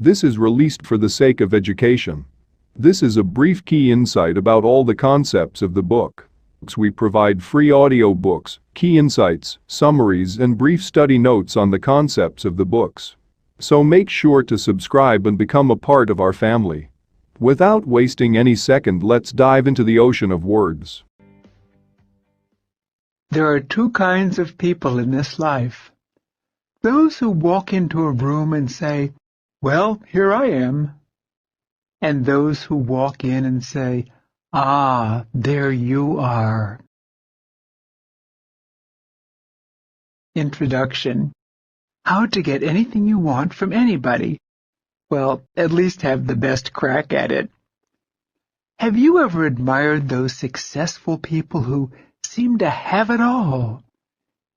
This is released for the sake of education. This is a brief key insight about all the concepts of the book. We provide free audio books, key insights, summaries, and brief study notes on the concepts of the books. So make sure to subscribe and become a part of our family. Without wasting any second, let's dive into the ocean of words. There are two kinds of people in this life. Those who walk into a room and say, "Well, here I am," and those who walk in and say, "Ah, there you are." Introduction. How to get anything you want from anybody. Well, at least have the best crack at it. Have you ever admired those successful people who seem to have it all?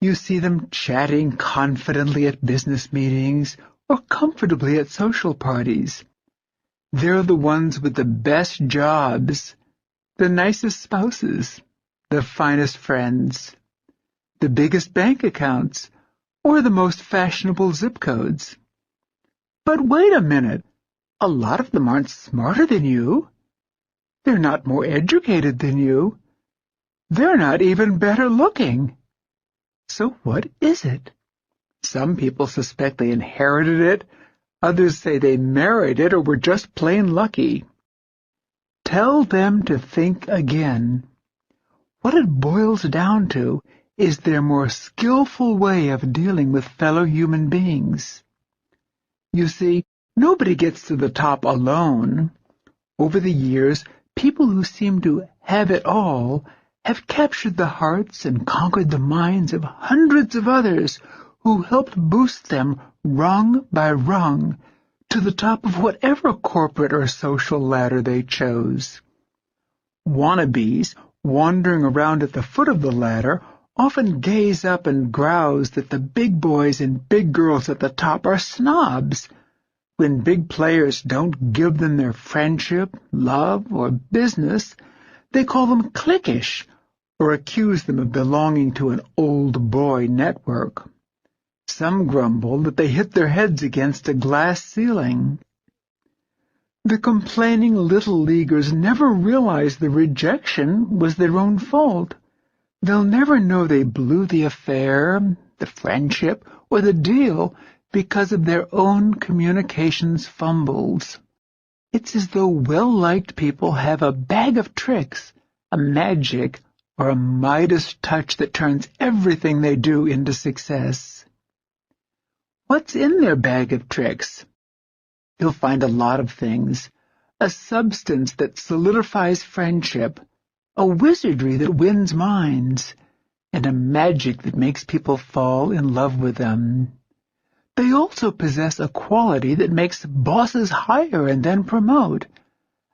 You see them chatting confidently at business meetings or comfortably at social parties. They're the ones with the best jobs, the nicest spouses, the finest friends, the biggest bank accounts, or the most fashionable zip codes. But wait a minute, a lot of them aren't smarter than you. They're not more educated than you. They're not even better looking. So what is it? Some people suspect they inherited it. Others say they married it or were just plain lucky. Tell them to think again. What it boils down to is their more skillful way of dealing with fellow human beings. You see, nobody gets to the top alone. Over the years, people who seem to have it all have captured the hearts and conquered the minds of hundreds of others who helped boost them rung by rung to the top of whatever corporate or social ladder they chose. Wannabes, wandering around at the foot of the ladder, often gaze up and grouse that the big boys and big girls at the top are snobs. When big players don't give them their friendship, love, or business, they call them cliquish or accuse them of belonging to an old boy network. Some grumble that they hit their heads against a glass ceiling. The complaining little leaguers never realize the rejection was their own fault. They'll never know they blew the affair, the friendship, or the deal because of their own communications fumbles. It's as though well-liked people have a bag of tricks, a magic, or a Midas touch that turns everything they do into success. What's in their bag of tricks? You'll find a lot of things. A substance that solidifies friendship, a wizardry that wins minds, and a magic that makes people fall in love with them. They also possess a quality that makes bosses hire and then promote,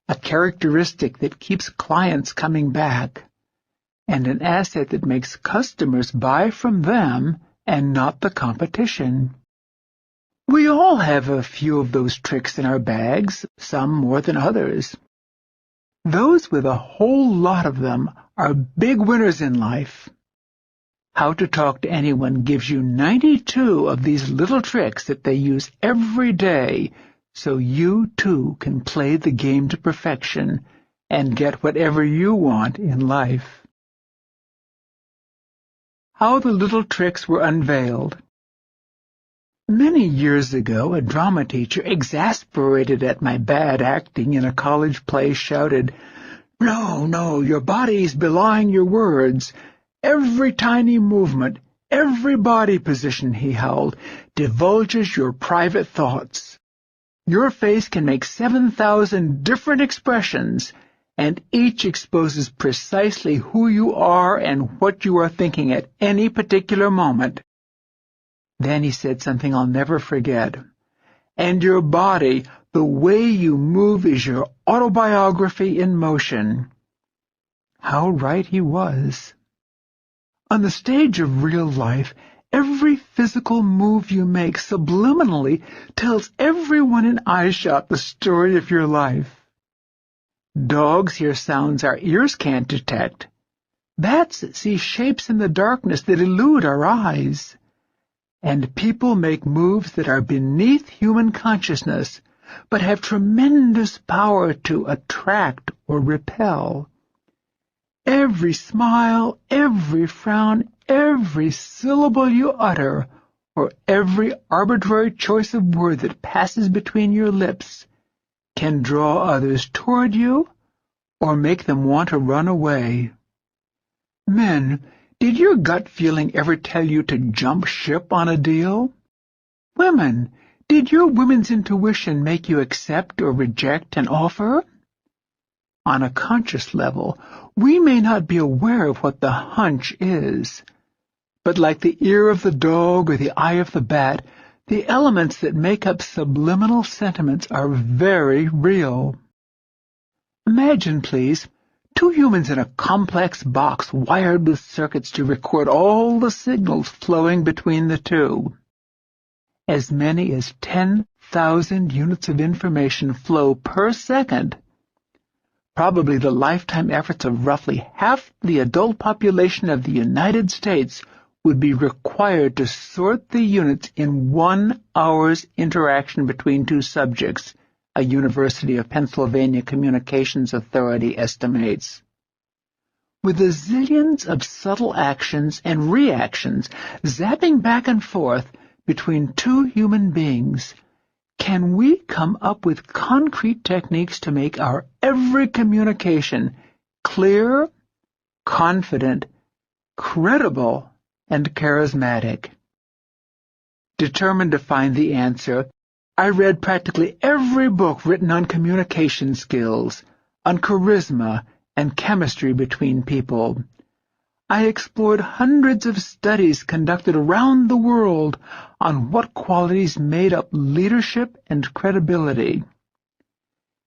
a characteristic that keeps clients coming back, and an asset that makes customers buy from them and not the competition. We all have a few of those tricks in our bags, some more than others. Those with a whole lot of them are big winners in life. How to Talk to Anyone gives you 92 of these little tricks that they use every day so you too can play the game to perfection and get whatever you want in life. How the little tricks were unveiled. Many years ago, a drama teacher, exasperated at my bad acting in a college play, shouted, No, your body's belying your words. Every tiny movement, every body position," he howled, "divulges your private thoughts. Your face can make 7,000 different expressions, and each exposes precisely who you are and what you are thinking at any particular moment." Then he said something I'll never forget. "And your body, the way you move, is your autobiography in motion." How right he was. On the stage of real life, every physical move you make subliminally tells everyone in eyeshot the story of your life. Dogs hear sounds our ears can't detect. Bats see shapes in the darkness that elude our eyes. And people make moves that are beneath human consciousness, but have tremendous power to attract or repel. Every smile, every frown, every syllable you utter, or every arbitrary choice of word that passes between your lips can draw others toward you or make them want to run away. Men, did your gut feeling ever tell you to jump ship on a deal? Women, did your women's intuition make you accept or reject an offer? On a conscious level, we may not be aware of what the hunch is, but like the ear of the dog or the eye of the bat, the elements that make up subliminal sentiments are very real. Imagine, please, two humans in a complex box wired with circuits to record all the signals flowing between the two. As many as 10,000 units of information flow per second. Probably the lifetime efforts of roughly half the adult population of the United States would be required to sort the units in 1 hour's interaction between two subjects, a University of Pennsylvania Communications Authority estimates. With the zillions of subtle actions and reactions zapping back and forth between two human beings, can we come up with concrete techniques to make our every communication clear, confident, credible, and charismatic? Determined to find the answer, I read practically every book written on communication skills, on charisma and chemistry between people. I explored hundreds of studies conducted around the world on what qualities made up leadership and credibility.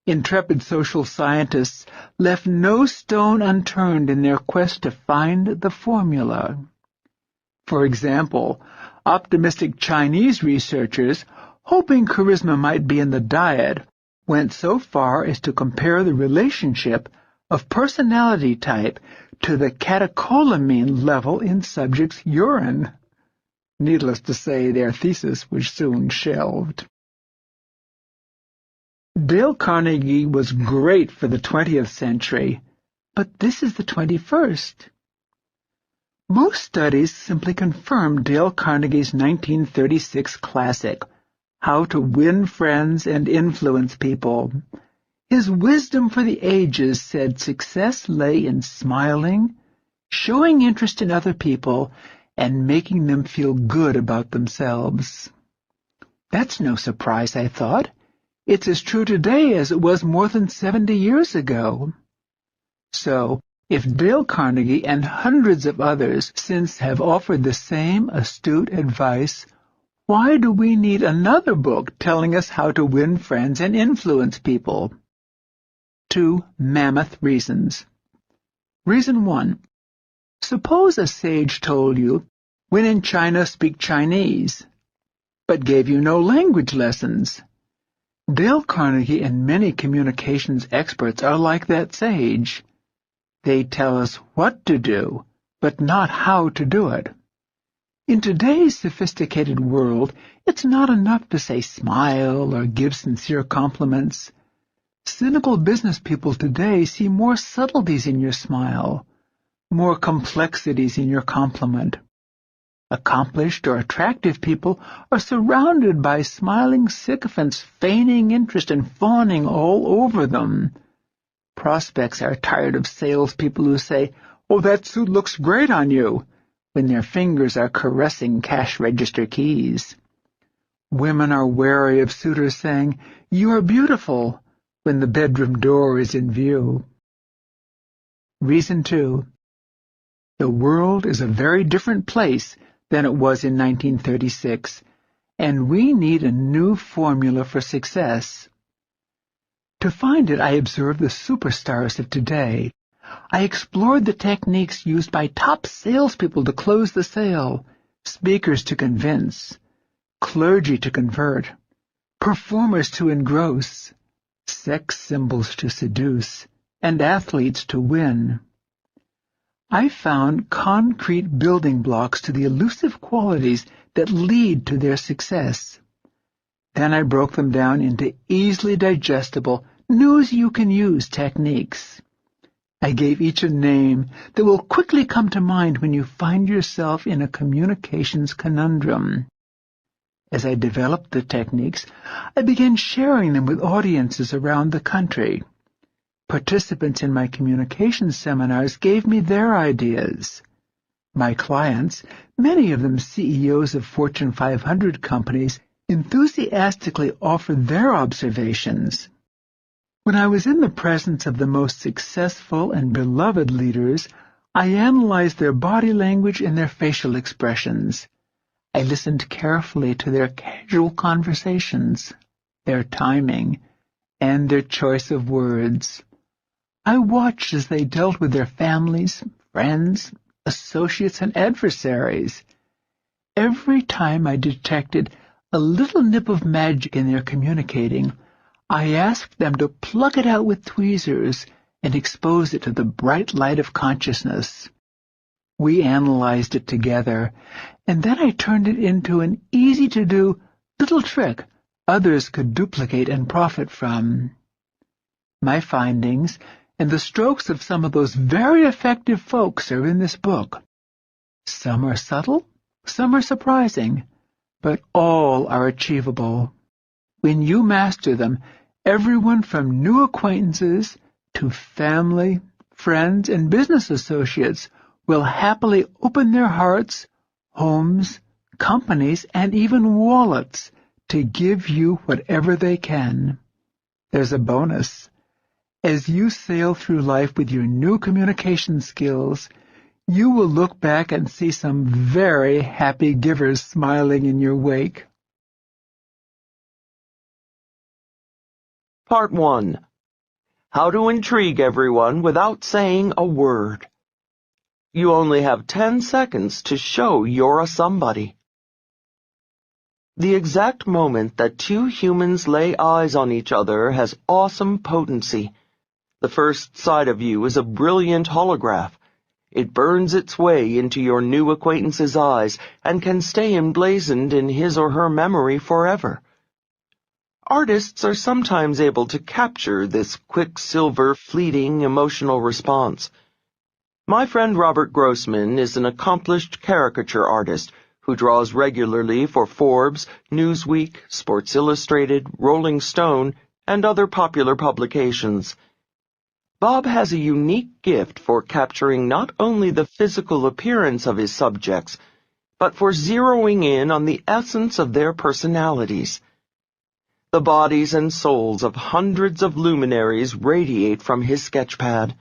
Intrepid social scientists left no stone unturned in their quest to find the formula. For example, optimistic Chinese researchers, hoping charisma might be in the diet, went so far as to compare the relationship of personality type to the catecholamine level in subjects' urine. Needless to say, their thesis was soon shelved. Dale Carnegie was great for the 20th century, but this is the 21st. Most studies simply confirm Dale Carnegie's 1936 classic, How to Win Friends and Influence People. His wisdom for the ages said success lay in smiling, showing interest in other people, and making them feel good about themselves. That's no surprise, I thought. It's as true today as it was more than 70 years ago. So, if Dale Carnegie and hundreds of others since have offered the same astute advice, why do we need another book telling us how to win friends and influence people? 2 mammoth reasons. Reason 1. Suppose a sage told you, "When in China, speak Chinese," but gave you no language lessons. Dale Carnegie and many communications experts are like that sage. They tell us what to do, but not how to do it. In today's sophisticated world, it's not enough to say smile or give sincere compliments. Cynical business people today see more subtleties in your smile, more complexities in your compliment. Accomplished or attractive people are surrounded by smiling sycophants feigning interest and fawning all over them. Prospects are tired of salespeople who say, "Oh, that suit looks great on you," when their fingers are caressing cash register keys. Women are wary of suitors saying, "You are beautiful," when the bedroom door is in view. Reason 2. The world is a very different place than it was in 1936, and we need a new formula for success. To find it, I observed the superstars of today. I explored the techniques used by top salespeople to close the sale, speakers to convince, clergy to convert, performers to engross, sex symbols to seduce, and athletes to win. I found concrete building blocks to the elusive qualities that lead to their success. Then I broke them down into easily digestible, news-you-can-use techniques. I gave each a name that will quickly come to mind when you find yourself in a communications conundrum. As I developed the techniques, I began sharing them with audiences around the country. Participants in my communications seminars gave me their ideas. My clients, many of them CEOs of Fortune 500 companies, enthusiastically offered their observations. When I was in the presence of the most successful and beloved leaders, I analyzed their body language and their facial expressions. I listened carefully to their casual conversations, their timing, and their choice of words. I watched as they dealt with their families, friends, associates, and adversaries. Every time I detected a little nip of magic in their communicating, I asked them to pluck it out with tweezers and expose it to the bright light of consciousness. We analyzed it together, and then I turned it into an easy-to-do little trick others could duplicate and profit from. My findings and the strokes of some of those very effective folks are in this book. Some are subtle, some are surprising, but all are achievable. When you master them, everyone from new acquaintances to family, friends, and business associates will happily open their hearts, homes, companies, and even wallets to give you whatever they can. There's a bonus. As you sail through life with your new communication skills, you will look back and see some very happy givers smiling in your wake. Part 1. How to intrigue everyone without saying a word. You only have 10 seconds to show you're a somebody. The exact moment that two humans lay eyes on each other has awesome potency. The first sight of you is a brilliant holograph. It burns its way into your new acquaintance's eyes and can stay emblazoned in his or her memory forever. Artists are sometimes able to capture this quicksilver, fleeting emotional response. My friend Robert Grossman is an accomplished caricature artist who draws regularly for Forbes, Newsweek, Sports Illustrated, Rolling Stone, and other popular publications. Bob has a unique gift for capturing not only the physical appearance of his subjects, but for zeroing in on the essence of their personalities. The bodies and souls of hundreds of luminaries radiate from his sketchpad.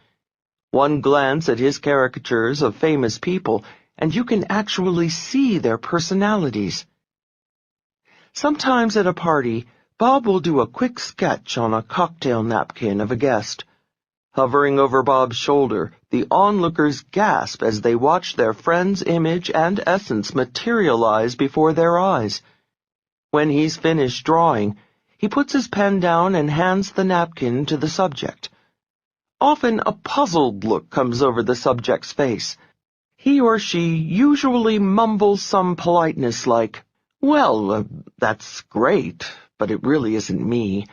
One glance at his caricatures of famous people, and you can actually see their personalities. Sometimes at a party, Bob will do a quick sketch on a cocktail napkin of a guest. Hovering over Bob's shoulder, the onlookers gasp as they watch their friend's image and essence materialize before their eyes. When he's finished drawing, he puts his pen down and hands the napkin to the subject. Often a puzzled look comes over the subject's face. He or she usually mumbles some politeness like, "Well, that's great, but it really isn't me."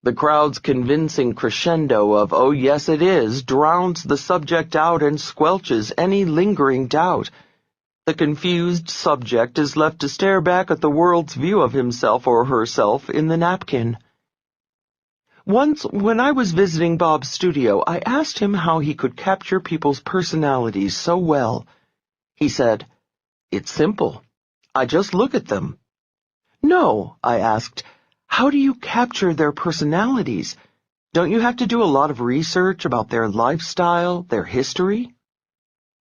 The crowd's convincing crescendo of, "Oh, yes, it is," drowns the subject out and squelches any lingering doubt. The confused subject is left to stare back at the world's view of himself or herself in the napkin. Once, when I was visiting Bob's studio, I asked him how he could capture people's personalities so well. He said, "It's simple. I just look at them." "No," I asked, "how do you capture their personalities? Don't you have to do a lot of research about their lifestyle, their history?"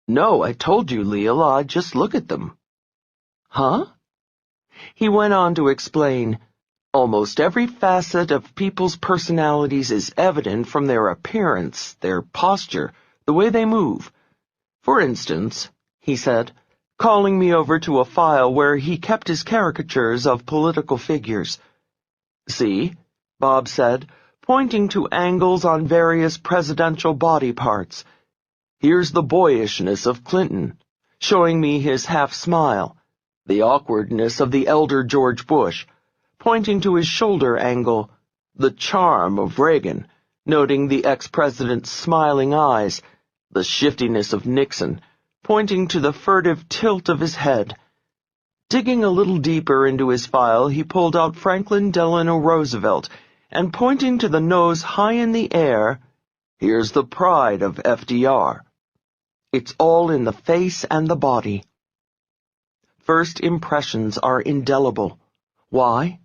"No, I told you, Leal, I just look at them." "Huh?" He went on to explain, "Almost every facet of people's personalities is evident from their appearance, their posture, the way they move. For instance," he said, calling me over to a file where he kept his caricatures of political figures. "See," Bob said, pointing to angles on various presidential body parts. "Here's the boyishness of Clinton, showing me his half-smile, the awkwardness of the elder George Bush, pointing to his shoulder angle, the charm of Reagan, noting the ex-president's smiling eyes, the shiftiness of Nixon, pointing to the furtive tilt of his head. Digging a little deeper into his file, he pulled out Franklin Delano Roosevelt, and pointing to the nose high in the air, "Here's the pride of FDR. It's all in the face and the body." First impressions are indelible. Why?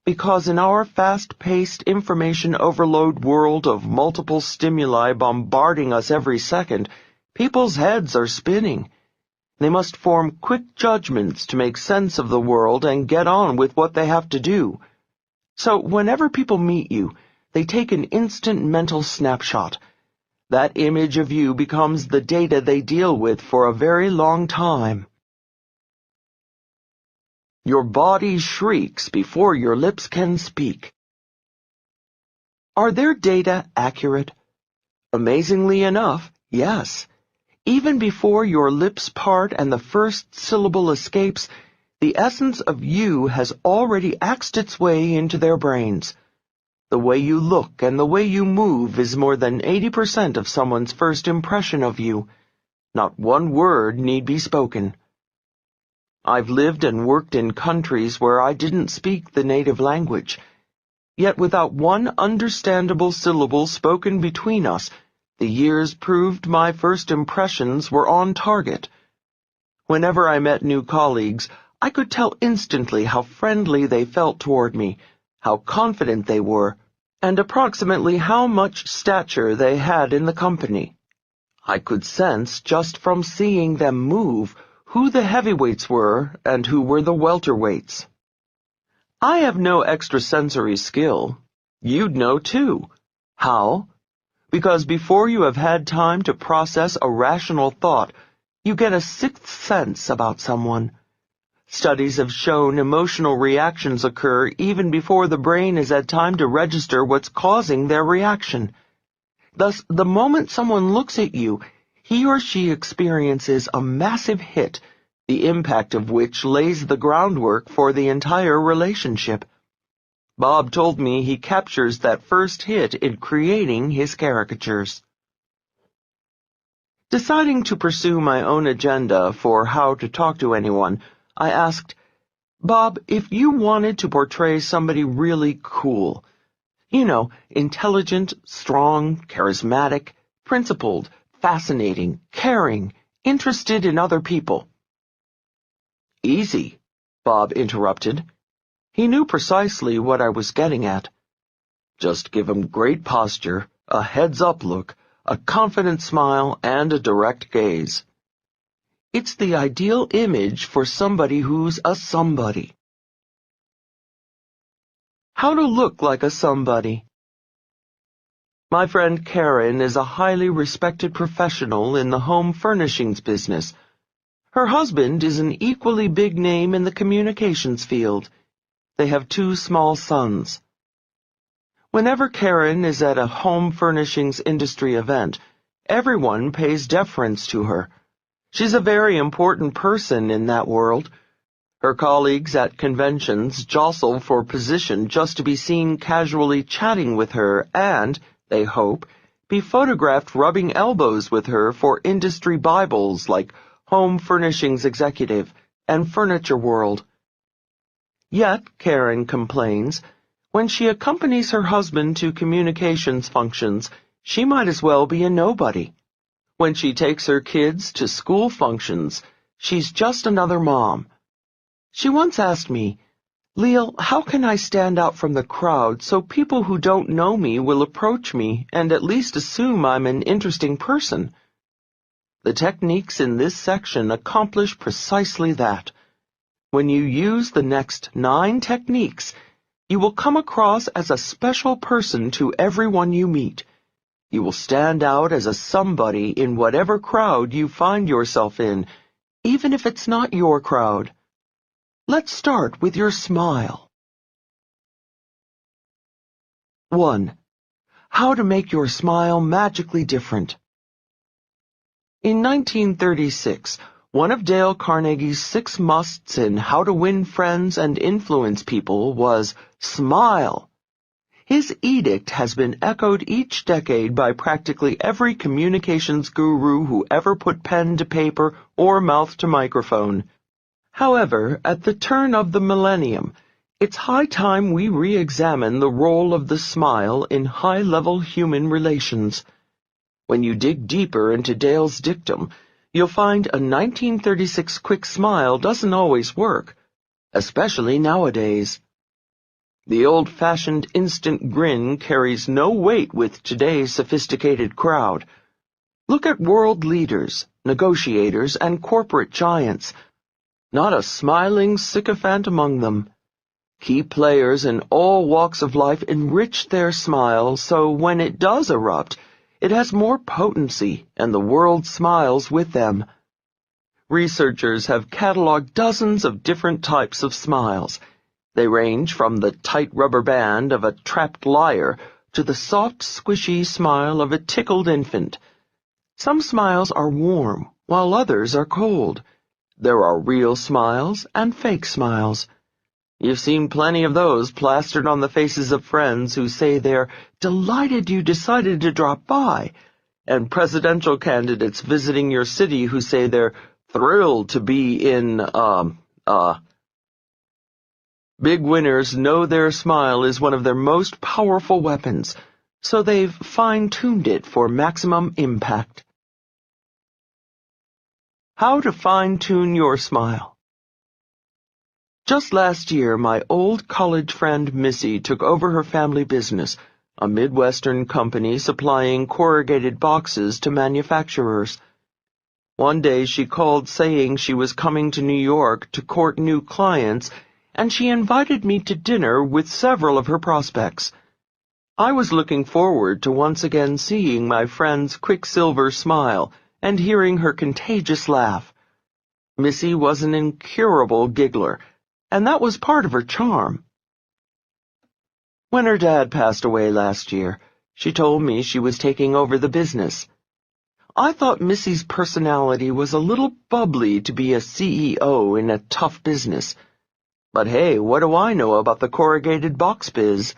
Because in our fast-paced information overload world of multiple stimuli bombarding us every second, people's heads are spinning. They must form quick judgments to make sense of the world and get on with what they have to do. So whenever people meet you, they take an instant mental snapshot. That image of you becomes the data they deal with for a very long time. Your body shrieks before your lips can speak. Are their data accurate? Amazingly enough, yes. Even before your lips part and the first syllable escapes, the essence of you has already axed its way into their brains. The way you look and the way you move is more than 80% of someone's first impression of you. Not one word need be spoken. I've lived and worked in countries where I didn't speak the native language. Yet without one understandable syllable spoken between us, the years proved my first impressions were on target. Whenever I met new colleagues, I could tell instantly how friendly they felt toward me, how confident they were, and approximately how much stature they had in the company. I could sense, just from seeing them move, who the heavyweights were and who were the welterweights. I have no extrasensory skill. You'd know too. How? Because before you have had time to process a rational thought, you get a sixth sense about someone. Studies have shown emotional reactions occur even before the brain has had time to register what's causing their reaction. Thus, the moment someone looks at you, he or she experiences a massive hit, the impact of which lays the groundwork for the entire relationship. Bob told me he captures that first hit in creating his caricatures. Deciding to pursue my own agenda for how to talk to anyone, I asked, "Bob, if you wanted to portray somebody really cool, intelligent, strong, charismatic, principled, fascinating, caring, interested in other people." "Easy," Bob interrupted. He knew precisely what I was getting at. "Just give him great posture, a heads-up look, a confident smile, and a direct gaze. It's the ideal image for somebody who's a somebody." How to look like a somebody. My friend Karen is a highly respected professional in the home furnishings business. Her husband is an equally big name in the communications field. They have 2 small sons. Whenever Karen is at a home furnishings industry event, everyone pays deference to her. She's a very important person in that world. Her colleagues at conventions jostle for position just to be seen casually chatting with her and, they hope, be photographed rubbing elbows with her for industry Bibles like Home Furnishings Executive and Furniture World. Yet, Karen complains, when she accompanies her husband to communications functions, she might as well be a nobody. When she takes her kids to school functions, she's just another mom. She once asked me, "Leal, how can I stand out from the crowd so people who don't know me will approach me and at least assume I'm an interesting person?" The techniques in this section accomplish precisely that. When you use the next 9 techniques, you will come across as a special person to everyone you meet. You will stand out as a somebody in whatever crowd you find yourself in, even if it's not your crowd. Let's start with your smile. 1. How to make your smile magically different. In 1936, One of Dale Carnegie's 6 musts in How to Win Friends and Influence People was smile. His edict has been echoed each decade by practically every communications guru who ever put pen to paper or mouth to microphone. However, at the turn of the millennium, it's high time we re-examine the role of the smile in high-level human relations. When you dig deeper into Dale's dictum, you'll find a 1936 quick smile doesn't always work, especially nowadays. The old-fashioned instant grin carries no weight with today's sophisticated crowd. Look at world leaders, negotiators, and corporate giants. Not a smiling sycophant among them. Key players in all walks of life enrich their smile so when it does erupt, it has more potency and the world smiles with them. Researchers have cataloged dozens of different types of smiles. They range from the tight rubber band of a trapped liar to the soft, squishy smile of a tickled infant. Some smiles are warm, while others are cold. There are real smiles and fake smiles. You've seen plenty of those plastered on the faces of friends who say they're delighted you decided to drop by, and presidential candidates visiting your city who say they're thrilled to be in, Big winners know their smile is one of their most powerful weapons, so they've fine-tuned it for maximum impact. How to fine-tune your smile. Just last year, my old college friend Missy took over her family business, a Midwestern company supplying corrugated boxes to manufacturers. One day she called saying she was coming to New York to court new clients, and she invited me to dinner with several of her prospects. I was looking forward to once again seeing my friend's quicksilver smile and hearing her contagious laugh. Missy was an incurable giggler, and that was part of her charm. When her dad passed away last year, she told me she was taking over the business. I thought Missy's personality was a little bubbly to be a CEO in a tough business. But hey, what do I know about the corrugated box biz?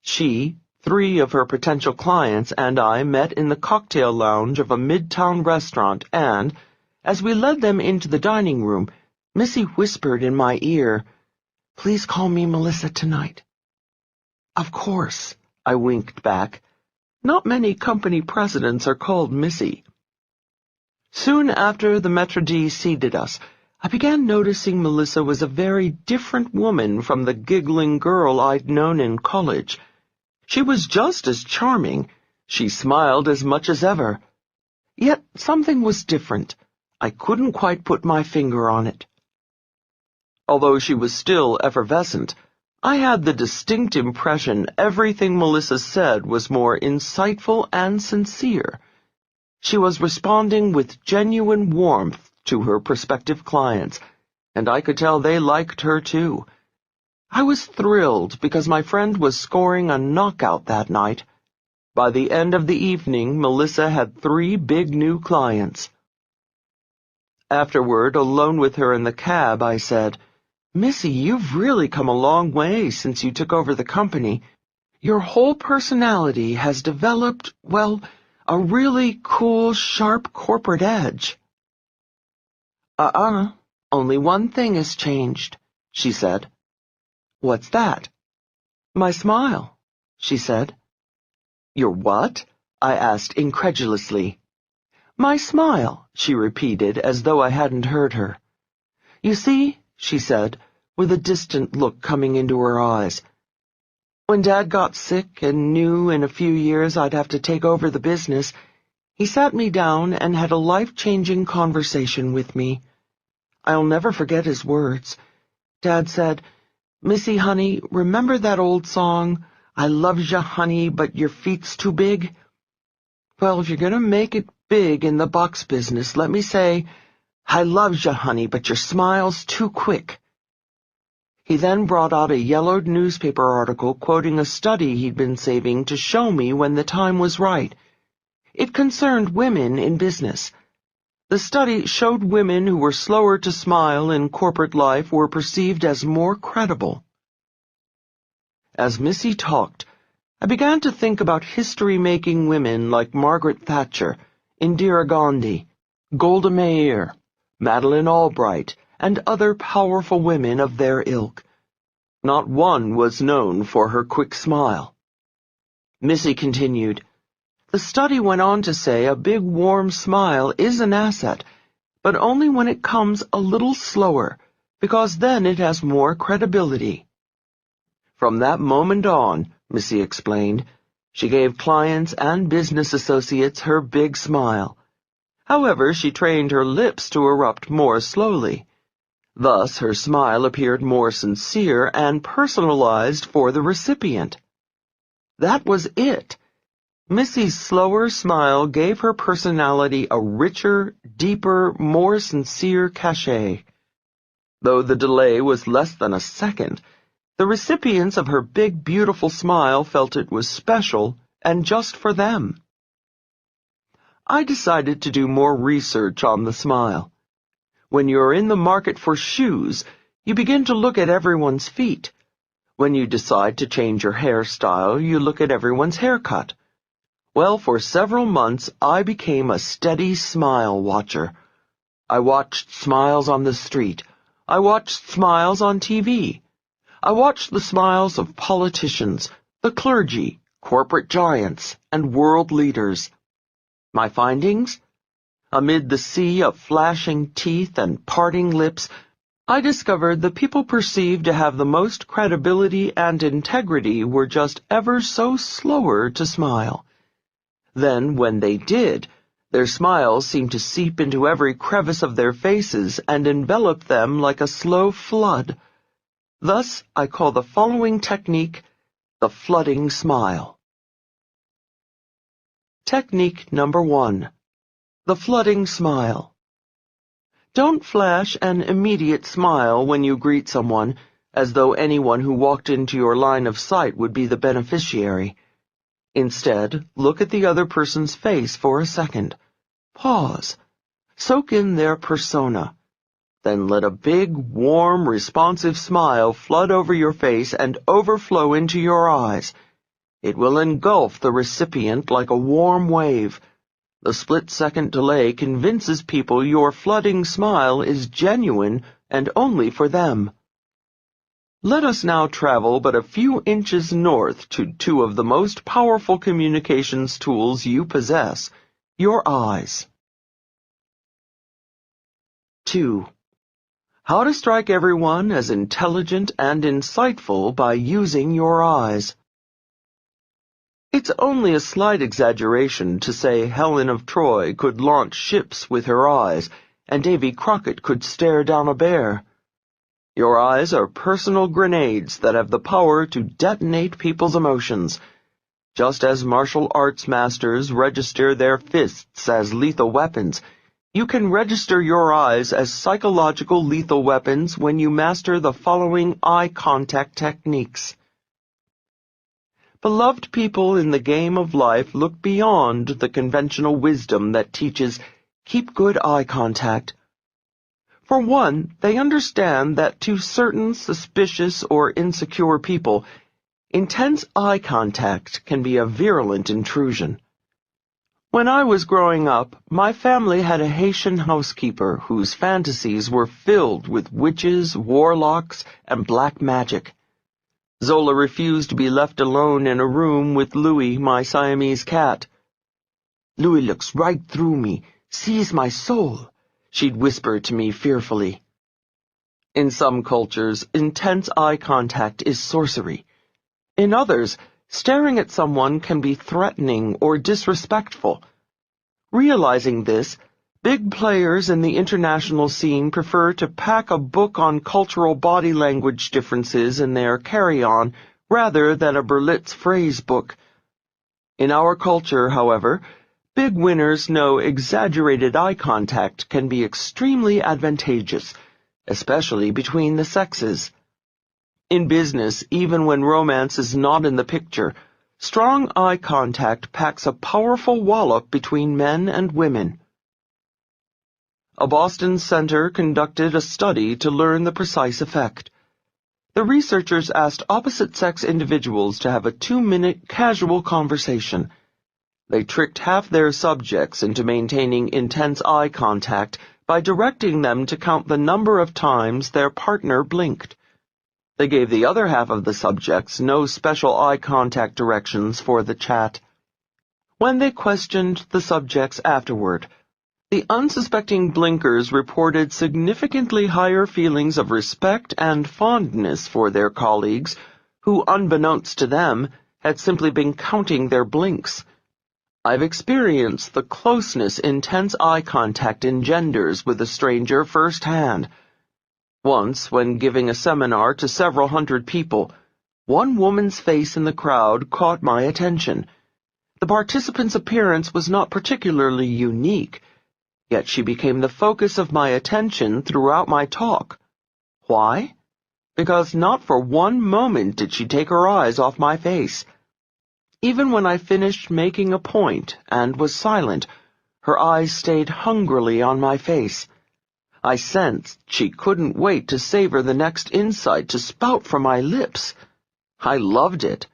She, 3 of her potential clients, and I met in the cocktail lounge of a midtown restaurant and, as we led them into the dining room, Missy whispered in my ear, "Please call me Melissa tonight." "Of course," I winked back. Not many company presidents are called Missy. Soon after the Maître d' seated us, I began noticing Melissa was a very different woman from the giggling girl I'd known in college. She was just as charming. She smiled as much as ever. Yet something was different. I couldn't quite put my finger on it. Although she was still effervescent, I had the distinct impression everything Melissa said was more insightful and sincere. She was responding with genuine warmth to her prospective clients, and I could tell they liked her too. I was thrilled because my friend was scoring a knockout that night. By the end of the evening, Melissa had 3 big new clients. Afterward, alone with her in the cab, I said, "Missy, you've really come a long way since you took over the company. Your whole personality has developed, well, a really cool, sharp corporate edge." Only one thing has changed," she said. "What's that?" "My smile," she said. "Your what?" I asked incredulously. "My smile," she repeated, as though I hadn't heard her. "You see," she said, with a distant look coming into her eyes, "when Dad got sick and knew in a few years I'd have to take over the business, he sat me down and had a life-changing conversation with me. I'll never forget his words. Dad said, 'Missy, honey, remember that old song, I loves ya, honey, but your feet's too big? Well, if you're going to make it big in the box business, let me say, I loves ya, honey, but your smile's too quick.'" He then brought out a yellowed newspaper article quoting a study he'd been saving to show me when the time was right. It concerned women in business. The study showed women who were slower to smile in corporate life were perceived as more credible. As Missy talked, I began to think about history-making women like Margaret Thatcher, Indira Gandhi, Golda Meir, Madeleine Albright, and other powerful women of their ilk. Not one was known for her quick smile. Missy continued, "The study went on to say a big warm smile is an asset, but only when it comes a little slower, because then it has more credibility." From that moment on, Missy explained, she gave clients and business associates her big smile. However, she trained her lips to erupt more slowly. Thus, her smile appeared more sincere and personalized for the recipient. That was it. Missy's slower smile gave her personality a richer, deeper, more sincere cachet. Though the delay was less than a second, the recipients of her big, beautiful smile felt it was special and just for them. I decided to do more research on the smile. When you're in the market for shoes, you begin to look at everyone's feet. When you decide to change your hairstyle, you look at everyone's haircut. Well, for several months, I became a steady smile watcher. I watched smiles on the street. I watched smiles on TV. I watched the smiles of politicians, the clergy, corporate giants, and world leaders. My findings? Amid the sea of flashing teeth and parting lips, I discovered the people perceived to have the most credibility and integrity were just ever so slower to smile. Then, when they did, their smiles seemed to seep into every crevice of their faces and envelop them like a slow flood. Thus, I call the following technique the flooding smile. Technique number 1. The flooding smile. Don't flash an immediate smile when you greet someone, as though anyone who walked into your line of sight would be the beneficiary. Instead, look at the other person's face for a second. Pause. Soak in their persona. Then let a big, warm, responsive smile flood over your face and overflow into your eyes. It will engulf the recipient like a warm wave. The split-second delay convinces people your flooding smile is genuine and only for them. Let us now travel but a few inches north to two of the most powerful communications tools you possess, your eyes. 2. How to strike everyone as intelligent and insightful by using your eyes. It's only a slight exaggeration to say Helen of Troy could launch ships with her eyes, and Davy Crockett could stare down a bear. Your eyes are personal grenades that have the power to detonate people's emotions. Just as martial arts masters register their fists as lethal weapons, you can register your eyes as psychological lethal weapons when you master the following eye contact techniques. Beloved people in the game of life look beyond the conventional wisdom that teaches, keep good eye contact. For one, they understand that to certain suspicious or insecure people, intense eye contact can be a virulent intrusion. When I was growing up, my family had a Haitian housekeeper whose fantasies were filled with witches, warlocks, and black magic. Zola refused to be left alone in a room with Louis, my Siamese cat. "Louis looks right through me, sees my soul," she'd whisper to me fearfully. In some cultures, intense eye contact is sorcery. In others, staring at someone can be threatening or disrespectful. Realizing this, big players in the international scene prefer to pack a book on cultural body language differences in their carry-on rather than a Berlitz phrase book. In our culture, however, big winners know exaggerated eye contact can be extremely advantageous, especially between the sexes. In business, even when romance is not in the picture, strong eye contact packs a powerful wallop between men and women. A Boston center conducted a study to learn the precise effect. The researchers asked opposite-sex individuals to have a 2-minute casual conversation. They tricked half their subjects into maintaining intense eye contact by directing them to count the number of times their partner blinked. They gave the other half of the subjects no special eye contact directions for the chat. When they questioned the subjects afterward, the unsuspecting blinkers reported significantly higher feelings of respect and fondness for their colleagues, who, unbeknownst to them, had simply been counting their blinks. I've experienced the closeness intense eye contact engenders with a stranger firsthand. Once, when giving a seminar to several hundred people, one woman's face in the crowd caught my attention. The participant's appearance was not particularly unique, yet she became the focus of my attention throughout my talk. Why? Because not for one moment did she take her eyes off my face. Even when I finished making a point and was silent, her eyes stayed hungrily on my face. I sensed she couldn't wait to savor the next insight to spout from my lips. I loved it.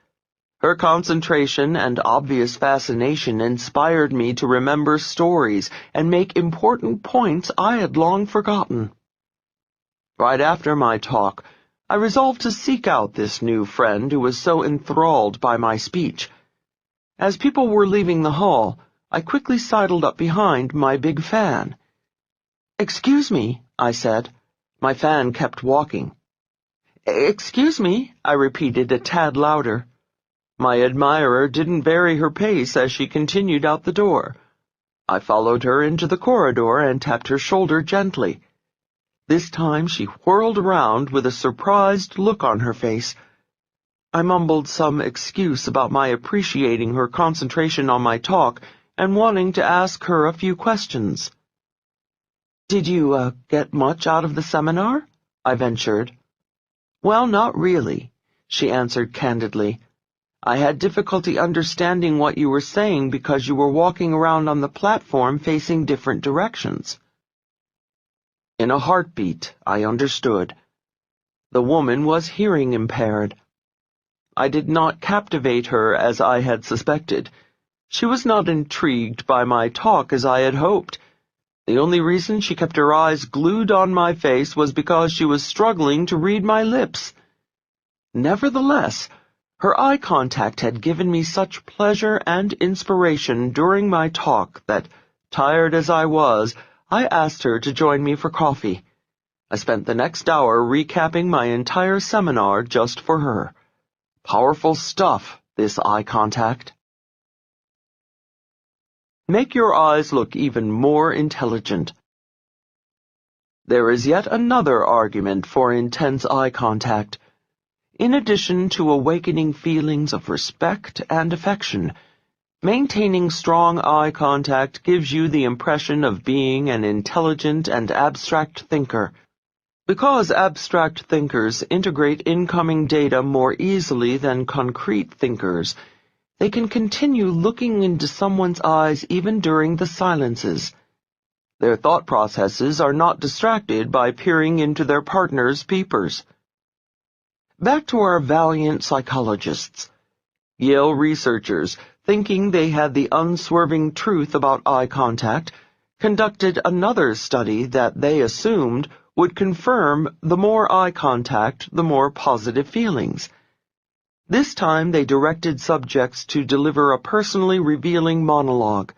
Her concentration and obvious fascination inspired me to remember stories and make important points I had long forgotten. Right after my talk, I resolved to seek out this new friend who was so enthralled by my speech. As people were leaving the hall, I quickly sidled up behind my big fan. "Excuse me," I said. My fan kept walking. "Excuse me," I repeated a tad louder. My admirer didn't vary her pace as she continued out the door. I followed her into the corridor and tapped her shoulder gently. This time she whirled around with a surprised look on her face. I mumbled some excuse about my appreciating her concentration on my talk and wanting to ask her a few questions. "Did you, get much out of the seminar?" I ventured. "Well, not really," she answered candidly. "I had difficulty understanding what you were saying because you were walking around on the platform facing different directions." In a heartbeat, I understood. The woman was hearing impaired. I did not captivate her as I had suspected. She was not intrigued by my talk as I had hoped. The only reason she kept her eyes glued on my face was because she was struggling to read my lips. Nevertheless, her eye contact had given me such pleasure and inspiration during my talk that, tired as I was, I asked her to join me for coffee. I spent the next hour recapping my entire seminar just for her. Powerful stuff, this eye contact. Make your eyes look even more intelligent. There is yet another argument for intense eye contact. In addition to awakening feelings of respect and affection, maintaining strong eye contact gives you the impression of being an intelligent and abstract thinker. Because abstract thinkers integrate incoming data more easily than concrete thinkers, they can continue looking into someone's eyes even during the silences. Their thought processes are not distracted by peering into their partner's peepers. Back to our valiant psychologists. Yale researchers, thinking they had the unswerving truth about eye contact, conducted another study that they assumed would confirm the more eye contact, the more positive feelings. This time they directed subjects to deliver a personally revealing monologue.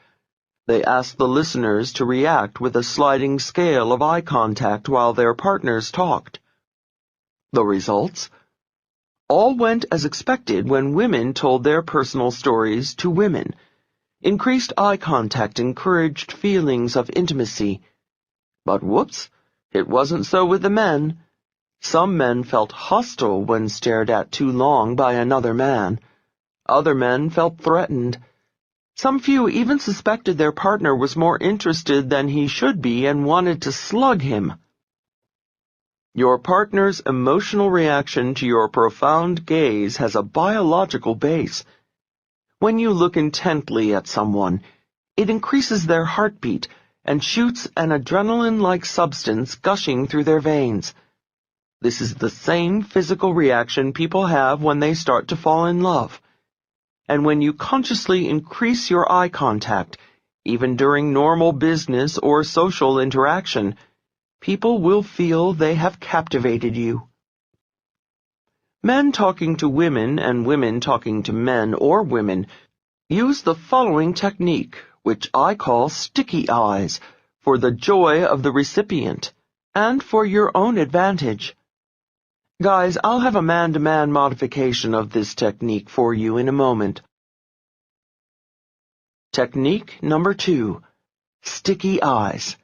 They asked the listeners to react with a sliding scale of eye contact while their partners talked. The results? All went as expected when women told their personal stories to women. Increased eye contact encouraged feelings of intimacy. But whoops, it wasn't so with the men. Some men felt hostile when stared at too long by another man. Other men felt threatened. Some few even suspected their partner was more interested than he should be and wanted to slug him. Your partner's emotional reaction to your profound gaze has a biological base. When you look intently at someone, it increases their heartbeat, and shoots an adrenaline-like substance gushing through their veins. This is the same physical reaction people have when they start to fall in love. And when you consciously increase your eye contact, even during normal business or social interaction, people will feel they have captivated you. Men talking to women and women talking to men or women use the following technique, which I call sticky eyes, for the joy of the recipient and for your own advantage. Guys, I'll have a man-to-man modification of this technique for you in a moment. Technique number 2, sticky eyes.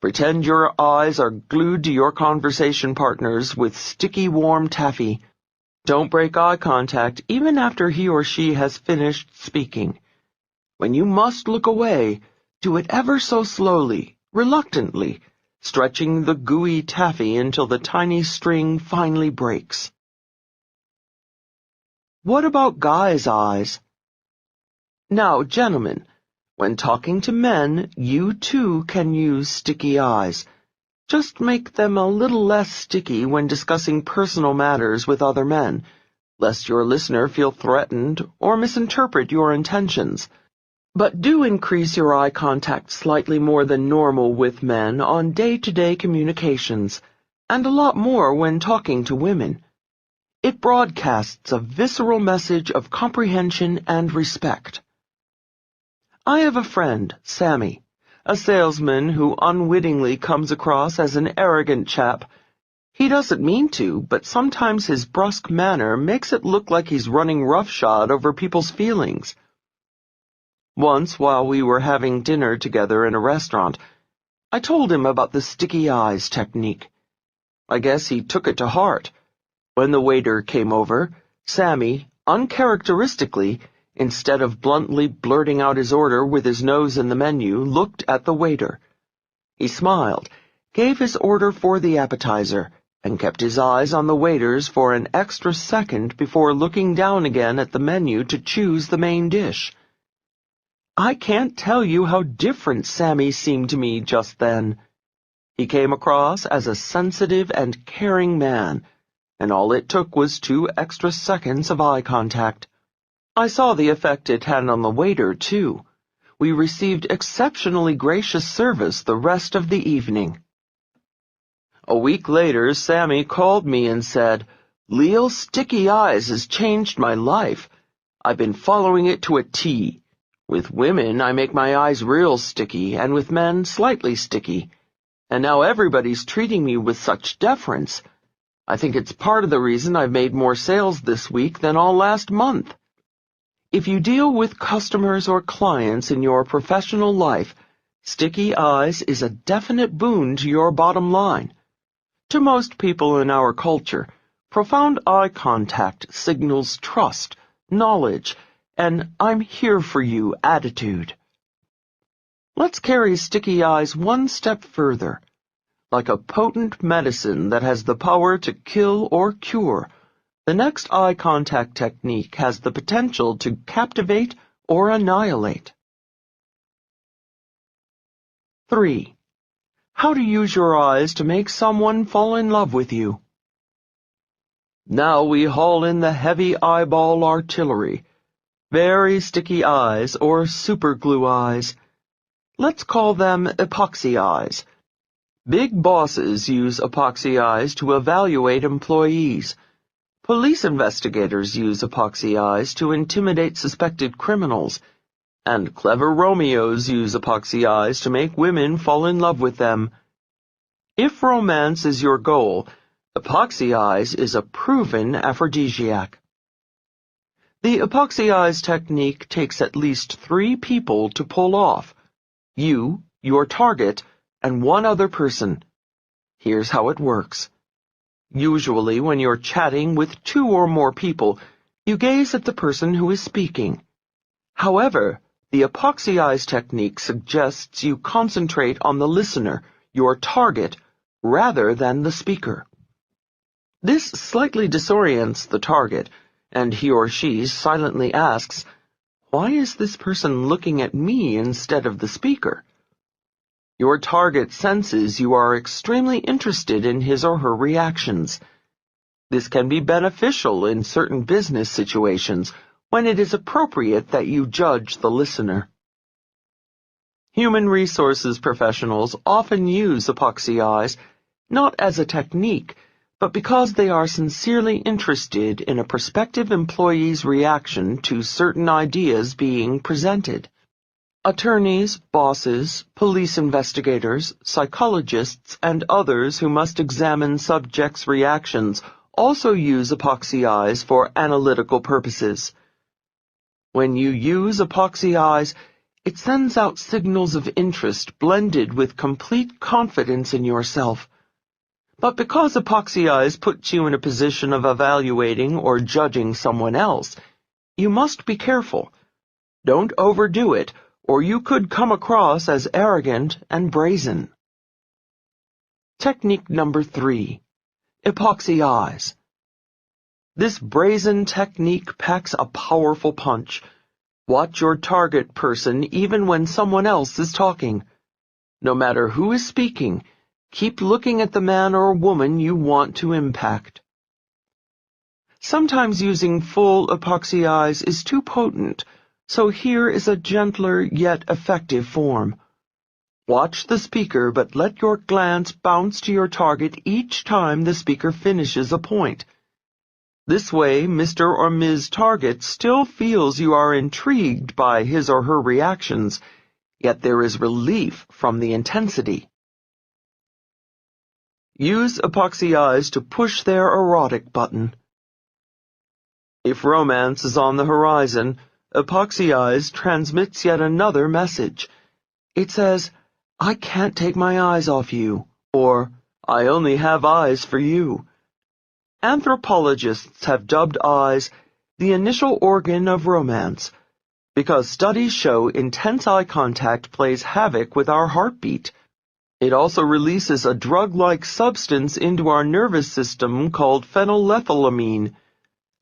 Pretend your eyes are glued to your conversation partners with sticky warm taffy. Don't break eye contact even after he or she has finished speaking. When you must look away, do it ever so slowly, reluctantly, stretching the gooey taffy until the tiny string finally breaks. What about guys' eyes? Now, gentlemen, when talking to men, you too can use sticky eyes. Just make them a little less sticky when discussing personal matters with other men, lest your listener feel threatened or misinterpret your intentions. But do increase your eye contact slightly more than normal with men on day-to-day communications, and a lot more when talking to women. It broadcasts a visceral message of comprehension and respect. I have a friend, Sammy, a salesman who unwittingly comes across as an arrogant chap. He doesn't mean to, but sometimes his brusque manner makes it look like he's running roughshod over people's feelings. Once, while we were having dinner together in a restaurant, I told him about the sticky eyes technique. I guess he took it to heart. When the waiter came over, Sammy, uncharacteristically, instead of bluntly blurting out his order with his nose in the menu, looked at the waiter. He smiled, gave his order for the appetizer, and kept his eyes on the waiter's for an extra second before looking down again at the menu to choose the main dish. I can't tell you how different Sammy seemed to me just then. He came across as a sensitive and caring man, and all it took was 2 extra seconds of eye contact. I saw the effect it had on the waiter, too. We received exceptionally gracious service the rest of the evening. A week later, Sammy called me and said, "Leal Sticky Eyes has changed my life. I've been following it to a T. With women, I make my eyes real sticky, and with men, slightly sticky. And now everybody's treating me with such deference. I think it's part of the reason I've made more sales this week than all last month." If you deal with customers or clients in your professional life, sticky eyes is a definite boon to your bottom line. To most people in our culture, profound eye contact signals trust, knowledge, and "I'm here for you" attitude. Let's carry sticky eyes one step further. Like a potent medicine that has the power to kill or cure, the next eye contact technique has the potential to captivate or annihilate. 3. How to use your eyes to make someone fall in love with you. Now we haul in the heavy eyeball artillery. Very sticky eyes or superglue eyes. Let's call them epoxy eyes. Big bosses use epoxy eyes to evaluate employees. Police investigators use epoxy eyes to intimidate suspected criminals, and clever Romeos use epoxy eyes to make women fall in love with them. If romance is your goal, epoxy eyes is a proven aphrodisiac. The epoxy eyes technique takes at least 3 people to pull off: you, your target, and 1 other person. Here's how it works. Usually, when you're chatting with 2 or more people, you gaze at the person who is speaking. However, the epoxy eyes technique suggests you concentrate on the listener, your target, rather than the speaker. This slightly disorients the target, and he or she silently asks, "Why is this person looking at me instead of the speaker?" Your target senses you are extremely interested in his or her reactions. This can be beneficial in certain business situations when it is appropriate that you judge the listener. Human resources professionals often use epoxy eyes, not as a technique, but because they are sincerely interested in a prospective employee's reaction to certain ideas being presented. Attorneys, bosses, police investigators, psychologists, and others who must examine subjects' reactions also use epoxy eyes for analytical purposes. When you use epoxy eyes, it sends out signals of interest blended with complete confidence in yourself. But because epoxy eyes puts you in a position of evaluating or judging someone else, you must be careful. Don't overdo it, or you could come across as arrogant and brazen. Technique number 3. Epoxy eyes. This brazen technique packs a powerful punch. Watch your target person even when someone else is talking. No matter who is speaking, keep looking at the man or woman you want to impact. Sometimes using full epoxy eyes is too potent, so here is a gentler yet effective form. Watch the speaker, but let your glance bounce to your target each time the speaker finishes a point. This way, Mr. or Ms. Target still feels you are intrigued by his or her reactions, yet there is relief from the intensity. Use epoxy eyes to push their erotic button. If romance is on the horizon, epoxy eyes transmits yet another message. It says, "I can't take my eyes off you," or "I only have eyes for you." Anthropologists have dubbed eyes the initial organ of romance, because studies show intense eye contact plays havoc with our heartbeat. It also releases a drug-like substance into our nervous system called phenylethylamine.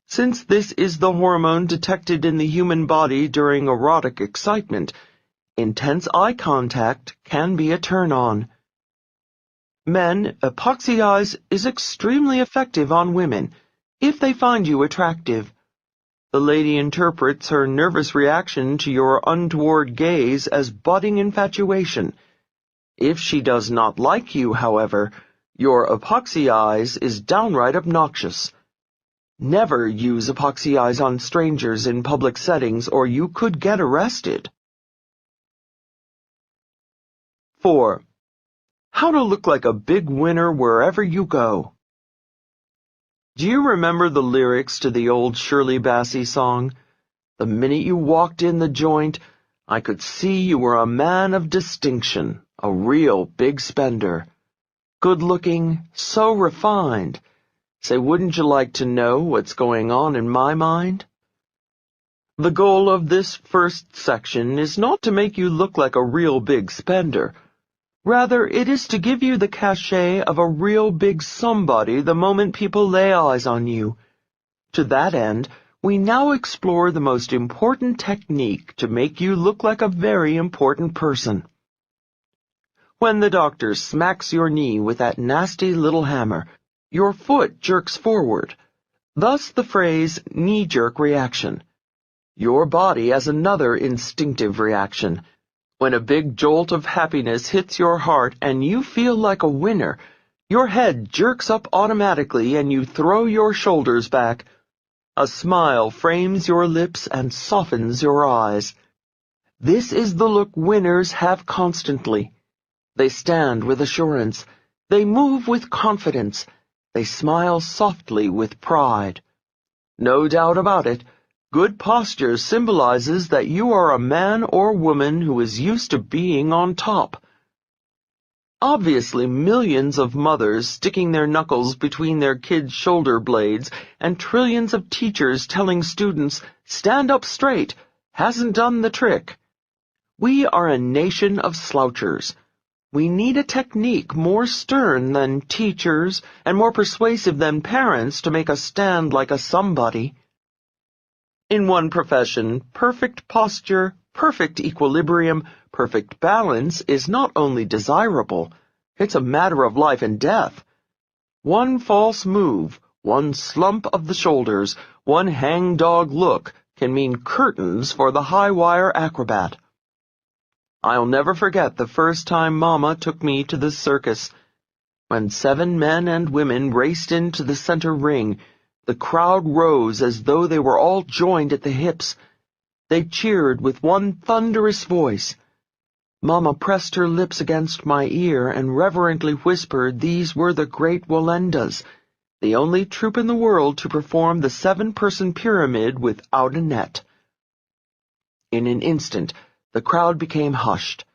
Since this is the hormone detected in the human body during erotic excitement, intense eye contact can be a turn-on. Men, epoxy eyes is extremely effective on women, if they find you attractive. The lady interprets her nervous reaction to your untoward gaze as budding infatuation. If she does not like you, however, your epoxy eyes is downright obnoxious. Never use epoxy eyes on strangers in public settings or you could get arrested. 4. How to look like a big winner wherever you go. Do you remember the lyrics to the old Shirley Bassey song? The minute you walked in the joint, I could see you were a man of distinction, a real big spender. Good-looking, so refined. Say, wouldn't you like to know what's going on in my mind? The goal of this first section is not to make you look like a real big spender. Rather, it is to give you the cachet of a real big somebody the moment people lay eyes on you. To that end, we now explore the most important technique to make you look like a very important person. When the doctor smacks your knee with that nasty little hammer, your foot jerks forward. Thus the phrase knee-jerk reaction. Your body has another instinctive reaction. When a big jolt of happiness hits your heart and you feel like a winner, your head jerks up automatically and you throw your shoulders back. A smile frames your lips and softens your eyes. This is the look winners have constantly. They stand with assurance. They move with confidence. They smile softly with pride. No doubt about it. Good posture symbolizes that you are a man or woman who is used to being on top. Obviously, millions of mothers sticking their knuckles between their kids' shoulder blades and trillions of teachers telling students, "Stand up straight," hasn't done the trick. We are a nation of slouchers. We need a technique more stern than teachers and more persuasive than parents to make us stand like a somebody. In one profession, perfect posture, perfect equilibrium, Perfect balance is not only desirable, it's a matter of life and death. One false move, one slump of the shoulders, one hangdog look can mean curtains for the high-wire acrobat. I'll never forget the first time Mama took me to the circus. When 7 men and women raced into the center ring, the crowd rose as though they were all joined at the hips. They cheered with one thunderous voice. Mama pressed her lips against my ear and reverently whispered these were the great Walendas, the only troupe in the world to perform the 7-person pyramid without a net. In an instant, the crowd became hushed.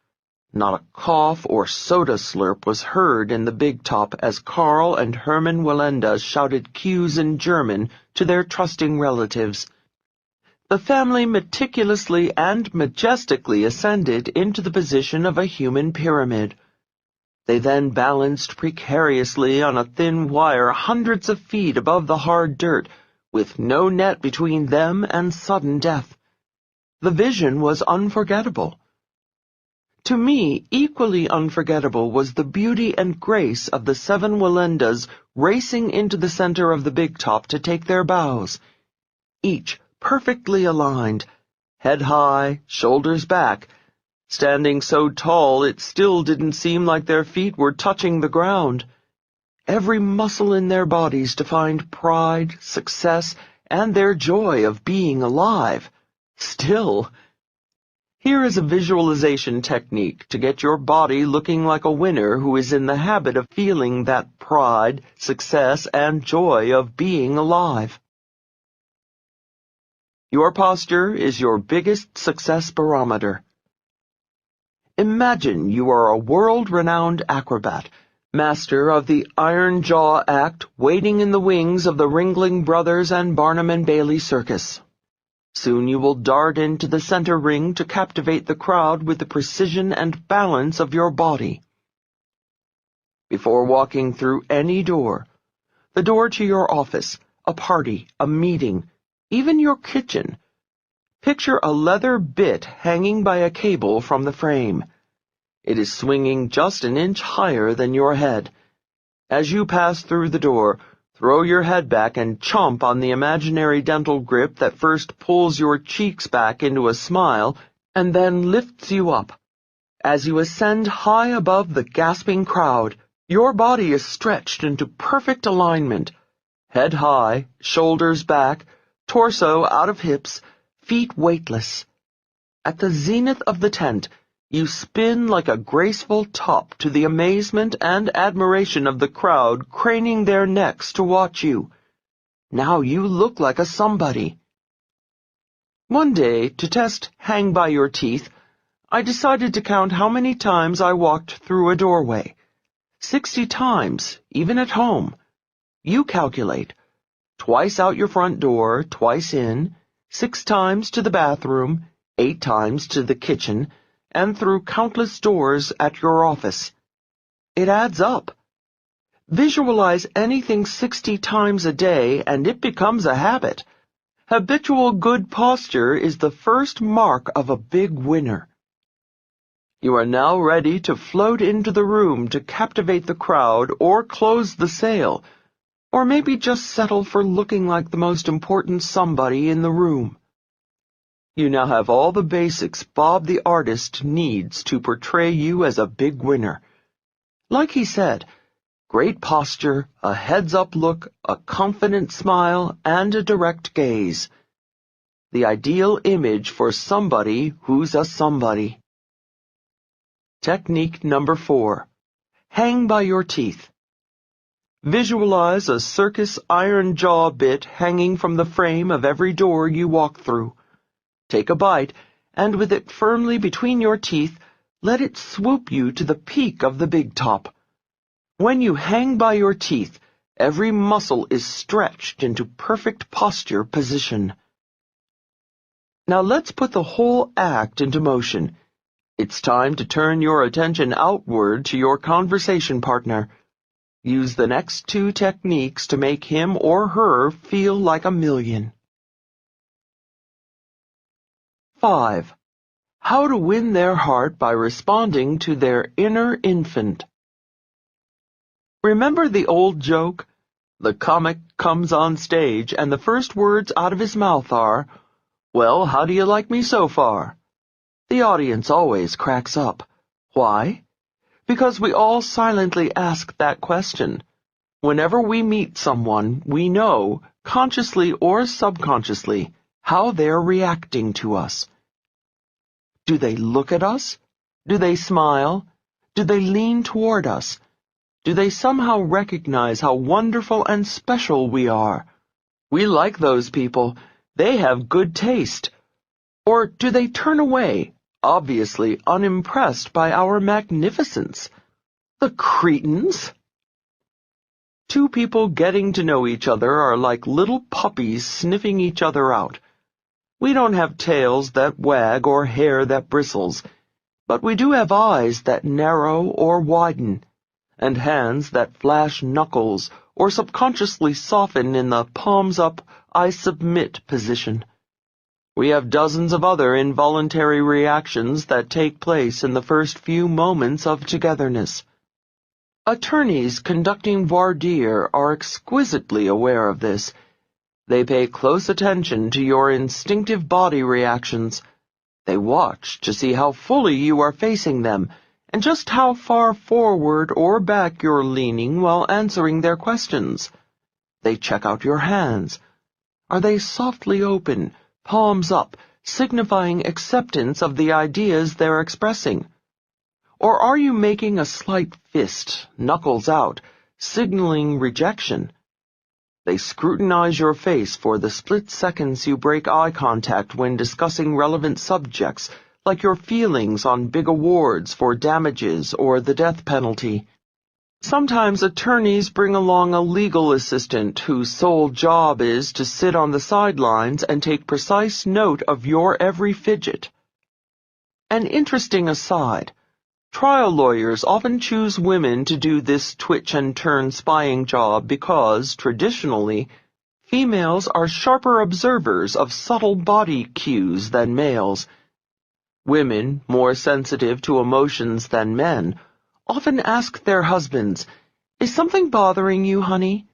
Not a cough or soda slurp was heard in the big top as Carl and Herman Walenda shouted cues in German to their trusting relatives. The family meticulously and majestically ascended into the position of a human pyramid. They then balanced precariously on a thin wire hundreds of feet above the hard dirt, with no net between them and sudden death. The vision was unforgettable. To me, equally unforgettable was the beauty and grace of the 7 Walendas racing into the center of the big top to take their bows. Each perfectly aligned, head high, shoulders back, standing so tall it still didn't seem like their feet were touching the ground. Every muscle in their bodies defined pride, success, and their joy of being alive. Still. Here is a visualization technique to get your body looking like a winner who is in the habit of feeling that pride, success, and joy of being alive. Your posture is your biggest success barometer. Imagine you are a world-renowned acrobat, master of the Iron Jaw act waiting in the wings of the Ringling Brothers and Barnum and Bailey Circus. Soon you will dart into the center ring to captivate the crowd with the precision and balance of your body. Before walking through any door, the door to your office, a party, a meeting, even your kitchen, picture a leather bit hanging by a cable from the frame. It is swinging just an inch higher than your head. As you pass through the door, throw your head back and chomp on the imaginary dental grip that first pulls your cheeks back into a smile and then lifts you up. As you ascend high above the gasping crowd, your body is stretched into perfect alignment. Head high, shoulders back, torso out of hips, feet weightless. At the zenith of the tent, you spin like a graceful top to the amazement and admiration of the crowd craning their necks to watch you. Now you look like a somebody. One day, to test hang by your teeth, I decided to count how many times I walked through a doorway. 60 times, even at home. You calculate. Twice out your front door, twice in, 6 times to the bathroom, 8 times to the kitchen, and through countless doors at your office. It adds up. Visualize anything 60 times a day and it becomes a habit. Habitual good posture is the first mark of a big winner. You are now ready to float into the room to captivate the crowd or close the sale, or maybe just settle for looking like the most important somebody in the room. You now have all the basics Bob the artist needs to portray you as a big winner. Like he said, great posture, a heads-up look, a confident smile, and a direct gaze. The ideal image for somebody who's a somebody. Technique number 4. Hang by your teeth. Visualize a circus iron jaw bit hanging from the frame of every door you walk through. Take a bite, and with it firmly between your teeth, let it swoop you to the peak of the big top. When you hang by your teeth, every muscle is stretched into perfect posture position. Now let's put the whole act into motion. It's time to turn your attention outward to your conversation partner. Use the next 2 techniques to make him or her feel like a million. 5. How to win their heart by responding to their inner infant. Remember the old joke? The comic comes on stage and the first words out of his mouth are, "Well, how do you like me so far?" The audience always cracks up. Why? Because we all silently ask that question. Whenever we meet someone, we know, consciously or subconsciously, how they're reacting to us. Do they look at us? Do they smile? Do they lean toward us? Do they somehow recognize how wonderful and special we are? We like those people. They have good taste. Or do they turn away, obviously unimpressed by our magnificence? The cretins! Two people getting to know each other are like little puppies sniffing each other out. We don't have tails that wag or hair that bristles, but we do have eyes that narrow or widen, and hands that flash knuckles or subconsciously soften in the palms up, I submit position. We have dozens of other involuntary reactions that take place in the first few moments of togetherness. Attorneys conducting voir dire are exquisitely aware of this. They pay close attention to your instinctive body reactions. They watch to see how fully you are facing them, and just how far forward or back you're leaning while answering their questions. They check out your hands. Are they softly open, palms up, signifying acceptance of the ideas they're expressing? Or are you making a slight fist, knuckles out, signaling rejection? They scrutinize your face for the split seconds you break eye contact when discussing relevant subjects, like your feelings on big awards for damages or the death penalty. Sometimes attorneys bring along a legal assistant whose sole job is to sit on the sidelines and take precise note of your every fidget. An interesting aside. Trial lawyers often choose women to do this twitch-and-turn spying job because, traditionally, females are sharper observers of subtle body cues than males. Women, more sensitive to emotions than men, often ask their husbands, "Is something bothering you, honey?"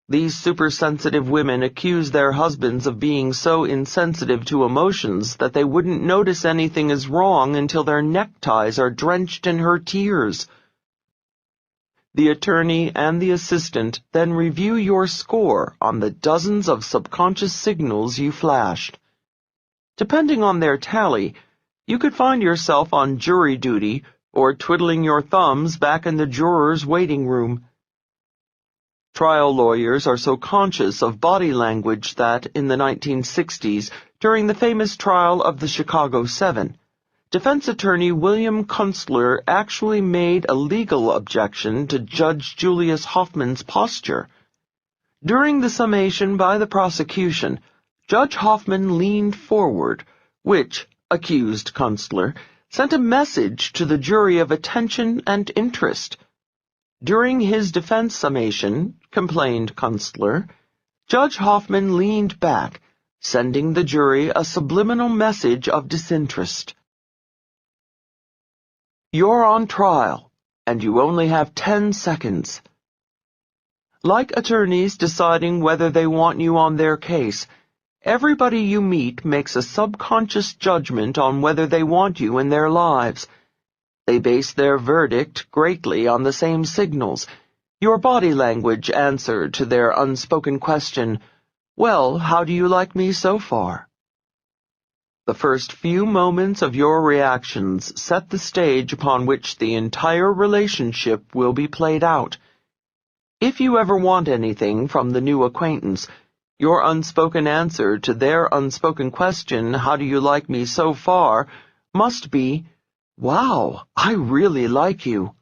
These supersensitive women accuse their husbands of being so insensitive to emotions that they wouldn't notice anything is wrong until their neckties are drenched in her tears. The attorney and the assistant then review your score on the dozens of subconscious signals you flashed. Depending on their tally, you could find yourself on jury duty or twiddling your thumbs back in the juror's waiting room. Trial lawyers are so conscious of body language that, in the 1960s, during the famous trial of the Chicago 7, defense attorney William Kunstler actually made a legal objection to Judge Julius Hoffman's posture. During the summation by the prosecution, Judge Hoffman leaned forward, which, accused Kunstler, sent a message to the jury of attention and interest. During his defense summation, complained Kunstler, Judge Hoffman leaned back, sending the jury a subliminal message of disinterest. You're on trial, and you only have 10 seconds. Like attorneys deciding whether they want you on their case, everybody you meet makes a subconscious judgment on whether they want you in their lives. They base their verdict greatly on the same signals. Your body language answer to their unspoken question, "Well, how do you like me so far?" The first few moments of your reactions set the stage upon which the entire relationship will be played out. If you ever want anything from the new acquaintance, your unspoken answer to their unspoken question, "How do you like me so far?" must be, "Wow, I really like you."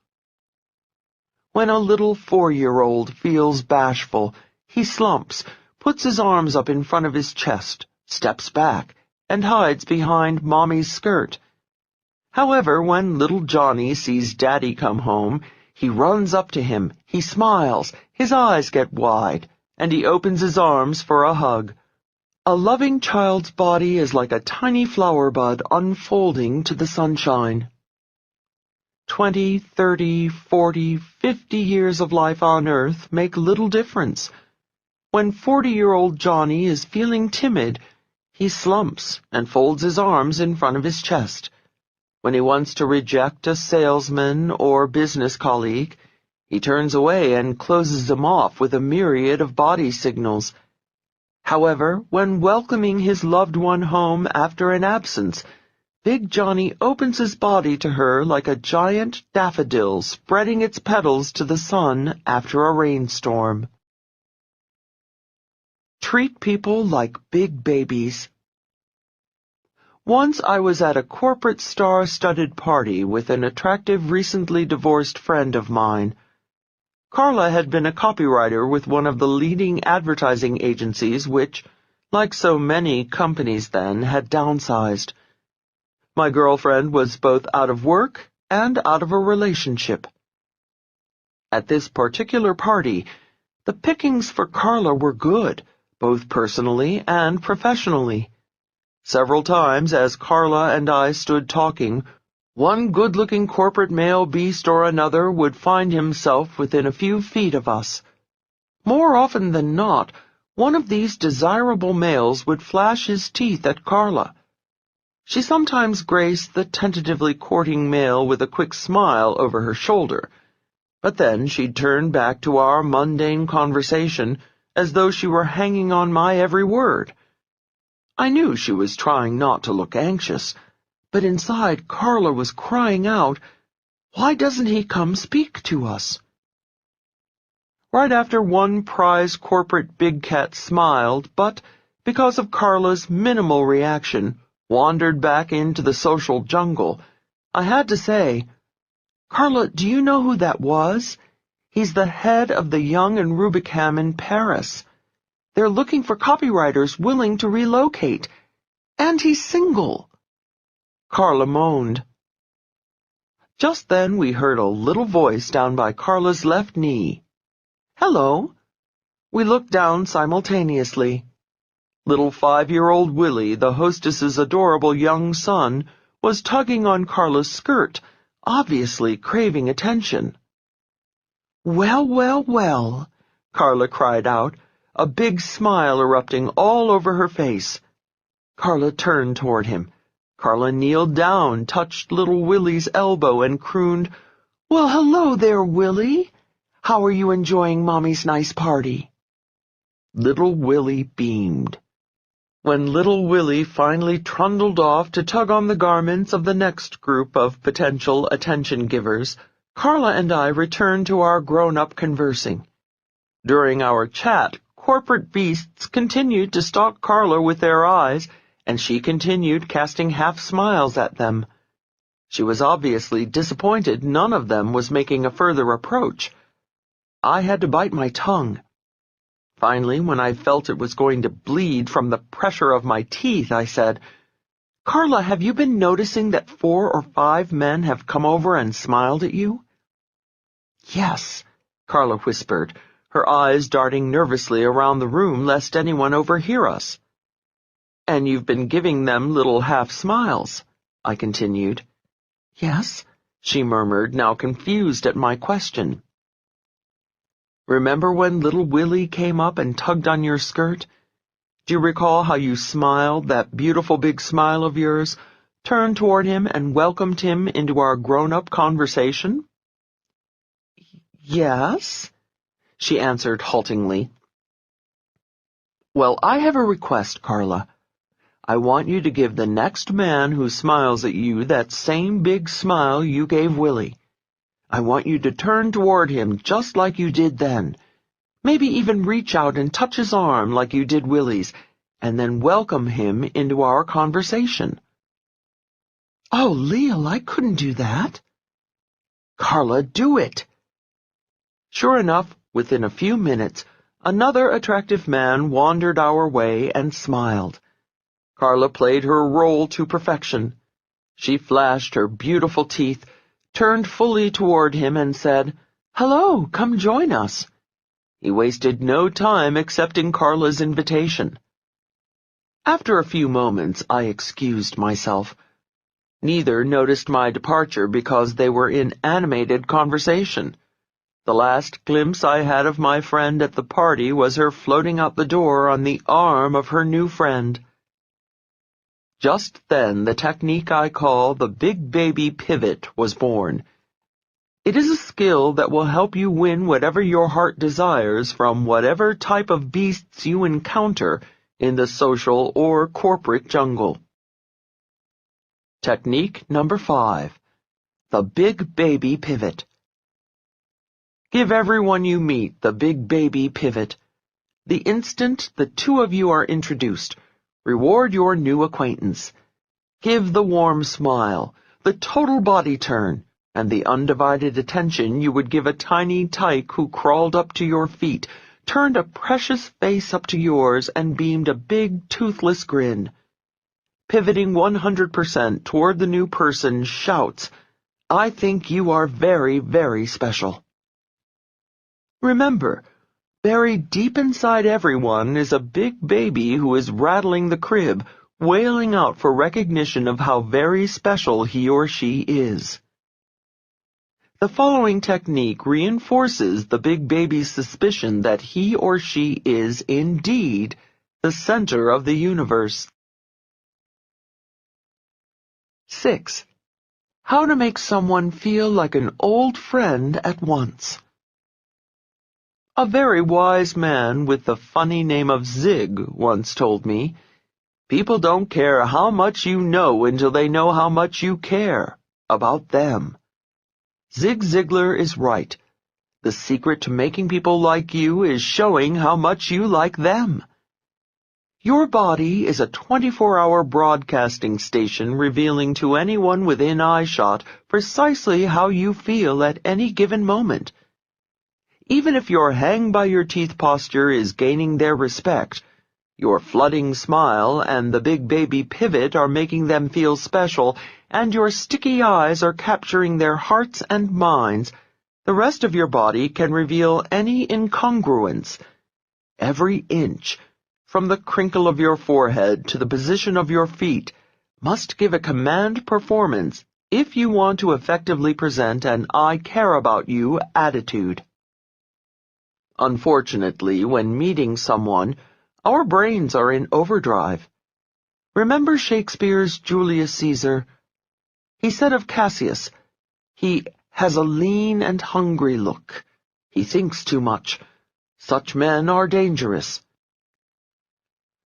When a little 4-year-old feels bashful, he slumps, puts his arms up in front of his chest, steps back, and hides behind Mommy's skirt. However, when little Johnny sees Daddy come home, he runs up to him, he smiles, his eyes get wide, and he opens his arms for a hug. A loving child's body is like a tiny flower bud unfolding to the sunshine. 20, 30, 40, 50 years of life on Earth make little difference. When 40-year-old Johnny is feeling timid, he slumps and folds his arms in front of his chest. When he wants to reject a salesman or business colleague, he turns away and closes them off with a myriad of body signals. However, when welcoming his loved one home after an absence, Big Johnny opens his body to her like a giant daffodil spreading its petals to the sun after a rainstorm. Treat people like big babies. Once I was at a corporate star-studded party with an attractive recently divorced friend of mine. Carla had been a copywriter with one of the leading advertising agencies which, like so many companies then, had downsized. My girlfriend was both out of work and out of a relationship. At this particular party, the pickings for Carla were good, both personally and professionally. Several times as Carla and I stood talking, one good-looking corporate male beast or another would find himself within a few feet of us. More often than not, one of these desirable males would flash his teeth at Carla. She sometimes graced the tentatively courting male with a quick smile over her shoulder, but then she'd turn back to our mundane conversation as though she were hanging on my every word. I knew she was trying not to look anxious, but inside Carla was crying out, "Why doesn't he come speak to us?" Right after one prize corporate big cat smiled, but, because of Carla's minimal reaction, wandered back into the social jungle, I had to say, "Carla, do you know who that was? He's the head of the Young and Rubicam in Paris. They're looking for copywriters willing to relocate. And he's single." Carla moaned. Just then we heard a little voice down by Carla's left knee. "Hello." We looked down simultaneously. Little 5-year-old Willie, the hostess's adorable young son, was tugging on Carla's skirt, obviously craving attention. "Well, well, well," Carla cried out, a big smile erupting all over her face. Carla turned toward him. Carla kneeled down, touched little Willie's elbow, and crooned, "Well, hello there, Willie. How are you enjoying Mommy's nice party?" Little Willie beamed. When little Willie finally trundled off to tug on the garments of the next group of potential attention-givers, Carla and I returned to our grown-up conversing. During our chat, corporate beasts continued to stalk Carla with their eyes, and she continued casting half-smiles at them. She was obviously disappointed none of them was making a further approach. I had to bite my tongue. Finally, when I felt it was going to bleed from the pressure of my teeth, I said, "Carla, have you been noticing that 4 or 5 men have come over and smiled at you?" "Yes," Carla whispered, her eyes darting nervously around the room lest anyone overhear us. "And you've been giving them little half-smiles," I continued. "Yes," she murmured, now confused at my question. "Remember when little Willie came up and tugged on your skirt? Do you recall how you smiled, that beautiful big smile of yours, turned toward him and welcomed him into our grown-up conversation?" "Yes," she answered haltingly. "Well, I have a request, Carla. I want you to give the next man who smiles at you that same big smile you gave Willie. I want you to turn toward him just like you did then. Maybe even reach out and touch his arm like you did Willie's, and then welcome him into our conversation." "Oh, Leal, I couldn't do that." "Carla, do it." Sure enough, within a few minutes, another attractive man wandered our way and smiled. Carla played her role to perfection. She flashed her beautiful teeth, turned fully toward him, and said, "Hello, come join us." He wasted no time accepting Carla's invitation. After a few moments, I excused myself. Neither noticed my departure because they were in animated conversation. The last glimpse I had of my friend at the party was her floating out the door on the arm of her new friend. Just then, the technique I call the Big Baby Pivot was born. It is a skill that will help you win whatever your heart desires from whatever type of beasts you encounter in the social or corporate jungle. Technique number 5. The Big Baby Pivot. Give everyone you meet the Big Baby Pivot. The instant the two of you are introduced, reward your new acquaintance. Give the warm smile, the total body turn, and the undivided attention you would give a tiny tyke who crawled up to your feet, turned a precious face up to yours, and beamed a big, toothless grin. Pivoting 100% toward the new person, shouts, "I think you are very, very special." Remember, buried deep inside everyone is a big baby who is rattling the crib, wailing out for recognition of how very special he or she is. The following technique reinforces the big baby's suspicion that he or she is indeed the center of the universe. 6. How to make someone feel like an old friend at once. A very wise man with the funny name of Zig once told me, "People don't care how much you know until they know how much you care about them." Zig Ziglar is right. The secret to making people like you is showing how much you like them. Your body is a 24-hour broadcasting station revealing to anyone within eyeshot precisely how you feel at any given moment. Even if your hang-by-your-teeth posture is gaining their respect, your flooding smile and the big baby pivot are making them feel special, and your sticky eyes are capturing their hearts and minds, the rest of your body can reveal any incongruence. Every inch, from the crinkle of your forehead to the position of your feet, must give a command performance if you want to effectively present an "I care about you" attitude. Unfortunately, when meeting someone, our brains are in overdrive. Remember Shakespeare's Julius Caesar? He said of Cassius, "He has a lean and hungry look. He thinks too much. Such men are dangerous."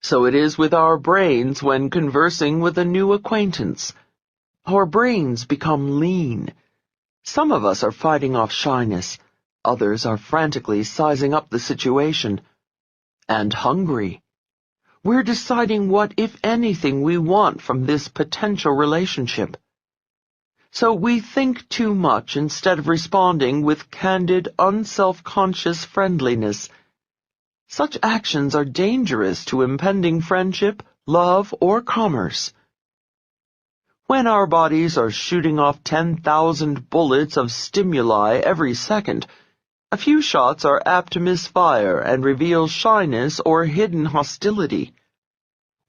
So it is with our brains when conversing with a new acquaintance. Our brains become lean. Some of us are fighting off shyness. Others are frantically sizing up the situation. And hungry. We're deciding what, if anything, we want from this potential relationship. So we think too much instead of responding with candid, unself-conscious friendliness. Such actions are dangerous to impending friendship, love, or commerce. When our bodies are shooting off 10,000 bullets of stimuli every second, a few shots are apt to misfire and reveal shyness or hidden hostility.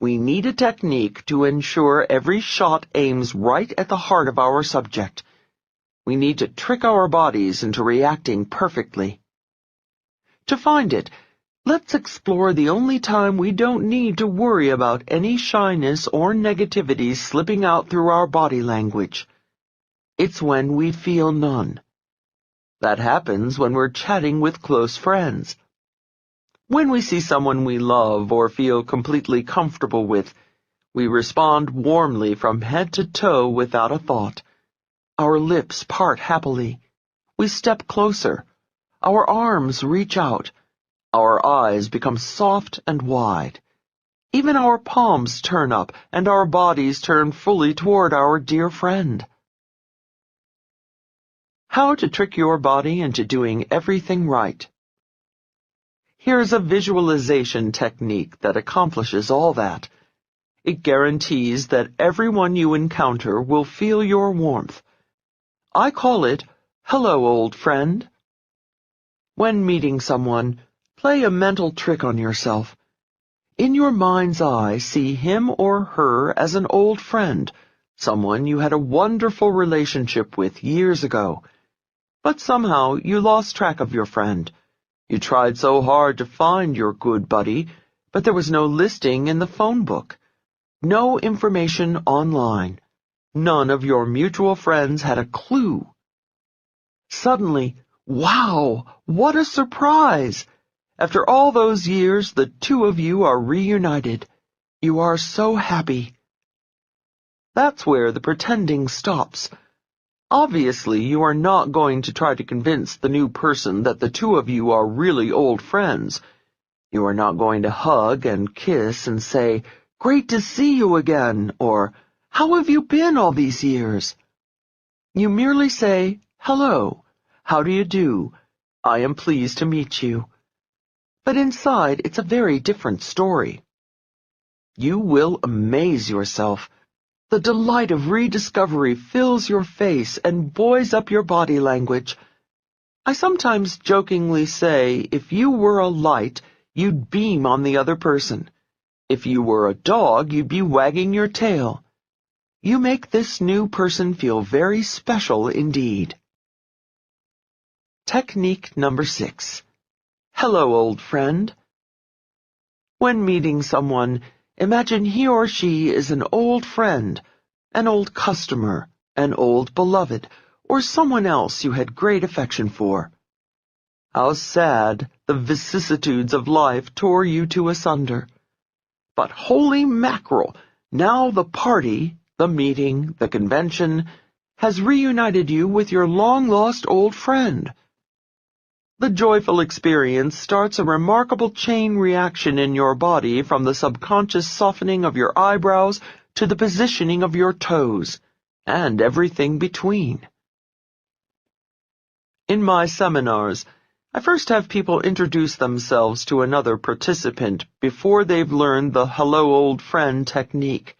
We need a technique to ensure every shot aims right at the heart of our subject. We need to trick our bodies into reacting perfectly. To find it, let's explore the only time we don't need to worry about any shyness or negativity slipping out through our body language. It's when we feel none. That happens when we're chatting with close friends. When we see someone we love or feel completely comfortable with, we respond warmly from head to toe without a thought. Our lips part happily. We step closer. Our arms reach out. Our eyes become soft and wide. Even our palms turn up and our bodies turn fully toward our dear friend. How to trick your body into doing everything right. Here's a visualization technique that accomplishes all that. It guarantees that everyone you encounter will feel your warmth. I call it, "Hello, old friend." When meeting someone, play a mental trick on yourself. in your mind's eye, see him or her as an old friend, someone you had a wonderful relationship with years ago. But somehow you lost track of your friend. You tried so hard to find your good buddy, but there was no listing in the phone book. No information online. None of your mutual friends had a clue. Suddenly, wow, what a surprise! After all those years, the two of you are reunited. You are so happy. That's where the pretending stops. Obviously, you are not going to try to convince the new person that the two of you are really old friends. You are not going to hug and kiss and say, "Great to see you again," or, "How have you been all these years?" You merely say, "Hello, how do you do? I am pleased to meet you." But inside, it's a very different story. You will amaze yourself. The delight of rediscovery fills your face and buoys up your body language. I sometimes jokingly say, if you were a light, you'd beam on the other person. If you were a dog, you'd be wagging your tail. You make this new person feel very special indeed. Technique number 6. Hello, old friend. When meeting someone, imagine he or she is an old friend, an old customer, an old beloved, or someone else you had great affection for. How sad the vicissitudes of life tore you two asunder. But holy mackerel, now the party, the meeting, the convention, has reunited you with your long-lost old friend. The joyful experience starts a remarkable chain reaction in your body from the subconscious softening of your eyebrows to the positioning of your toes, and everything between. In my seminars, I first have people introduce themselves to another participant before they've learned the hello old friend technique.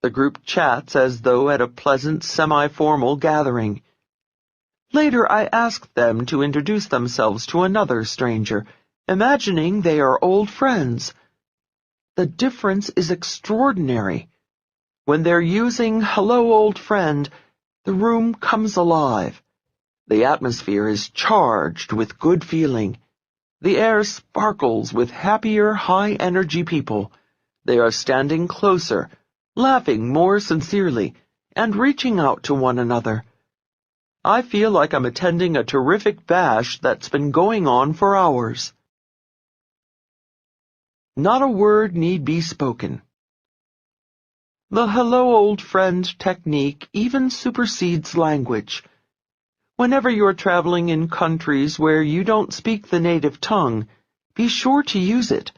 The group chats as though at a pleasant semi-formal gathering. Later, I ask them to introduce themselves to another stranger, imagining they are old friends. The difference is extraordinary. When they're using hello old friend, the room comes alive. The atmosphere is charged with good feeling. The air sparkles with happier, high-energy people. They are standing closer, laughing more sincerely, and reaching out to one another. I feel like I'm attending a terrific bash that's been going on for hours. Not a word need be spoken. The hello old friend technique even supersedes language. Whenever you're traveling in countries where you don't speak the native tongue, be sure to use it.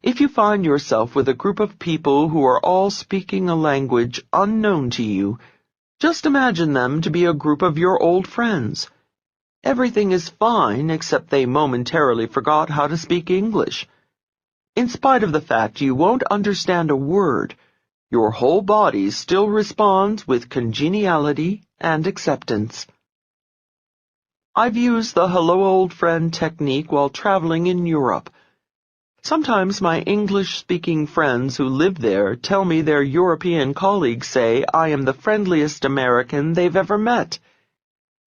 If you find yourself with a group of people who are all speaking a language unknown to you, just imagine them to be a group of your old friends. Everything is fine except they momentarily forgot how to speak English. In spite of the fact you won't understand a word, your whole body still responds with congeniality and acceptance. I've used the hello old friend technique while traveling in Europe. Sometimes my English-speaking friends who live there tell me their European colleagues say I am the friendliest American they've ever met.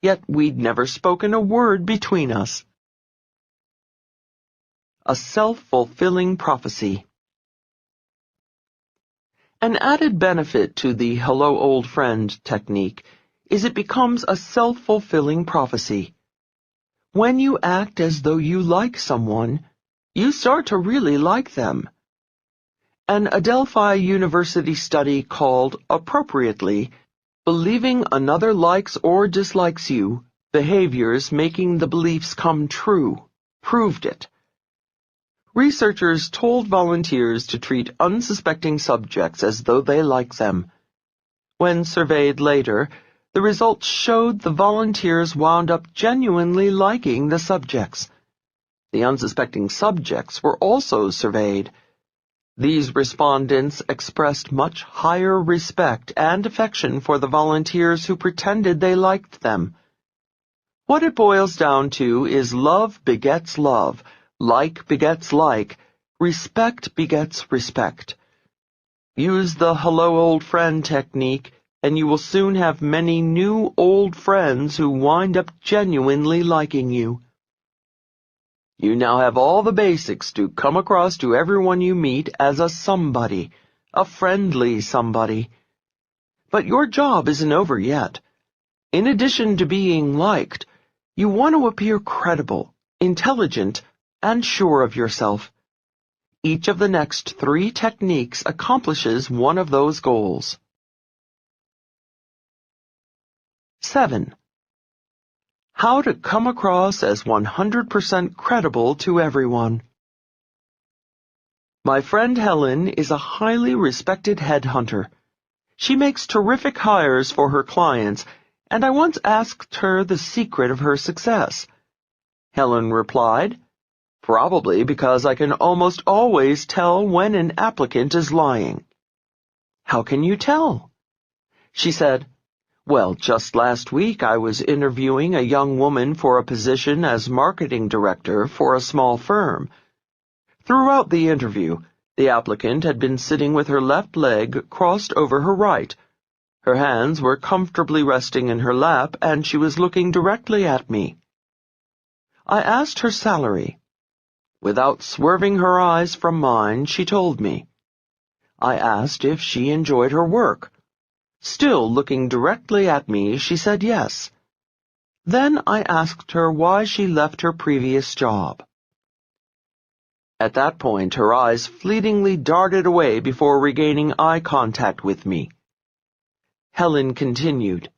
Yet we'd never spoken a word between us. A self-fulfilling prophecy. An added benefit to the hello old friend technique is it becomes a self-fulfilling prophecy. When you act as though you like someone, you start to really like them. An Adelphi University study called, appropriately, Believing Another Likes or Dislikes You, Behaviors Making the Beliefs Come True, proved it. Researchers told volunteers to treat unsuspecting subjects as though they like them. When surveyed later, the results showed the volunteers wound up genuinely liking the subjects. The unsuspecting subjects were also surveyed. These respondents expressed much higher respect and affection for the volunteers who pretended they liked them. What it boils down to is love begets love, like begets like, Respect begets respect. Use the hello old friend technique, and you will soon have many new old friends who wind up genuinely liking you. You now have all the basics to come across to everyone you meet as a somebody, a friendly somebody. But your job isn't over yet. In addition to being liked, you want to appear credible, intelligent, and sure of yourself. Each of the next 3 techniques accomplishes one of those goals. 7. How to come across as 100% credible to everyone. My friend Helen is a highly respected headhunter. She makes terrific hires for her clients, and I once asked her the secret of her success. Helen replied, "Probably because I can almost always tell when an applicant is lying." "How can you tell?" She said, "Well, just last week I was interviewing a young woman for a position as marketing director for a small firm. Throughout the interview, the applicant had been sitting with her left leg crossed over her right. Her hands were comfortably resting in her lap, and she was looking directly at me. I asked her salary. Without swerving her eyes from mine, she told me. I asked if she enjoyed her work. Still looking directly at me, she said yes. Then I asked her why she left her previous job. At that point, her eyes fleetingly darted away before regaining eye contact with me. Helen continued.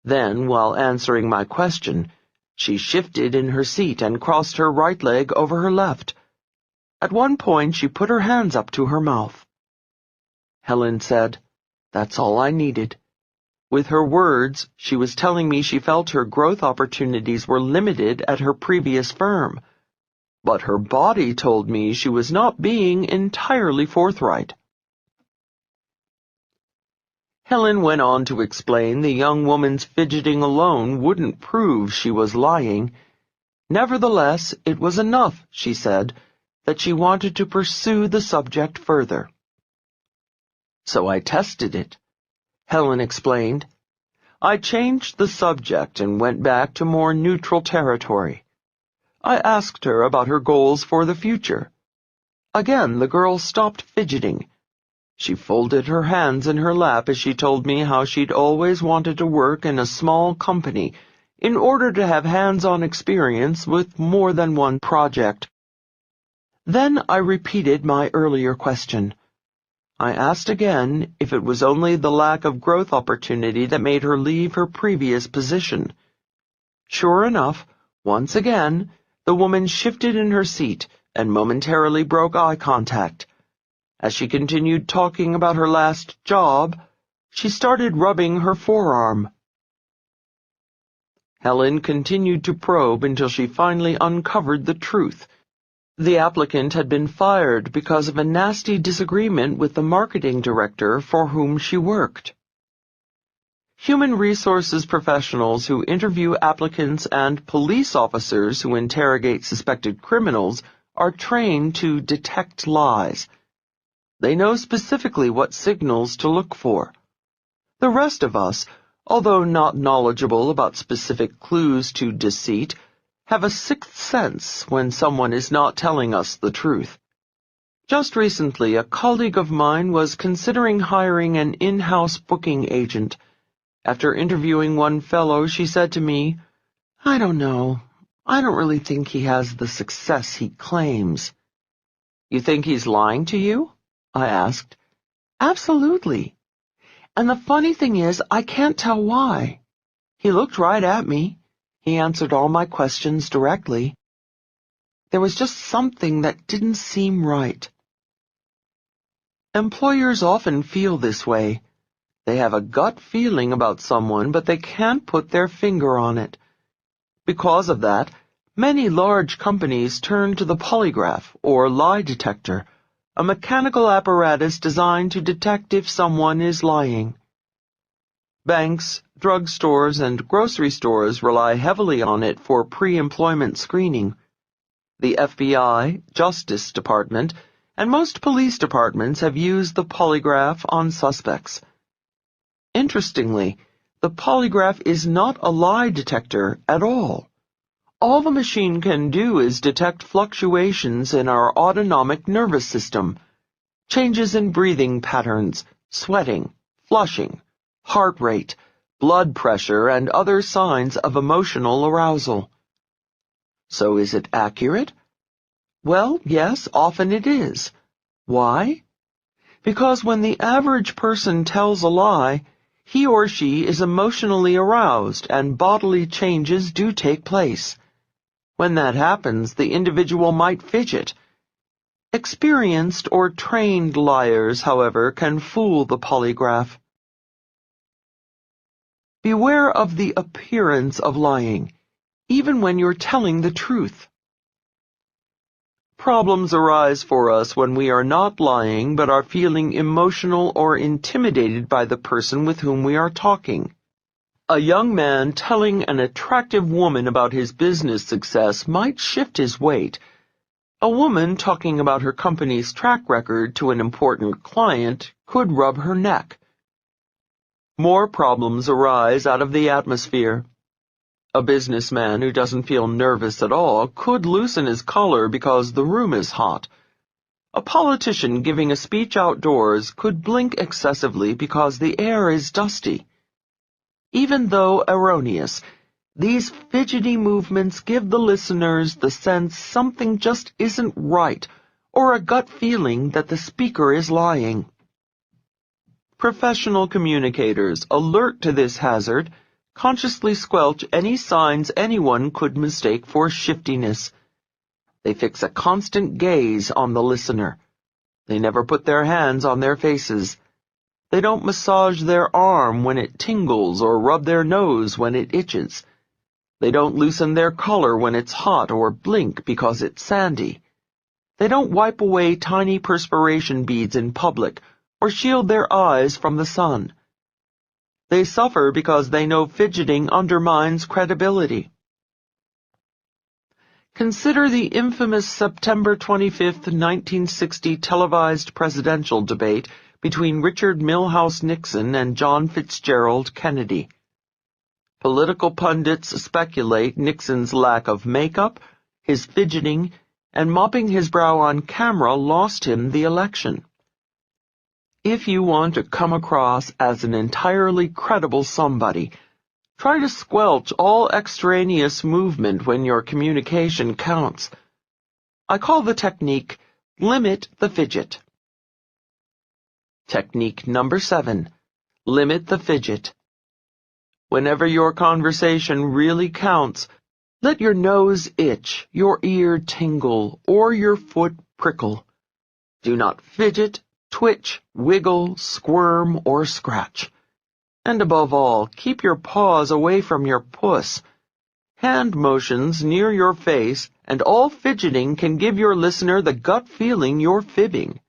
Then, while answering my question, she shifted in her seat and crossed her right leg over her left. At one point, she put her hands up to her mouth. Helen said, "That's all I needed." With her words, she was telling me she felt her growth opportunities were limited at her previous firm. But her body told me she was not being entirely forthright. Helen went on to explain the young woman's fidgeting alone wouldn't prove she was lying. Nevertheless, it was enough, she said, that she wanted to pursue the subject further. So I tested it. Helen explained. I changed the subject and went back to more neutral territory. I asked her about her goals for the future. Again, the girl stopped fidgeting. She folded her hands in her lap as she told me how she'd always wanted to work in a small company in order to have hands-on experience with more than one project. Then I repeated my earlier question. I asked again if it was only the lack of growth opportunity that made her leave her previous position. Sure enough, once again, the woman shifted in her seat and momentarily broke eye contact. As she continued talking about her last job, she started rubbing her forearm. Helen continued to probe until she finally uncovered the truth. The applicant had been fired because of a nasty disagreement with the marketing director for whom she worked. Human resources professionals who interview applicants and police officers who interrogate suspected criminals are trained to detect lies. They know specifically what signals to look for. The rest of us, although not knowledgeable about specific clues to deceit, have a sixth sense when someone is not telling us the truth. Just recently, a colleague of mine was considering hiring an in-house booking agent. After interviewing one fellow, she said to me, "I don't know. I don't really think he has the success he claims." "You think he's lying to you?" I asked. "Absolutely. And the funny thing is, I can't tell why. He looked right at me. He answered all my questions directly. There was just something that didn't seem right." Employers often feel this way. They have a gut feeling about someone, but they can't put their finger on it. Because of that, many large companies turn to the polygraph or lie detector, a mechanical apparatus designed to detect if someone is lying. Banks, drugstores, and grocery stores rely heavily on it for pre-employment screening. The FBI, Justice Department, and most police departments have used the polygraph on suspects. Interestingly, the polygraph is not a lie detector at all. All the machine can do is detect fluctuations in our autonomic nervous system, changes in breathing patterns, sweating, flushing, heart rate, blood pressure, and other signs of emotional arousal. So is it accurate? Well, yes, often it is. Why? Because when the average person tells a lie, he or she is emotionally aroused and bodily changes do take place. When that happens, the individual might fidget. Experienced or trained liars, however, can fool the polygraph. Beware of the appearance of lying, even when you're telling the truth. Problems arise for us when we are not lying but are feeling emotional or intimidated by the person with whom we are talking. A young man telling an attractive woman about his business success might shift his weight. A woman talking about her company's track record to an important client could rub her neck. More problems arise out of the atmosphere. A businessman who doesn't feel nervous at all could loosen his collar because the room is hot. A politician giving a speech outdoors could blink excessively because the air is dusty. Even though erroneous, these fidgety movements give the listeners the sense something just isn't right, or a gut feeling that the speaker is lying. Professional communicators, alert to this hazard, consciously squelch any signs anyone could mistake for shiftiness. They fix a constant gaze on the listener. They never put their hands on their faces. They don't massage their arm when it tingles or rub their nose when it itches. They don't loosen their color when it's hot or blink because it's sandy. They don't wipe away tiny perspiration beads in public or shield their eyes from the sun. They suffer because they know fidgeting undermines credibility. Consider the infamous September 25, 1960 televised presidential debate between Richard Milhous Nixon and John Fitzgerald Kennedy. Political pundits speculate Nixon's lack of makeup, his fidgeting, and mopping his brow on camera lost him the election. If you want to come across as an entirely credible somebody, try to squelch all extraneous movement when your communication counts. I call the technique, limit the fidget. Technique number 7, limit the fidget. Whenever your conversation really counts, let your nose itch, your ear tingle, or your foot prickle. Do not fidget, twitch, wiggle, squirm, or scratch. And above all, keep your paws away from your puss. Hand motions near your face and all fidgeting can give your listener the gut feeling you're fibbing.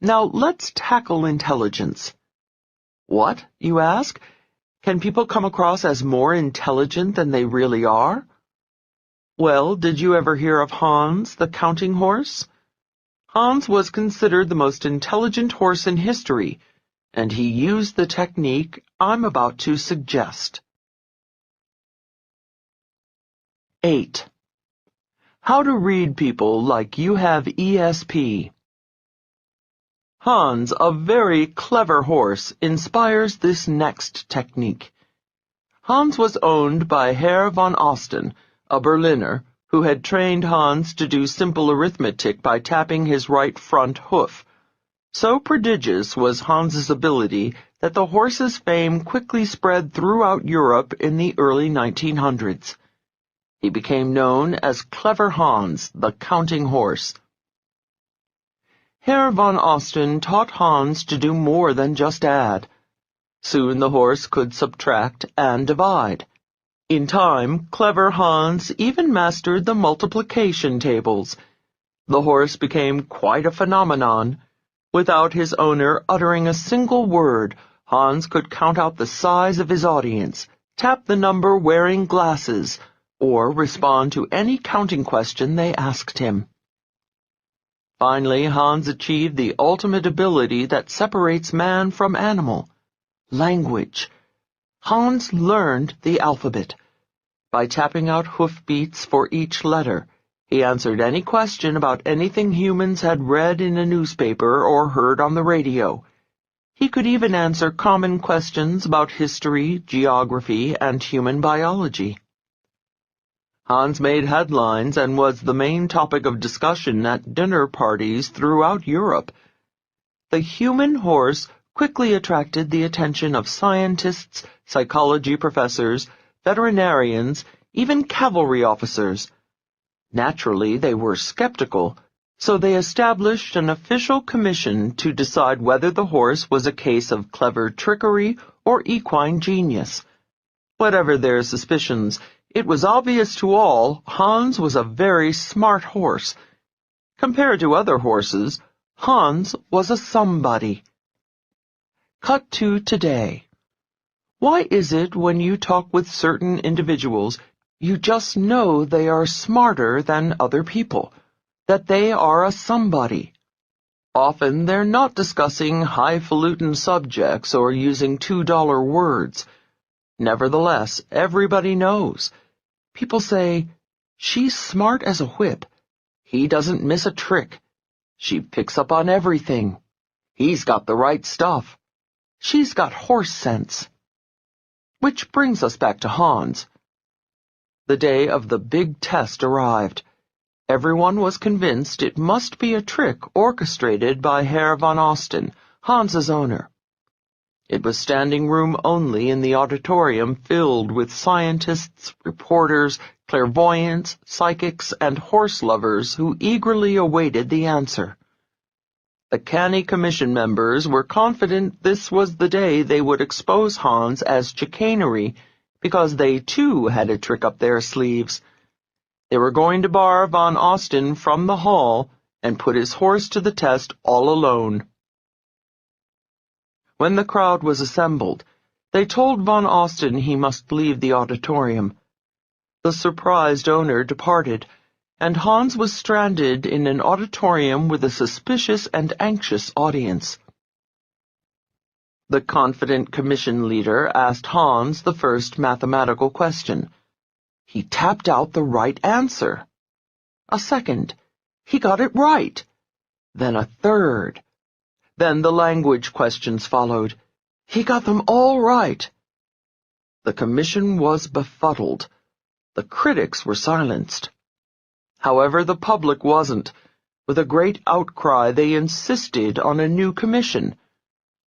Now let's tackle intelligence. What, you ask? Can people come across as more intelligent than they really are? Well, did you ever hear of Hans, the counting horse? Hans was considered the most intelligent horse in history, and he used the technique I'm about to suggest. 8. How to read people like you have ESP. Hans, a very clever horse, inspires this next technique. Hans was owned by Herr von Osten, a Berliner, who had trained Hans to do simple arithmetic by tapping his right front hoof. So prodigious was Hans's ability that the horse's fame quickly spread throughout Europe in the early 1900s. He became known as Clever Hans, the counting horse. Herr von Osten taught Hans to do more than just add. Soon the horse could subtract and divide. In time, Clever Hans even mastered the multiplication tables. The horse became quite a phenomenon. Without his owner uttering a single word, Hans could count out the size of his audience, tap the number wearing glasses, or respond to any counting question they asked him. Finally, Hans achieved the ultimate ability that separates man from animal: language. Hans learned the alphabet. By tapping out hoofbeats for each letter, he answered any question about anything humans had read in a newspaper or heard on the radio. He could even answer common questions about history, geography, and human biology. Hans made headlines and was the main topic of discussion at dinner parties throughout Europe. The human horse quickly attracted the attention of scientists, psychology professors, veterinarians, even cavalry officers. Naturally, they were skeptical, so they established an official commission to decide whether the horse was a case of clever trickery or equine genius. Whatever their suspicions, it was obvious to all Hans was a very smart horse. Compared to other horses, Hans was a somebody. Cut to today. Why is it when you talk with certain individuals, you just know they are smarter than other people, that they are a somebody? Often they're not discussing highfalutin subjects or using $2 words. Nevertheless, everybody knows. People say, "She's smart as a whip. He doesn't miss a trick. She picks up on everything. He's got the right stuff. She's got horse sense." Which brings us back to Hans. The day of the big test arrived. Everyone was convinced it must be a trick orchestrated by Herr von Osten, Hans's owner. It was standing room only in the auditorium filled with scientists, reporters, clairvoyants, psychics, and horse lovers who eagerly awaited the answer. The canny commission members were confident this was the day they would expose Hans as chicanery, because they too had a trick up their sleeves. They were going to bar von Osten from the hall and put his horse to the test all alone. When the crowd was assembled, they told von Osten he must leave the auditorium. The surprised owner departed, and Hans was stranded in an auditorium with a suspicious and anxious audience. The confident commission leader asked Hans the first mathematical question. He tapped out the right answer. A second. He got it right. Then a third. Then the language questions followed. He got them all right. The commission was befuddled. The critics were silenced. However, the public wasn't. With a great outcry, they insisted on a new commission.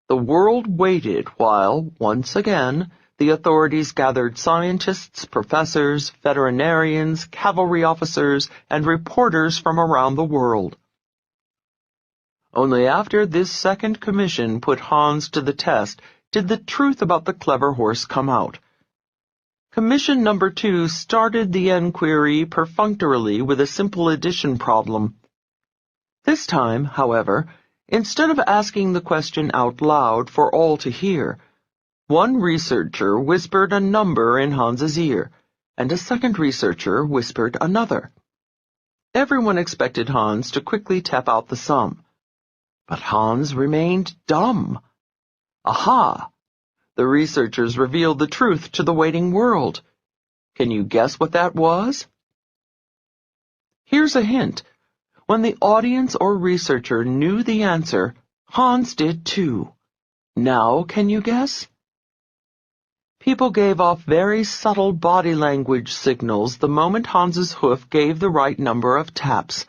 The world waited while, once again, the authorities gathered scientists, professors, veterinarians, cavalry officers, and reporters from around the world. Only after this second commission put Hans to the test did the truth about the clever horse come out. Commission number 2 started the enquiry perfunctorily with a simple addition problem. This time, however, instead of asking the question out loud for all to hear, one researcher whispered a number in Hans's ear, and a second researcher whispered another. Everyone expected Hans to quickly tap out the sum. But Hans remained dumb. Aha! The researchers revealed the truth to the waiting world. Can you guess what that was? Here's a hint. When the audience or researcher knew the answer, Hans did too. Now can you guess? People gave off very subtle body language signals the moment Hans's hoof gave the right number of taps.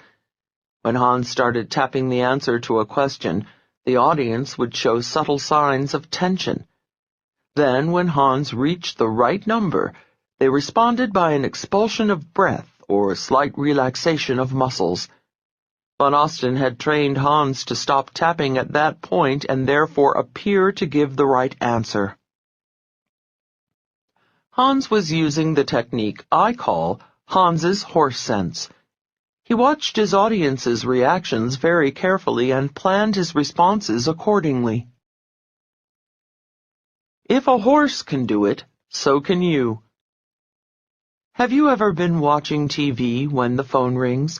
When Hans started tapping the answer to a question, the audience would show subtle signs of tension. Then, when Hans reached the right number, they responded by an expulsion of breath or a slight relaxation of muscles. Von Osten had trained Hans to stop tapping at that point and therefore appear to give the right answer. Hans was using the technique I call Hans's horse sense. He watched his audience's reactions very carefully and planned his responses accordingly. If a horse can do it, so can you. Have you ever been watching TV when the phone rings?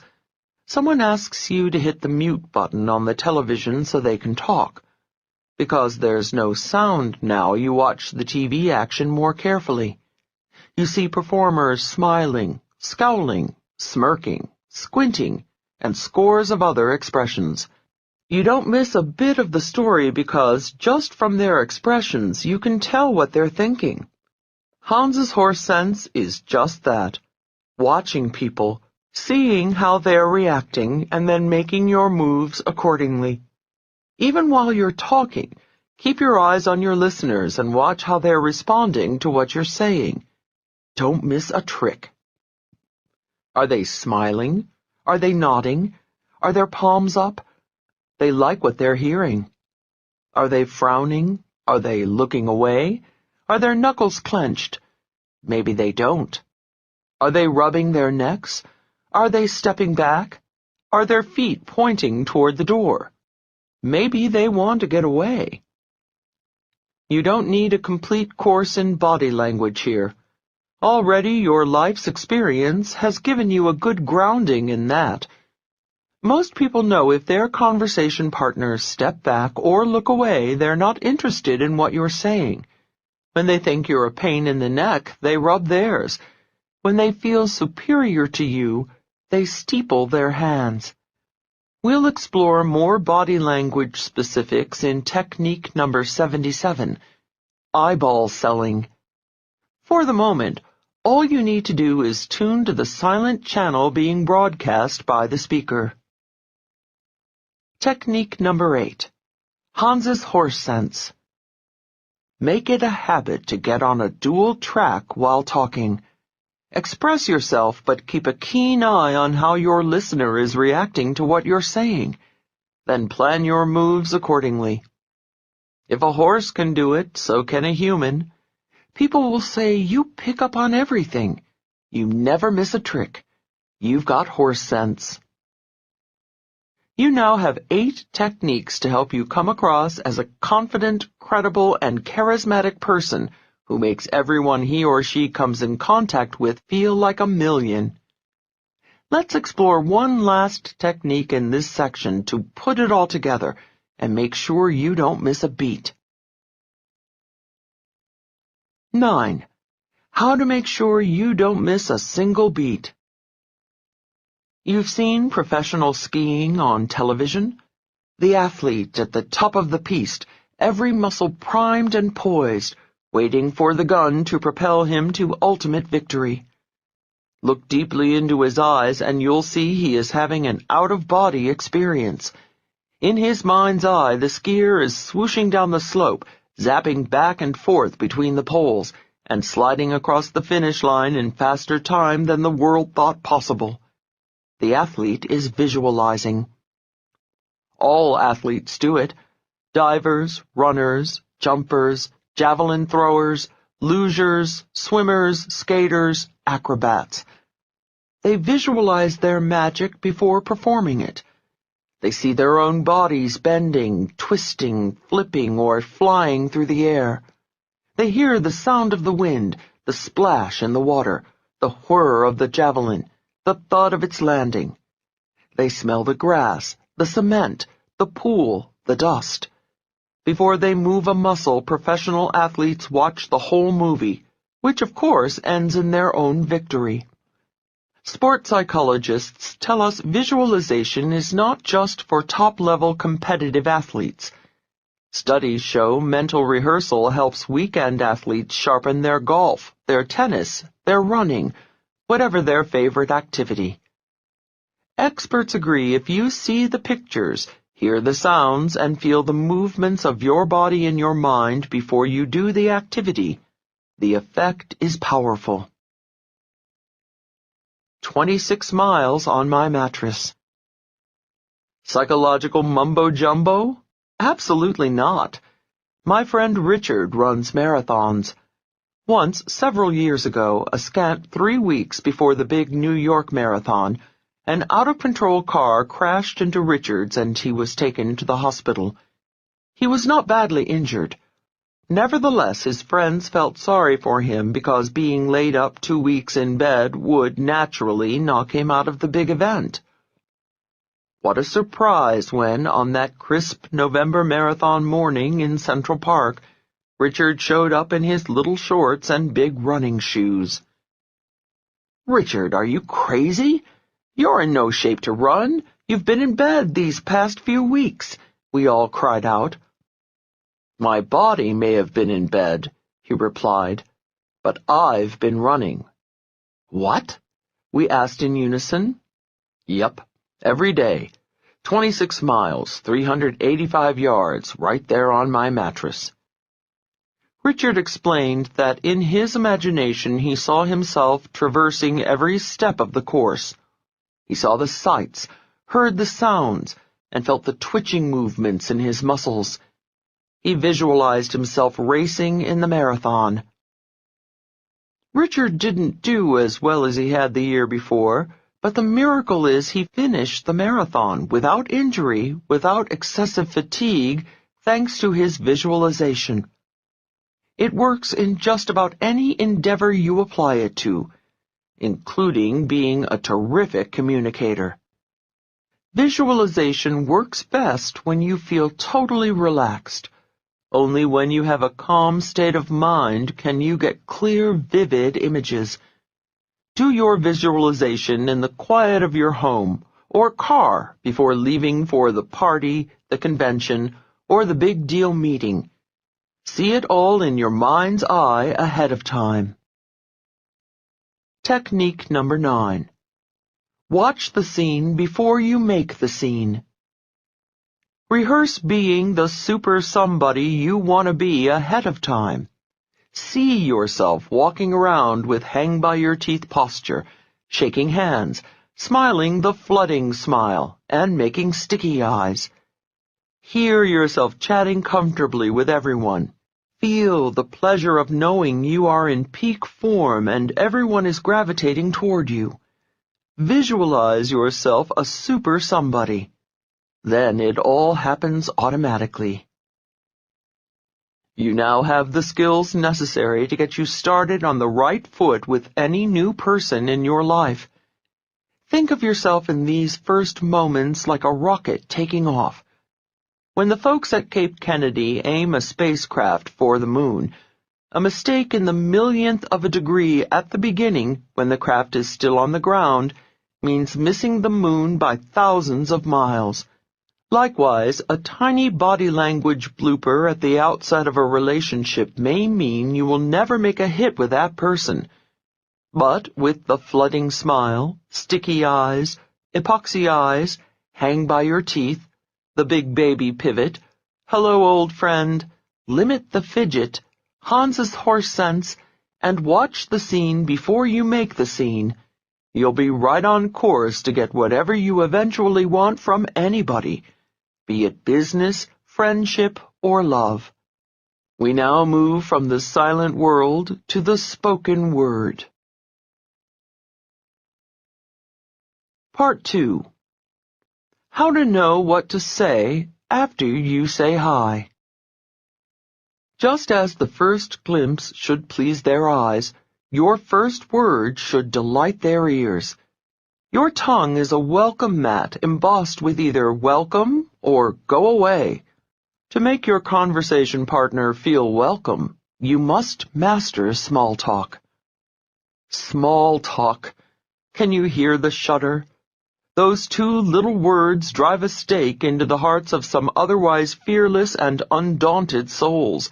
Someone asks you to hit the mute button on the television so they can talk. Because there's no sound now, you watch the TV action more carefully. You see performers smiling, scowling, smirking, squinting, and scores of other expressions. You don't miss a bit of the story because just from their expressions you can tell what they're thinking. Hans's horse sense is just that. Watching people, seeing how they're reacting, and then making your moves accordingly. Even while you're talking, keep your eyes on your listeners and watch how they're responding to what you're saying. Don't miss a trick. Are they smiling? Are they nodding? Are their palms up? They like what they're hearing. Are they frowning? Are they looking away? Are their knuckles clenched? Maybe they don't. Are they rubbing their necks? Are they stepping back? Are their feet pointing toward the door? Maybe they want to get away. You don't need a complete course in body language here. Already your life's experience has given you a good grounding in that. Most people know if their conversation partners step back or look away, they're not interested in what you're saying. When they think you're a pain in the neck, they rub theirs. When they feel superior to you, they steeple their hands. We'll explore more body language specifics in technique number 77, eyeball selling. For the moment, all you need to do is tune to the silent channel being broadcast by the speaker. Technique number 8, Hans's horse sense. Make it a habit to get on a dual track while talking. Express yourself, but keep a keen eye on how your listener is reacting to what you're saying. Then plan your moves accordingly. If a horse can do it, so can a human. People will say you pick up on everything. You never miss a trick. You've got horse sense. You now have 8 techniques to help you come across as a confident, credible, and charismatic person who makes everyone he or she comes in contact with feel like a million. Let's explore one last technique in this section to put it all together and make sure you don't miss a beat. 9. How to make sure you don't miss a single beat. You've seen professional skiing on television? The athlete at the top of the piste, every muscle primed and poised, waiting for the gun to propel him to ultimate victory. Look deeply into his eyes and you'll see he is having an out-of-body experience. In his mind's eye, the skier is swooshing down the slope, zapping back and forth between the poles, and sliding across the finish line in faster time than the world thought possible. The athlete is visualizing. All athletes do it. Divers, runners, jumpers, javelin throwers, lugers, swimmers, skaters, acrobats. They visualize their magic before performing it. They see their own bodies bending, twisting, flipping, or flying through the air. They hear the sound of the wind, the splash in the water, the whir of the javelin, the thud of its landing. They smell the grass, the cement, the pool, the dust. Before they move a muscle, professional athletes watch the whole movie, which of course ends in their own victory. Sport psychologists tell us visualization is not just for top-level competitive athletes. Studies show mental rehearsal helps weekend athletes sharpen their golf, their tennis, their running, whatever their favorite activity. Experts agree if you see the pictures, hear the sounds, and feel the movements of your body in your mind before you do the activity, the effect is powerful. 26 miles on my mattress. Psychological mumbo-jumbo? Absolutely not. My friend Richard runs marathons. Once, several years ago, a scant 3 weeks before the big New York marathon, an out-of-control car crashed into Richard's and he was taken to the hospital. He was not badly injured. Nevertheless, his friends felt sorry for him because being laid up 2 weeks in bed would naturally knock him out of the big event. What a surprise when, on that crisp November marathon morning in Central Park, Richard showed up in his little shorts and big running shoes. "Richard, are you crazy? You're in no shape to run. You've been in bed these past few weeks," we all cried out. "My body may have been in bed," he replied, "but I've been running." "What?" we asked in unison. "Yep, every day. 26 miles, 385 yards, right there on my mattress." Richard explained that in his imagination he saw himself traversing every step of the course. He saw the sights, heard the sounds, and felt the twitching movements in his muscles. He visualized himself racing in the marathon. Richard didn't do as well as he had the year before, but the miracle is he finished the marathon without injury, without excessive fatigue, thanks to his visualization. It works in just about any endeavor you apply it to, including being a terrific communicator. Visualization works best when you feel totally relaxed. Only when you have a calm state of mind can you get clear, vivid images. Do your visualization in the quiet of your home or car before leaving for the party, the convention, or the big deal meeting. See it all in your mind's eye ahead of time. Technique number 9. Watch the scene before you make the scene. Rehearse being the super somebody you want to be ahead of time. See yourself walking around with hang-by-your-teeth posture, shaking hands, smiling the flooding smile, and making sticky eyes. Hear yourself chatting comfortably with everyone. Feel the pleasure of knowing you are in peak form and everyone is gravitating toward you. Visualize yourself a super somebody. Then it all happens automatically. You now have the skills necessary to get you started on the right foot with any new person in your life. Think of yourself in these first moments like a rocket taking off. When the folks at Cape Kennedy aim a spacecraft for the moon, a mistake in the millionth of a degree at the beginning, when the craft is still on the ground, means missing the moon by thousands of miles. Likewise, a tiny body language blooper at the outset of a relationship may mean you will never make a hit with that person. But with the flooding smile, sticky eyes, epoxy eyes, hang by your teeth, the big baby pivot, hello old friend, limit the fidget, Hans's horse sense, and watch the scene before you make the scene, you'll be right on course to get whatever you eventually want from anybody, be it business, friendship, or love. We now move from the silent world to the spoken word. Part 2. How to know what to say after you say hi. Just as the first glimpse should please their eyes, your first word should delight their ears. Your tongue is a welcome mat embossed with either welcome or go away. To make your conversation partner feel welcome, you must master small talk. Small talk. Can you hear the shudder? Those two little words drive a stake into the hearts of some otherwise fearless and undaunted souls.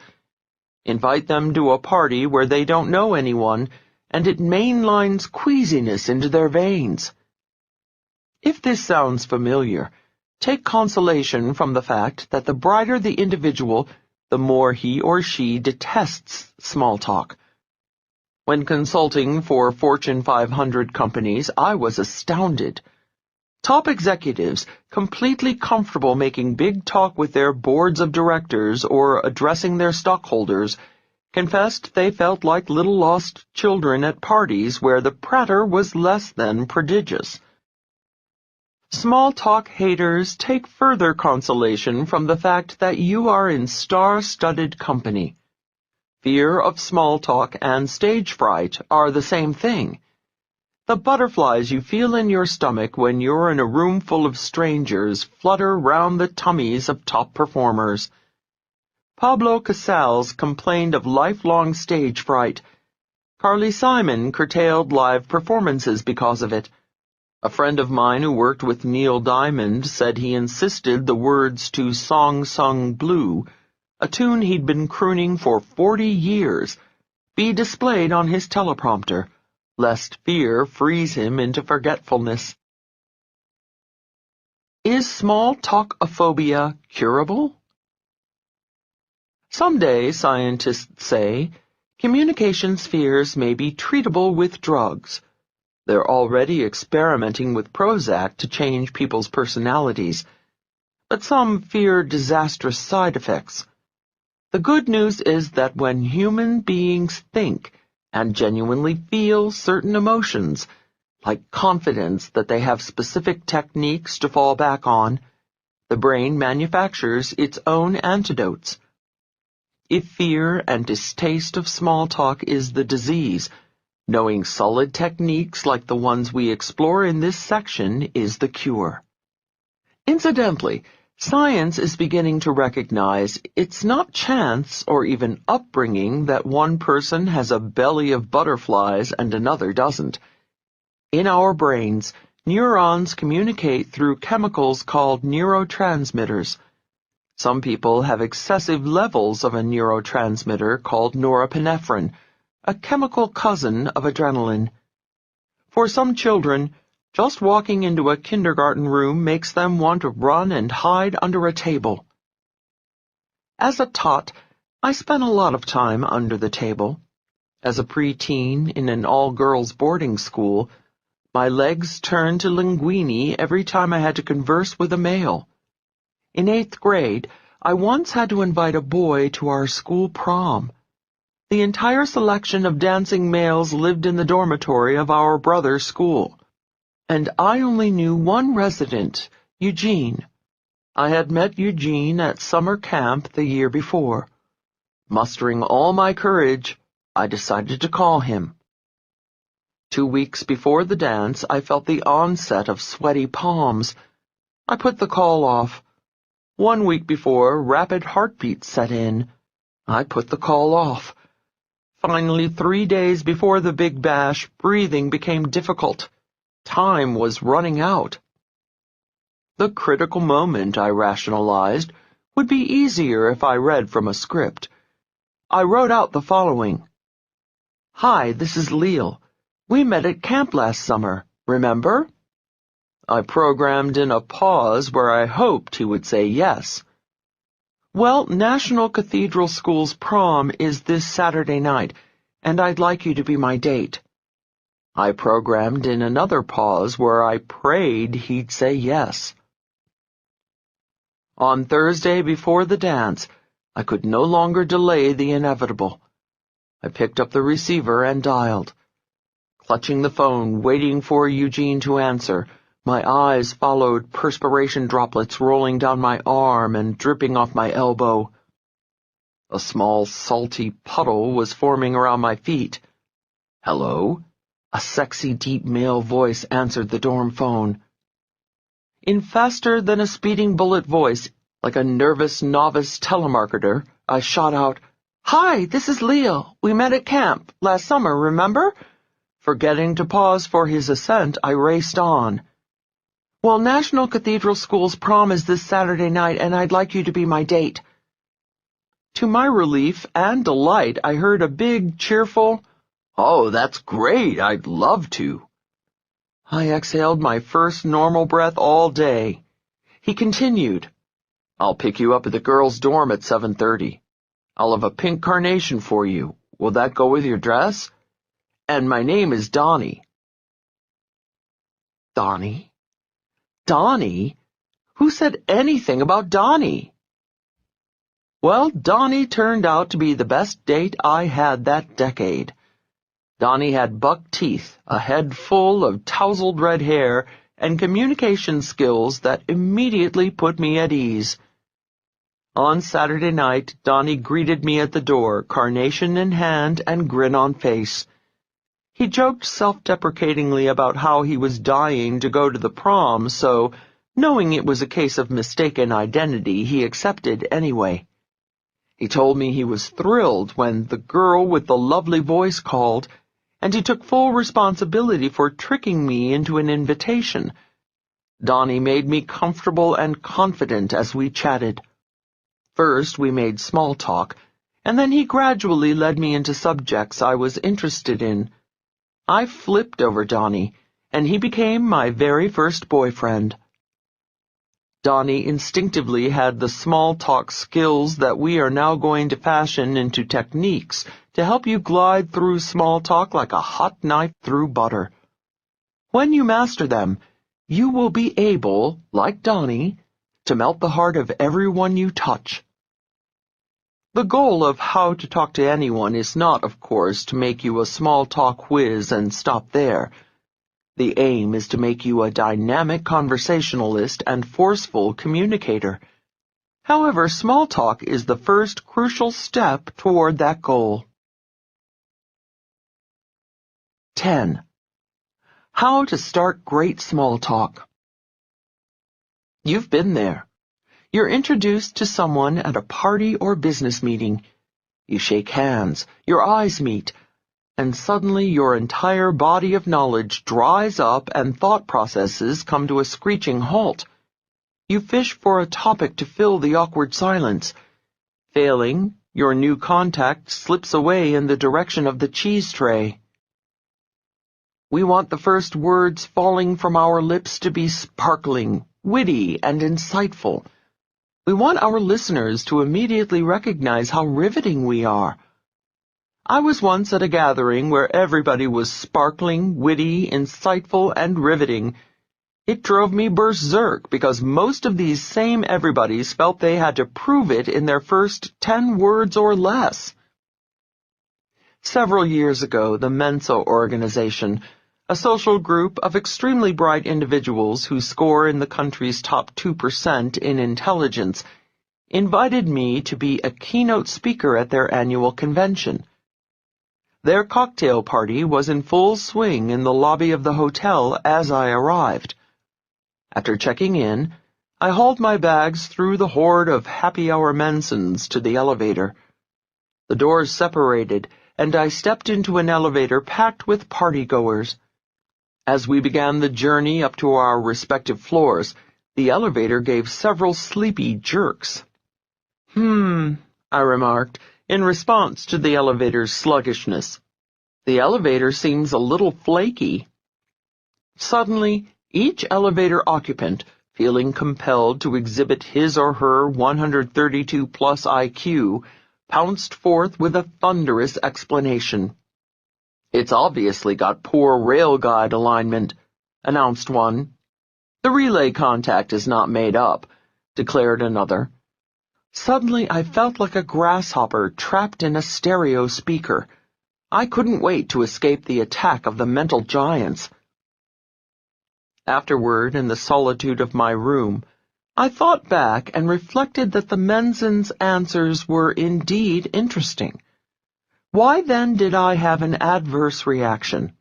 Invite them to a party where they don't know anyone, and it mainlines queasiness into their veins. If this sounds familiar, take consolation from the fact that the brighter the individual, the more he or she detests small talk. When consulting for Fortune 500 companies, I was astounded. Top executives, completely comfortable making big talk with their boards of directors or addressing their stockholders, confessed they felt like little lost children at parties where the prater was less than prodigious. Small talk haters take further consolation from the fact that you are in star-studded company. Fear of small talk and stage fright are the same thing. The butterflies you feel in your stomach when you're in a room full of strangers flutter round the tummies of top performers. Pablo Casals complained of lifelong stage fright. Carly Simon curtailed live performances because of it. A friend of mine who worked with Neil Diamond said he insisted the words to Song Sung Blue, a tune he'd been crooning for 40 years, be displayed on his teleprompter, lest fear freeze him into forgetfulness. Is small talkophobia curable? Someday, scientists say, communication fears may be treatable with drugs. They're already experimenting with Prozac to change people's personalities, but some fear disastrous side effects. The good news is that when human beings think and genuinely feel certain emotions, like confidence that they have specific techniques to fall back on, the brain manufactures its own antidotes. If fear and distaste of small talk is the disease, knowing solid techniques like the ones we explore in this section is the cure. Incidentally, science is beginning to recognize it's not chance or even upbringing that one person has a belly of butterflies and another doesn't. In our brains, neurons communicate through chemicals called neurotransmitters. Some people have excessive levels of a neurotransmitter called norepinephrine, a chemical cousin of adrenaline. For some children, just walking into a kindergarten room makes them want to run and hide under a table. As a tot, I spent a lot of time under the table. As a preteen in an all-girls boarding school, my legs turned to linguini every time I had to converse with a male. In 8th grade, I once had to invite a boy to our school prom. The entire selection of dancing males lived in the dormitory of our brother's school, and I only knew one resident, Eugene. I had met Eugene at summer camp the year before. Mustering all my courage, I decided to call him. 2 weeks before the dance, I felt the onset of sweaty palms. I put the call off. 1 week before, rapid heartbeats set in. I put the call off. Finally, 3 days before the big bash, breathing became difficult. Time was running out. The critical moment, I rationalized, would be easier if I read from a script. I wrote out the following. Hi, this is Leal. We met at camp last summer, remember? I programmed in a pause where I hoped he would say yes. Well, National Cathedral School's prom is this Saturday night, and I'd like you to be my date. I programmed in another pause where I prayed he'd say yes. On Thursday before the dance, I could no longer delay the inevitable. I picked up the receiver and dialed. Clutching the phone, waiting for Eugene to answer, my eyes followed perspiration droplets rolling down my arm and dripping off my elbow. A small, salty puddle was forming around my feet. Hello? A sexy, deep male voice answered the dorm phone. In faster-than-a-speeding-bullet voice, like a nervous novice telemarketer, I shot out, Hi, this is Leal. We met at camp last summer, remember? Forgetting to pause for his assent, I raced on. Well, National Cathedral School's prom is this Saturday night, and I'd like you to be my date. To my relief and delight, I heard a big, cheerful, Oh, that's great, I'd love to. I exhaled my first normal breath all day. He continued, I'll pick you up at the girls' dorm at 7:30. I'll have a pink carnation for you. Will that go with your dress? And my name is Donnie. Donnie? Donnie? Who said anything about Donnie? Well, Donnie turned out to be the best date I had that decade. Donnie had buck teeth, a head full of tousled red hair, and communication skills that immediately put me at ease. On Saturday night, Donnie greeted me at the door, carnation in hand and grin on face. He joked self-deprecatingly about how he was dying to go to the prom, so, knowing it was a case of mistaken identity, he accepted anyway. He told me he was thrilled when the girl with the lovely voice called, and he took full responsibility for tricking me into an invitation. Donnie made me comfortable and confident as we chatted. First, we made small talk, and then he gradually led me into subjects I was interested in. I flipped over Donnie, and he became my very first boyfriend. Donnie instinctively had the small talk skills that we are now going to fashion into techniques to help you glide through small talk like a hot knife through butter. When you master them, you will be able, like Donnie, to melt the heart of everyone you touch. The goal of How to Talk to Anyone is not, of course, to make you a small talk whiz and stop there. The aim is to make you a dynamic conversationalist and forceful communicator. However, small talk is the first crucial step toward that goal. 10. How to start great small talk. You've been there. You're introduced to someone at a party or business meeting. You shake hands, your eyes meet, and suddenly your entire body of knowledge dries up and thought processes come to a screeching halt. You fish for a topic to fill the awkward silence. Failing, your new contact slips away in the direction of the cheese tray. We want the first words falling from our lips to be sparkling, witty, and insightful. We want our listeners to immediately recognize how riveting we are. I was once at a gathering where everybody was sparkling, witty, insightful, and riveting. It drove me berserk because most of these same everybodies felt they had to prove it in their first 10 words or less. Several years ago, the Mensa organization, a social group of extremely bright individuals who score in the country's top 2% in intelligence, invited me to be a keynote speaker at their annual convention. Their cocktail party was in full swing in the lobby of the hotel as I arrived. After checking in, I hauled my bags through the horde of happy-hour Mensons to the elevator. The doors separated, and I stepped into an elevator packed with partygoers. As we began the journey up to our respective floors, the elevator gave several sleepy jerks. I remarked, in response to the elevator's sluggishness. The elevator seems a little flaky. Suddenly, each elevator occupant, feeling compelled to exhibit his or her 132-plus IQ, pounced forth with a thunderous explanation. "It's obviously got poor rail guide alignment," announced one. "The relay contact is not made up," declared another. Suddenly I felt like a grasshopper trapped in a stereo speaker. I couldn't wait to escape the attack of the mental giants. Afterward, in the solitude of my room, I thought back and reflected that the Menson's answers were indeed interesting. Why then did I have an adverse reaction?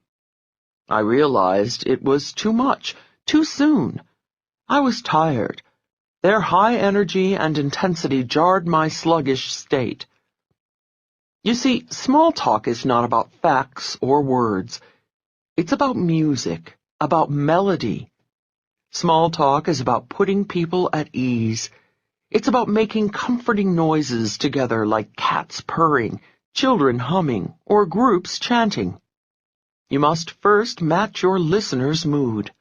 I realized it was too much, too soon. I was tired. Their high energy and intensity jarred my sluggish state. You see, small talk is not about facts or words. It's about music, about melody. Small talk is about putting people at ease. It's about making comforting noises together like cats purring, children humming, or groups chanting. You must first match your listener's mood.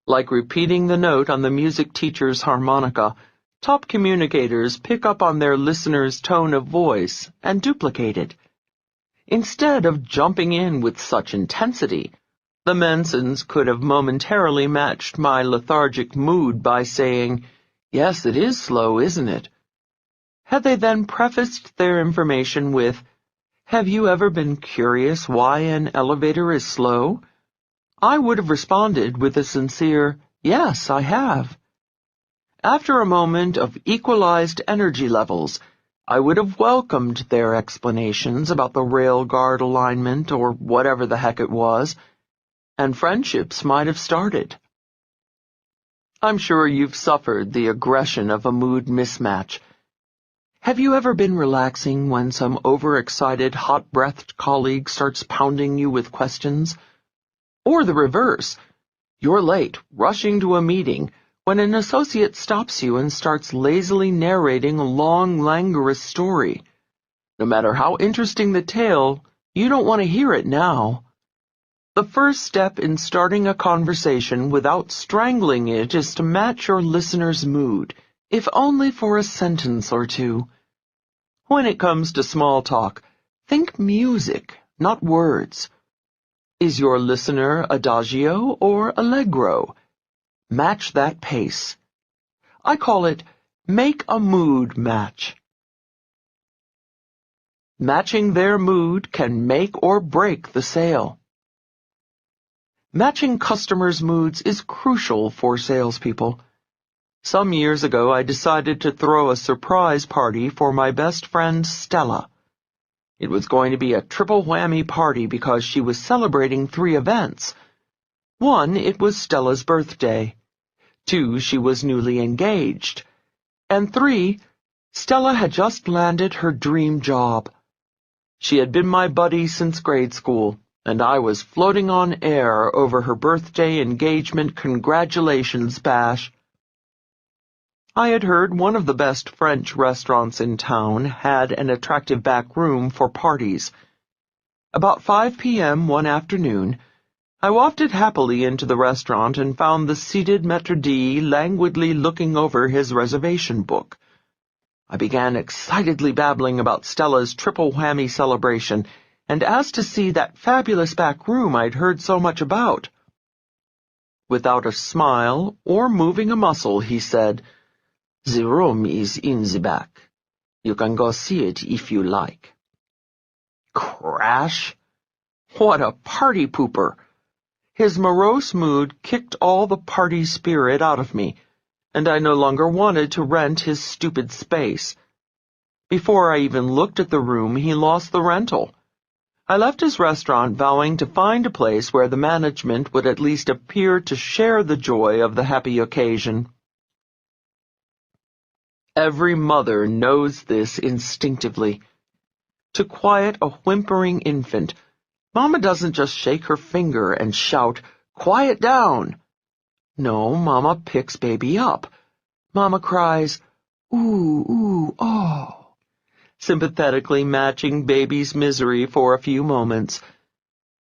Like repeating the note on the music teacher's harmonica, top communicators pick up on their listener's tone of voice and duplicate it. Instead of jumping in with such intensity, the Mensons could have momentarily matched my lethargic mood by saying, "Yes, it is slow, isn't it?" Had they then prefaced their information with, "Have you ever been curious why an elevator is slow?" I would have responded with a sincere, "Yes, I have." After a moment of equalized energy levels, I would have welcomed their explanations about the railguard alignment or whatever the heck it was, and friendships might have started. I'm sure you've suffered the aggression of a mood mismatch. Have you ever been relaxing when some overexcited, hot-breathed colleague starts pounding you with questions? Or the reverse. You're late, rushing to a meeting, when an associate stops you and starts lazily narrating a long, languorous story. No matter how interesting the tale, you don't want to hear it now. The first step in starting a conversation without strangling it is to match your listener's mood, if only for a sentence or two. When it comes to small talk, think music, not words. Is your listener adagio or allegro? Match that pace. I call it make a mood match. Matching their mood can make or break the sale. Matching customers' moods is crucial for salespeople. Some years ago, I decided to throw a surprise party for my best friend Stella. It was going to be a triple whammy party because she was celebrating 3 events. 1, it was Stella's birthday. 2, she was newly engaged. And 3, Stella had just landed her dream job. She had been my buddy since grade school, and I was floating on air over her birthday engagement congratulations bash. I had heard one of the best French restaurants in town had an attractive back room for parties. About 5 p.m. one afternoon, I wafted happily into the restaurant and found the seated maître d' languidly looking over his reservation book. I began excitedly babbling about Stella's triple whammy celebration, and asked to see that fabulous back room I'd heard so much about. Without a smile or moving a muscle, he said, "The room is in the back. You can go see it if you like." Crash! What a party pooper! His morose mood kicked all the party spirit out of me, and I no longer wanted to rent his stupid space. Before I even looked at the room, he lost the rental. I left his restaurant vowing to find a place where the management would at least appear to share the joy of the happy occasion. Every mother knows this instinctively. To quiet a whimpering infant, Mama doesn't just shake her finger and shout, "Quiet down!" No, Mama picks baby up. Mama cries, "Ooh, ooh, oh," sympathetically matching baby's misery for a few moments.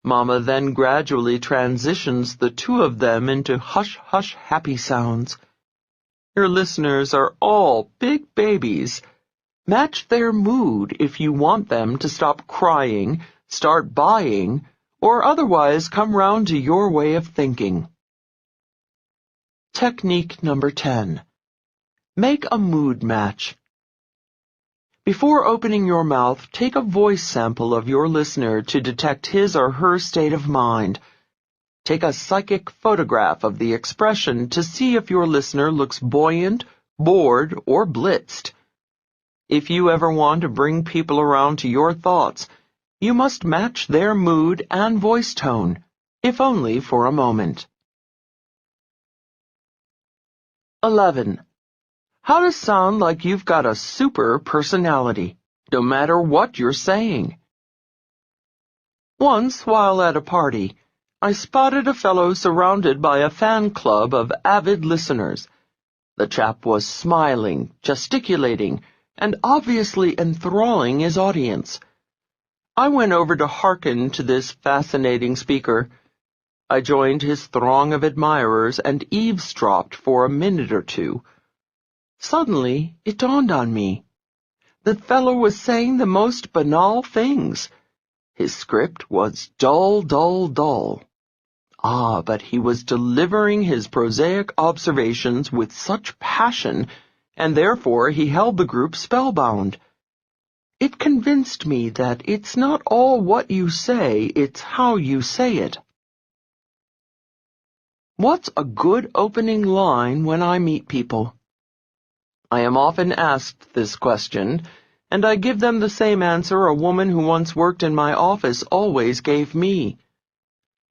Mama then gradually transitions the two of them into hush-hush happy sounds. Your listeners are all big babies. Match their mood if you want them to stop crying, start buying, or otherwise come round to your way of thinking. Technique number 10. Make a mood match. Before opening your mouth, take a voice sample of your listener to detect his or her state of mind. Take a psychic photograph of the expression to see if your listener looks buoyant, bored, or blitzed. If you ever want to bring people around to your thoughts, you must match their mood and voice tone, if only for a moment. 11. How to sound like you've got a super personality, no matter what you're saying. Once, while at a party, I spotted a fellow surrounded by a fan club of avid listeners. The chap was smiling, gesticulating, and obviously enthralling his audience. I went over to hearken to this fascinating speaker. I joined his throng of admirers and eavesdropped for a minute or two. Suddenly, it dawned on me. The fellow was saying the most banal things. His script was dull, dull, dull. Ah, but he was delivering his prosaic observations with such passion, and therefore he held the group spellbound. It convinced me that it's not all what you say, it's how you say it. What's a good opening line when I meet people? I am often asked this question, and I give them the same answer a woman who once worked in my office always gave me.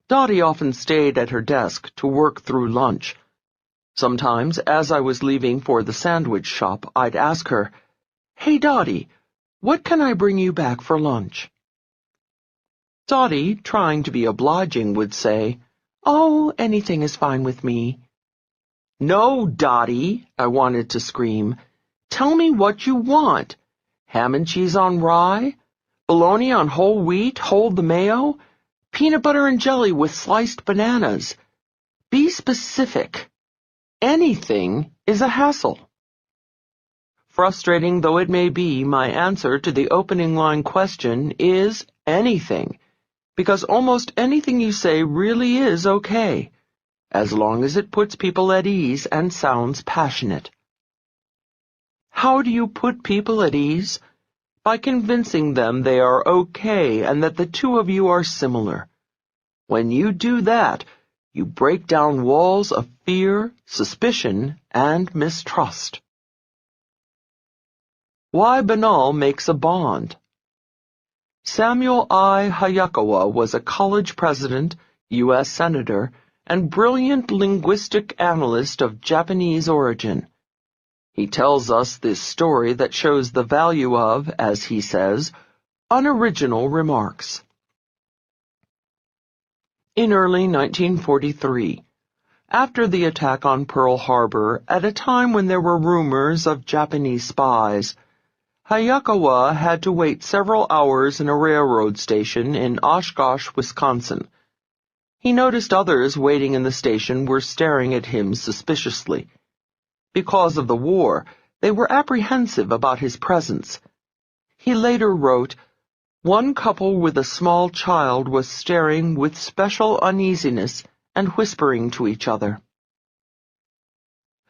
Dottie often stayed at her desk to work through lunch. Sometimes, as I was leaving for the sandwich shop, I'd ask her, "Hey, Dottie, what can I bring you back for lunch?" Dottie, trying to be obliging, would say, "Oh, anything is fine with me." "No, Dottie," I wanted to scream. "Tell me what you want. Ham and cheese on rye? Bologna on whole wheat, hold the mayo? Peanut butter and jelly with sliced bananas? Be specific. Anything is a hassle." Frustrating though it may be, my answer to the opening line question is anything, because almost anything you say really is okay, as long as it puts people at ease and sounds passionate. How do you put people at ease? By convincing them they are okay and that the two of you are similar. When you do that, you break down walls of fear, suspicion, and mistrust. Why Banal makes a bond. Samuel I. Hayakawa was a college president, U.S. Senator, and brilliant linguistic analyst of Japanese origin. He tells us this story that shows the value of, as he says, unoriginal remarks. In early 1943, after the attack on Pearl Harbor, at a time when there were rumors of Japanese spies, Hayakawa had to wait several hours in a railroad station in Oshkosh, Wisconsin. He noticed others waiting in the station were staring at him suspiciously. Because of the war, they were apprehensive about his presence. He later wrote, "One couple with a small child was staring with special uneasiness and whispering to each other."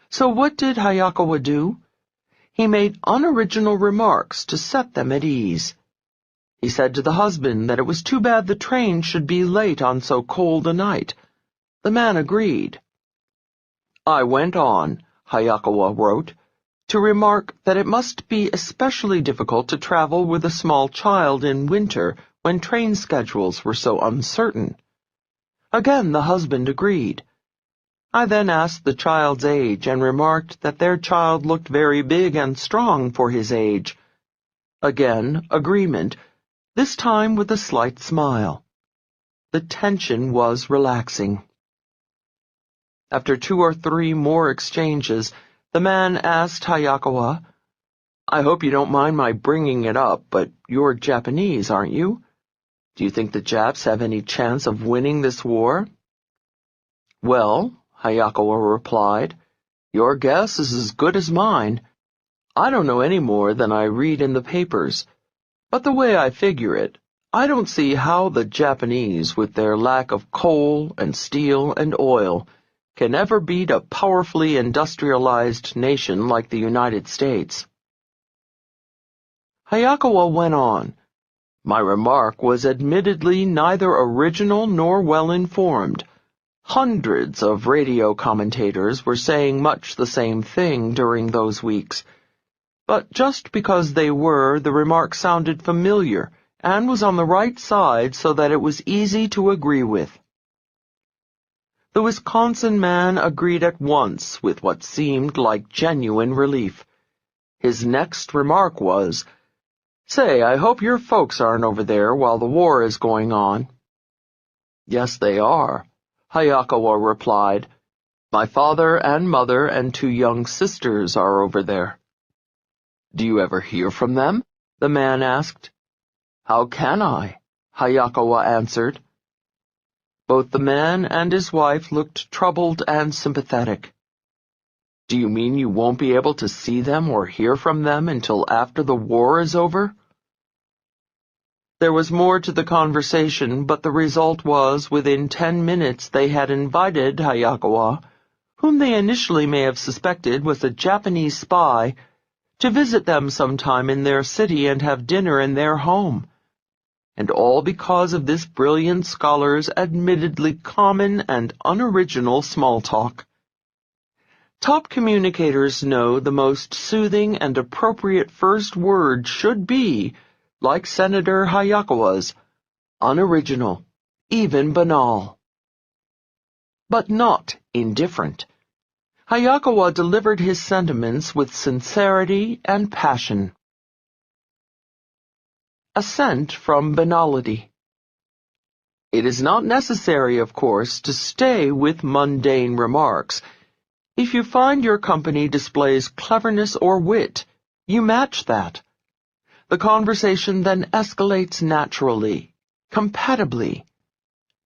So what did Hayakawa do? He made unoriginal remarks to set them at ease. He said to the husband that it was too bad the train should be late on so cold a night. The man agreed. "I went on," Hayakawa wrote, "to remark that it must be especially difficult to travel with a small child in winter when train schedules were so uncertain." Again the husband agreed. I then asked the child's age and remarked that their child looked very big and strong for his age. Again agreement, this time with a slight smile. The tension was relaxing. After 2 or 3 more exchanges, the man asked Hayakawa, "I hope you don't mind my bringing it up, but you're Japanese, aren't you? Do you think the Japs have any chance of winning this war?" "Well," Hayakawa replied, "your guess is as good as mine. I don't know any more than I read in the papers, but the way I figure it, I don't see how the Japanese, with their lack of coal and steel and oil, can ever beat a powerfully industrialized nation like the United States." Hayakawa went on, "My remark was admittedly neither original nor well-informed. Hundreds of radio commentators were saying much the same thing during those weeks. But just because they were, the remark sounded familiar and was on the right side so that it was easy to agree with." The Wisconsin man agreed at once with what seemed like genuine relief. His next remark was, "Say, I hope your folks aren't over there while the war is going on." "Yes, they are," Hayakawa replied. "My father and mother and 2 young sisters are over there." "Do you ever hear from them?" the man asked. "How can I?" Hayakawa answered. Both the man and his wife looked troubled and sympathetic. "Do you mean you won't be able to see them or hear from them until after the war is over?" There was more to the conversation, but the result was within 10 minutes they had invited Hayakawa, whom they initially may have suspected was a Japanese spy, to visit them sometime in their city and have dinner in their home. And all because of this brilliant scholar's admittedly common and unoriginal small talk. Top communicators know the most soothing and appropriate first word should be, like Senator Hayakawa's, unoriginal, even banal. But not indifferent. Hayakawa delivered his sentiments with sincerity and passion. Ascent from banality. It is not necessary, of course, to stay with mundane remarks. If you find your company displays cleverness or wit, you match that. The conversation then escalates naturally, compatibly.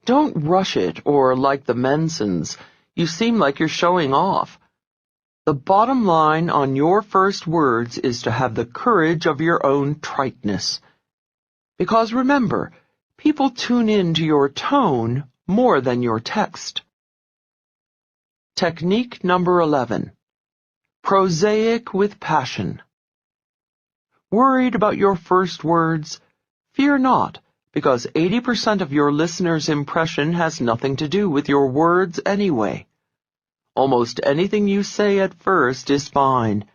Don't rush it, or like the Mensons, you seem like you're showing off. The bottom line on your first words is to have the courage of your own triteness. Because remember, people tune in to your tone more than your text. Technique number 11. Prosaic with passion. Worried about your first words? Fear not, because 80% of your listener's impression has nothing to do with your words anyway. Almost anything you say at first is fine.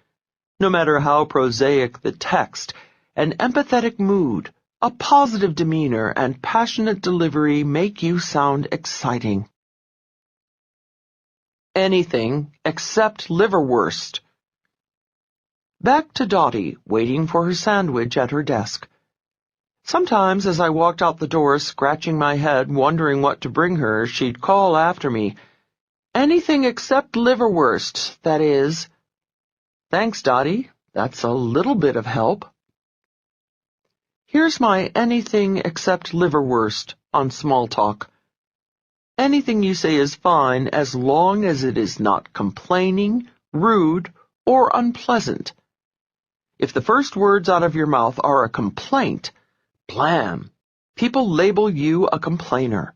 No matter how prosaic the text, an empathetic mood, a positive demeanor, and passionate delivery make you sound exciting. Anything except liverwurst. Back to Dottie, waiting for her sandwich at her desk. Sometimes as I walked out the door, scratching my head, wondering what to bring her, she'd call after me, "Anything except liverwurst, that is." "Thanks, Dottie. That's a little bit of help." Here's my anything except liverwurst on small talk. Anything you say is fine as long as it is not complaining, rude, or unpleasant. If the first words out of your mouth are a complaint, blam, people label you a complainer.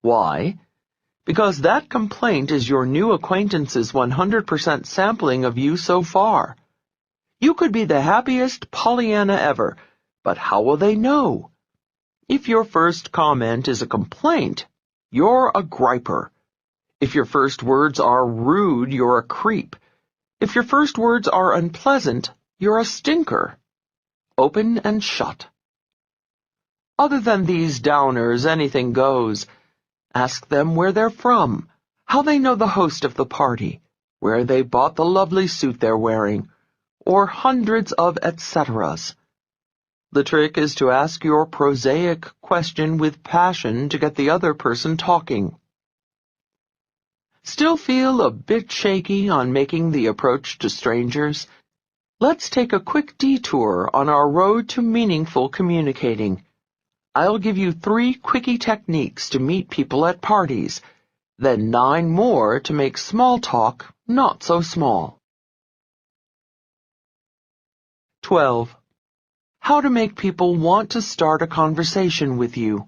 Why? Because that complaint is your new acquaintance's 100% sampling of you so far. You could be the happiest Pollyanna ever, but how will they know? If your first comment is a complaint, you're a griper. If your first words are rude, you're a creep. If your first words are unpleasant, you're a stinker. Open and shut. Other than these downers, anything goes. Ask them where they're from, how they know the host of the party, where they bought the lovely suit they're wearing, or hundreds of et ceteras. The trick is to ask your prosaic question with passion to get the other person talking. Still feel a bit shaky on making the approach to strangers? Let's take a quick detour on our road to meaningful communicating. I'll give you 3 quickie techniques to meet people at parties, then 9 more to make small talk not so small. 12. How to make people want to start a conversation with you.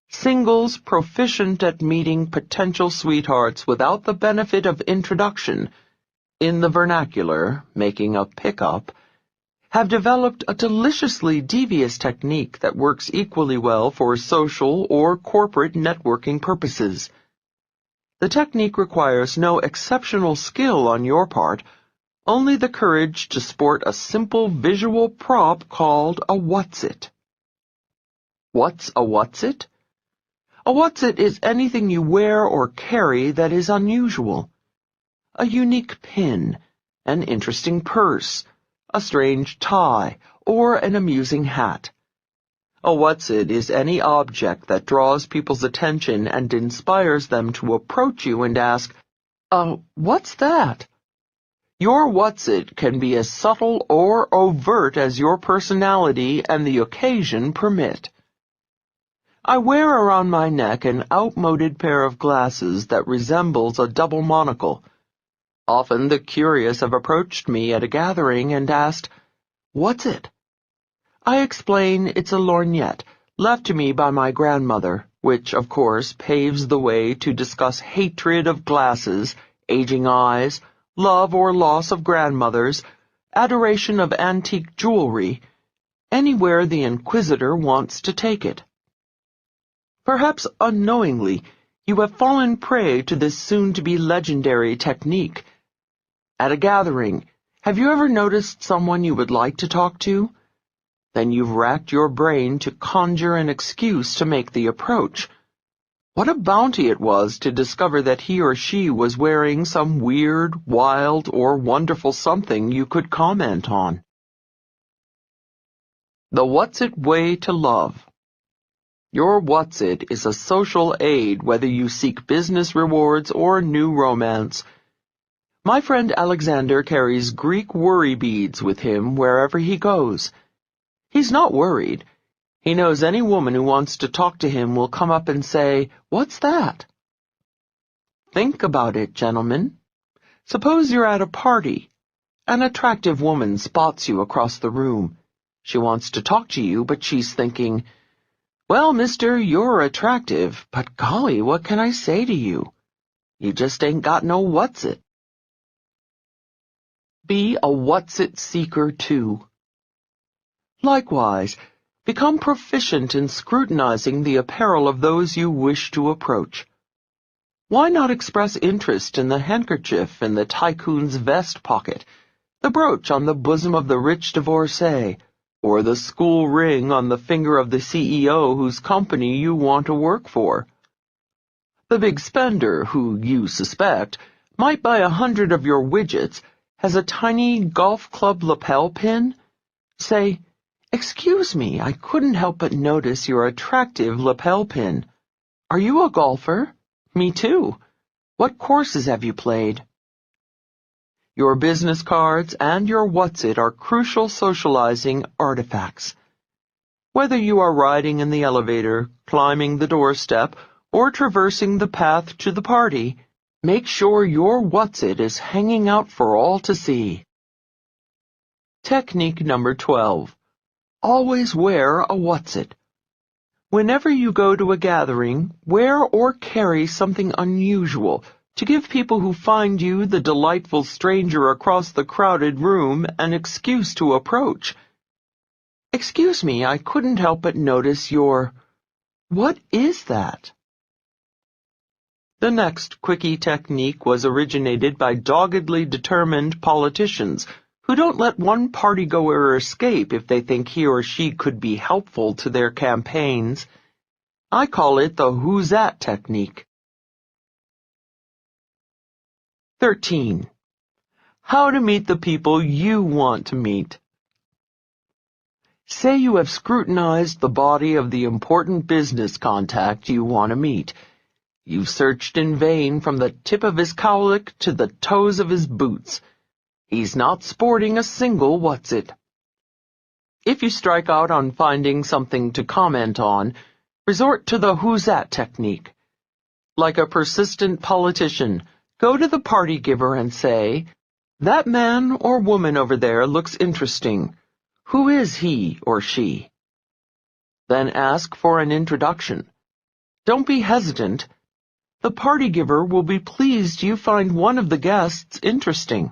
Singles proficient at meeting potential sweethearts without the benefit of introduction, in the vernacular, making a pickup, have developed a deliciously devious technique that works equally well for social or corporate networking purposes. The technique requires no exceptional skill on your part, only the courage to sport a simple visual prop called a what's-it. What's a what's-it? A what's-it is anything you wear or carry that is unusual. A unique pin, an interesting purse, a strange tie, or an amusing hat. A what's-it is any object that draws people's attention and inspires them to approach you and ask, what's that? Your what's-it can be as subtle or overt as your personality and the occasion permit. I wear around my neck an outmoded pair of glasses that resembles a double monocle. Often the curious have approached me at a gathering and asked, "What's it?" I explain it's a lorgnette, left to me by my grandmother, which, of course, paves the way to discuss hatred of glasses, aging eyes, love or loss of grandmothers, adoration of antique jewelry, anywhere the inquisitor wants to take it. Perhaps unknowingly, You have fallen prey to this soon-to-be legendary technique. At a gathering, have you ever noticed someone you would like to talk to? Then you've racked your brain to conjure an excuse to make the approach. What a bounty it was to discover that he or she was wearing some weird, wild, or wonderful something you could comment on. The What's It Way to Love. Your What's It is a social aid whether you seek business rewards or new romance. My friend Alexander carries Greek worry beads with him wherever he goes. He's not worried. He knows any woman who wants to talk to him will come up and say, "What's that?" Think about it, gentlemen. Suppose you're at a party. An attractive woman spots you across the room. She wants to talk to you, but she's thinking, "Well, mister, you're attractive, but golly, what can I say to you? You just ain't got no what's it." Be a what's it seeker too. Likewise, become proficient in scrutinizing the apparel of those you wish to approach. Why not express interest in the handkerchief in the tycoon's vest pocket, the brooch on the bosom of the rich divorcee, or the school ring on the finger of the CEO whose company you want to work for? The big spender, who you suspect might buy 100 of your widgets, has a tiny golf club lapel pin. Say, "Excuse me, I couldn't help but notice your attractive lapel pin. Are you a golfer?" "Me too. What courses have you played?" Your business cards and your What's It are crucial socializing artifacts. Whether you are riding in the elevator, climbing the doorstep, or traversing the path to the party, make sure your What's It is hanging out for all to see. Technique number 12. Always wear a What's It. Whenever you go to a gathering, wear or carry something unusual to give people who find you the delightful stranger across the crowded room an excuse to approach. "Excuse me, I couldn't help but notice your—" What is that? The next quickie technique was originated by doggedly determined politicians who don't let one partygoer escape if they think he or she could be helpful to their campaigns. I call it the Who's That technique. 13. How to meet the people you want to meet. Say you have scrutinized the body of the important business contact you want to meet. You've searched in vain from the tip of his cowlick to the toes of his boots. He's not sporting a single What's It. If you strike out on finding something to comment on, resort to the Who's That technique. Like a persistent politician, go to the party giver and say, "That man or woman over there looks interesting. Who is he or she?" Then ask for an introduction. Don't be hesitant. The party giver will be pleased you find one of the guests interesting.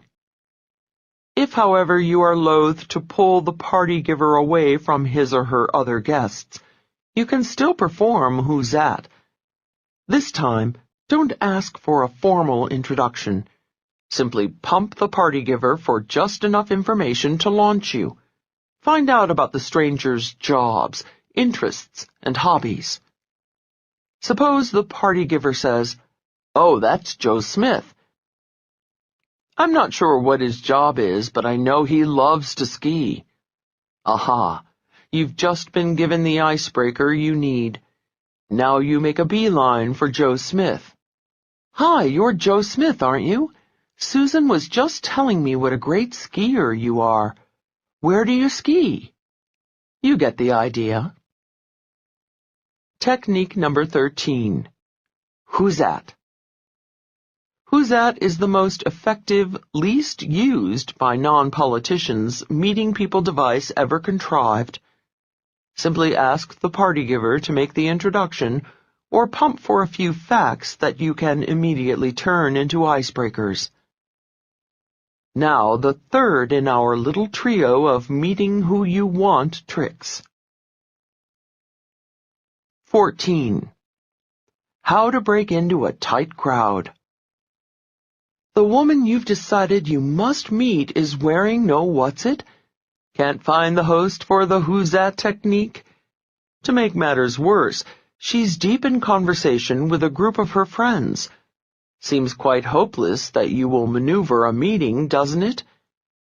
If, however, you are loath to pull the party giver away from his or her other guests, you can still perform Who's That. This time, don't ask for a formal introduction. Simply pump the party giver for just enough information to launch you. Find out about the stranger's jobs, interests, and hobbies. Suppose the party giver says, "Oh, that's Joe Smith. I'm not sure what his job is, but I know he loves to ski." Aha! You've just been given the icebreaker you need. Now you make a beeline for Joe Smith. "Hi, you're Joe Smith, aren't you? Susan was just telling me what a great skier you are. Where do you ski?" You get the idea. Technique number 13. Who's That? Who's That is the most effective, least used by non-politicians meeting people device ever contrived. Simply ask the party giver to make the introduction, or pump for a few facts that you can immediately turn into icebreakers. Now the third in our little trio of meeting who you want tricks. 14. How to break into a tight crowd. The woman you've decided you must meet is wearing no what's-it? Can't find the host for the who's that technique? To make matters worse, she's deep in conversation with a group of her friends. Seems quite hopeless that you will maneuver a meeting, doesn't it?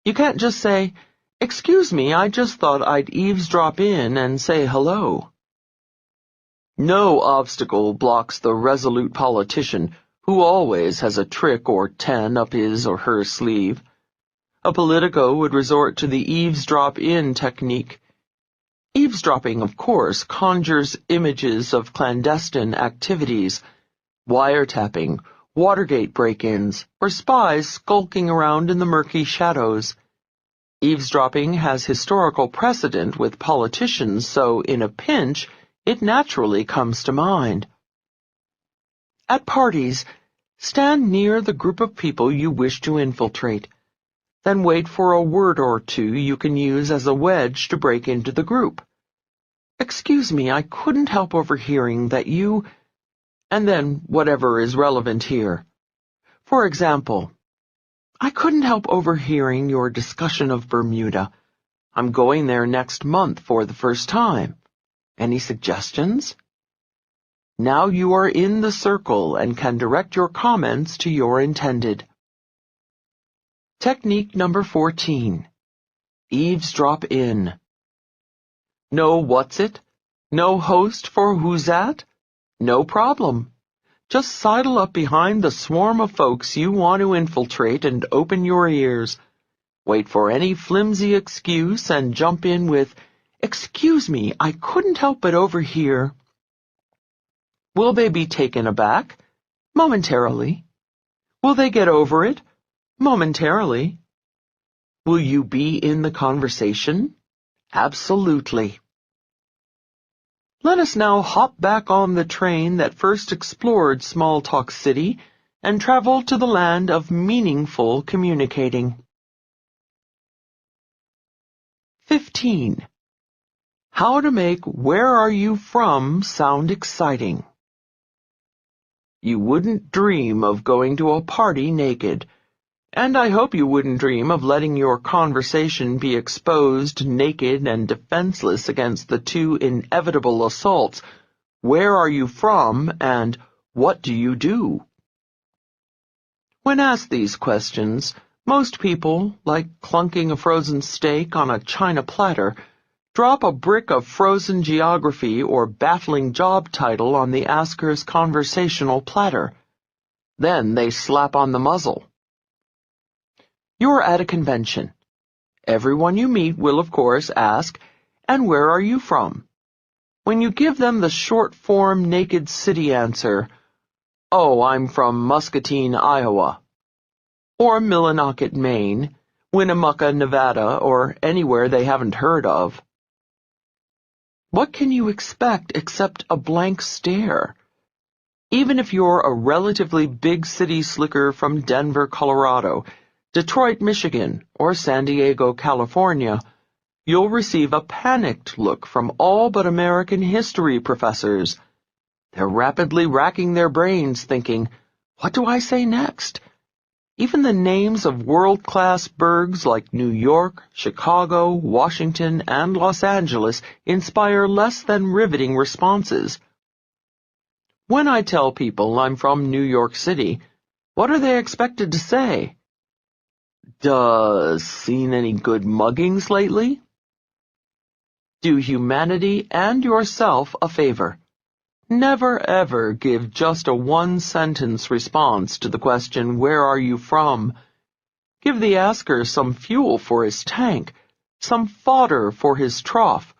You can't just say, "Excuse me, I just thought I'd eavesdrop in and say hello." No obstacle blocks the resolute politician who always has a trick or 10 up his or her sleeve. A politico would resort to the eavesdrop-in technique. Eavesdropping, of course, conjures images of clandestine activities, wiretapping, Watergate break-ins, or spies skulking around in the murky shadows. Eavesdropping has historical precedent with politicians, so in a pinch, it naturally comes to mind. At parties, stand near the group of people you wish to infiltrate. Then wait for a word or two you can use as a wedge to break into the group. "Excuse me, I couldn't help overhearing that you..." and then whatever is relevant here. For example, "I couldn't help overhearing your discussion of Bermuda. I'm going there next month for the first time. Any suggestions?" Now you are in the circle and can direct your comments to your intended. Technique number 14. Eavesdrop in. No what's-it? No host for who's that? No problem. Just sidle up behind the swarm of folks you want to infiltrate and open your ears. Wait for any flimsy excuse and jump in with, "Excuse me, I couldn't help but overhear." Will they be taken aback? Momentarily. Will they get over it? Momentarily. Will you be in the conversation? Absolutely. Let us now hop back on the train that first explored Small-Talk City and travel to the land of meaningful communicating. 15. How to make "Where are you from?" sound exciting. You wouldn't dream of going to a party naked, and I hope you wouldn't dream of letting your conversation be exposed naked and defenseless against the two inevitable assaults, "Where are you from?" and "What do you do?" When asked these questions, most people, like clunking a frozen steak on a china platter, drop a brick of frozen geography or baffling job title on the asker's conversational platter. Then they slap on the muzzle. You're at a convention. Everyone you meet will, of course, ask, "And where are you from?" When you give them the short-form naked city answer, "Oh, I'm from Muscatine, Iowa," or Millinocket, Maine, Winnemucca, Nevada, or anywhere they haven't heard of, what can you expect except a blank stare? Even if you're a relatively big city slicker from Denver, Colorado, Detroit, Michigan, or San Diego, California, you'll receive a panicked look from all but American history professors. They're rapidly racking their brains thinking, "What do I say next?" Even the names of world-class burgs like New York, Chicago, Washington, and Los Angeles inspire less than riveting responses. When I tell people I'm from New York City, what are they expected to say? Seen any good muggings lately? Do humanity and yourself a favor. Never ever give just a one-sentence response to the question, "Where are you from?" Give the asker some fuel for his tank, some fodder for his trough.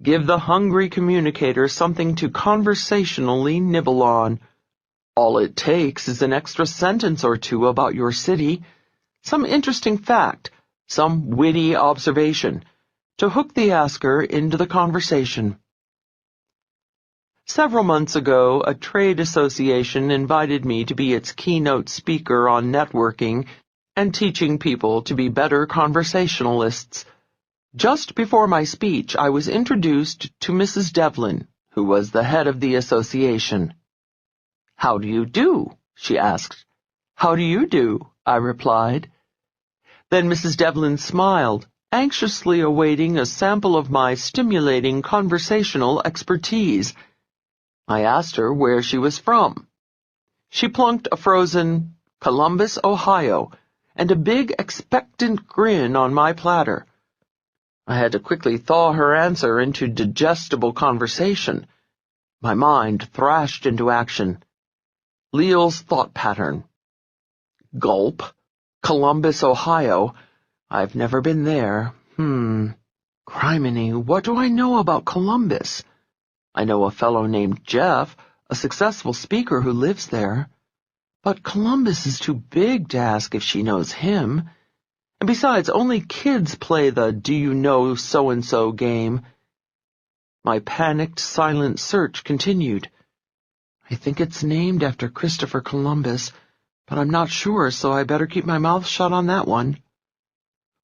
Give the hungry communicator something to conversationally nibble on. All it takes is an extra sentence or two about your city, some interesting fact, some witty observation, to hook the asker into the conversation. Several months ago, a trade association invited me to be its keynote speaker on networking and teaching people to be better conversationalists. Just before my speech, I was introduced to Mrs. Devlin, who was the head of the association. "How do you do?" she asked. "How do you do?" I replied. Then Mrs. Devlin smiled, anxiously awaiting a sample of my stimulating conversational expertise. I asked her where she was from. She plunked a frozen Columbus, Ohio, and a big expectant grin on my platter. I had to quickly thaw her answer into digestible conversation. My mind thrashed into action. Leal's thought pattern. Gulp. Columbus, Ohio. I've never been there. Criminy, what do I know about Columbus? I know a fellow named Jeff, a successful speaker who lives there. But Columbus is too big to ask if she knows him. And besides, only kids play the do-you-know-so-and-so game. My panicked, silent search continued. I think it's named after Christopher Columbus, but I'm not sure, so I better keep my mouth shut on that one.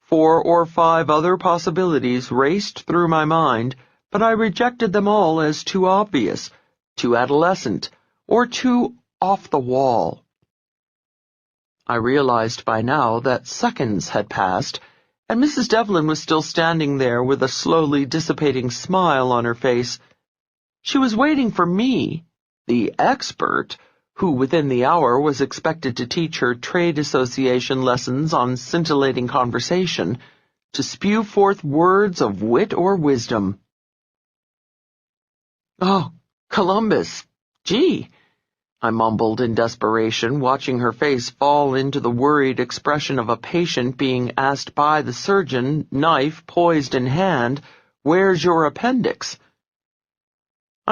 4 or 5 other possibilities raced through my mind, but I rejected them all as too obvious, too adolescent, or too off the wall. I realized by now that seconds had passed, and Mrs. Devlin was still standing there with a slowly dissipating smile on her face. She was waiting for me, the expert, who within the hour was expected to teach her trade association lessons on scintillating conversation, to spew forth words of wit or wisdom. "Oh, Columbus, gee," I mumbled in desperation, watching her face fall into the worried expression of a patient being asked by the surgeon, knife poised in hand, "Where's your appendix?"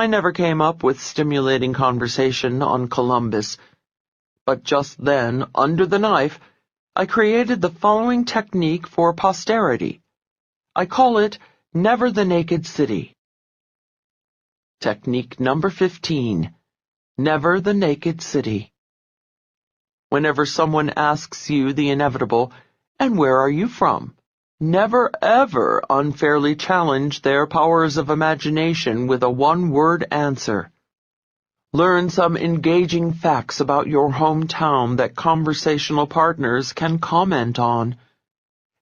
I never came up with stimulating conversation on Columbus, but just then, under the knife, I created the following technique for posterity. I call it Never the Naked City. Technique number 15. Never the Naked City. Whenever someone asks you the inevitable, "And where are you from?" never ever unfairly challenge their powers of imagination with a one-word answer. Learn some engaging facts about your hometown that conversational partners can comment on.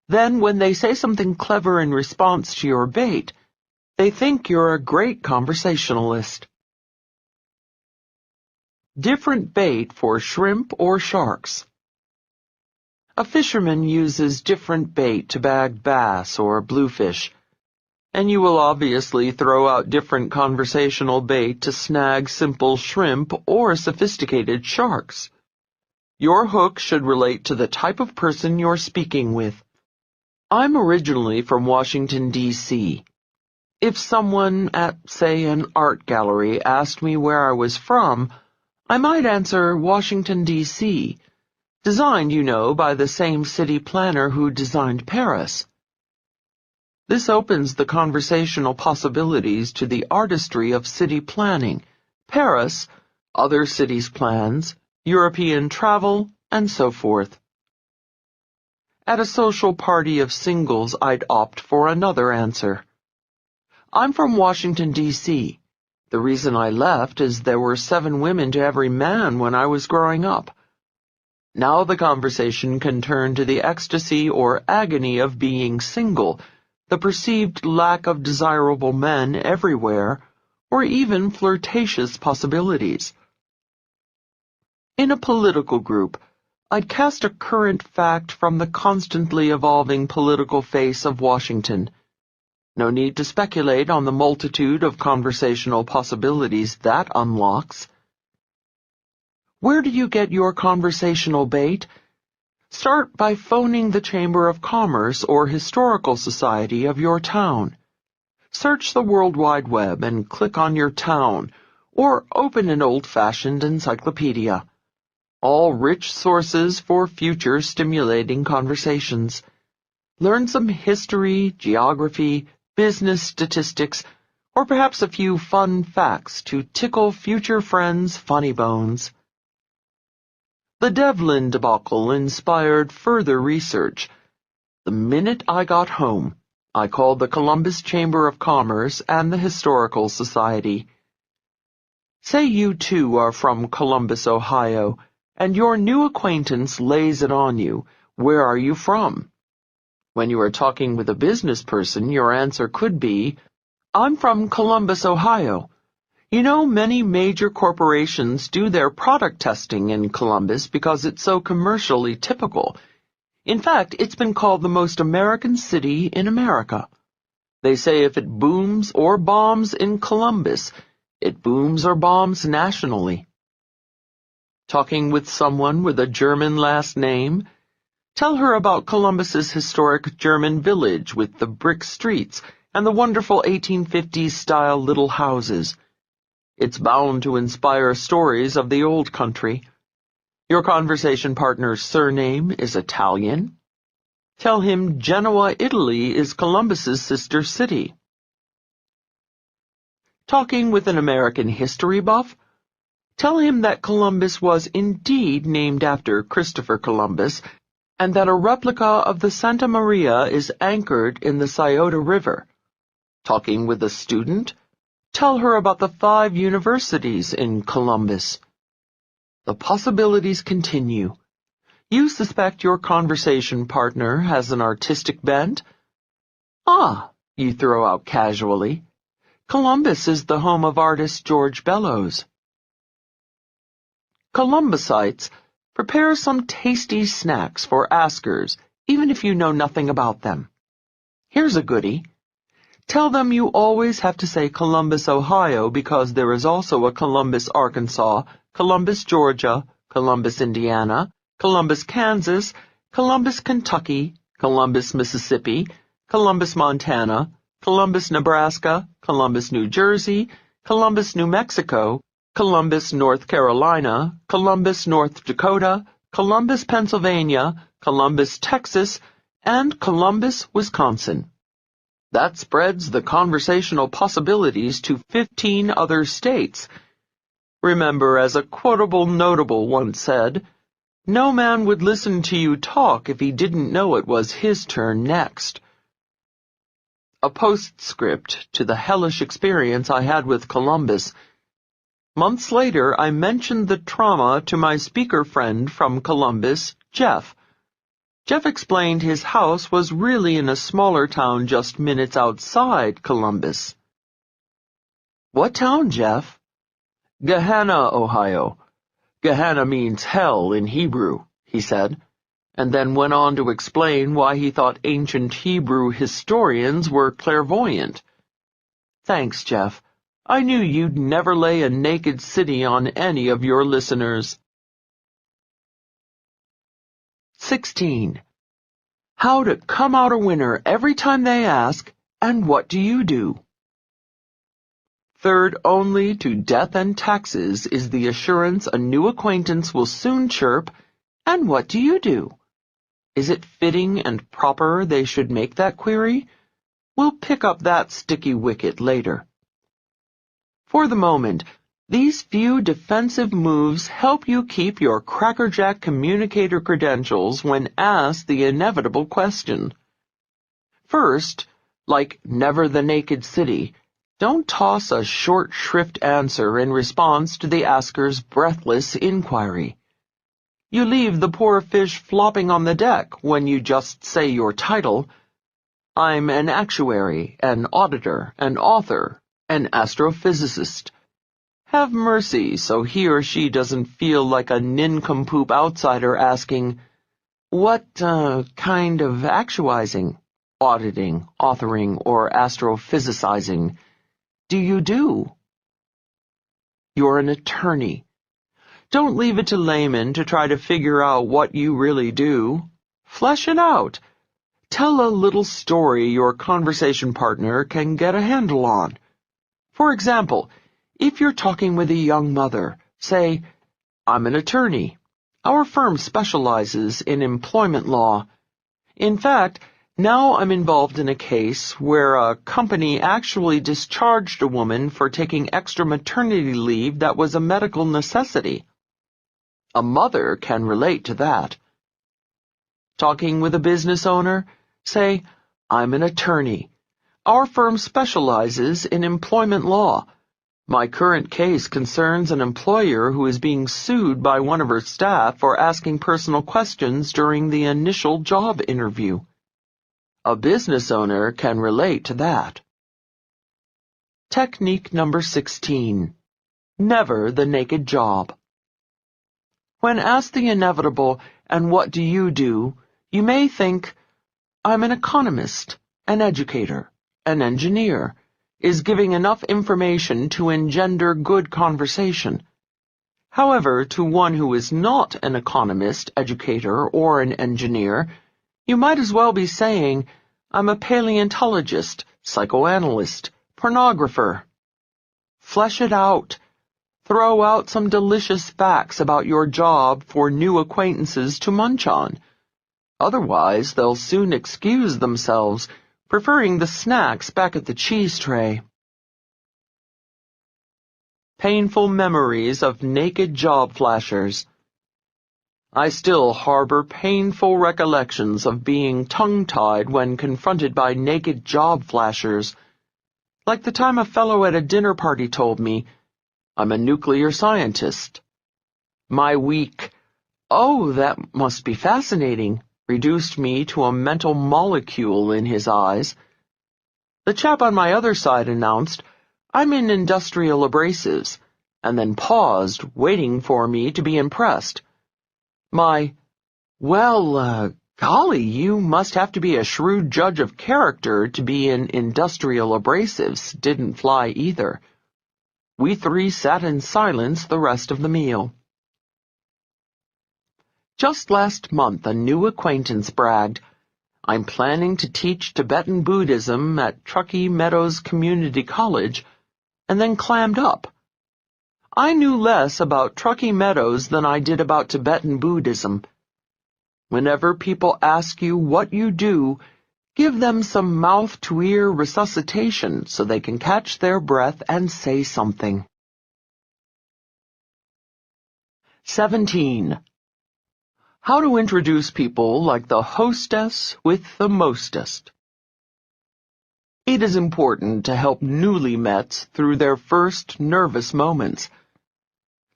Then, when they say something clever in response to your bait, they think you're a great conversationalist. Different bait for shrimp or sharks. A fisherman uses different bait to bag bass or bluefish, and you will obviously throw out different conversational bait to snag simple shrimp or sophisticated sharks. Your hook should relate to the type of person you're speaking with. I'm originally from Washington, D.C. If someone at, say, an art gallery asked me where I was from, I might answer Washington, D.C., designed, you know, by the same city planner who designed Paris. This opens the conversational possibilities to the artistry of city planning, Paris, other cities' plans, European travel, and so forth. At a social party of singles, I'd opt for another answer. I'm from Washington, D.C. The reason I left is there were 7 women to every man when I was growing up. Now the conversation can turn to the ecstasy or agony of being single, the perceived lack of desirable men everywhere, or even flirtatious possibilities. In a political group, I'd cast a current fact from the constantly evolving political face of Washington. No need to speculate on the multitude of conversational possibilities that unlocks. Where do you get your conversational bait? Start by phoning the Chamber of Commerce or Historical Society of your town. Search the World Wide Web and click on your town, or open an old-fashioned encyclopedia. All rich sources for future stimulating conversations. Learn some history, geography, business statistics, or perhaps a few fun facts to tickle future friends' funny bones. The Devlin debacle inspired further research. The minute I got home, I called the Columbus Chamber of Commerce and the Historical Society. Say you too are from Columbus, Ohio, and your new acquaintance lays it on you. Where are you from? When you are talking with a business person, your answer could be, I'm from Columbus, Ohio. You know, many major corporations do their product testing in Columbus because it's so commercially typical. In fact, it's been called the most American city in America. They say if it booms or bombs in Columbus, it booms or bombs nationally. Talking with someone with a German last name? Tell her about Columbus's historic German village with the brick streets and the wonderful 1850s-style little houses. It's bound to inspire stories of the old country. Your conversation partner's surname is Italian? Tell him Genoa, Italy is Columbus's sister city. Talking with an American history buff? Tell him that Columbus was indeed named after Christopher Columbus, and that a replica of the Santa Maria is anchored in the Scioto River. Talking with a student? Tell her about the 5 universities in Columbus. The possibilities continue. You suspect your conversation partner has an artistic bent? Ah, you throw out casually. Columbus is the home of artist George Bellows. Columbusites, prepare some tasty snacks for askers, even if you know nothing about them. Here's a goodie. Tell them you always have to say Columbus, Ohio, because there is also a Columbus, Arkansas, Columbus, Georgia, Columbus, Indiana, Columbus, Kansas, Columbus, Kentucky, Columbus, Mississippi, Columbus, Montana, Columbus, Nebraska, Columbus, New Jersey, Columbus, New Mexico, Columbus, North Carolina, Columbus, North Dakota, Columbus, Pennsylvania, Columbus, Texas, and Columbus, Wisconsin. That spreads the conversational possibilities to 15 other states. Remember, as a quotable notable once said, no man would listen to you talk if he didn't know it was his turn next. A postscript to the hellish experience I had with Columbus. Months later, I mentioned the trauma to my speaker friend from Columbus, Jeff. Jeff explained his house was really in a smaller town just minutes outside Columbus. What town, Jeff? Gahanna, Ohio. Gehenna means hell in Hebrew, he said, and then went on to explain why he thought ancient Hebrew historians were clairvoyant. Thanks, Jeff. I knew you'd never lay a naked city on any of your listeners. 16. How to come out a winner every time they ask, and what do you do? Third only to death and taxes is the assurance a new acquaintance will soon chirp, and what do you do? Is it fitting and proper they should make that query? We'll pick up that sticky wicket later. For the moment, these few defensive moves help you keep your crackerjack communicator credentials when asked the inevitable question. First, like Never the Naked City, don't toss a short shrift answer in response to the asker's breathless inquiry. You leave the poor fish flopping on the deck when you just say your title. I'm an actuary, an auditor, an author, an astrophysicist. Have mercy so he or she doesn't feel like a nincompoop outsider asking, what kind of actualizing, auditing, authoring, or astrophysicizing do you do? You're an attorney. Don't leave it to laymen to try to figure out what you really do. Flesh it out. Tell a little story your conversation partner can get a handle on. For example, if you're talking with a young mother, say, I'm an attorney. Our firm specializes in employment law. In fact, now I'm involved in a case where a company actually discharged a woman for taking extra maternity leave that was a medical necessity. A mother can relate to that. Talking with a business owner, say, I'm an attorney. Our firm specializes in employment law. My current case concerns an employer who is being sued by one of her staff for asking personal questions during the initial job interview. A business owner can relate to that. Technique number 16. Never the naked job. When asked the inevitable, "And what do?" you may think, "I'm an economist, an educator, an engineer," is giving enough information to engender good conversation. However, to one who is not an economist, educator, or an engineer, you might as well be saying, "I'm a paleontologist, psychoanalyst, pornographer." Flesh it out. Throw out some delicious facts about your job for new acquaintances to munch on. Otherwise, they'll soon excuse themselves, preferring the snacks back at the cheese tray. Painful memories of naked job flashers. I still harbor painful recollections of being tongue-tied when confronted by naked job flashers. Like the time a fellow at a dinner party told me, "I'm a nuclear scientist." My weak, "Oh, that must be fascinating," reduced me to a mental molecule in his eyes. The chap on my other side announced, "I'm in industrial abrasives," and then paused, waiting for me to be impressed. My, "Well, golly, you must have to be a shrewd judge of character to be in industrial abrasives," didn't fly either. We three sat in silence the rest of the meal. Just last month, a new acquaintance bragged, "I'm planning to teach Tibetan Buddhism at Truckee Meadows Community College," and then clammed up. I knew less about Truckee Meadows than I did about Tibetan Buddhism. Whenever people ask you what you do, give them some mouth-to-ear resuscitation so they can catch their breath and say something. 17. How to introduce people like the hostess with the mostest. It is important to help newly-mets through their first nervous moments.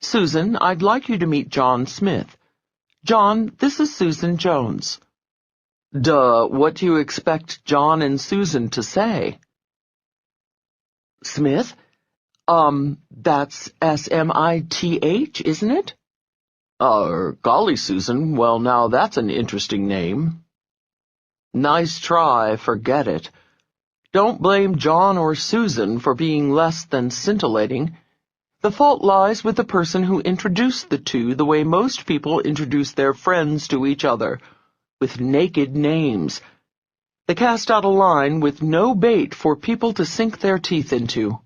"Susan, I'd like you to meet John Smith. John, this is Susan Jones." Duh, what do you expect John and Susan to say? "Smith? That's Smith, isn't it?" Golly, Susan, well now that's an interesting name." Nice try, forget it. Don't blame John or Susan for being less than scintillating. The fault lies with the person who introduced the two the way most people introduce their friends to each other, with naked names. They cast out a line with no bait for people to sink their teeth into.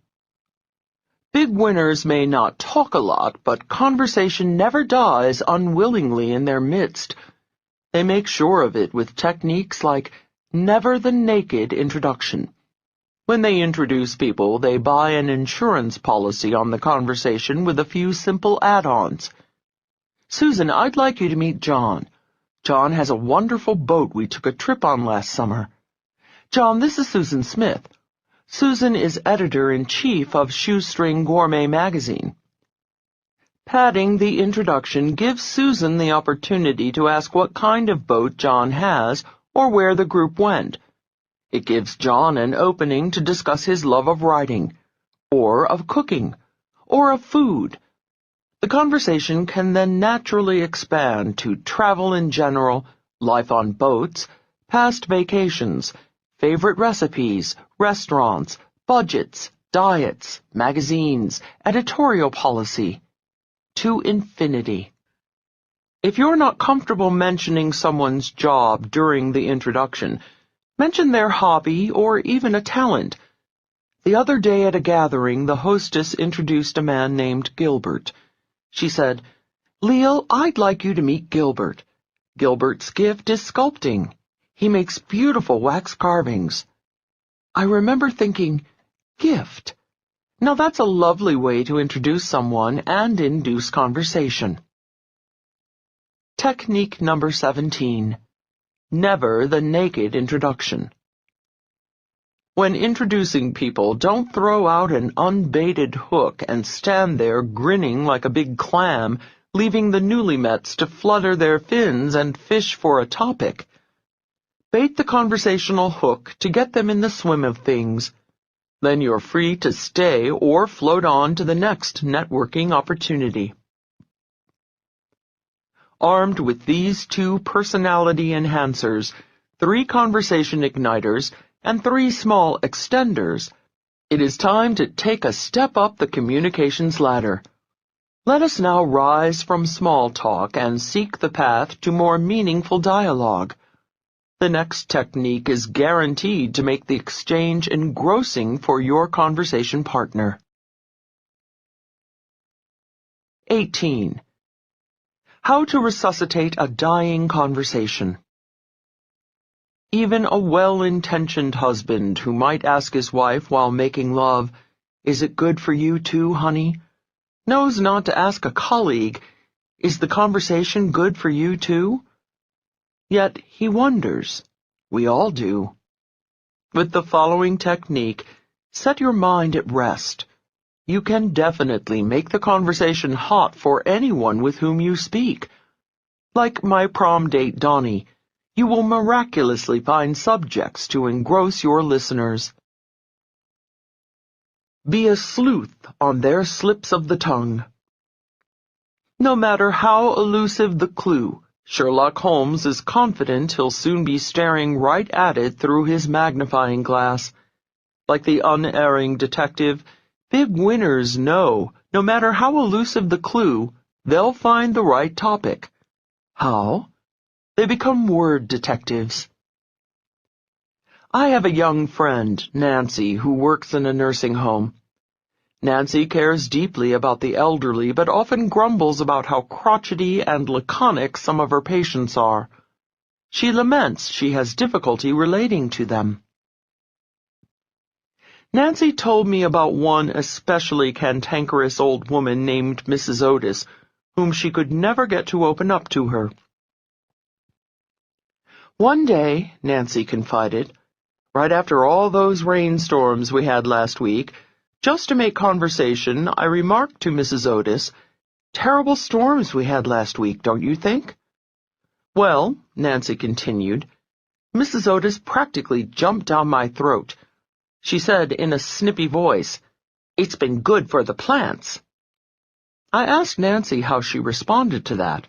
Big winners may not talk a lot, but conversation never dies unwillingly in their midst. They make sure of it with techniques like never the naked introduction. When they introduce people, they buy an insurance policy on the conversation with a few simple add-ons. "Susan, I'd like you to meet John. John has a wonderful boat we took a trip on last summer. John, this is Susan Smith. Susan is editor-in-chief of Shoestring Gourmet magazine." Padding the introduction gives Susan the opportunity to ask what kind of boat John has or where the group went. It gives John an opening to discuss his love of writing, or of cooking, or of food. The conversation can then naturally expand to travel in general, life on boats, past vacations, favorite recipes, restaurants, budgets, diets, magazines, editorial policy, to infinity. If you're not comfortable mentioning someone's job during the introduction, mention their hobby or even a talent. The other day at a gathering, the hostess introduced a man named Gilbert. She said, "Leal, I'd like you to meet Gilbert. Gilbert's gift is sculpting. He makes beautiful wax carvings." I remember thinking, gift. Now that's a lovely way to introduce someone and induce conversation. Technique number 17. Never the naked introduction. When introducing people, don't throw out an unbaited hook and stand there grinning like a big clam, leaving the newlymets to flutter their fins and fish for a topic. Bait the conversational hook to get them in the swim of things. Then you're free to stay or float on to the next networking opportunity. Armed with these 2 personality enhancers, 3 conversation igniters, and 3 small extenders, it is time to take a step up the communications ladder. Let us now rise from small talk and seek the path to more meaningful dialogue. The next technique is guaranteed to make the exchange engrossing for your conversation partner. 18. How to resuscitate a dying conversation. Even a well-intentioned husband who might ask his wife while making love, "Is it good for you too, honey?" knows not to ask a colleague, "Is the conversation good for you too?" Yet he wonders. We all do. With the following technique, set your mind at rest. You can definitely make the conversation hot for anyone with whom you speak. Like my prom date Donnie, you will miraculously find subjects to engross your listeners. Be a sleuth on their slips of the tongue. No matter how elusive the clue, Sherlock Holmes is confident he'll soon be staring right at it through his magnifying glass. Like the unerring detective, big winners know, no matter how elusive the clue, they'll find the right topic. How? They become word detectives. I have a young friend, Nancy, who works in a nursing home. Nancy cares deeply about the elderly, but often grumbles about how crotchety and laconic some of her patients are. She laments she has difficulty relating to them. Nancy told me about one especially cantankerous old woman named Mrs. Otis, whom she could never get to open up to her. One day, Nancy confided, right after all those rainstorms we had last week, just to make conversation, I remarked to Mrs. Otis, "Terrible storms we had last week, don't you think?" "Well," Nancy continued, Mrs. Otis practically jumped down my throat. She said in a snippy voice, "It's been good for the plants." I asked Nancy how she responded to that.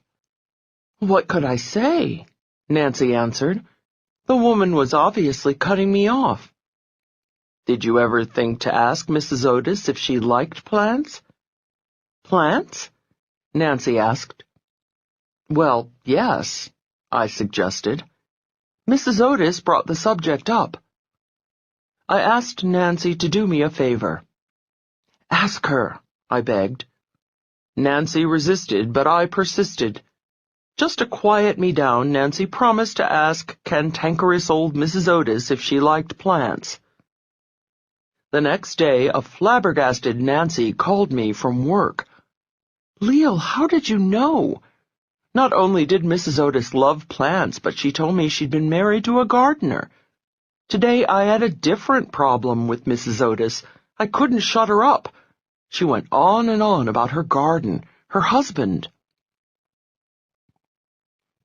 "What could I say?" Nancy answered. "The woman was obviously cutting me off." "Did you ever think to ask Mrs. Otis if she liked plants?" "Plants?" Nancy asked. "Well, yes," I suggested. Mrs. Otis brought the subject up. I asked Nancy to do me a favor. "Ask her," I begged. Nancy resisted, but I persisted. Just to quiet me down, Nancy promised to ask cantankerous old Mrs. Otis if she liked plants. The next day, a flabbergasted Nancy called me from work. "Leal, how did you know?" Not only did Mrs. Otis love plants, but she told me she'd been married to a gardener. Today I had a different problem with Mrs. Otis. I couldn't shut her up. She went on and on about her garden, her husband.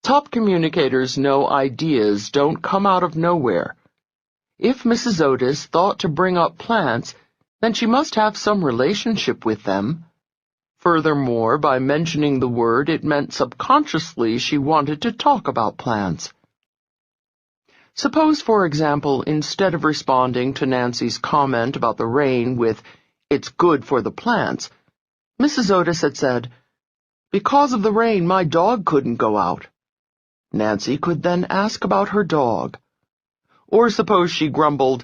Top communicators know ideas don't come out of nowhere. If Mrs. Otis thought to bring up plants, then she must have some relationship with them. Furthermore, by mentioning the word, it meant subconsciously she wanted to talk about plants. Suppose, for example, instead of responding to Nancy's comment about the rain with, "It's good for the plants," Mrs. Otis had said, "Because of the rain, my dog couldn't go out." Nancy could then ask about her dog. Or suppose she grumbled,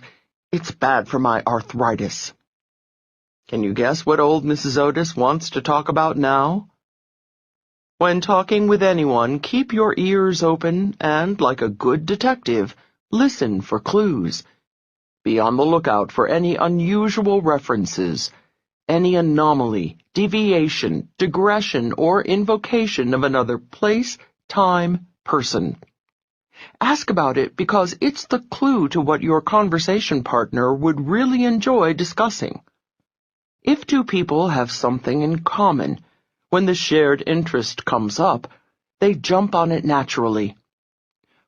"It's bad for my arthritis." Can you guess what old Mrs. Otis wants to talk about now? When talking with anyone, keep your ears open and, like a good detective, listen for clues. Be on the lookout for any unusual references, any anomaly, deviation, digression, or invocation of another place, time, person. Ask about it because it's the clue to what your conversation partner would really enjoy discussing. If two people have something in common, when the shared interest comes up, they jump on it naturally.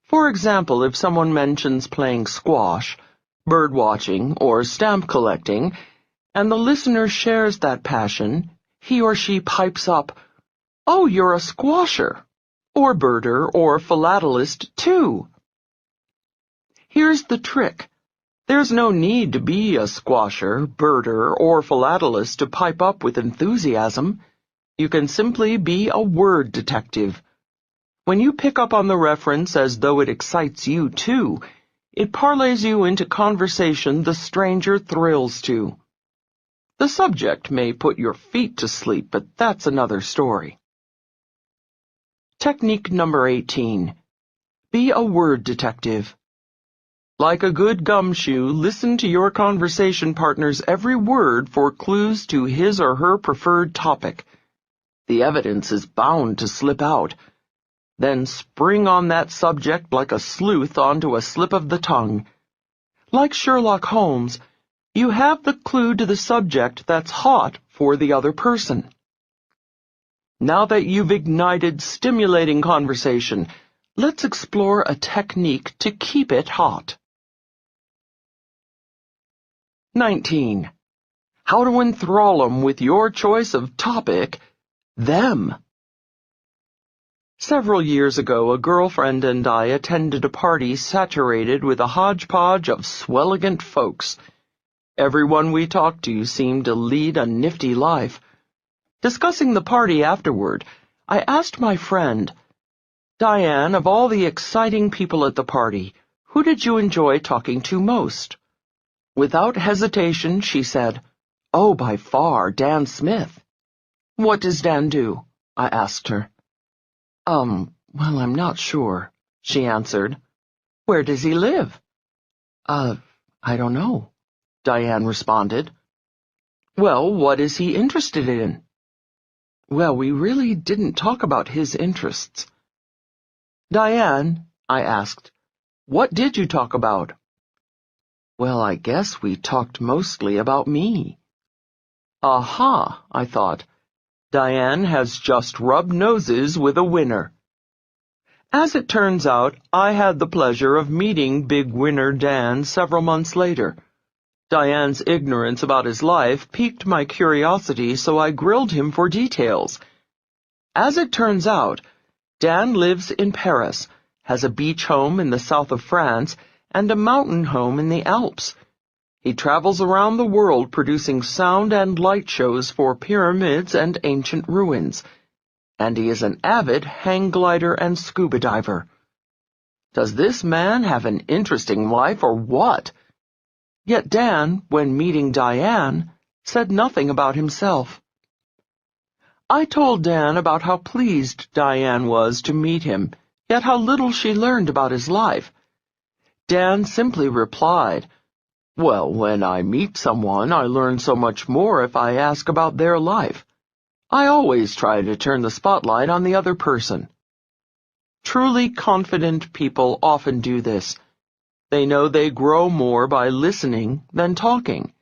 For example, if someone mentions playing squash, bird watching, or stamp collecting, and the listener shares that passion, he or she pipes up, "Oh, you're a squasher, or birder, or philatelist, too." Here's the trick. There's no need to be a squasher, birder, or philatelist to pipe up with enthusiasm. You can simply be a word detective. When you pick up on the reference as though it excites you too, it parlays you into conversation the stranger thrills to. The subject may put your feet to sleep, but that's another story. Technique number 18. Be a word detective. Like a good gumshoe, listen to your conversation partner's every word for clues to his or her preferred topic. The evidence is bound to slip out. Then spring on that subject like a sleuth onto a slip of the tongue. Like Sherlock Holmes, you have the clue to the subject that's hot for the other person. Now that you've ignited stimulating conversation, let's explore a technique to keep it hot. 19. How to enthrall 'em with your choice of topic, them. Several years ago, a girlfriend and I attended a party saturated with a hodgepodge of swelligant folks. Everyone we talked to seemed to lead a nifty life. Discussing the party afterward, I asked my friend, "Diane, of all the exciting people at the party, who did you enjoy talking to most?" Without hesitation, she said, "Oh, by far, Dan Smith." "What does Dan do?" I asked her. Well, I'm not sure," she answered. "Where does he live?" I don't know," Diane responded. "Well, what is he interested in?" "Well, we really didn't talk about his interests." "Diane," I asked, "what did you talk about?" "Well, I guess we talked mostly about me." Aha, I thought. Diane has just rubbed noses with a winner. As it turns out, I had the pleasure of meeting Big Winner Dan several months later. Diane's ignorance about his life piqued my curiosity, so I grilled him for details. As it turns out, Dan lives in Paris, has a beach home in the south of France, and a mountain home in the Alps. He travels around the world producing sound and light shows for pyramids and ancient ruins. And he is an avid hang glider and scuba diver. Does this man have an interesting life or what? Yet Dan, when meeting Diane, said nothing about himself. I told Dan about how pleased Diane was to meet him, yet how little she learned about his life. Dan simply replied, "Well, when I meet someone, I learn so much more if I ask about their life. I always try to turn the spotlight on the other person." Truly confident people often do this. They know they grow more by listening than talking.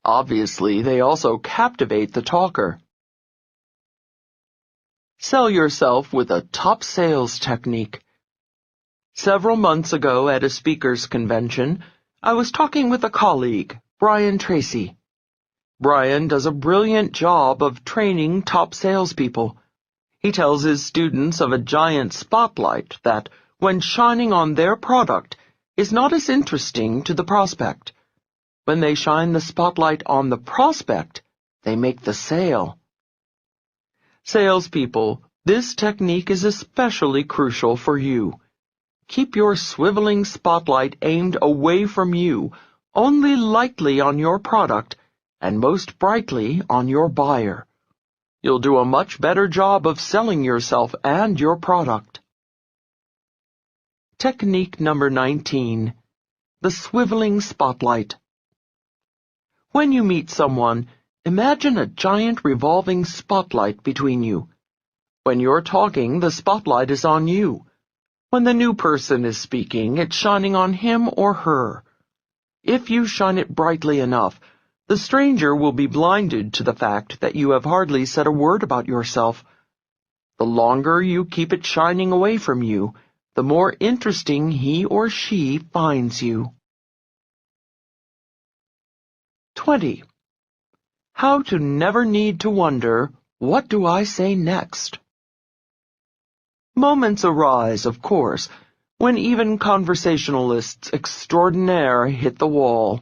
Obviously, they also captivate the talker. Sell yourself with a top sales technique. Several months ago at a speakers' convention, I was talking with a colleague, Brian Tracy. Brian does a brilliant job of training top salespeople. He tells his students of a giant spotlight that, when shining on their product, is not as interesting to the prospect. When they shine the spotlight on the prospect, they make the sale. Salespeople, this technique is especially crucial for you. Keep your swiveling spotlight aimed away from you, only lightly on your product, and most brightly on your buyer. You'll do a much better job of selling yourself and your product. Technique number 19. The swiveling spotlight. When you meet someone, imagine a giant revolving spotlight between you. When you're talking, the spotlight is on you. When the new person is speaking, it's shining on him or her. If you shine it brightly enough, the stranger will be blinded to the fact that you have hardly said a word about yourself. The longer you keep it shining away from you, the more interesting he or she finds you. 20. How to never need to wonder, what do I say next? Moments arise, of course, when even conversationalists extraordinaire hit the wall.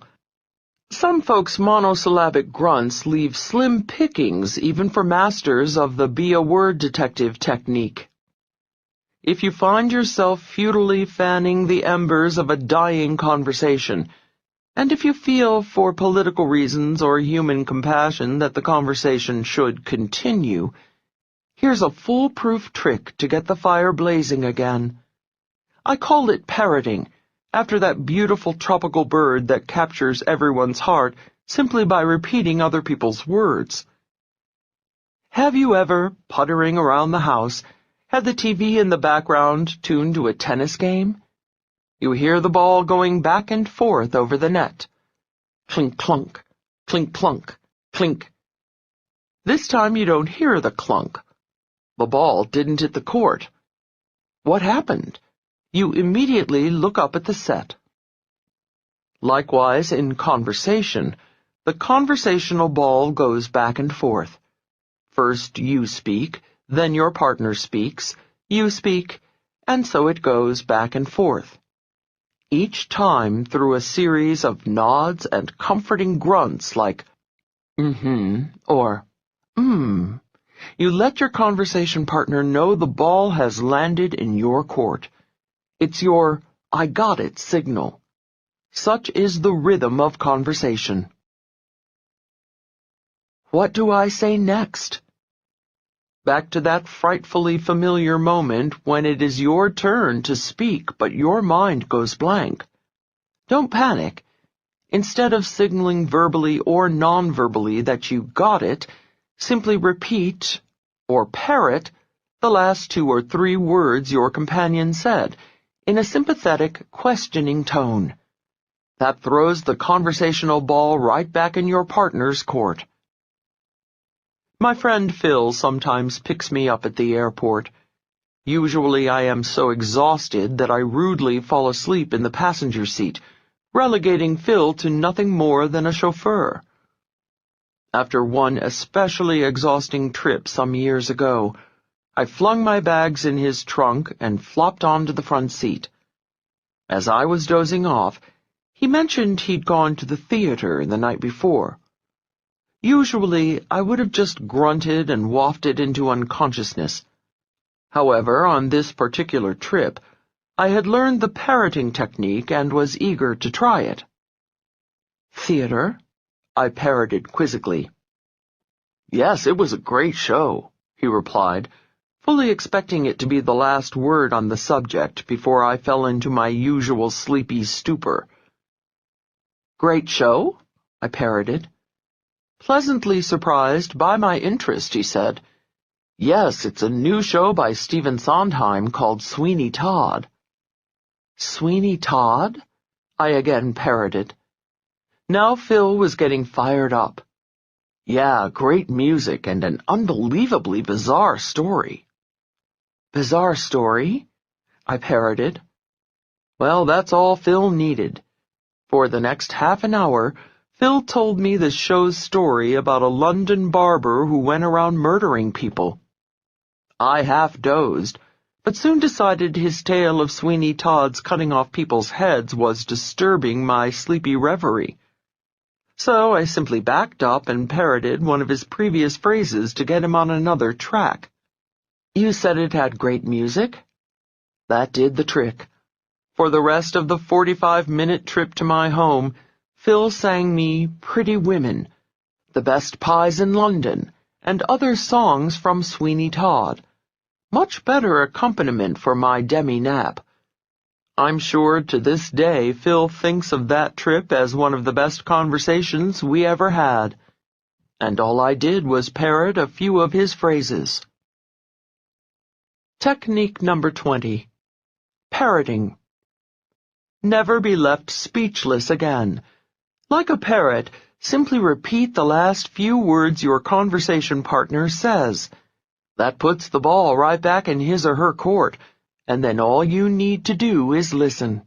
Some folks' monosyllabic grunts leave slim pickings even for masters of the be-a-word detective technique. If you find yourself futilely fanning the embers of a dying conversation, and if you feel for political reasons or human compassion that the conversation should continue, here's a foolproof trick to get the fire blazing again. I call it parroting, after that beautiful tropical bird that captures everyone's heart simply by repeating other people's words. Have you ever, puttering around the house, had the TV in the background tuned to a tennis game? You hear the ball going back and forth over the net. Clink clunk, clink clunk, clink. This time you don't hear the clunk. The ball didn't hit the court. What happened? You immediately look up at the set. Likewise, in conversation, the conversational ball goes back and forth. First you speak, then your partner speaks, you speak, and so it goes back and forth. Each time through a series of nods and comforting grunts like, mm-hmm, or, you let your conversation partner know the ball has landed in your court. It's your I got it signal. Such is the rhythm of conversation. What do I say next? Back to that frightfully familiar moment when it is your turn to speak but your mind goes blank. Don't panic. Instead of signaling verbally or non-verbally that you got it, simply repeat, or parrot, the last 2 or 3 words your companion said, in a sympathetic, questioning tone. That throws the conversational ball right back in your partner's court. My friend Phil sometimes picks me up at the airport. Usually I am so exhausted that I rudely fall asleep in the passenger seat, relegating Phil to nothing more than a chauffeur. After one especially exhausting trip some years ago, I flung my bags in his trunk and flopped onto the front seat. As I was dozing off, he mentioned he'd gone to the theater the night before. Usually, I would have just grunted and wafted into unconsciousness. However, on this particular trip, I had learned the parroting technique and was eager to try it. "Theater?" I parroted quizzically. "Yes, it was a great show," he replied, fully expecting it to be the last word on the subject before I fell into my usual sleepy stupor. "Great show?" I parroted. Pleasantly surprised by my interest, he said, "Yes, it's a new show by Stephen Sondheim called Sweeney Todd." "Sweeney Todd?" I again parroted. Now Phil was getting fired up. "Yeah, great music and an unbelievably bizarre story." "Bizarre story?" I parroted. Well, that's all Phil needed. For the next half an hour, Phil told me the show's story about a London barber who went around murdering people. I half dozed, but soon decided his tale of Sweeney Todd's cutting off people's heads was disturbing my sleepy reverie. So I simply backed up and parroted one of his previous phrases to get him on another track. "You said it had great music?" That did the trick. For the rest of the 45-minute trip to my home, Phil sang me Pretty Women, The Best Pies in London, and other songs from Sweeney Todd. Much better accompaniment for my demi-nap. I'm sure to this day Phil thinks of that trip as one of the best conversations we ever had. And all I did was parrot a few of his phrases. Technique number 20. parroting. Never be left speechless again. Like a parrot, simply repeat the last few words your conversation partner says. That puts the ball right back in his or her court, and then all you need to do is listen.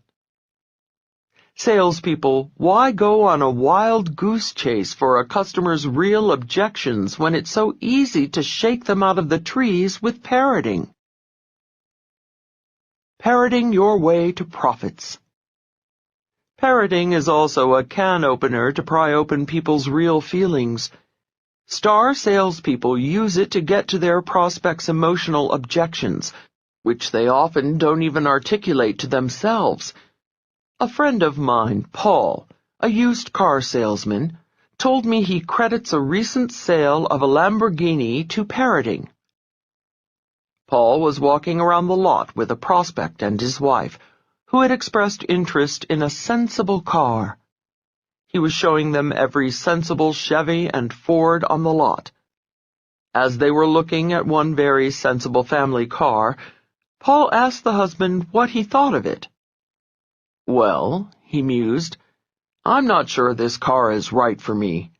Salespeople, why go on a wild goose chase for a customer's real objections when it's so easy to shake them out of the trees with parroting? Parroting your way to profits. Parroting is also a can opener to pry open people's real feelings. Star salespeople use it to get to their prospects' emotional objections, which they often don't even articulate to themselves. A friend of mine, Paul, a used car salesman, told me he credits a recent sale of a Lamborghini to parroting. Paul was walking around the lot with a prospect and his wife, who had expressed interest in a sensible car. He was showing them every sensible Chevy and Ford on the lot. As they were looking at one very sensible family car, Paul asked the husband what he thought of it. "Well," he mused, "I'm not sure this car is right for me."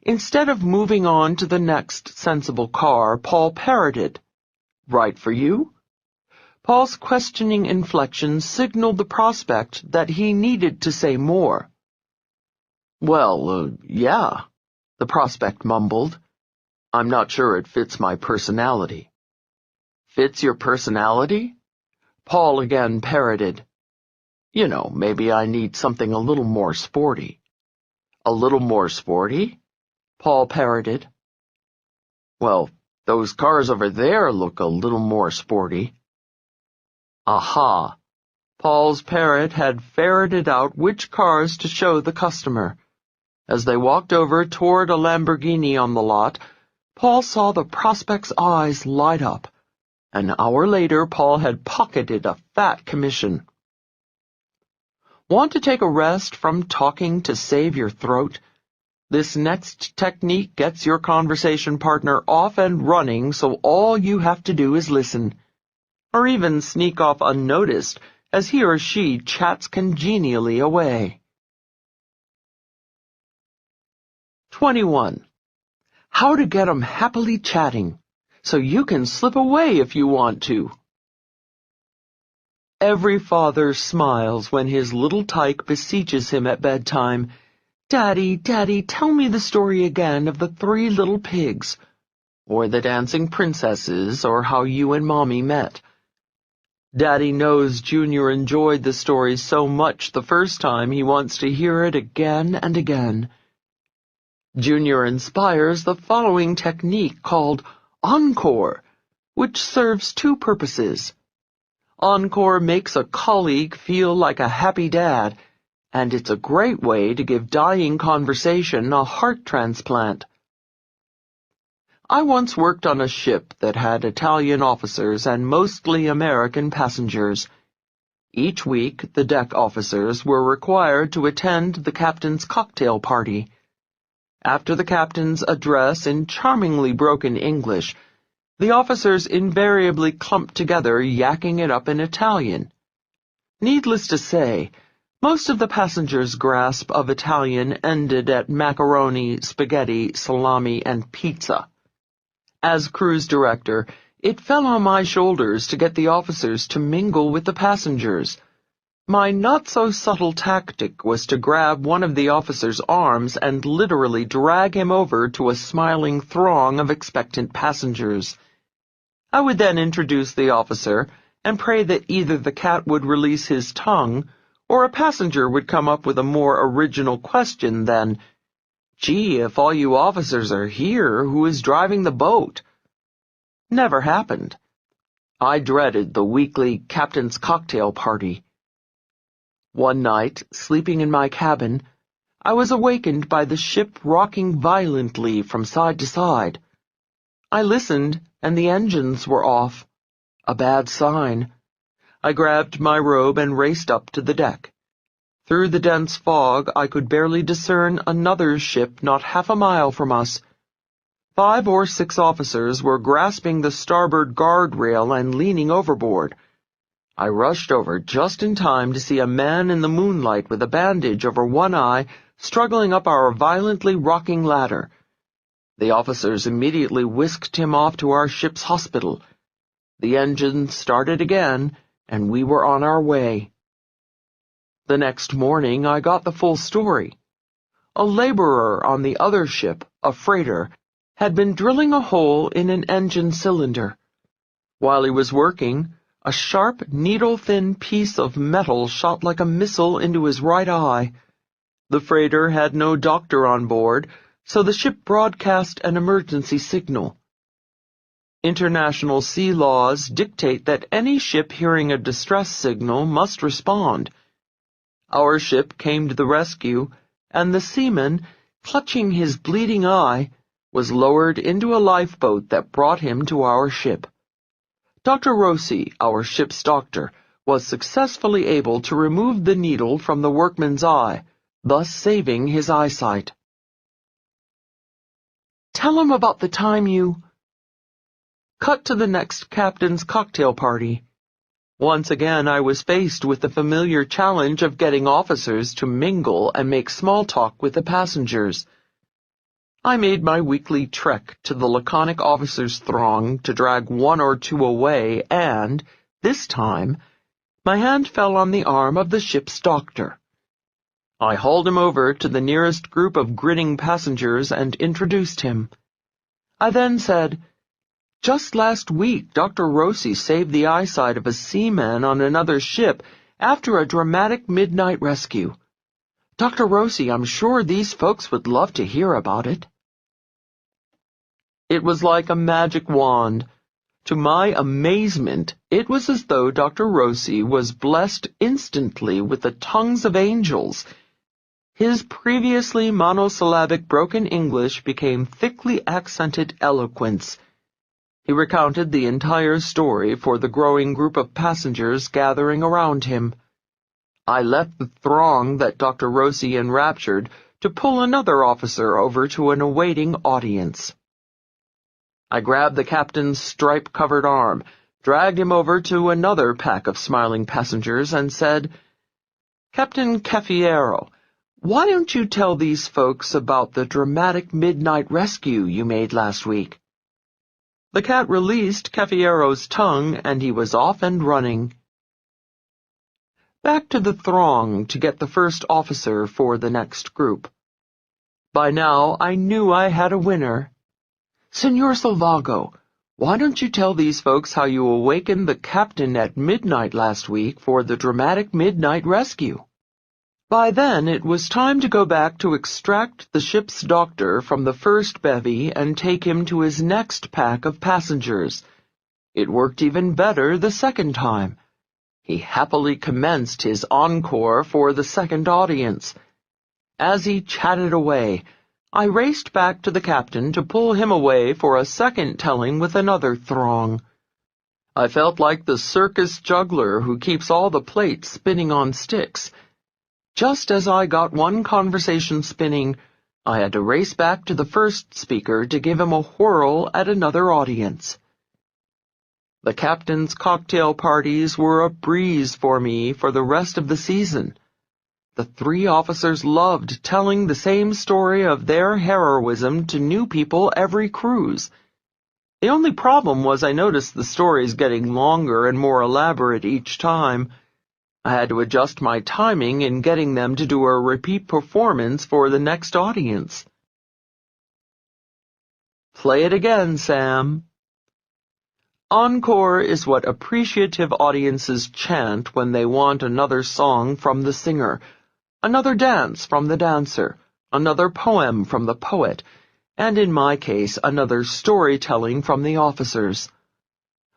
Instead of moving on to the next sensible car, Paul parroted, "Right for you?" Paul's questioning inflection signaled the prospect that he needed to say more. "Well, yeah," the prospect mumbled. "I'm not sure it fits my personality." "Fits your personality?" Paul again parroted. "You know, maybe I need something a little more sporty." "A little more sporty?" Paul parroted. "Well, those cars over there look a little more sporty." Aha! Paul's parrot had ferreted out which cars to show the customer. As they walked over toward a Lamborghini on the lot, Paul saw the prospect's eyes light up. An hour later, Paul had pocketed a fat commission. Want to take a rest from talking to save your throat? This next technique gets your conversation partner off and running, so all you have to do is listen, or even sneak off unnoticed as he or she chats congenially away. 21. How to get 'em happily chatting, so you can slip away if you want to. Every father smiles when his little tyke beseeches him at bedtime, "Daddy, Daddy, tell me the story again of the 3 little pigs," or the dancing princesses, or how you and Mommy met. Daddy knows Junior enjoyed the story so much the first time he wants to hear it again and again. Junior inspires the following technique called Encore, which serves 2 purposes. Encore makes a colleague feel like a happy dad, and it's a great way to give dying conversation a heart transplant. I once worked on a ship that had Italian officers and mostly American passengers. Each week, the deck officers were required to attend the captain's cocktail party. After the captain's address in charmingly broken English, the officers invariably clumped together, yakking it up in Italian. Needless to say, most of the passengers' grasp of Italian ended at macaroni, spaghetti, salami, and pizza. As cruise director, it fell on my shoulders to get the officers to mingle with the passengers. My not-so-subtle tactic was to grab one of the officer's arms and literally drag him over to a smiling throng of expectant passengers. I would then introduce the officer and pray that either the cat would release his tongue or a passenger would come up with a more original question than, "Gee, if all you officers are here, who is driving the boat?" Never happened. I dreaded the weekly captain's cocktail party. One night, sleeping in my cabin, I was awakened by the ship rocking violently from side to side. I listened, and the engines were off. A bad sign. I grabbed my robe and raced up to the deck. Through the dense fog, I could barely discern another ship not half a mile from us. 5 or 6 officers were grasping the starboard guardrail and leaning overboard. I rushed over just in time to see a man in the moonlight with a bandage over one eye struggling up our violently rocking ladder. The officers immediately whisked him off to our ship's hospital. The engine started again, and we were on our way. The next morning I got the full story. A laborer on the other ship, a freighter, had been drilling a hole in an engine cylinder. While he was working, a sharp, needle-thin piece of metal shot like a missile into his right eye. The freighter had no doctor on board, so the ship broadcast an emergency signal. International sea laws dictate that any ship hearing a distress signal must respond. Our ship came to the rescue, and the seaman, clutching his bleeding eye, was lowered into a lifeboat that brought him to our ship. Dr. Rossi, our ship's doctor, was successfully able to remove the needle from the workman's eye, thus saving his eyesight. Tell him about the time you... Cut to the next captain's cocktail party. Once again I was faced with the familiar challenge of getting officers to mingle and make small talk with the passengers. I made my weekly trek to the laconic officers' throng to drag one or two away and, this time, my hand fell on the arm of the ship's doctor. I hauled him over to the nearest group of grinning passengers and introduced him. I then said, "Just last week, Dr. Rossi saved the eyesight of a seaman on another ship after a dramatic midnight rescue. Dr. Rossi, I'm sure these folks would love to hear about it." It was like a magic wand. To my amazement, it was as though Dr. Rossi was blessed instantly with the tongues of angels. His previously monosyllabic broken English became thickly accented eloquence. He recounted the entire story for the growing group of passengers gathering around him. I left the throng that Dr. Rossi enraptured to pull another officer over to an awaiting audience. I grabbed the captain's stripe-covered arm, dragged him over to another pack of smiling passengers, and said, "Captain Caffiero, why don't you tell these folks about the dramatic midnight rescue you made last week?" The cat released Caffiero's tongue, and he was off and running. Back to the throng to get the first officer for the next group. By now I knew I had a winner. "Senor Salvago, why don't you tell these folks how you awakened the captain at midnight last week for the dramatic midnight rescue?" By then it was time to go back to extract the ship's doctor from the first bevy and take him to his next pack of passengers. It worked even better the second time. He happily commenced his encore for the second audience. As he chatted away, I raced back to the captain to pull him away for a second telling with another throng. I felt like the circus juggler who keeps all the plates spinning on sticks. Just as I got one conversation spinning, I had to race back to the first speaker to give him a whirl at another audience. The captain's cocktail parties were a breeze for me for the rest of the season. The three officers loved telling the same story of their heroism to new people every cruise. The only problem was I noticed the stories getting longer and more elaborate each time. I had to adjust my timing in getting them to do a repeat performance for the next audience. Play it again, Sam. Encore is what appreciative audiences chant when they want another song from the singer, another dance from the dancer, another poem from the poet, and in my case, another storytelling from the officers.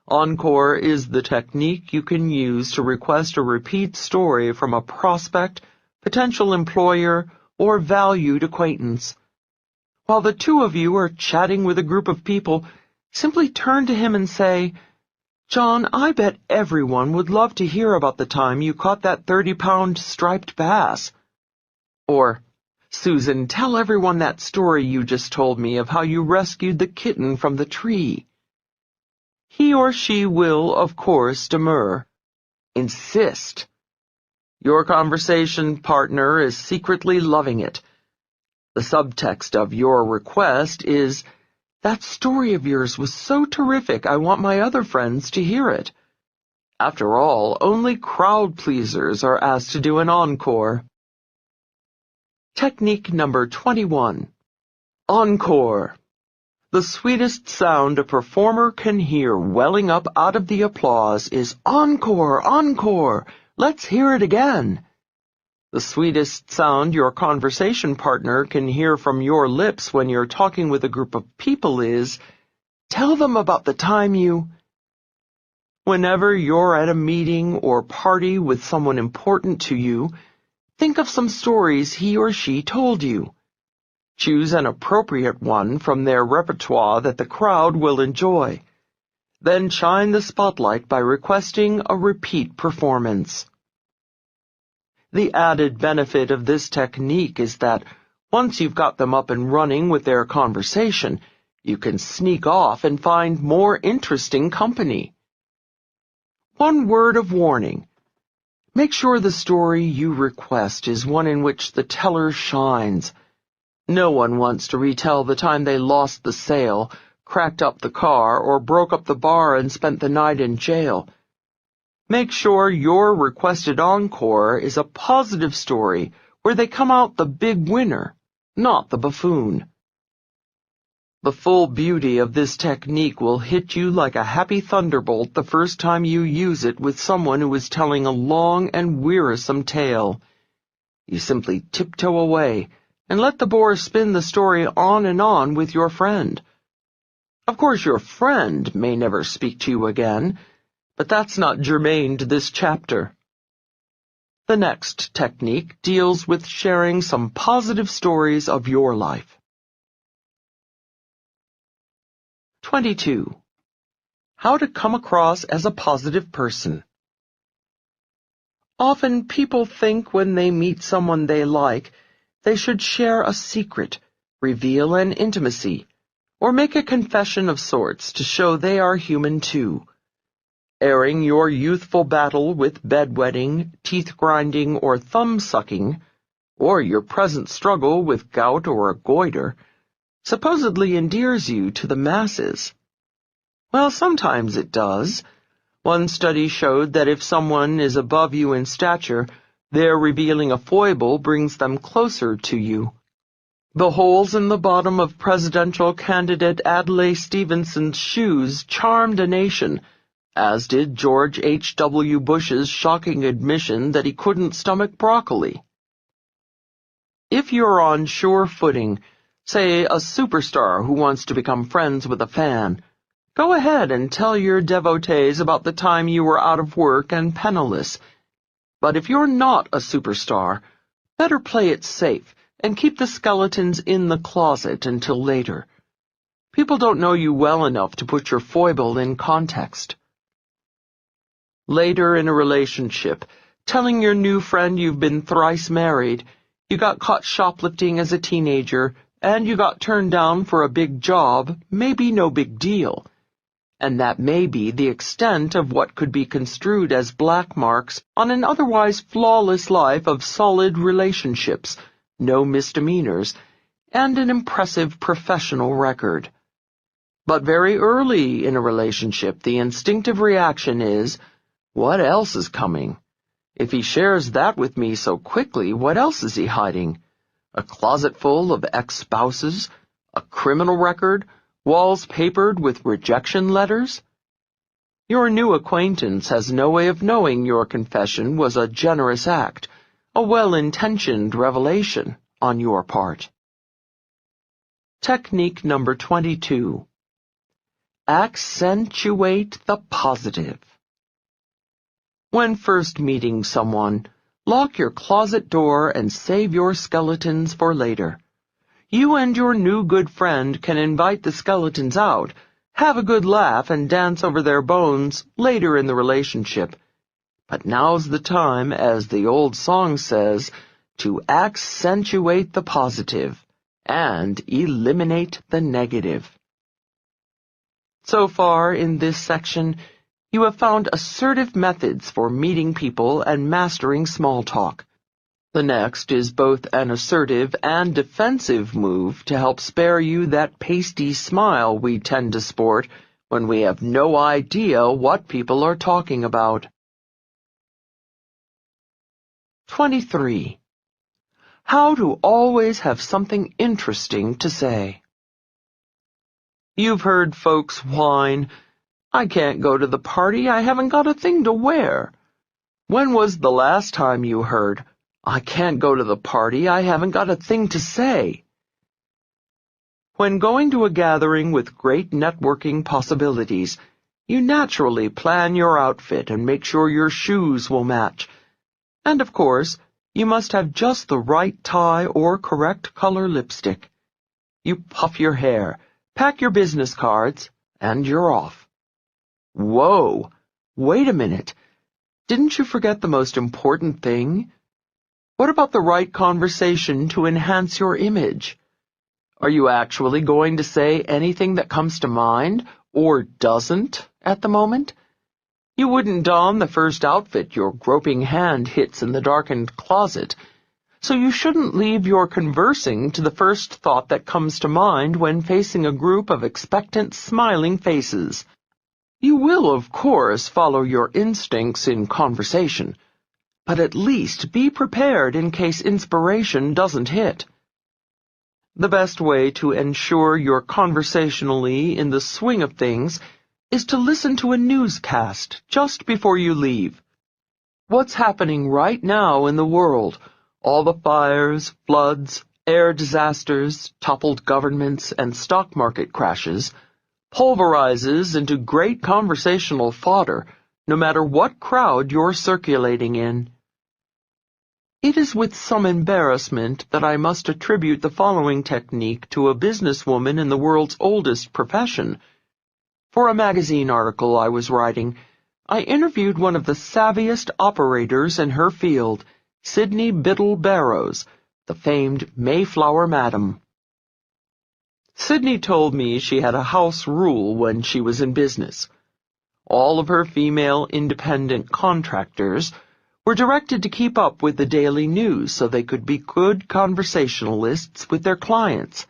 Encore is the technique you can use to request a repeat story from a prospect, potential employer, or valued acquaintance. While the two of you are chatting with a group of people, simply turn to him and say, "John, I bet everyone would love to hear about the time you caught that 30-pound striped bass." Or, "Susan, tell everyone that story you just told me of how you rescued the kitten from the tree." He or she will, of course, demur. Insist. Your conversation partner is secretly loving it. The subtext of your request is, "That story of yours was so terrific, I want my other friends to hear it." After all, only crowd pleasers are asked to do an encore. Technique number 21. Encore. The sweetest sound a performer can hear welling up out of the applause is encore, encore. Let's hear it again. The sweetest sound your conversation partner can hear from your lips when you're talking with a group of people is, "Tell them about the time you..." Whenever you're at a meeting or party with someone important to you, think of some stories he or she told you. Choose an appropriate one from their repertoire that the crowd will enjoy. Then shine the spotlight by requesting a repeat performance. The added benefit of this technique is that once you've got them up and running with their conversation, you can sneak off and find more interesting company. One word of warning. Make sure the story you request is one in which the teller shines. No one wants to retell the time they lost the sale, cracked up the car, or broke up the bar and spent the night in jail. Make sure your requested encore is a positive story where they come out the big winner, not the buffoon. The full beauty of this technique will hit you like a happy thunderbolt the first time you use it with someone who is telling a long and wearisome tale. You simply tiptoe away and let the bore spin the story on and on with your friend. Of course, your friend may never speak to you again, but that's not germane to this chapter. The next technique deals with sharing some positive stories of your life. 22. How to come across as a positive person. Often people think when they meet someone they like, they should share a secret, reveal an intimacy, or make a confession of sorts to show they are human too. Airing your youthful battle with bedwetting, teeth-grinding, or thumb-sucking, or your present struggle with gout or a goiter, supposedly endears you to the masses. Well, sometimes it does. One study showed that if someone is above you in stature, their revealing a foible brings them closer to you. The holes in the bottom of presidential candidate Adlai Stevenson's shoes charmed a nation, as did George H.W. Bush's shocking admission that he couldn't stomach broccoli. If you're on sure footing, say a superstar who wants to become friends with a fan, go ahead and tell your devotees about the time you were out of work and penniless. But if you're not a superstar, better play it safe and keep the skeletons in the closet until later. People don't know you well enough to put your foible in context. Later in a relationship, telling your new friend you've been thrice married, you got caught shoplifting as a teenager, and you got turned down for a big job may be no big deal. And that may be the extent of what could be construed as black marks on an otherwise flawless life of solid relationships, no misdemeanors, and an impressive professional record. But very early in a relationship, the instinctive reaction is, what else is coming? If he shares that with me so quickly, what else is he hiding? A closet full of ex-spouses? A criminal record? Walls papered with rejection letters? Your new acquaintance has no way of knowing your confession was a generous act, a well-intentioned revelation on your part. Technique number 22. Accentuate the positive. When first meeting someone, lock your closet door and save your skeletons for later. You and your new good friend can invite the skeletons out, have a good laugh, and dance over their bones later in the relationship. But now's the time, as the old song says, to accentuate the positive and eliminate the negative. So far in this section, You have found assertive methods for meeting people and mastering small talk. The next is both an assertive and defensive move to help spare you that pasty smile we tend to sport when we have no idea what people are talking about. 23. How to always have something interesting to say. You've heard folks whine, "I can't go to the party, I haven't got a thing to wear." When was the last time you heard, "I can't go to the party, I haven't got a thing to say"? When going to a gathering with great networking possibilities, you naturally plan your outfit and make sure your shoes will match. And of course, you must have just the right tie or correct color lipstick. You puff your hair, pack your business cards, and you're off. Whoa! Wait a minute. Didn't you forget the most important thing? What about the right conversation to enhance your image? Are you actually going to say anything that comes to mind, or doesn't, at the moment? You wouldn't don the first outfit your groping hand hits in the darkened closet, so you shouldn't leave your conversing to the first thought that comes to mind when facing a group of expectant, smiling faces. You will, of course, follow your instincts in conversation, but at least be prepared in case inspiration doesn't hit. The best way to ensure you're conversationally in the swing of things is to listen to a newscast just before you leave. What's happening right now in the world, all the fires, floods, air disasters, toppled governments, and stock market crashes, pulverizes into great conversational fodder, no matter what crowd you're circulating in. It is with some embarrassment that I must attribute the following technique to a businesswoman in the world's oldest profession. For a magazine article I was writing, I interviewed one of the savviest operators in her field, Sydney Biddle Barrows, the famed Mayflower Madam. Sydney told me she had a house rule when she was in business. All of her female independent contractors were directed to keep up with the daily news so they could be good conversationalists with their clients.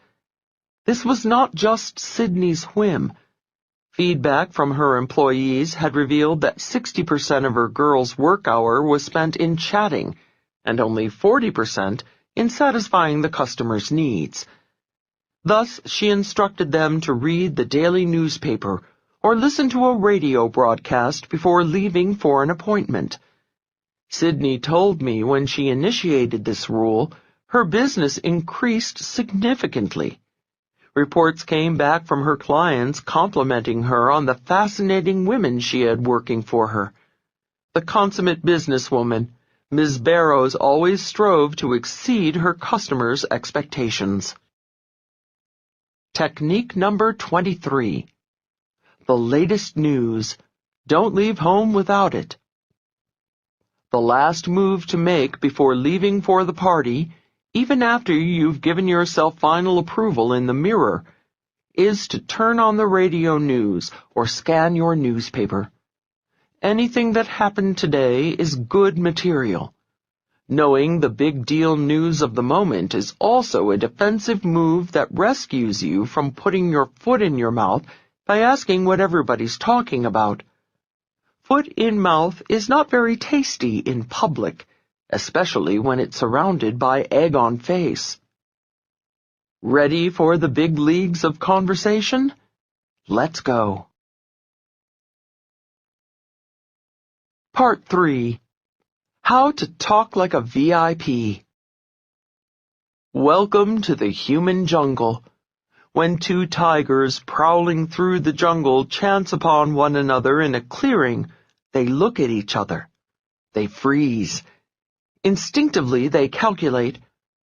This was not just Sydney's whim. Feedback from her employees had revealed that 60% of her girls' work hour was spent in chatting, and only 40% in satisfying the customer's needs. Thus, she instructed them to read the daily newspaper or listen to a radio broadcast before leaving for an appointment. Sydney told me when she initiated this rule, her business increased significantly. Reports came back from her clients complimenting her on the fascinating women she had working for her. The consummate businesswoman, Ms. Barrows always strove to exceed her customers' expectations. Technique number 23. The latest news. Don't leave home without it. The last move to make before leaving for the party, even after you've given yourself final approval in the mirror, is to turn on the radio news or scan your newspaper. Anything that happened today is good material. Knowing the big deal news of the moment is also a defensive move that rescues you from putting your foot in your mouth by asking what everybody's talking about. Foot in mouth is not very tasty in public, especially when it's surrounded by egg on face. Ready for the big leagues of conversation? Let's go. Part 3. How to talk like a VIP. Welcome to the human jungle. When two tigers prowling through the jungle chance upon one another in a clearing, they look at each other. They freeze. Instinctively they calculate,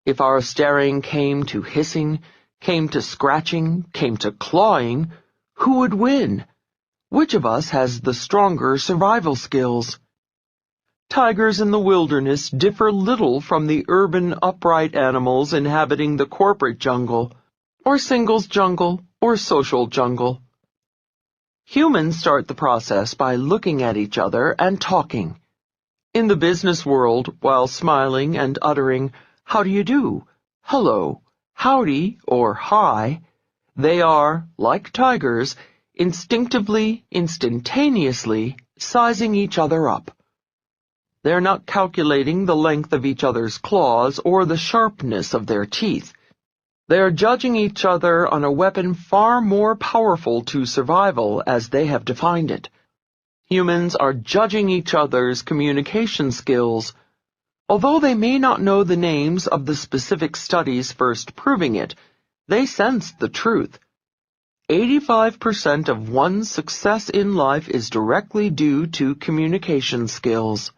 if our staring came to hissing, came to scratching, came to clawing, who would win? Which of us has the stronger survival skills? Tigers in the wilderness differ little from the urban upright animals inhabiting the corporate jungle, or singles jungle, or social jungle. Humans start the process by looking at each other and talking. In the business world, while smiling and uttering, "How do you do?" "Hello," "Howdy," or "Hi," they are, like tigers, instinctively, instantaneously, sizing each other up. They're not calculating the length of each other's claws or the sharpness of their teeth. They're judging each other on a weapon far more powerful to survival as they have defined it. Humans are judging each other's communication skills. Although they may not know the names of the specific studies first proving it, they sense the truth. 85% of one's success in life is directly due to communication skills.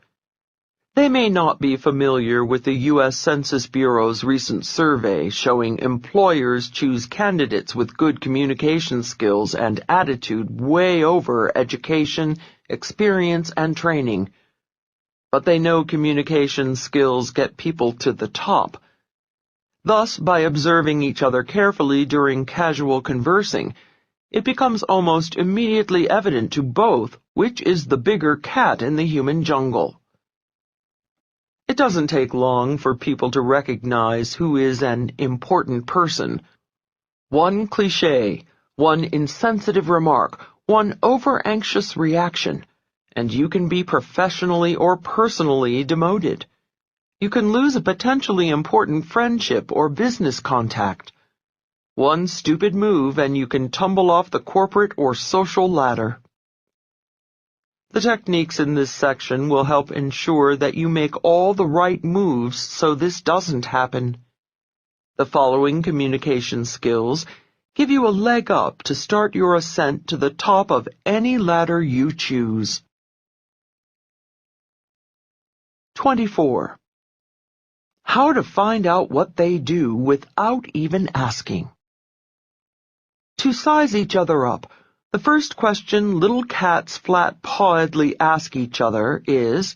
They may not be familiar with the U.S. Census Bureau's recent survey showing employers choose candidates with good communication skills and attitude way over education, experience, and training. But they know communication skills get people to the top. Thus, by observing each other carefully during casual conversing, it becomes almost immediately evident to both which is the bigger cat in the human jungle. It doesn't take long for people to recognize who is an important person. One cliché, one insensitive remark, one over-anxious reaction, and you can be professionally or personally demoted. You can lose a potentially important friendship or business contact. One stupid move and you can tumble off the corporate or social ladder. The techniques in this section will help ensure that you make all the right moves so this doesn't happen. The following communication skills give you a leg up to start your ascent to the top of any ladder you choose. 24. How to find out what they do without even asking. To size each other up, the first question little cats flat-pawedly ask each other is,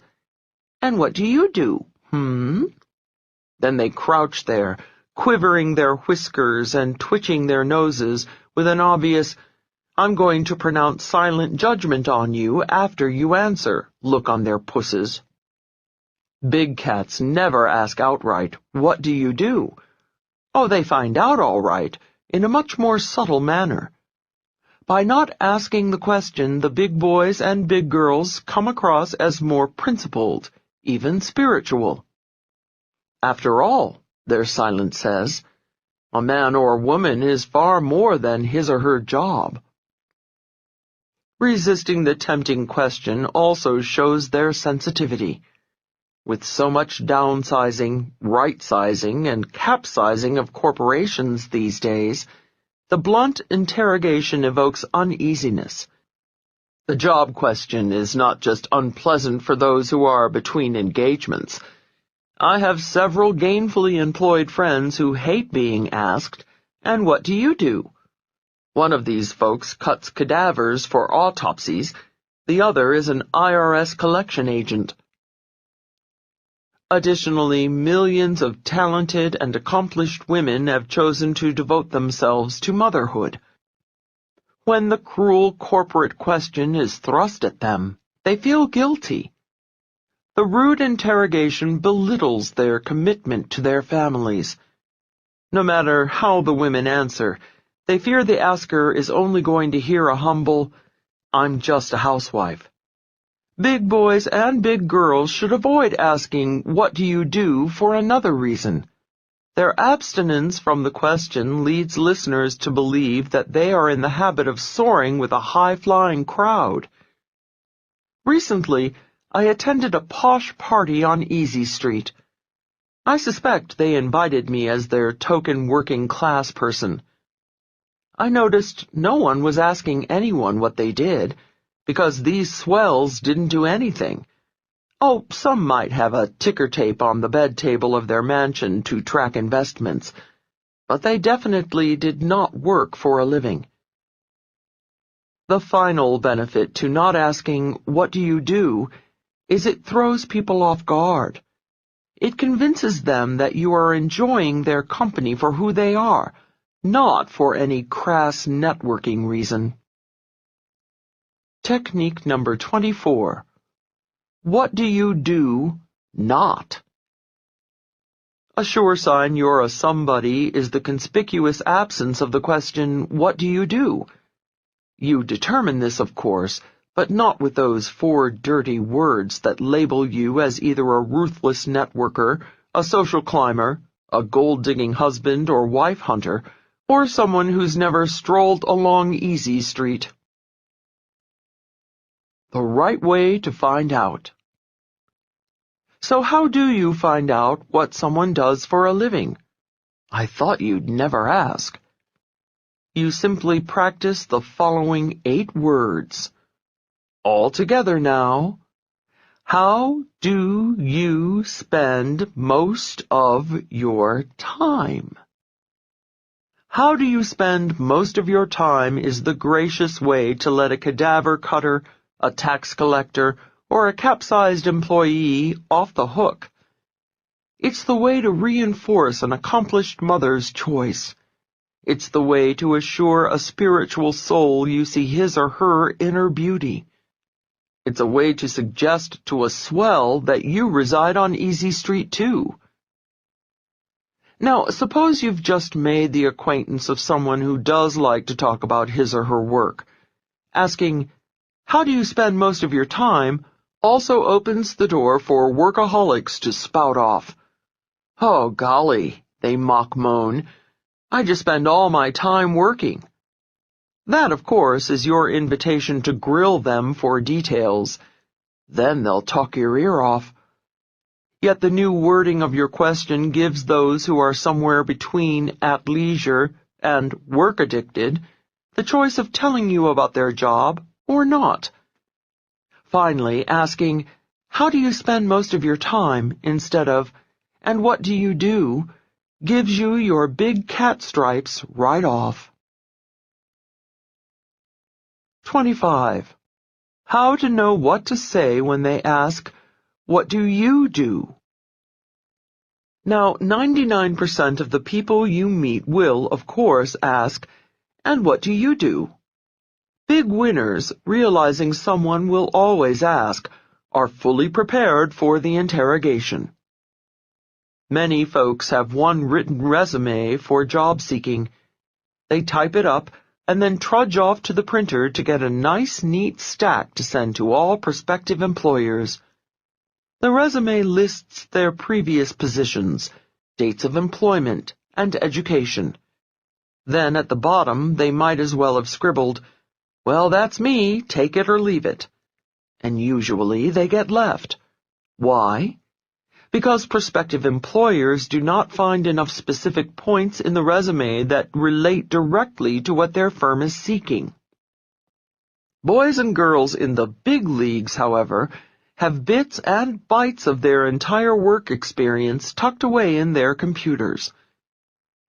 "And what do you do, Then they crouch there, quivering their whiskers and twitching their noses with an obvious, "I'm going to pronounce silent judgment on you after you answer" look on their pusses. Big cats never ask outright, "What do you do?" Oh, they find out all right, in a much more subtle manner. By not asking the question, the big boys and big girls come across as more principled, even spiritual. After all, their silence says, a man or woman is far more than his or her job. Resisting the tempting question also shows their sensitivity. With so much downsizing, right-sizing, and capsizing of corporations these days, the blunt interrogation evokes uneasiness. The job question is not just unpleasant for those who are between engagements. I have several gainfully employed friends who hate being asked, "And what do you do?" One of these folks cuts cadavers for autopsies. The other is an IRS collection agent. Additionally, millions of talented and accomplished women have chosen to devote themselves to motherhood. When the cruel corporate question is thrust at them, they feel guilty. The rude interrogation belittles their commitment to their families. No matter how the women answer, they fear the asker is only going to hear a humble, "I'm just a housewife." Big boys and big girls should avoid asking, "What do you do?" for another reason. Their abstinence from the question leads listeners to believe that they are in the habit of soaring with a high-flying crowd. Recently, I attended a posh party on Easy Street. I suspect they invited me as their token working-class person. I noticed no one was asking anyone what they did, because these swells didn't do anything. Oh, some might have a ticker tape on the bed table of their mansion to track investments, but they definitely did not work for a living. The final benefit to not asking, "What do you do?" is it throws people off guard. It convinces them that you are enjoying their company for who they are, not for any crass networking reason. Technique number 24. What do you do not? A sure sign you're a somebody is the conspicuous absence of the question, what do you do? You determine this, of course, but not with those 4 dirty words that label you as either a ruthless networker, a social climber, a gold-digging husband or wife hunter, or someone who's never strolled along Easy Street. The right way to find out. So how do you find out what someone does for a living? I thought you'd never ask. You simply practice the following 8 words. All together now. How do you spend most of your time? How do you spend most of your time is the gracious way to let a cadaver cutter, a tax collector, or a capsized employee off the hook. It's the way to reinforce an accomplished mother's choice. It's the way to assure a spiritual soul you see his or her inner beauty. It's a way to suggest to a swell that you reside on Easy Street too. Now, suppose you've just made the acquaintance of someone who does like to talk about his or her work. Asking, how do you spend most of your time, also opens the door for workaholics to spout off. Oh, golly, they mock moan, I just spend all my time working. That, of course, is your invitation to grill them for details. Then they'll talk your ear off. Yet the new wording of your question gives those who are somewhere between at leisure and work-addicted the choice of telling you about their job or not. Finally, asking, how do you spend most of your time, instead of, and what do you do, gives you your big cat stripes right off. 25. How to know what to say when they ask, what do you do? Now, 99% of the people you meet will, of course, ask, and what do you do? Big winners, realizing someone will always ask, are fully prepared for the interrogation. Many folks have one written resume for job seeking. They type it up and then trudge off to the printer to get a nice, neat stack to send to all prospective employers. The resume lists their previous positions, dates of employment, and education. Then at the bottom they might as well have scribbled, well, that's me, take it or leave it. And usually they get left. Why? Because prospective employers do not find enough specific points in the resume that relate directly to what their firm is seeking. Boys and girls in the big leagues, however, have bits and bytes of their entire work experience tucked away in their computers.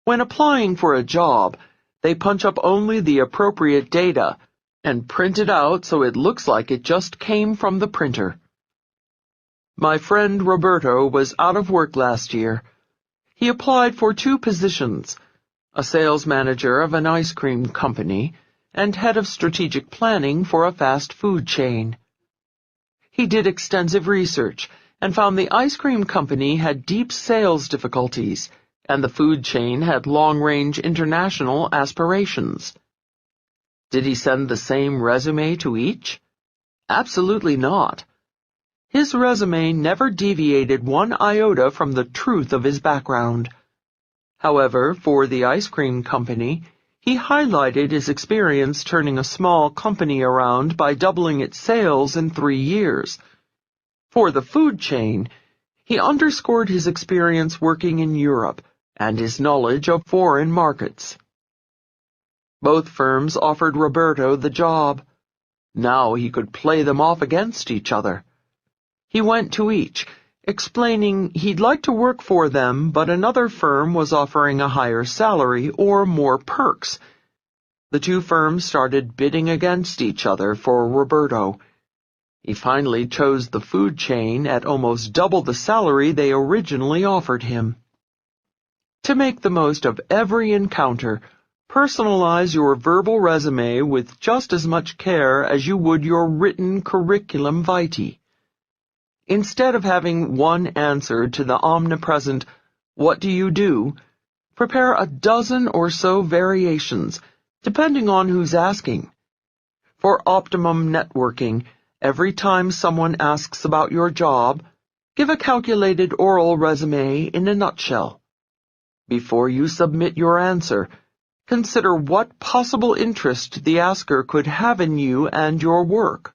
When applying for a job, they punch up only the appropriate data and print it out so it looks like it just came from the printer. My friend Roberto was out of work last year. He applied for 2 positions, a sales manager of an ice cream company and head of strategic planning for a fast food chain. He did extensive research and found the ice cream company had deep sales difficulties and the food chain had long-range international aspirations. Did he send the same resume to each? Absolutely not. His resume never deviated 1 iota from the truth of his background. However, for the ice cream company, he highlighted his experience turning a small company around by doubling its sales in 3 years. For the food chain, he underscored his experience working in Europe and his knowledge of foreign markets. Both firms offered Roberto the job. Now he could play them off against each other. He went to each, explaining he'd like to work for them, but another firm was offering a higher salary or more perks. The 2 firms started bidding against each other for Roberto. He finally chose the food chain at almost double the salary they originally offered him. To make the most of every encounter, Personalize your verbal resume with just as much care as you would your written curriculum vitae. Instead of having one answer to the omnipresent, "What do you do?" prepare a dozen or so variations, depending on who's asking. For optimum networking, every time someone asks about your job, give a calculated oral resume in a nutshell. Before you submit your answer, consider what possible interest the asker could have in you and your work.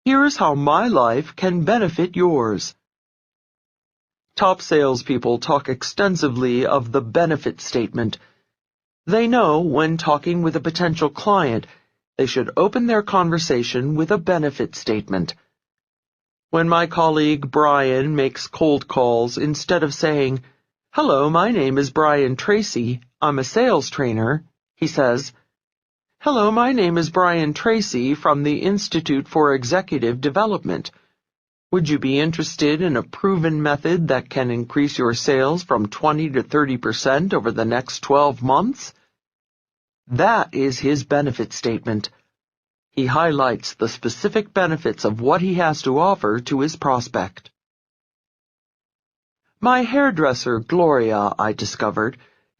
Here's how my life can benefit yours. Top salespeople talk extensively of the benefit statement. They know when talking with a potential client, they should open their conversation with a benefit statement. When my colleague Brian makes cold calls, instead of saying, "Hello, my name is Brian Tracy. I'm a sales trainer," he says, "Hello, my name is Brian Tracy from the Institute for Executive Development. Would you be interested in a proven method that can increase your sales from 20 to 30% over the next 12 months? That is his benefit statement. He highlights the specific benefits of what he has to offer to his prospect. My hairdresser, Gloria, I discovered,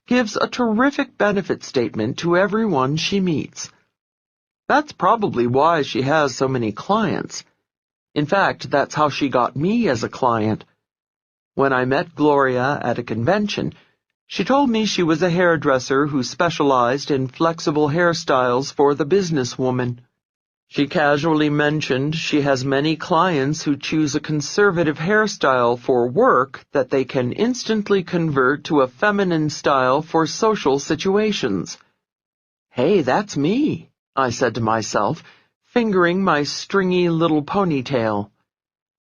gives a terrific benefit statement to everyone she meets. That's probably why she has so many clients. In fact, that's how she got me as a client. When I met Gloria at a convention, she told me she was a hairdresser who specialized in flexible hairstyles for the businesswoman. She casually mentioned she has many clients who choose a conservative hairstyle for work that they can instantly convert to a feminine style for social situations. "Hey, that's me," I said to myself, fingering my stringy little ponytail.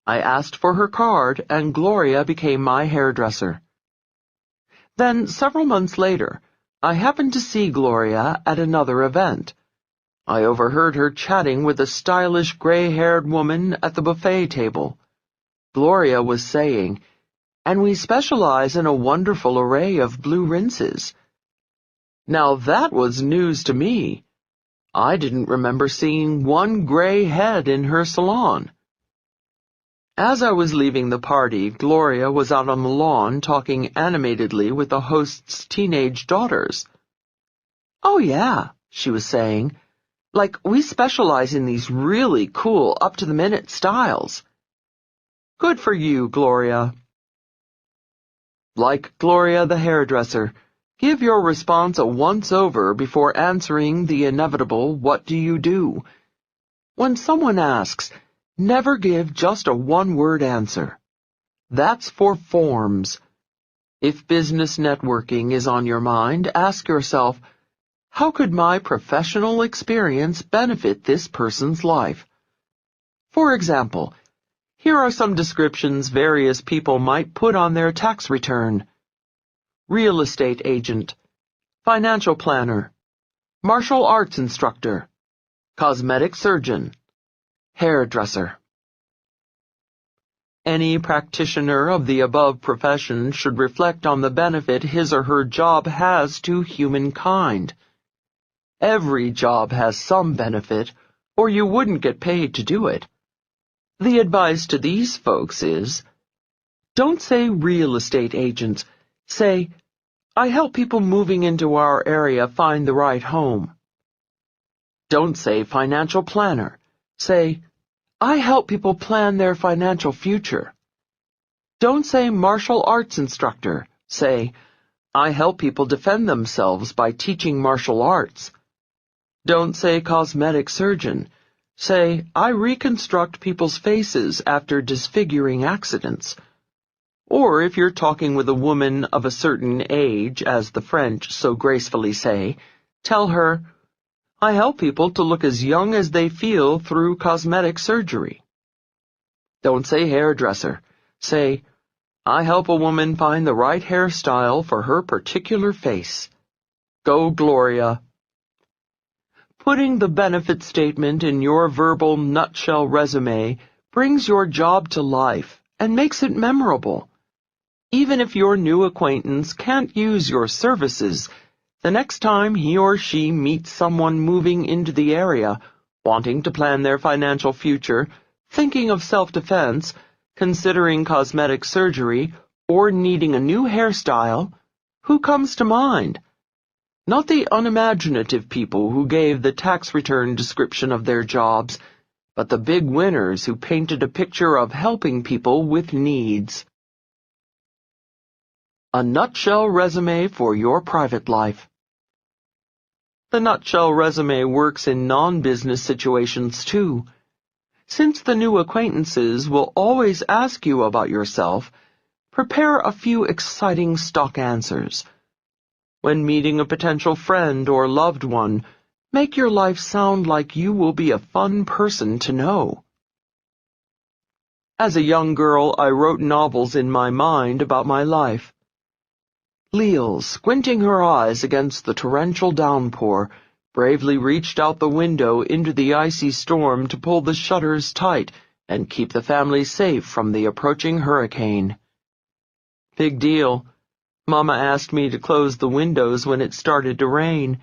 I asked for her card, and Gloria became my hairdresser. Then, several months later, I happened to see Gloria at another event. I overheard her chatting with a stylish gray-haired woman at the buffet table. Gloria was saying, "And we specialize in a wonderful array of blue rinses." Now that was news to me. I didn't remember seeing one gray head in her salon. As I was leaving the party, Gloria was out on the lawn talking animatedly with the host's teenage daughters. "Oh yeah," she was saying, "like we specialize in these really cool, up-to-the-minute styles." Good for you, Gloria. Like Gloria the hairdresser, give your response a once-over before answering the inevitable "What do you do?" When someone asks, never give just a one-word answer. That's for forms. If business networking is on your mind, ask yourself, how could my professional experience benefit this person's life? For example, here are some descriptions various people might put on their tax return. Real estate agent, financial planner, martial arts instructor, cosmetic surgeon, hairdresser. Any practitioner of the above profession should reflect on the benefit his or her job has to humankind. Every job has some benefit, or you wouldn't get paid to do it. The advice to these folks is, don't say real estate agent. Say, I help people moving into our area find the right home. Don't say financial planner. Say, I help people plan their financial future. Don't say martial arts instructor. Say, I help people defend themselves by teaching martial arts. Don't say cosmetic surgeon. Say, I reconstruct people's faces after disfiguring accidents. Or if you're talking with a woman of a certain age, as the French so gracefully say, tell her, I help people to look as young as they feel through cosmetic surgery. Don't say hairdresser. Say, I help a woman find the right hairstyle for her particular face. Go, Gloria. Putting the benefit statement in your verbal nutshell resume brings your job to life and makes it memorable. Even if your new acquaintance can't use your services, The next time he or she meets someone moving into the area, wanting to plan their financial future, thinking of self-defense, considering cosmetic surgery, or needing a new hairstyle, who comes to mind? Not the unimaginative people who gave the tax return description of their jobs, but the big winners who painted a picture of helping people with needs. A nutshell resume for your private life. The nutshell resume works in non-business situations too. Since the new acquaintances will always ask you about yourself, prepare a few exciting stock answers. When meeting a potential friend or loved one, make your life sound like you will be a fun person to know. As a young girl, I wrote novels in my mind about my life. Leal, squinting her eyes against the torrential downpour, bravely reached out the window into the icy storm to pull the shutters tight and keep the family safe from the approaching hurricane. Big deal. Mama asked me to close the windows when it started to rain.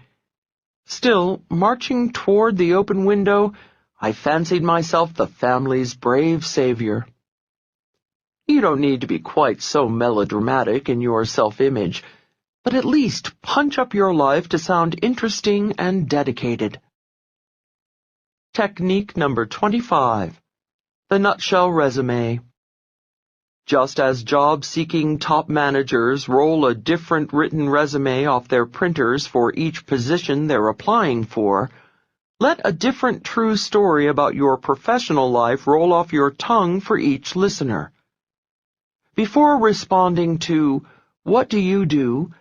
Still, marching toward the open window, I fancied myself the family's brave savior. You don't need to be quite so melodramatic in your self-image, but at least punch up your life to sound interesting and dedicated. Technique number 25. The nutshell resume. Just as job-seeking top managers roll a different written resume off their printers for each position they're applying for, let a different true story about your professional life roll off your tongue for each listener. Before responding to, "What do you do?"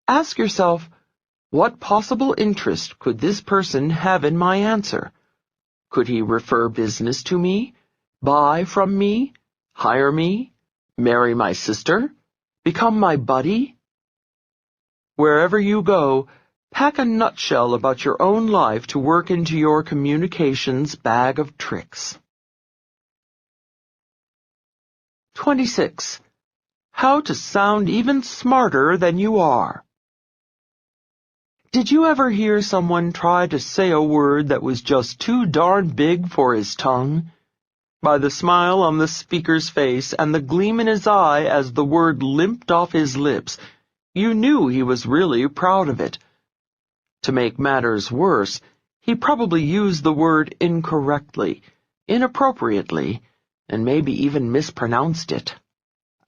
ask yourself, what possible interest could this person have in my answer? Could he refer business to me? Buy from me? Hire me? Marry my sister? Become my buddy? Wherever you go, pack a nutshell about your own life to work into your communications bag of tricks. 26. How to sound even smarter than you are. Did you ever hear someone try to say a word that was just too darn big for his tongue? By the smile on the speaker's face and the gleam in his eye as the word limped off his lips, you knew he was really proud of it. To make matters worse, he probably used the word incorrectly, inappropriately, and maybe even mispronounced it.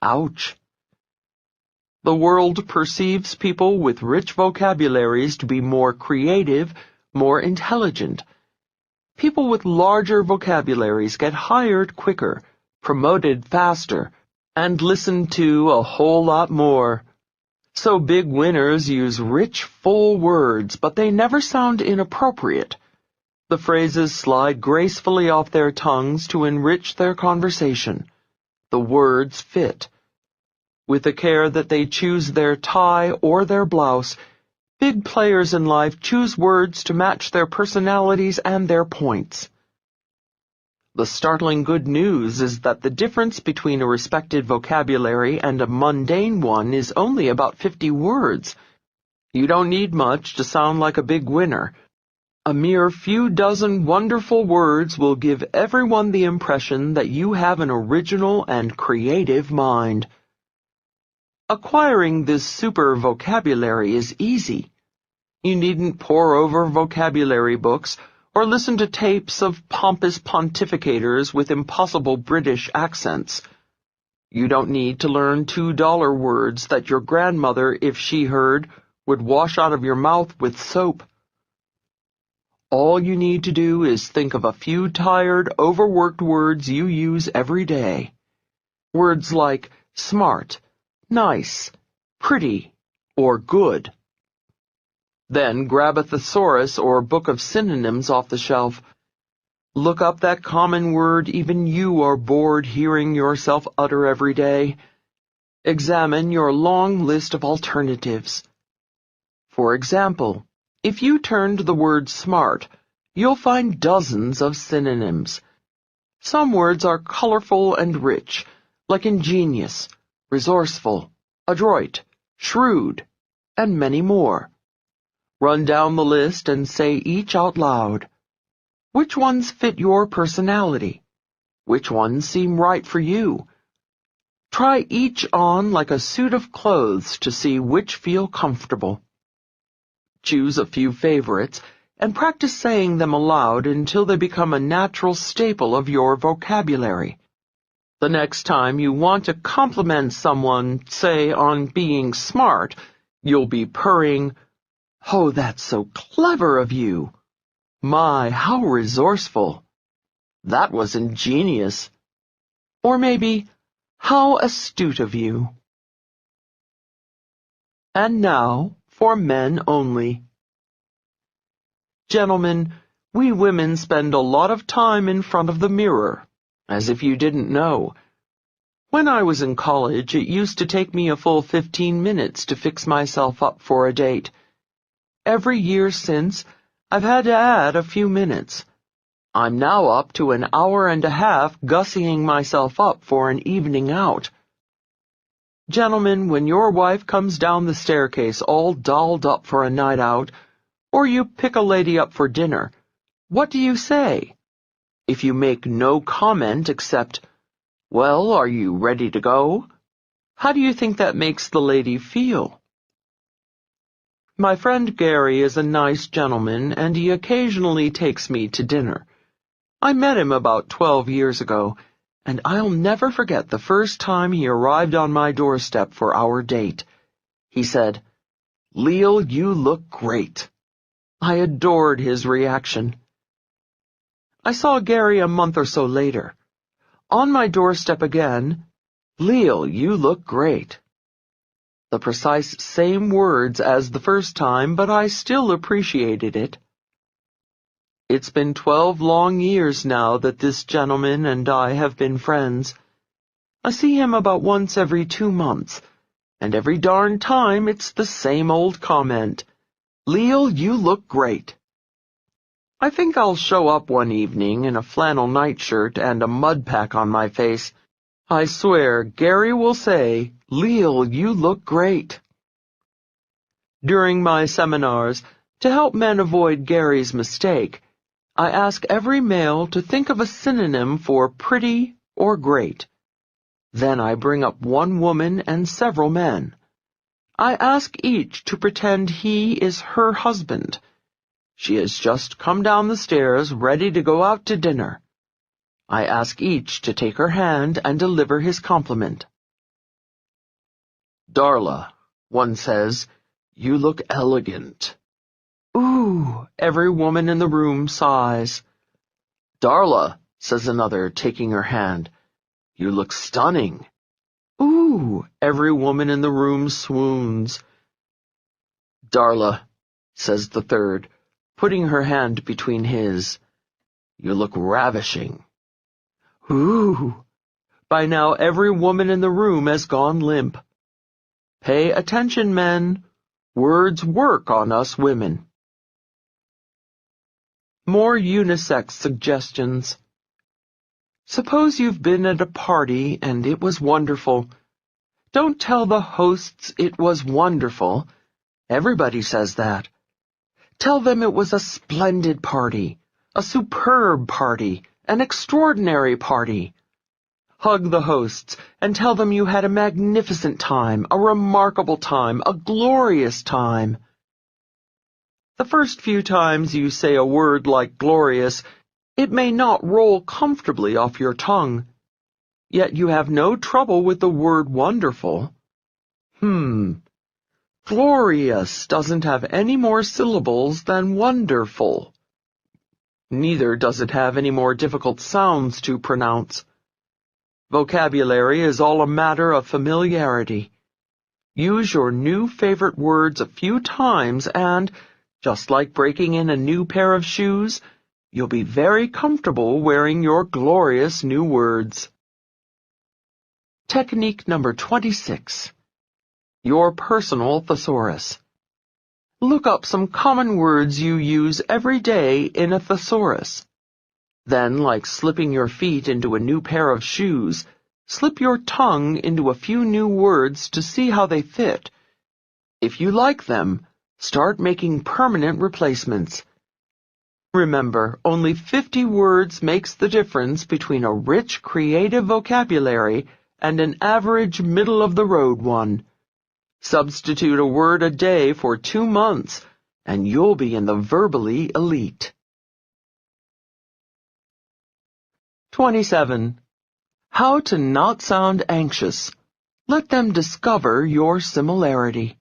Ouch. The world perceives people with rich vocabularies to be more creative, more intelligent. People with larger vocabularies get hired quicker, promoted faster, and listened to a whole lot more. So big winners use rich, full words, but they never sound inappropriate. The phrases slide gracefully off their tongues to enrich their conversation. The words fit. With the care that they choose their tie or their blouse, big players in life choose words to match their personalities and their points. The startling good news is that the difference between a respected vocabulary and a mundane one is only about 50 words. You don't need much to sound like a big winner. A mere few dozen wonderful words will give everyone the impression that you have an original and creative mind. Acquiring this super vocabulary is easy. You needn't pore over vocabulary books or listen to tapes of pompous pontificators with impossible British accents. You don't need to learn $2 words that your grandmother, if she heard, would wash out of your mouth with soap. All you need to do is think of a few tired, overworked words you use every day. Words like smart, nice, pretty, or good. Then grab a thesaurus or book of synonyms off the shelf. Look up that common word even you are bored hearing yourself utter every day. Examine your long list of alternatives. For example, if you turn to the word smart, you'll find dozens of synonyms. Some words are colorful and rich, like ingenious, resourceful, adroit, shrewd, and many more. Run down the list and say each out loud. Which ones fit your personality? Which ones seem right for you? Try each on like a suit of clothes to see which feel comfortable. Choose a few favorites and practice saying them aloud until they become a natural staple of your vocabulary. The next time you want to compliment someone, say on being smart, you'll be purring, "Oh, that's so clever of you. My, how resourceful. That was ingenious." Or maybe, "How astute of you." And now, for men only. Gentlemen, we women spend a lot of time in front of the mirror, as if you didn't know. When I was in college, it used to take me a full 15 minutes to fix myself up for a date. Every year since, I've had to add a few minutes. I'm now up to an hour and a half gussying myself up for an evening out. Gentlemen, when your wife comes down the staircase all dolled up for a night out, or you pick a lady up for dinner, what do you say? If you make no comment except, "Well, are you ready to go?" how do you think that makes the lady feel? My friend Gary is a nice gentleman, and he occasionally takes me to dinner. I met him about 12 years ago, and I'll never forget the first time he arrived on my doorstep for our date. He said, "Leal, you look great." I adored his reaction. I saw Gary a month or so later. On my doorstep again, "Leal, you look great." The precise same words as the first time, but I still appreciated it. It's been 12 long years now that this gentleman and I have been friends. I see him about once every 2 months, and every darn time it's the same old comment, "Leal, you look great." I think I'll show up one evening in a flannel nightshirt and a mud pack on my face. I swear Gary will say, "Leal, you look great." During my seminars, to help men avoid Gary's mistake, I ask every male to think of a synonym for pretty or great. Then I bring up one woman and several men. I ask each to pretend he is her husband. She has just come down the stairs, ready to go out to dinner. I ask each to take her hand and deliver his compliment. "Darla," one says, "you look elegant." "Ooh," every woman in the room sighs. "Darla," says another, taking her hand, "you look stunning." "Ooh," every woman in the room swoons. "Darla," says the third, putting her hand between his, "you look ravishing." "Ooh." By now every woman in the room has gone limp. Pay attention, men. Words work on us women. More unisex suggestions. Suppose you've been at a party and it was wonderful. Don't tell the hosts it was wonderful. Everybody says that. Tell them it was a splendid party, a superb party, an extraordinary party. Hug the hosts and tell them you had a magnificent time, a remarkable time, a glorious time. The first few times you say a word like glorious, it may not roll comfortably off your tongue. Yet you have no trouble with the word wonderful. Glorious doesn't have any more syllables than wonderful. Neither does it have any more difficult sounds to pronounce. Vocabulary is all a matter of familiarity. Use your new favorite words a few times and, just like breaking in a new pair of shoes, you'll be very comfortable wearing your glorious new words. Technique number 26. Your personal thesaurus. Look up some common words you use every day in a thesaurus. Then, like slipping your feet into a new pair of shoes, slip your tongue into a few new words to see how they fit. If you like them, Start making permanent replacements. Remember, only 50 words makes the difference between a rich, creative vocabulary and an average, middle-of-the-road one. Substitute a word a day for 2 months, and you'll be in the verbally elite. 27. How to not sound anxious. Let them discover your similarity.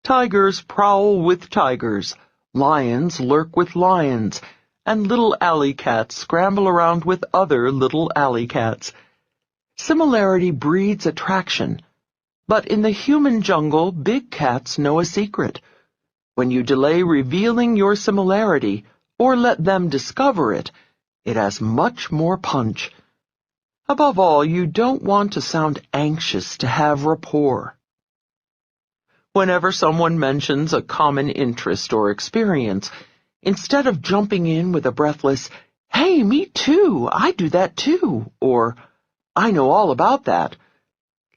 Tigers prowl with tigers, lions lurk with lions, and little alley cats scramble around with other little alley cats. Similarity breeds attraction. But in the human jungle, big cats know a secret. When you delay revealing your similarity, or let them discover it, it has much more punch. Above all, you don't want to sound anxious to have rapport. Whenever someone mentions a common interest or experience, instead of jumping in with a breathless, "Hey, me too, I do that too," or "I know all about that,"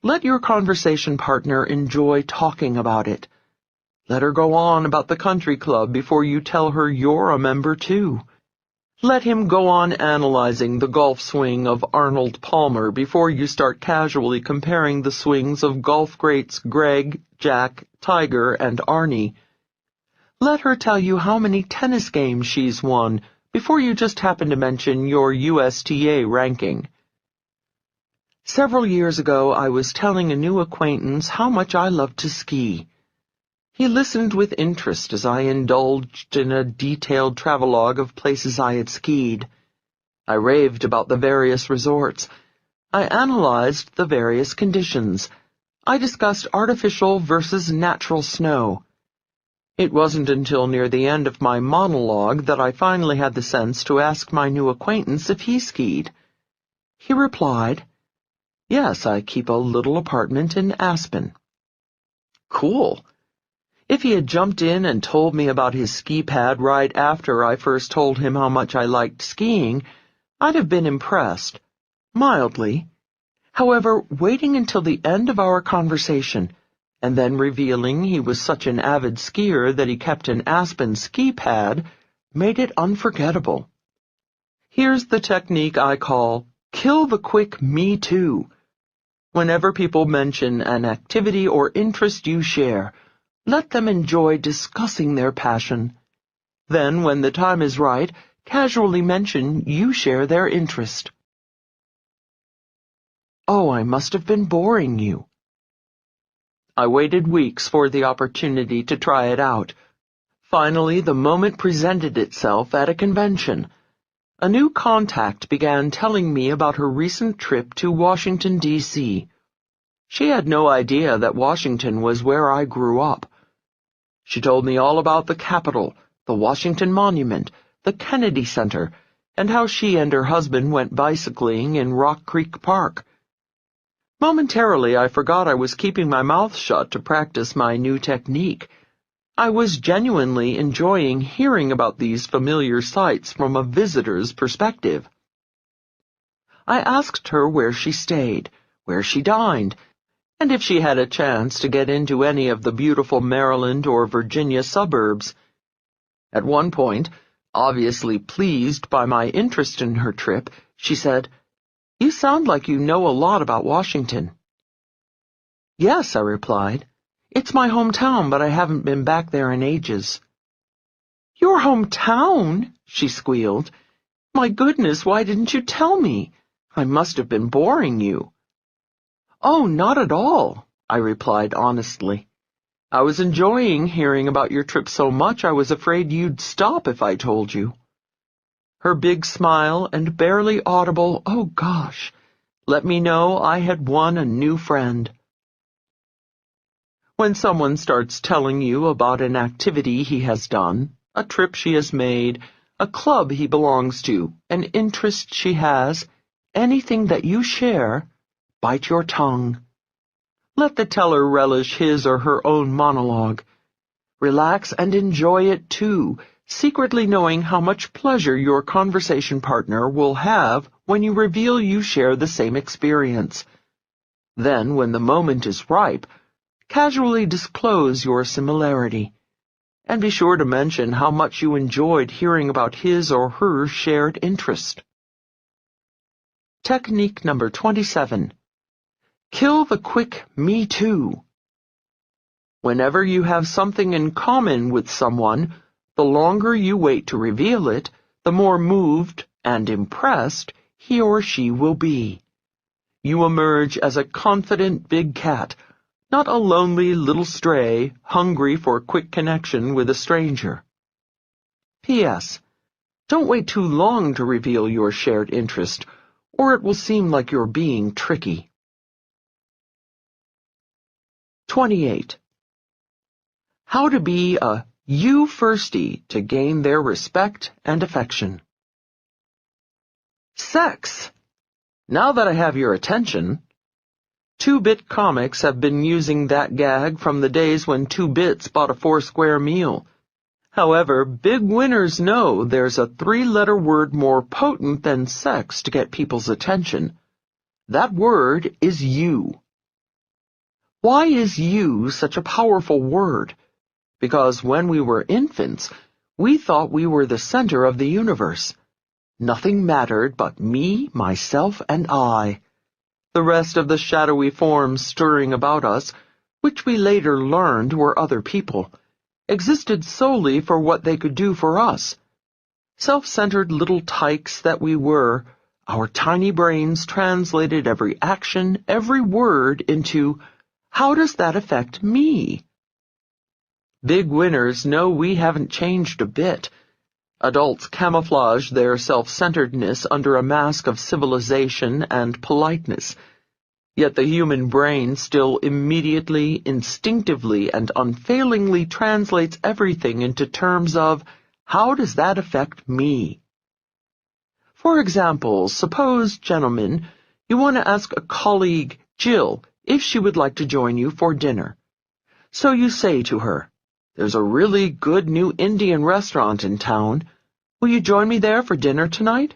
let your conversation partner enjoy talking about it. Let her go on about the country club before you tell her you're a member too. Let him go on analyzing the golf swing of Arnold Palmer before you start casually comparing the swings of golf greats Greg, Jack, Tiger, and Arnie. Let her tell you how many tennis games she's won before you just happen to mention your USTA ranking. Several years ago, I was telling a new acquaintance how much I loved to ski. He listened with interest as I indulged in a detailed travelogue of places I had skied. I raved about the various resorts. I analyzed the various conditions. I discussed artificial versus natural snow. It wasn't until near the end of my monologue that I finally had the sense to ask my new acquaintance if he skied. He replied, "Yes, I keep a little apartment in Aspen." Cool. If he had jumped in and told me about his ski pad right after I first told him how much I liked skiing, I'd have been impressed, mildly. However, waiting until the end of our conversation, and then revealing he was such an avid skier that he kept an Aspen ski pad, made it unforgettable. Here's the technique I call, kill the quick me too. Whenever people mention an activity or interest you share, let them enjoy discussing their passion. Then, when the time is right, casually mention you share their interest. Oh, I must have been boring you. I waited weeks for the opportunity to try it out. Finally, the moment presented itself at a convention. A new contact began telling me about her recent trip to Washington, D.C. She had no idea that Washington was where I grew up. She told me all about the Capitol, the Washington Monument, the Kennedy Center, and how she and her husband went bicycling in Rock Creek Park. Momentarily, I forgot I was keeping my mouth shut to practice my new technique. I was genuinely enjoying hearing about these familiar sights from a visitor's perspective. I asked her where she stayed, where she dined, and if she had a chance to get into any of the beautiful Maryland or Virginia suburbs. At one point, obviously pleased by my interest in her trip, she said, "You sound like you know a lot about Washington." "Yes," I replied. "It's my hometown, but I haven't been back there in ages." "Your hometown?" she squealed. "My goodness, why didn't you tell me? I must have been boring you." "Oh, not at all," I replied honestly. "I was enjoying hearing about your trip so much I was afraid you'd stop if I told you." Her big smile and barely audible, "Oh gosh," let me know I had won a new friend. When someone starts telling you about an activity he has done, a trip she has made, a club he belongs to, an interest she has, anything that you share, bite your tongue. Let the teller relish his or her own monologue. Relax and enjoy it too, secretly knowing how much pleasure your conversation partner will have when you reveal you share the same experience. Then, when the moment is ripe, Casually disclose your similarity, and be sure to mention how much you enjoyed hearing about his or her shared interest. Technique number 27. Kill the quick me too. Whenever you have something in common with someone, the longer you wait to reveal it, the more moved and impressed he or she will be. You emerge as a confident big cat, not a lonely little stray hungry for quick connection with a stranger. P.S. Don't wait too long to reveal your shared interest, or it will seem like you're being tricky. 28. How to be a you firstie to gain their respect and affection. Sex! Now that I have your attention, 2-Bit Comics have been using that gag from the days when 2 bits bought a 4-square meal. However, big winners know there's a 3-letter word more potent than sex to get people's attention. That word is you. Why is you such a powerful word? Because when we were infants, we thought we were the center of the universe. Nothing mattered but me, myself, and I. The rest of the shadowy forms stirring about us, which we later learned were other people, existed solely for what they could do for us. Self-centered little tykes that we were, our tiny brains translated every action, every word into, how does that affect me? Big winners know we haven't changed a bit. Adults camouflage their self-centeredness under a mask of civilization and politeness. Yet the human brain still immediately, instinctively, and unfailingly translates everything into terms of, how does that affect me? For example, suppose, gentlemen, you want to ask a colleague, Jill, if she would like to join you for dinner. So you say to her, there's a really good new Indian restaurant in town. Will you join me there for dinner tonight?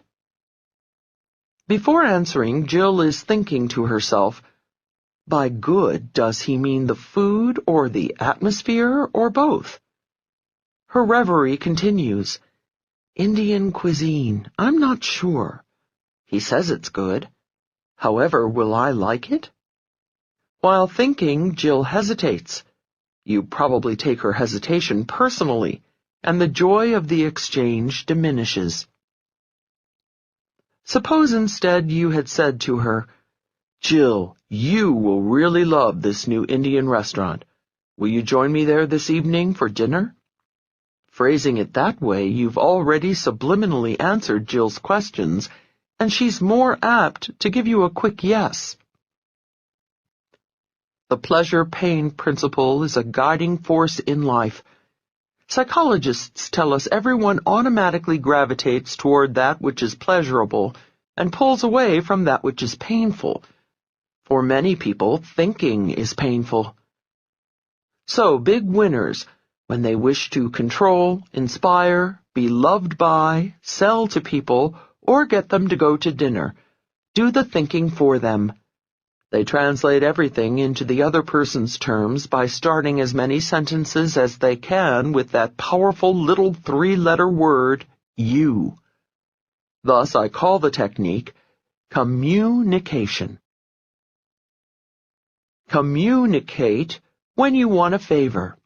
Before answering, Jill is thinking to herself, by good, does he mean the food or the atmosphere or both? Her reverie continues. Indian cuisine, I'm not sure. He says it's good. However, will I like it? While thinking, Jill hesitates. You probably take her hesitation personally, and the joy of the exchange diminishes. Suppose instead you had said to her, Jill, you will really love this new Indian restaurant. Will you join me there this evening for dinner? Phrasing it that way, you've already subliminally answered Jill's questions, and she's more apt to give you a quick yes. The pleasure-pain principle is a guiding force in life. Psychologists tell us everyone automatically gravitates toward that which is pleasurable and pulls away from that which is painful. For many people, thinking is painful. So, big winners, when they wish to control, inspire, be loved by, sell to people, or get them to go to dinner, do the thinking for them. They translate everything into the other person's terms by starting as many sentences as they can with that powerful little 3-letter word, you. Thus, I call the technique communication. Communicate when you want a favor.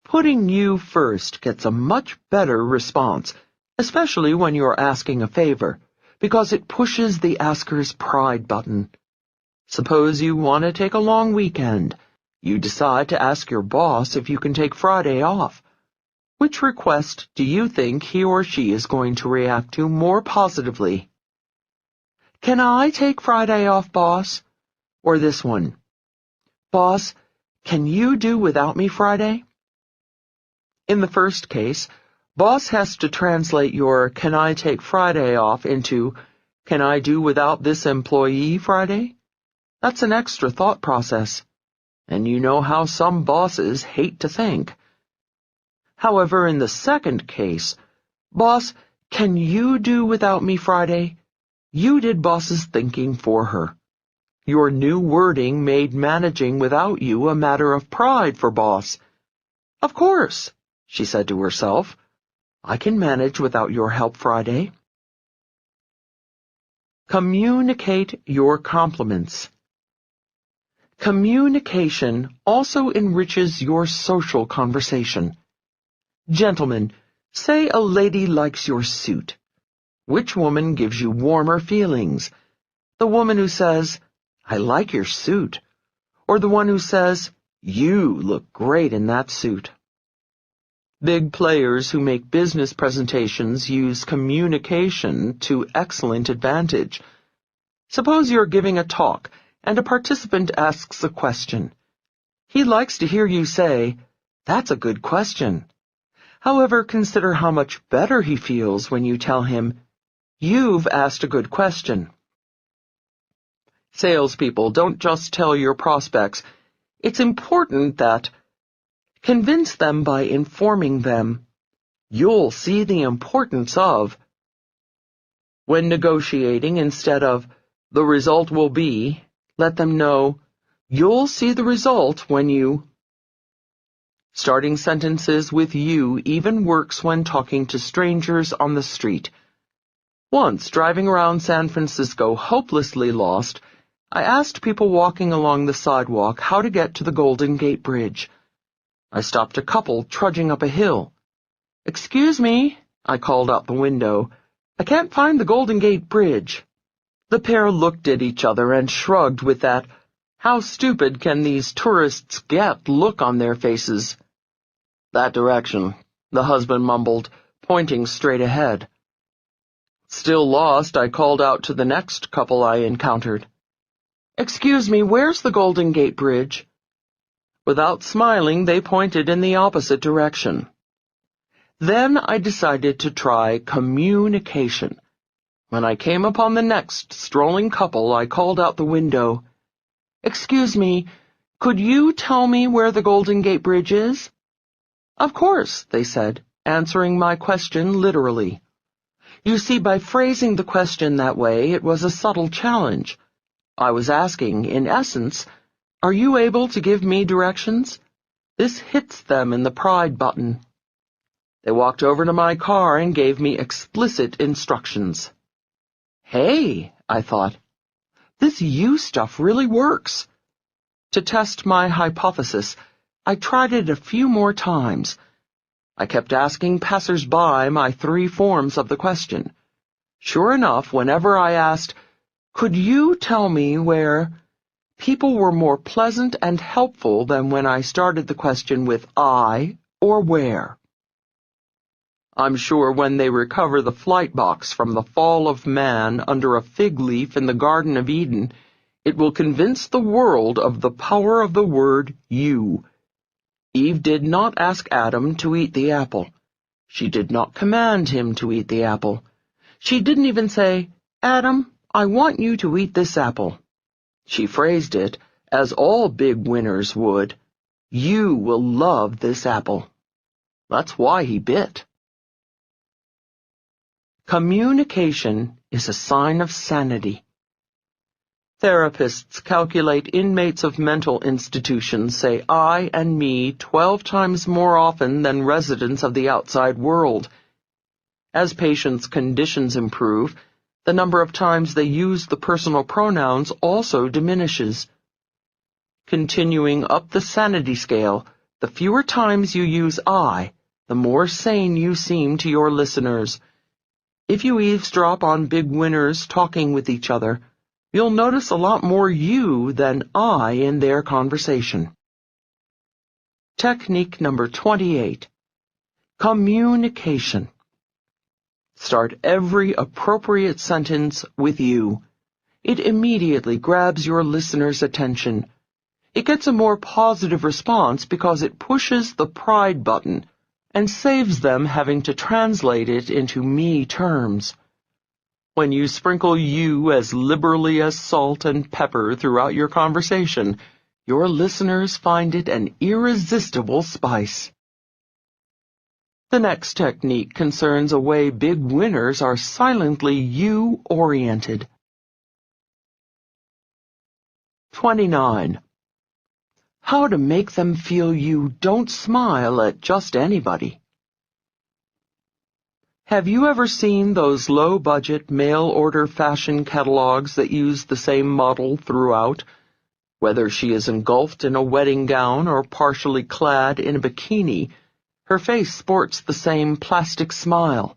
Putting you first gets a much better response, especially when you're asking a favor, because it pushes the asker's pride button. Suppose you want to take a long weekend. You decide to ask your boss if you can take Friday off. Which request do you think he or she is going to react to more positively? Can I take Friday off, boss? Or this one? Boss, can you do without me Friday? In the first case, boss has to translate your can I take Friday off into can I do without this employee Friday? That's an extra thought process. And you know how some bosses hate to think. However, in the second case, boss, can you do without me Friday? You did boss's thinking for her. Your new wording made managing without you a matter of pride for Boss. Of course, she said to herself. I can manage without your help Friday. Communicate your compliments. Communication also enriches your social conversation. Gentlemen, say a lady likes your suit. Which woman gives you warmer feelings? The woman who says, I like your suit, or the one who says, you look great in that suit? Big players who make business presentations use communication to excellent advantage. Suppose you're giving a talk and a participant asks a question. He likes to hear you say, that's a good question. However, consider how much better he feels when you tell him, you've asked a good question. Salespeople don't just tell your prospects. It's important that convince them by informing them. You'll see the importance of. When negotiating, instead of the result will be, let them know you'll see the result when you. Starting sentences with you even works when talking to strangers on the street. Once, driving around San Francisco hopelessly lost, I asked people walking along the sidewalk how to get to the Golden Gate Bridge. I stopped a couple trudging up a hill. Excuse me, I called out the window. I can't find the Golden Gate Bridge. The pair looked at each other and shrugged with that, how stupid can these tourists get look on their faces. That direction, the husband mumbled, pointing straight ahead. Still lost, I called out to the next couple I encountered. Excuse me, where's the Golden Gate Bridge? Without smiling, they pointed in the opposite direction. Then I decided to try communication. When I came upon the next strolling couple, I called out the window. Excuse me, could you tell me where the Golden Gate Bridge is? Of course, they said, answering my question literally. You see, by phrasing the question that way, it was a subtle challenge. I was asking, in essence, are you able to give me directions? This hits them in the pride button. They walked over to my car and gave me explicit instructions. Hey, I thought, this you stuff really works. To test my hypothesis, I tried it a few more times. I kept asking passers-by my 3 forms of the question. Sure enough, whenever I asked, could you tell me where, people were more pleasant and helpful than when I started the question with I or where. I'm sure when they recover the flight box from the fall of man under a fig leaf in the Garden of Eden, it will convince the world of the power of the word you. Eve did not ask Adam to eat the apple. She did not command him to eat the apple. She didn't even say, Adam, I want you to eat this apple. She phrased it, as all big winners would, you will love this apple. That's why he bit. Communication is a sign of sanity. Therapists calculate inmates of mental institutions say I and me 12 times more often than residents of the outside world. As patients' conditions improve, the number of times they use the personal pronouns also diminishes. Continuing up the sanity scale, the fewer times you use I, the more sane you seem to your listeners. If you eavesdrop on big winners talking with each other, you'll notice a lot more you than I in their conversation. Technique number 28. Communication. Start every appropriate sentence with you. It immediately grabs your listener's attention. It gets a more positive response because it pushes the pride button and saves them having to translate it into me terms. When you sprinkle you as liberally as salt and pepper throughout your conversation, your listeners find it an irresistible spice. The next technique concerns a way big winners are silently you-oriented. 29. How to make them feel you don't smile at just anybody. Have you ever seen those low-budget mail-order fashion catalogs that use the same model throughout? Whether she is engulfed in a wedding gown or partially clad in a bikini, her face sports the same plastic smile.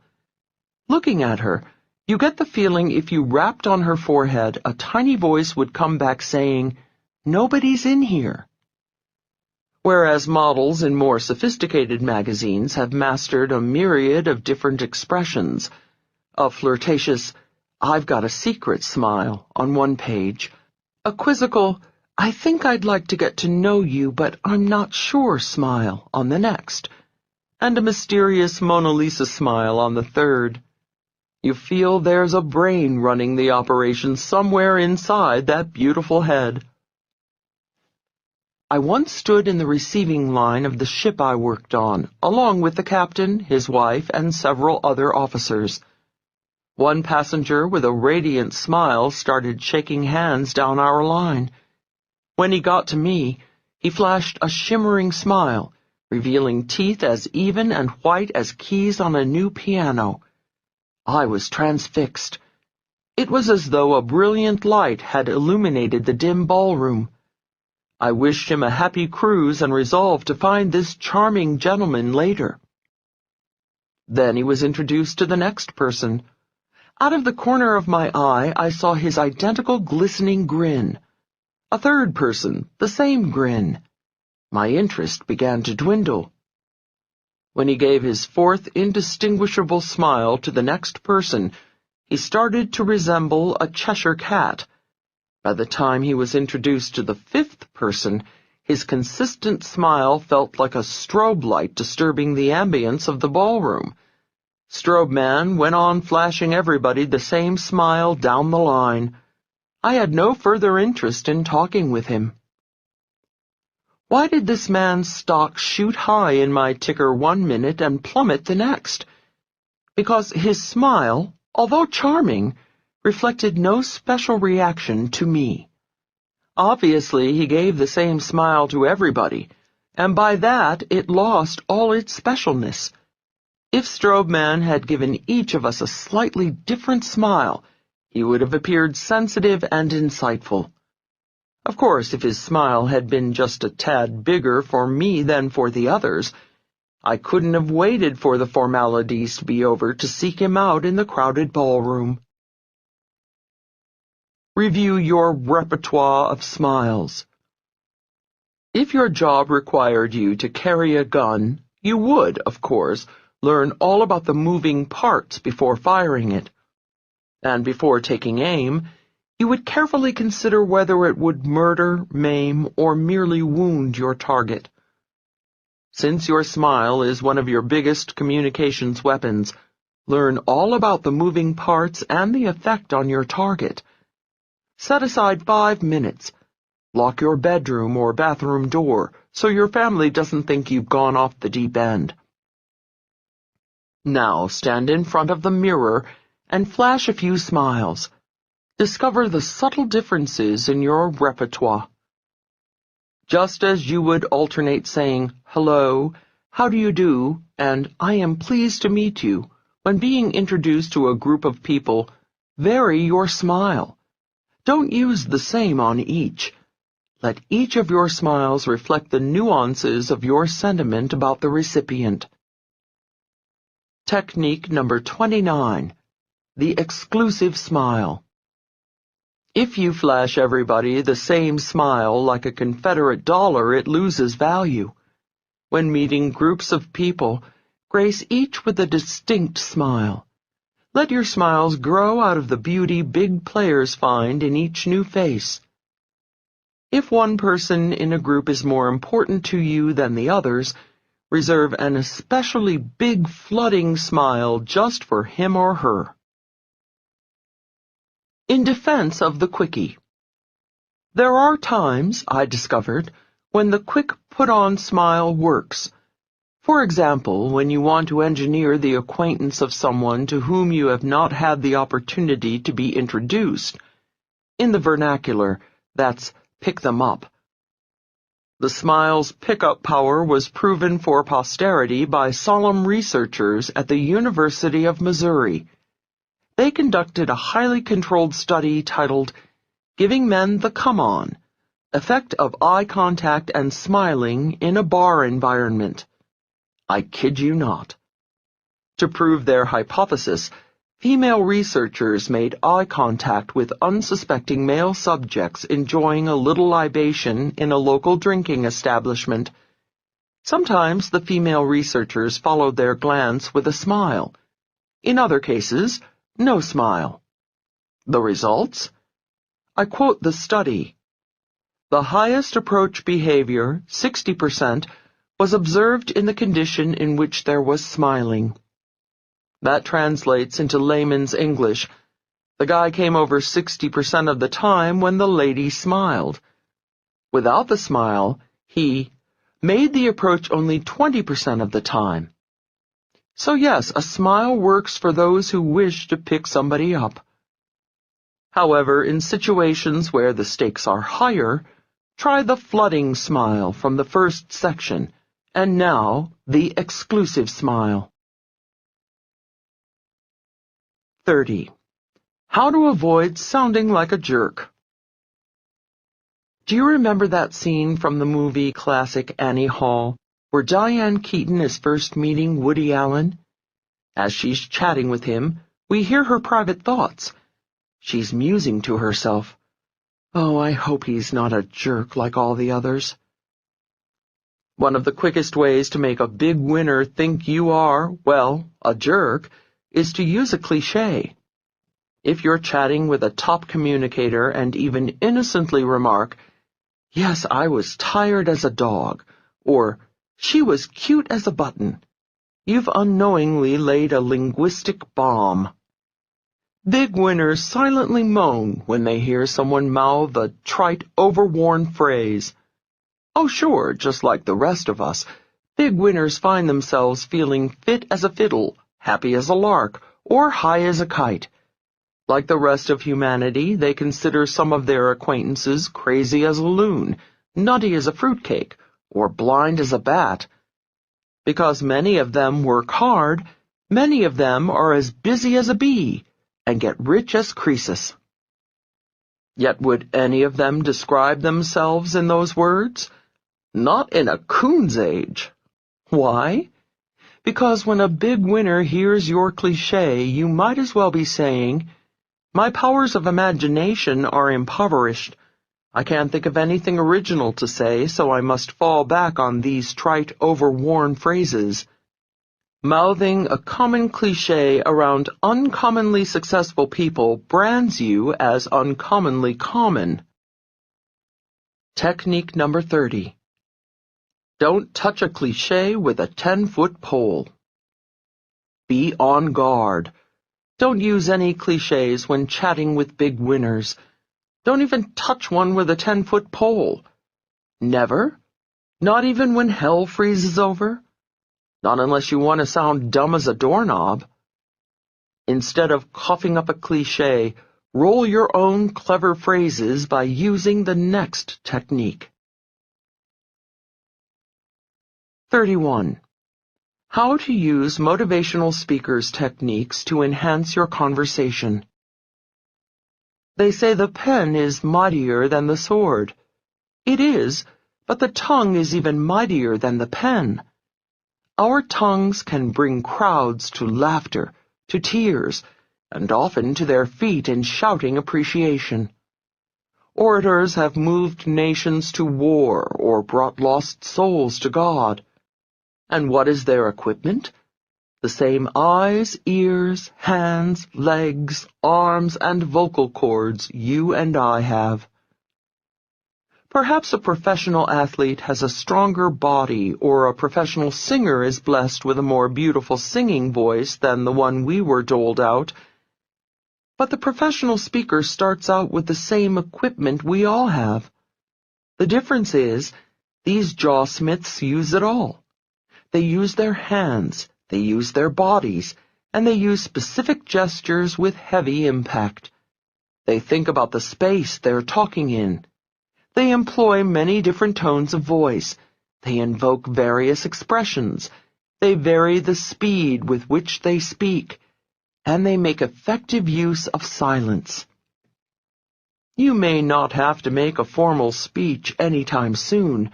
Looking at her, you get the feeling if you rapped on her forehead, a tiny voice would come back saying, "Nobody's in here." Whereas models in more sophisticated magazines have mastered a myriad of different expressions. A flirtatious, "I've got a secret" smile on one page, a quizzical, "I think I'd like to get to know you, but I'm not sure" smile on the next, and a mysterious Mona Lisa smile on the third. You feel there's a brain running the operation somewhere inside that beautiful head. I once stood in the receiving line of the ship I worked on, along with the captain, his wife, and several other officers. One passenger with a radiant smile started shaking hands down our line. When he got to me, he flashed a shimmering smile, revealing teeth as even and white as keys on a new piano. I was transfixed. It was as though a brilliant light had illuminated the dim ballroom. I wished him a happy cruise and resolved to find this charming gentleman later. Then he was introduced to the next person. Out of the corner of my eye, I saw his identical glistening grin. A third person, the same grin. My interest began to dwindle. When he gave his fourth indistinguishable smile to the next person, he started to resemble a Cheshire cat. By the time he was introduced to the fifth person, his consistent smile felt like a strobe light disturbing the ambience of the ballroom. Strobe man went on flashing everybody the same smile down the line. I had no further interest in talking with him. Why did this man's stock shoot high in my ticker 1 minute and plummet the next? Because his smile, although charming, reflected no special reaction to me. Obviously, he gave the same smile to everybody, and by that it lost all its specialness. If Strobe Man had given each of us a slightly different smile, he would have appeared sensitive and insightful. Of course, if his smile had been just a tad bigger for me than for the others, I couldn't have waited for the formalities to be over to seek him out in the crowded ballroom. Review your repertoire of smiles. If your job required you to carry a gun, you would, of course, learn all about the moving parts before firing it. And before taking aim, you would carefully consider whether it would murder, maim, or merely wound your target. Since your smile is one of your biggest communications weapons, learn all about the moving parts and the effect on your target. Set aside 5 minutes. Lock your bedroom or bathroom door so your family doesn't think you've gone off the deep end. Now stand in front of the mirror and flash a few smiles. Discover the subtle differences in your repertoire. Just as you would alternate saying, "Hello," "How do you do," and "I am pleased to meet you," when being introduced to a group of people, vary your smile. Don't use the same on each. Let each of your smiles reflect the nuances of your sentiment about the recipient. Technique number 29. The exclusive smile. If you flash everybody the same smile like a Confederate dollar, it loses value. When meeting groups of people, grace each with a distinct smile. Let your smiles grow out of the beauty big players find in each new face. If one person in a group is more important to you than the others, reserve an especially big flooding smile just for him or her. In defense of the quickie. There are times, I discovered, when the quick put-on smile works. For example, when you want to engineer the acquaintance of someone to whom you have not had the opportunity to be introduced. In the vernacular, that's pick them up. The smile's pickup power was proven for posterity by solemn researchers at the University of Missouri. They conducted a highly controlled study titled Giving Men the Come On: Effect of Eye Contact and Smiling in a Bar Environment. I kid you not. To prove their hypothesis, female researchers made eye contact with unsuspecting male subjects enjoying a little libation in a local drinking establishment. Sometimes the female researchers followed their glance with a smile. In other cases, no smile. The results? I quote the study. The highest approach behavior, 60%, was observed in the condition in which there was smiling. That translates into layman's English. The guy came over 60% of the time when the lady smiled. Without the smile, he made the approach only 20% of the time. So yes, a smile works for those who wish to pick somebody up. However, in situations where the stakes are higher, try the flooding smile from the first section, and now the exclusive smile. 30. How to avoid sounding like a jerk. Do you remember that scene from the movie classic Annie Hall, where Diane Keaton is first meeting Woody Allen? As she's chatting with him, we hear her private thoughts. She's musing to herself, "Oh, I hope he's not a jerk like all the others." One of the quickest ways to make a big winner think you are, well, a jerk, is to use a cliché. If you're chatting with a top communicator and even innocently remark, "Yes, I was tired as a dog," or "She was cute as a button," you've unknowingly laid a linguistic bomb. Big winners silently moan when they hear someone mouth a trite, overworn phrase. Oh sure, just like the rest of us, big winners find themselves feeling fit as a fiddle, happy as a lark, or high as a kite. Like the rest of humanity, they consider some of their acquaintances crazy as a loon, nutty as a fruitcake, or blind as a bat. Because many of them work hard, many of them are as busy as a bee, and get rich as Croesus. Yet would any of them describe themselves in those words? Not in a coon's age. Why? Because when a big winner hears your cliché, you might as well be saying, "My powers of imagination are impoverished. I can't think of anything original to say, so I must fall back on these trite, overworn phrases." Mouthing a common cliché around uncommonly successful people brands you as uncommonly common. Technique number 30. Don't touch a cliché with a 10-foot pole. Be on guard. Don't use any clichés when chatting with big winners. Don't even touch one with a 10-foot pole. Never? Not even when hell freezes over? Not unless you want to sound dumb as a doorknob. Instead of coughing up a cliché, roll your own clever phrases by using the next technique. 31. How to use motivational speakers' techniques to enhance your conversation. They say the pen is mightier than the sword. It is, but the tongue is even mightier than the pen. Our tongues can bring crowds to laughter, to tears, and often to their feet in shouting appreciation. Orators have moved nations to war or brought lost souls to God. And what is their equipment? The same eyes, ears, hands, legs, arms, and vocal cords you and I have. Perhaps a professional athlete has a stronger body, or a professional singer is blessed with a more beautiful singing voice than the one we were doled out. But the professional speaker starts out with the same equipment we all have. The difference is, these jawsmiths use it all. They use their hands, they use their bodies, and they use specific gestures with heavy impact. They think about the space they're talking in. They employ many different tones of voice. They invoke various expressions. They vary the speed with which they speak. And they make effective use of silence. You may not have to make a formal speech anytime soon,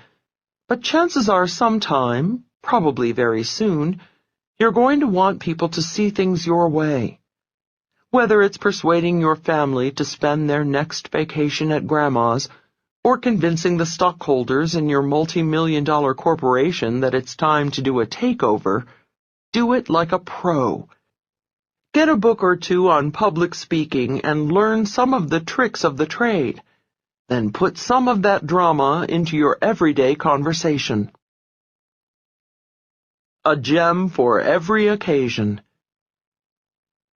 but chances are sometime, probably very soon, you're going to want people to see things your way. Whether it's persuading your family to spend their next vacation at Grandma's, or convincing the stockholders in your multi-million-dollar corporation that it's time to do a takeover, do it like a pro. Get a book or two on public speaking and learn some of the tricks of the trade. Then put some of that drama into your everyday conversation. A gem for every occasion.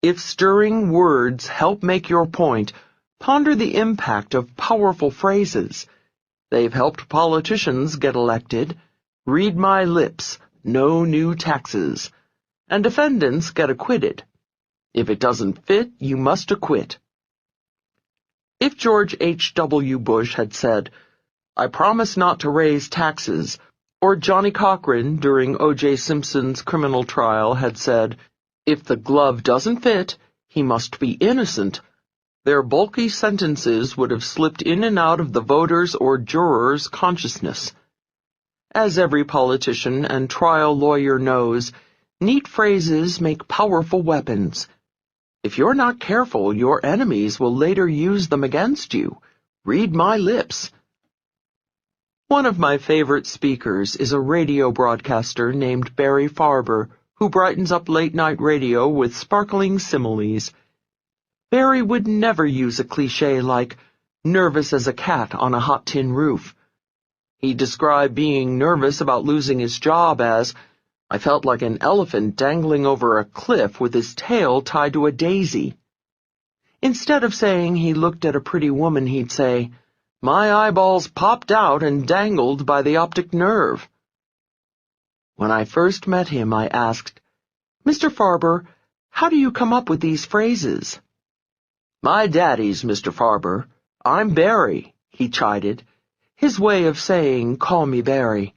If stirring words help make your point, ponder the impact of powerful phrases. They've helped politicians get elected. Read my lips, no new taxes. And defendants get acquitted. If it doesn't fit, you must acquit. If George H.W. Bush had said, "I promise not to raise taxes," or Johnny Cochran during O.J. Simpson's criminal trial had said, "If the glove doesn't fit, he must be innocent," their bulky sentences would have slipped in and out of the voters' or jurors' consciousness. As every politician and trial lawyer knows, neat phrases make powerful weapons. If you're not careful, your enemies will later use them against you. Read my lips. One of my favorite speakers is a radio broadcaster named Barry Farber, who brightens up late-night radio with sparkling similes. Barry would never use a cliché like, "nervous as a cat on a hot tin roof." He described being nervous about losing his job as, "I felt like an elephant dangling over a cliff with his tail tied to a daisy." Instead of saying he looked at a pretty woman, he'd say, "My eyeballs popped out and dangled by the optic nerve." When I first met him, I asked, "Mr. Farber, how do you come up with these phrases?" "My daddy's, Mr. Farber. I'm Barry," he chided, his way of saying, "Call me Barry."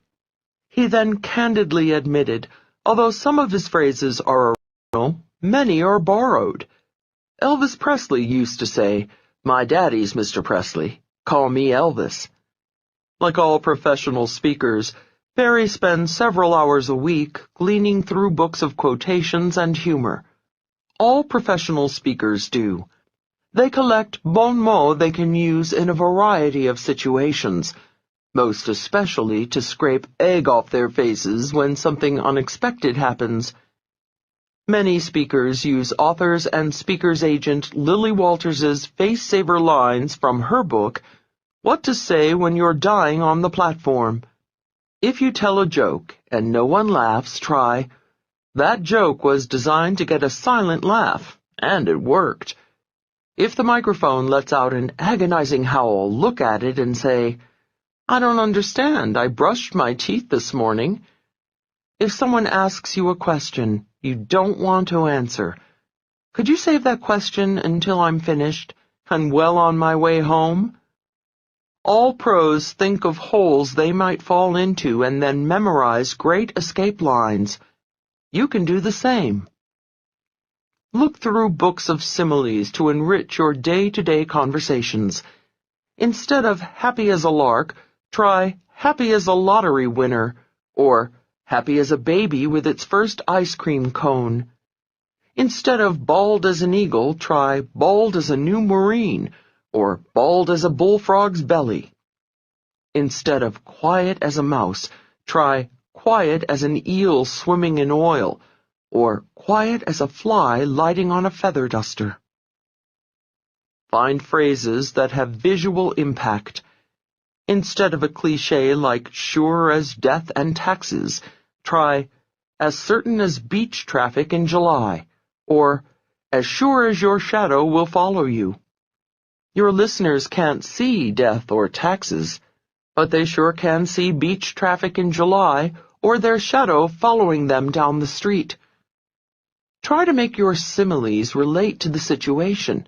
He then candidly admitted, although some of his phrases are original, many are borrowed. Elvis Presley used to say, "My daddy's, Mr. Presley. Call me Elvis." Like all professional speakers, Barry spends several hours a week gleaning through books of quotations and humor. All professional speakers do. They collect bon mots they can use in a variety of situations, most especially to scrape egg off their faces when something unexpected happens. Many speakers use authors and speaker's agent Lily Walters's face-saver lines from her book, What to Say When You're Dying on the Platform. If you tell a joke and no one laughs, try, "That joke was designed to get a silent laugh, and it worked." If the microphone lets out an agonizing howl, look at it and say, "I don't understand. I brushed my teeth this morning." If someone asks you a question you don't want to answer, could you save that question until I'm finished and well on my way home? All pros think of holes they might fall into and then memorize great escape lines. You can do the same. Look through books of similes to enrich your day-to-day conversations. Instead of happy as a lark, try happy as a lottery winner, or happy as a baby with its first ice cream cone. Instead of bald as an eagle, try bald as a new Marine, or bald as a bullfrog's belly. Instead of quiet as a mouse, try quiet as an eel swimming in oil, or quiet as a fly lighting on a feather duster. Find phrases that have visual impact. Instead of a cliché like sure as death and taxes, try as certain as beach traffic in July, or as sure as your shadow will follow you. Your listeners can't see death or taxes, but they sure can see beach traffic in July or their shadow following them down the street. Try to make your similes relate to the situation.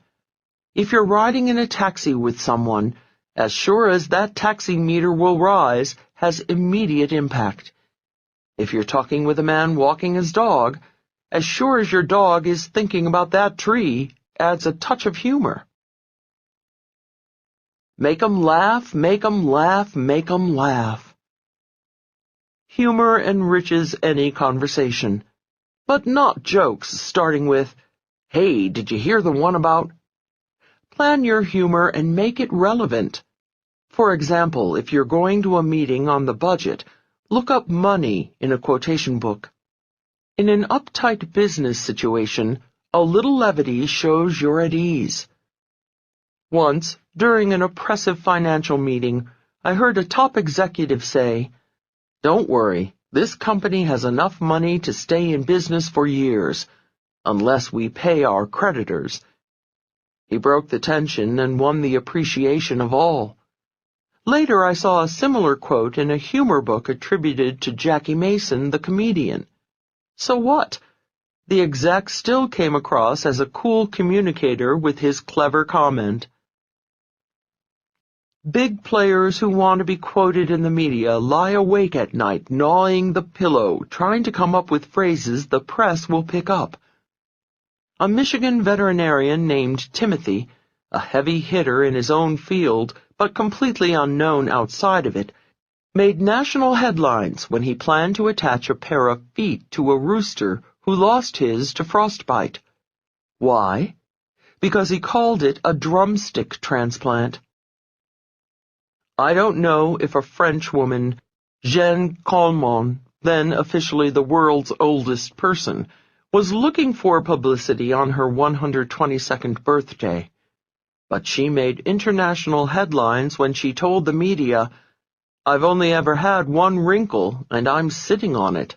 If you're riding in a taxi with someone as sure as that taxi meter will rise, has immediate impact. If you're talking with a man walking his dog, as sure as your dog is thinking about that tree, adds a touch of humor. Make 'em laugh, make 'em laugh, make 'em laugh. Humor enriches any conversation, but not jokes starting with, "Hey, did you hear the one about?" Plan your humor and make it relevant. For example, if you're going to a meeting on the budget, look up money in a quotation book. In an uptight business situation, a little levity shows you're at ease. Once, during an oppressive financial meeting, I heard a top executive say, "Don't worry, this company has enough money to stay in business for years, unless we pay our creditors." He broke the tension and won the appreciation of all. Later I saw a similar quote in a humor book attributed to Jackie Mason, the comedian. So what? The exec still came across as a cool communicator with his clever comment. Big players who want to be quoted in the media lie awake at night gnawing the pillow, trying to come up with phrases the press will pick up. A Michigan veterinarian named Timothy, a heavy hitter in his own field, but completely unknown outside of it, made national headlines when he planned to attach a pair of feet to a rooster who lost his to frostbite. Why? Because he called it a drumstick transplant. I don't know if a French woman, Jeanne Calment, then officially the world's oldest person, was looking for publicity on her 122nd birthday. But she made international headlines when she told the media, "I've only ever had one wrinkle, and I'm sitting on it."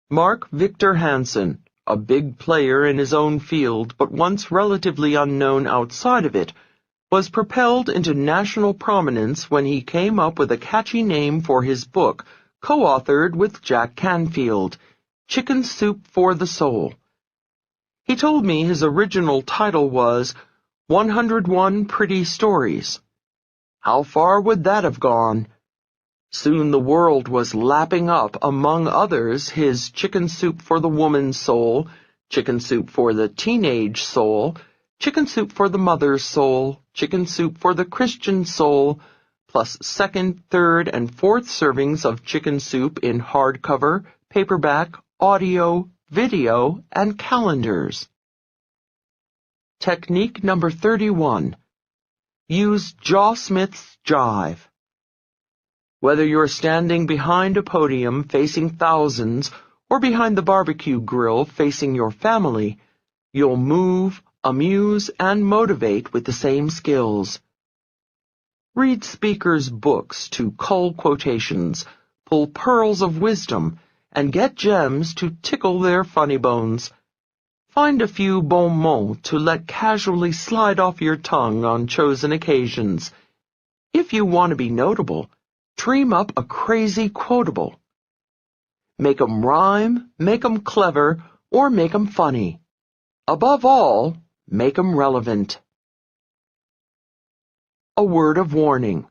Mark Victor Hansen, a big player in his own field but once relatively unknown outside of it, was propelled into national prominence when he came up with a catchy name for his book, co-authored with Jack Canfield, Chicken Soup for the Soul. He told me his original title was 101 Pretty Stories. How far would that have gone? Soon the world was lapping up, among others, his Chicken Soup for the Woman's Soul, Chicken Soup for the Teenage Soul, Chicken Soup for the Mother's Soul, Chicken Soup for the Christian Soul, plus second, third, and fourth servings of chicken soup in hardcover, paperback, audio, video, and calendars. Technique number 31. Use Jaw Smith's jive. Whether you're standing behind a podium facing thousands or behind the barbecue grill facing your family, you'll move, amuse, and motivate with the same skills. Read speakers' books to cull quotations, pull pearls of wisdom, and get gems to tickle their funny bones. Find a few bon mots to let casually slide off your tongue on chosen occasions. If you want to be notable, dream up a crazy quotable. Make 'em rhyme, make 'em clever, or make 'em funny. Above all, make 'em relevant. A word of warning.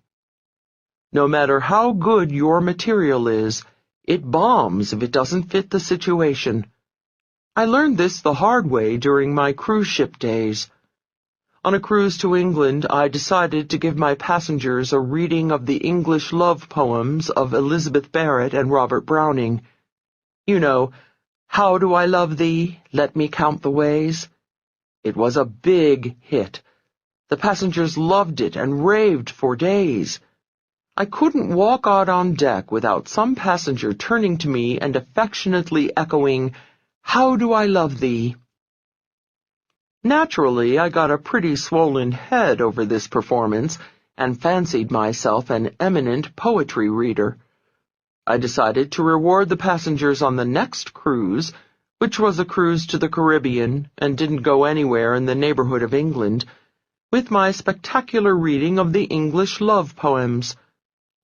No matter how good your material is, it bombs if it doesn't fit the situation. I learned this the hard way during my cruise ship days. On a cruise to England, I decided to give my passengers a reading of the English love poems of Elizabeth Barrett and Robert Browning. You know, "How do I love thee? Let me count the ways." It was a big hit. The passengers loved it and raved for days. I couldn't walk out on deck without some passenger turning to me and affectionately echoing, "How do I love thee?" Naturally, I got a pretty swollen head over this performance and fancied myself an eminent poetry reader. I decided to reward the passengers on the next cruise, which was a cruise to the Caribbean and didn't go anywhere in the neighborhood of England, with my spectacular reading of the English love poems.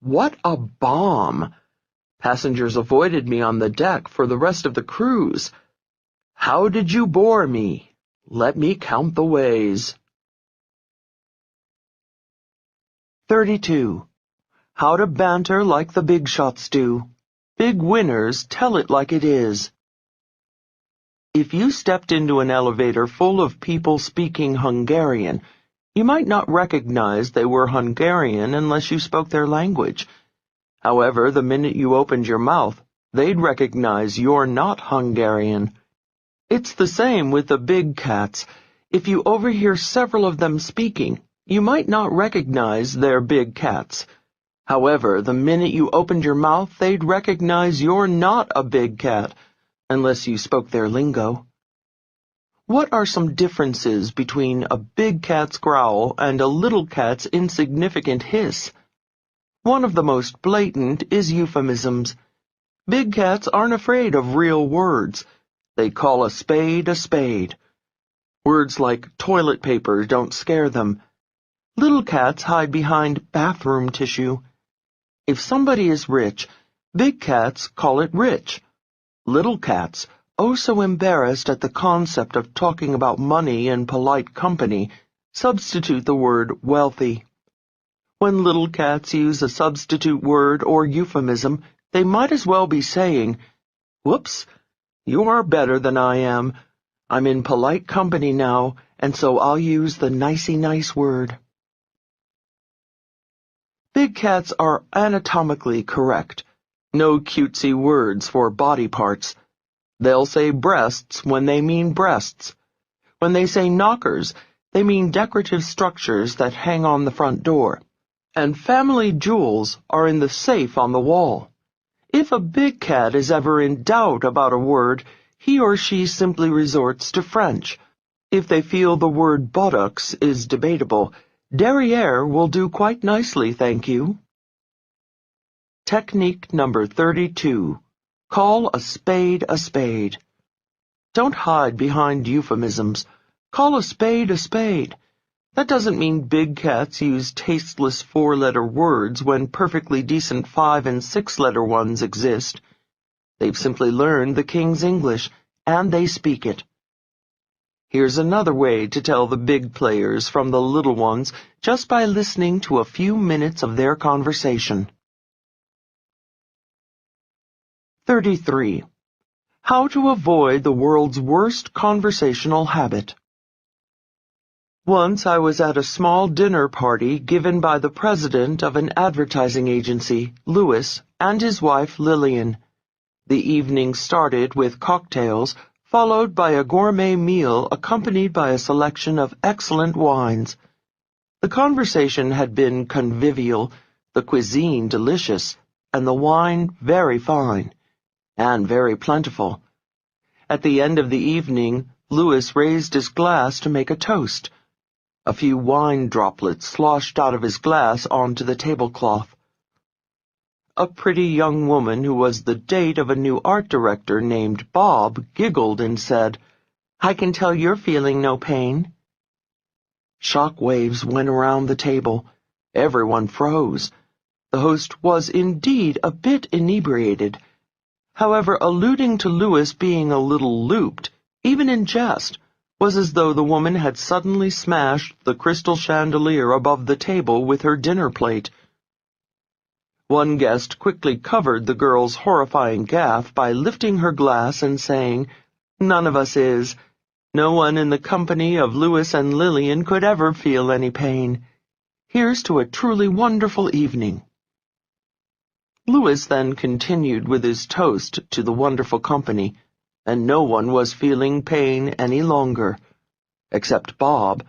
What a bomb! Passengers avoided me on the deck for the rest of the cruise. How did you bore me? Let me count the ways. 32. How to banter like the big shots do. Big winners tell it like it is. If you stepped into an elevator full of people speaking Hungarian, you might not recognize they were Hungarian unless you spoke their language. However, the minute you opened your mouth, they'd recognize you're not Hungarian. It's the same with the big cats. If you overhear several of them speaking, you might not recognize they're big cats. However, the minute you opened your mouth, they'd recognize you're not a big cat, unless you spoke their lingo. What are some differences between a big cat's growl and a little cat's insignificant hiss? One of the most blatant is euphemisms. Big cats aren't afraid of real words. They call a spade a spade. Words like toilet paper don't scare them. Little cats hide behind bathroom tissue. If somebody is rich, big cats call it rich. Little cats, oh so embarrassed at the concept of talking about money in polite company, substitute the word wealthy. When little cats use a substitute word or euphemism, they might as well be saying, "Whoops, you are better than I am. I'm in polite company now, and so I'll use the nicey-nice word." Big cats are anatomically correct. No cutesy words for body parts. They'll say breasts when they mean breasts. When they say knockers, they mean decorative structures that hang on the front door. And family jewels are in the safe on the wall. If a big cat is ever in doubt about a word, he or she simply resorts to French. If they feel the word buttocks is debatable, derriere will do quite nicely, thank you. Technique number 32. Call a spade a spade. Don't hide behind euphemisms. Call a spade a spade. That doesn't mean big cats use tasteless four-letter words when perfectly decent 5- and 6-letter ones exist. They've simply learned the King's English, and they speak it. Here's another way to tell the big players from the little ones just by listening to a few minutes of their conversation. 33. How to avoid the world's worst conversational habit. Once I was at a small dinner party given by the president of an advertising agency, Louis, and his wife, Lillian. The evening started with cocktails, followed by a gourmet meal accompanied by a selection of excellent wines. The conversation had been convivial, the cuisine delicious, and the wine very fine, and very plentiful. At the end of the evening, Louis raised his glass to make a toast. A few wine droplets sloshed out of his glass onto the tablecloth. A pretty young woman who was the date of a new art director named Bob giggled and said, "I can tell you're feeling no pain." Shock waves went around the table. Everyone froze. The host was indeed a bit inebriated. However, alluding to Louis being a little looped, even in jest, was as though the woman had suddenly smashed the crystal chandelier above the table with her dinner plate. One guest quickly covered the girl's horrifying gaffe by lifting her glass and saying, "None of us is. No one in the company of Louis and Lillian could ever feel any pain. Here's to a truly wonderful evening." Louis then continued with his toast to the wonderful company, and no one was feeling pain any longer, except Bob.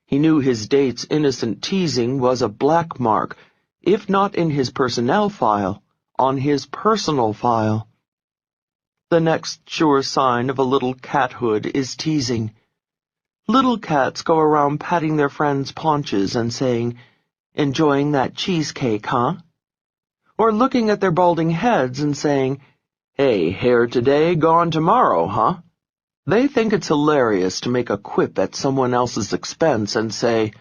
He knew his date's innocent teasing was a black mark, if not in his personnel file, on his personal file. The next sure sign of a little cathood is teasing. Little cats go around patting their friends' paunches and saying, "Enjoying that cheesecake, huh?" Or looking at their balding heads and saying, "Hey, hair today, gone tomorrow, huh?" They think it's hilarious to make a quip at someone else's expense and say,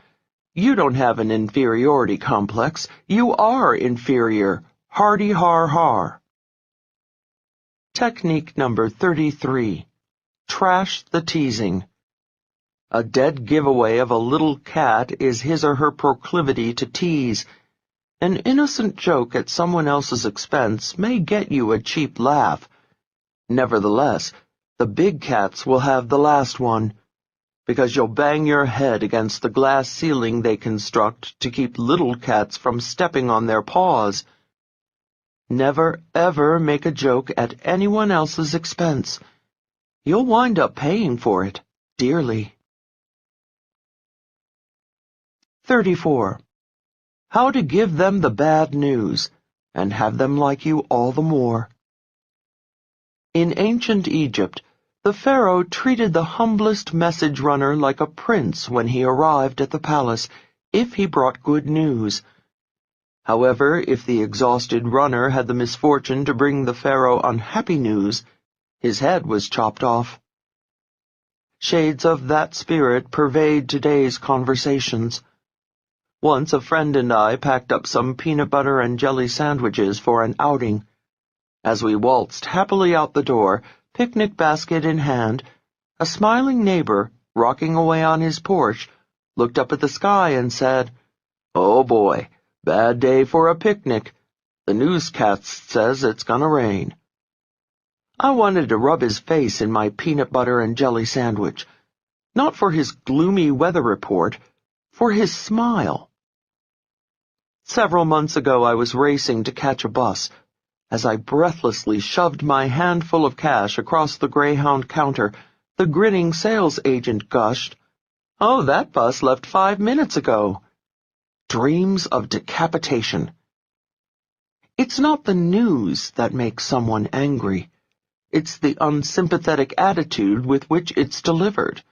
"You don't have an inferiority complex. You are inferior. Hardy har har." Technique number 33. Trash the teasing. A dead giveaway of a little cat is his or her proclivity to tease. An innocent joke at someone else's expense may get you a cheap laugh. Nevertheless, the big cats will have the last one, because you'll bang your head against the glass ceiling they construct to keep little cats from stepping on their paws. Never, ever make a joke at anyone else's expense. You'll wind up paying for it dearly. 34. How to give them the bad news, and have them like you all the more. In ancient Egypt, the pharaoh treated the humblest message runner like a prince when he arrived at the palace, if he brought good news. However, if the exhausted runner had the misfortune to bring the pharaoh unhappy news, his head was chopped off. Shades of that spirit pervade today's conversations. Once a friend and I packed up some peanut butter and jelly sandwiches for an outing. As we waltzed happily out the door, picnic basket in hand, a smiling neighbor, rocking away on his porch, looked up at the sky and said, "Oh boy, bad day for a picnic. The newscast says it's gonna rain." I wanted to rub his face in my peanut butter and jelly sandwich, not for his gloomy weather report, for his smile. Several months ago I was racing to catch a bus. As I breathlessly shoved my handful of cash across the Greyhound counter, the grinning sales agent gushed, "Oh, that bus left 5 minutes ago." Dreams of decapitation. It's not the news that makes someone angry. It's the unsympathetic attitude with which it's delivered.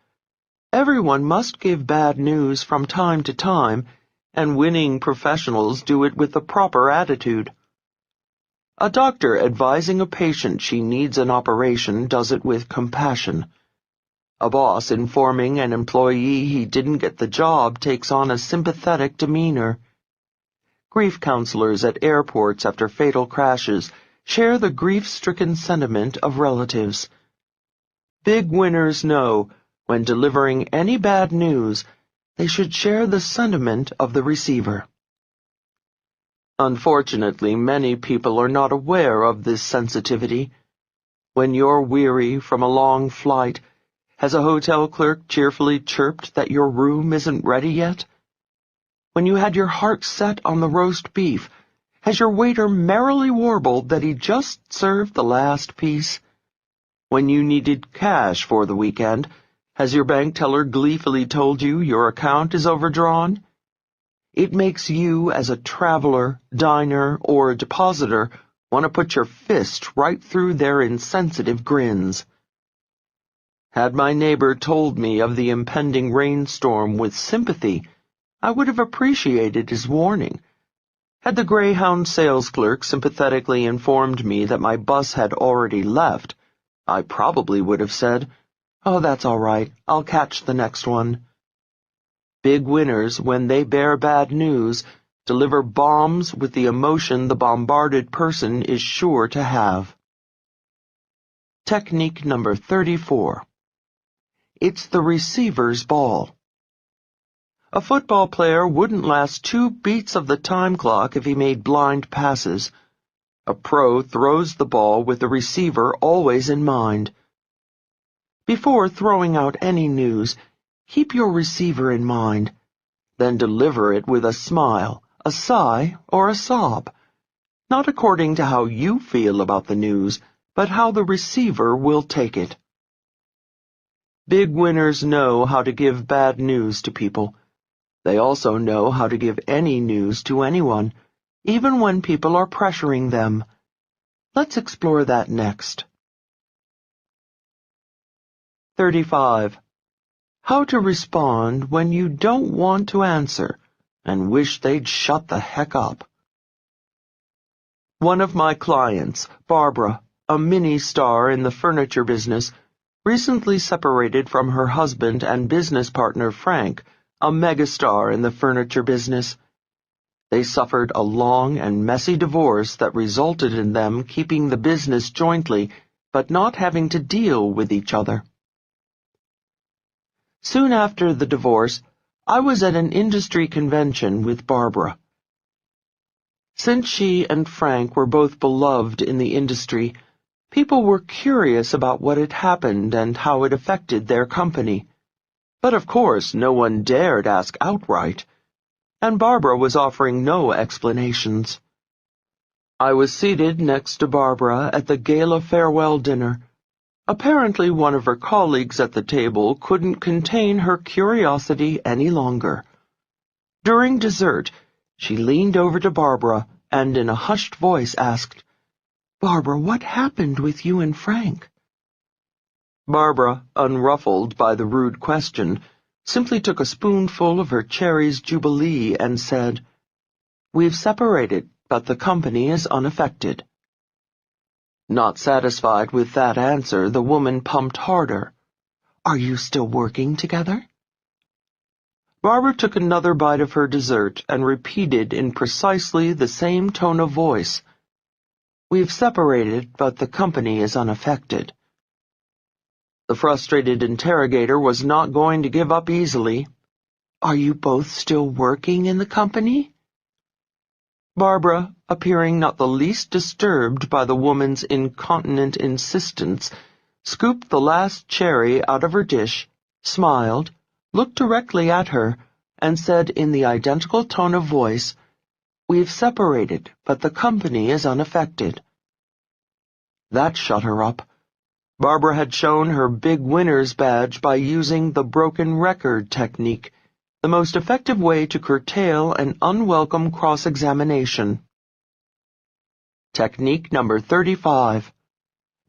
Everyone must give bad news from time to time, and winning professionals do it with the proper attitude. A doctor advising a patient she needs an operation does it with compassion. A boss informing an employee he didn't get the job takes on a sympathetic demeanor. Grief counselors at airports after fatal crashes share the grief-stricken sentiment of relatives. Big winners know, when delivering any bad news, they should share the sentiment of the receiver. Unfortunately, many people are not aware of this sensitivity. When you're weary from a long flight, has a hotel clerk cheerfully chirped that your room isn't ready yet? When you had your heart set on the roast beef, has your waiter merrily warbled that he just served the last piece? When you needed cash for the weekend, has your bank teller gleefully told you your account is overdrawn? It makes you, as a traveler, diner, or depositor, want to put your fist right through their insensitive grins. Had my neighbor told me of the impending rainstorm with sympathy, I would have appreciated his warning. Had the Greyhound sales clerk sympathetically informed me that my bus had already left, I probably would have said, "Oh, that's all right, I'll catch the next one." Big winners, when they bear bad news, deliver bombs with the emotion the bombarded person is sure to have. Technique number 34. It's the receiver's ball. A football player wouldn't last 2 beats of the time clock if he made blind passes. A pro throws the ball with the receiver always in mind. Before throwing out any news, keep your receiver in mind. Then deliver it with a smile, a sigh, or a sob. Not according to how you feel about the news, but how the receiver will take it. Big winners know how to give bad news to people. They also know how to give any news to anyone, even when people are pressuring them. Let's explore that next. 35. How to respond when you don't want to answer and wish they'd shut the heck up. One of my clients, Barbara, a mini-star in the furniture business, recently separated from her husband and business partner Frank, a megastar in the furniture business. They suffered a long and messy divorce that resulted in them keeping the business jointly, but not having to deal with each other. Soon after the divorce, I was at an industry convention with Barbara. Since she and Frank were both beloved in the industry, people were curious about what had happened and how it affected their company. But of course, no one dared ask outright, and Barbara was offering no explanations. I was seated next to Barbara at the gala farewell dinner. Apparently one of her colleagues at the table couldn't contain her curiosity any longer. During dessert, she leaned over to Barbara and in a hushed voice asked, "Barbara, what happened with you and Frank?" Barbara, unruffled by the rude question, simply took a spoonful of her cherries Jubilee and said, "We've separated, but the company is unaffected." Not satisfied with that answer, the woman pumped harder. "Are you still working together?" Barbara took another bite of her dessert and repeated in precisely the same tone of voice, "We've separated, but the company is unaffected." The frustrated interrogator was not going to give up easily. "Are you both still working in the company?" Barbara, appearing not the least disturbed by the woman's incontinent insistence, scooped the last cherry out of her dish, smiled, looked directly at her, and said in the identical tone of voice, "We've separated, but the company is unaffected." That shut her up. Barbara had shown her big winner's badge by using the broken record technique, the most effective way to curtail an unwelcome cross-examination. Technique number 35.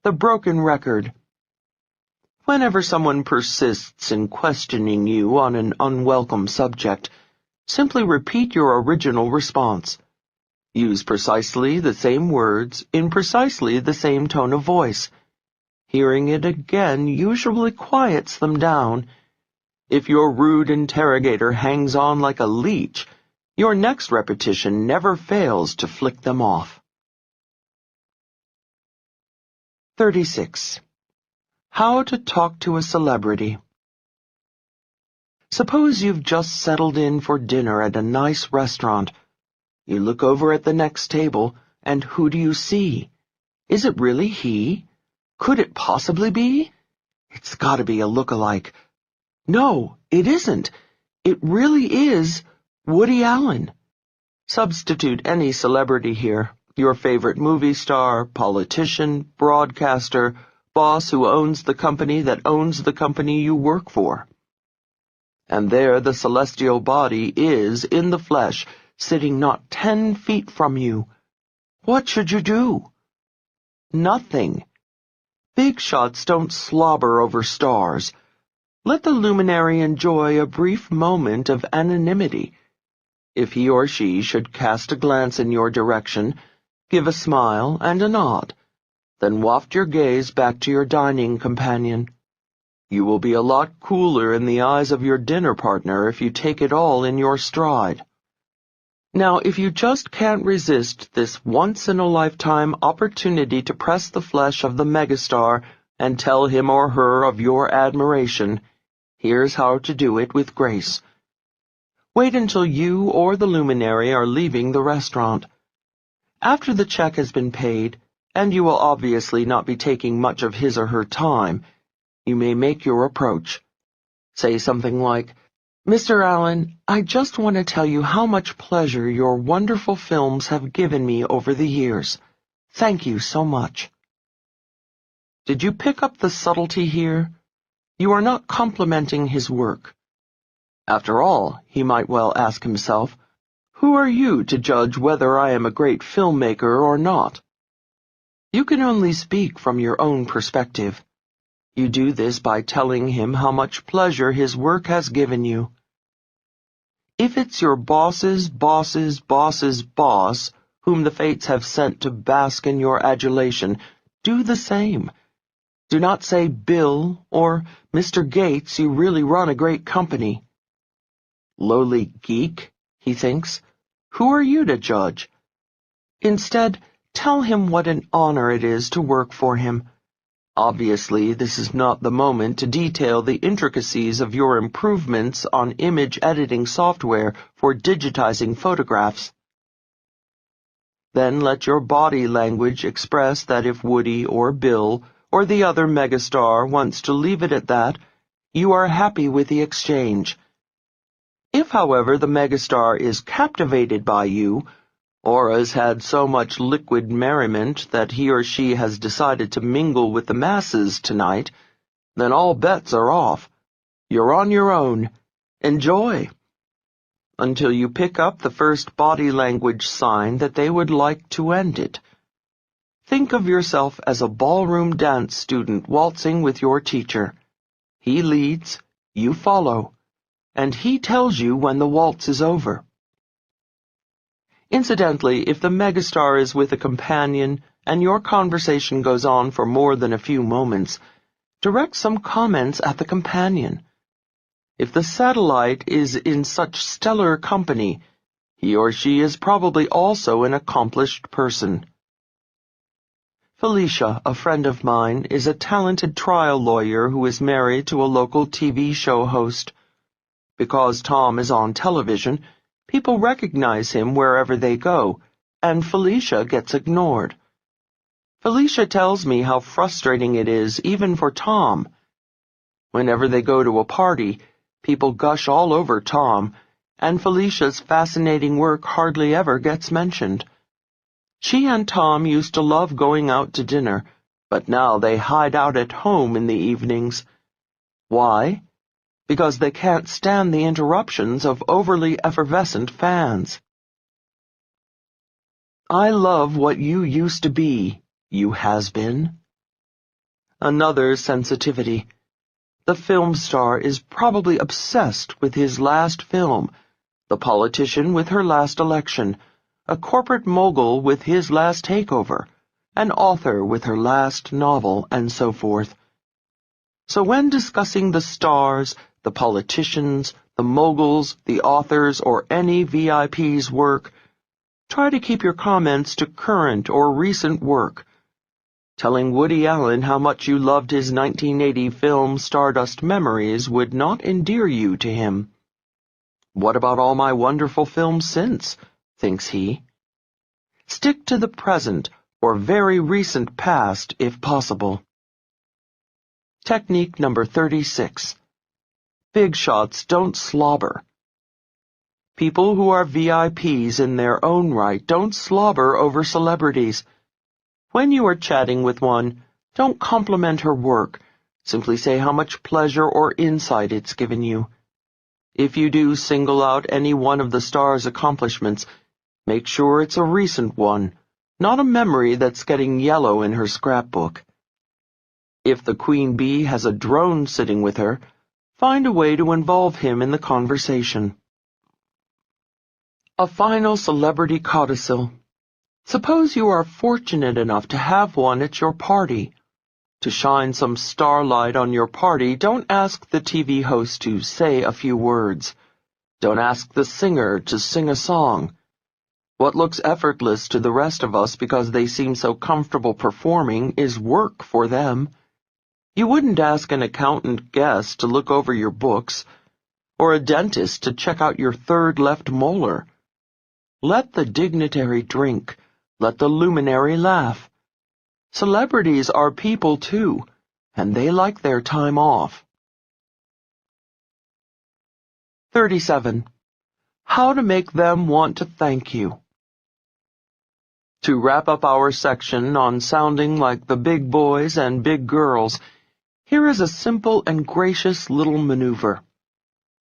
The broken record. Whenever someone persists in questioning you on an unwelcome subject, simply repeat your original response. Use precisely the same words in precisely the same tone of voice. Hearing it again usually quiets them down. If your rude interrogator hangs on like a leech, your next repetition never fails to flick them off. 36. How to talk to a celebrity. Suppose you've just settled in for dinner at a nice restaurant. You look over at the next table, and who do you see? Is it really he? Could it possibly be? It's got to be a look-alike. No, it isn't. It really is Woody Allen. Substitute any celebrity here, your favorite movie star, politician, broadcaster, boss who owns the company that owns the company you work for. And there the celestial body is, in the flesh, sitting not 10 feet from you. What should you do? Nothing. Big shots don't slobber over stars. Let the luminary enjoy a brief moment of anonymity. If he or she should cast a glance in your direction, give a smile and a nod, then waft your gaze back to your dining companion. You will be a lot cooler in the eyes of your dinner partner if you take it all in your stride. Now, if you just can't resist this once-in-a-lifetime opportunity to press the flesh of the megastar and tell him or her of your admiration, here's how to do it with grace. Wait until you or the luminary are leaving the restaurant. After the check has been paid, and you will obviously not be taking much of his or her time, you may make your approach. Say something like, "Mr. Allen, I just want to tell you how much pleasure your wonderful films have given me over the years. Thank you so much." Did you pick up the subtlety here? You are not complimenting his work. After all, he might well ask himself, who are you to judge whether I am a great filmmaker or not? You can only speak from your own perspective. You do this by telling him how much pleasure his work has given you. If it's your boss's boss's boss's boss, whom the fates have sent to bask in your adulation, do the same. Do not say, "Bill," or "Mr. Gates, you really run a great company." Lowly geek, he thinks. Who are you to judge? Instead, tell him what an honor it is to work for him. Obviously, this is not the moment to detail the intricacies of your improvements on image editing software for digitizing photographs. Then let your body language express that if Woody or Bill or the other megastar wants to leave it at that, you are happy with the exchange. If, however, the megastar is captivated by you, or has had so much liquid merriment that he or she has decided to mingle with the masses tonight, then all bets are off. You're on your own. Enjoy. Until you pick up the first body language sign that they would like to end it. Think of yourself as a ballroom dance student waltzing with your teacher. He leads, you follow, and he tells you when the waltz is over. Incidentally, if the megastar is with a companion and your conversation goes on for more than a few moments, direct some comments at the companion. If the satellite is in such stellar company, he or she is probably also an accomplished person. Felicia, a friend of mine, is a talented trial lawyer who is married to a local TV show host. Because Tom is on television, people recognize him wherever they go, and Felicia gets ignored. Felicia tells me how frustrating it is even for Tom. Whenever they go to a party, people gush all over Tom, and Felicia's fascinating work hardly ever gets mentioned. She and Tom used to love going out to dinner, but now they hide out at home in the evenings. Why? Because they can't stand the interruptions of overly effervescent fans. I love what you used to be, you has-been. Another sensitivity. The film star is probably obsessed with his last film, the politician with her last election, a corporate mogul with his last takeover, an author with her last novel, and so forth. So when discussing the stars, the politicians, the moguls, the authors, or any VIP's work, try to keep your comments to current or recent work. Telling Woody Allen how much you loved his 1980 film Stardust Memories would not endear you to him. What about all my wonderful films since? Thinks he. Stick to the present or very recent past if possible. Technique number 36. Big shots don't slobber. People who are VIPs in their own right don't slobber over celebrities. When you are chatting with one, don't compliment her work. Simply say how much pleasure or insight it's given you. If you do single out any one of the star's accomplishments, make sure it's a recent one, not a memory that's getting yellow in her scrapbook. If the queen bee has a drone sitting with her, find a way to involve him in the conversation. A final celebrity codicil. Suppose you are fortunate enough to have one at your party. To shine some starlight on your party, don't ask the TV host to say a few words. Don't ask the singer to sing a song. What looks effortless to the rest of us because they seem so comfortable performing is work for them. You wouldn't ask an accountant guest to look over your books, or a dentist to check out your third left molar. Let the dignitary drink. Let the luminary laugh. Celebrities are people too, and they like their time off. 37. How to make them want to thank you. To wrap up our section on sounding like the big boys and big girls, here is a simple and gracious little maneuver.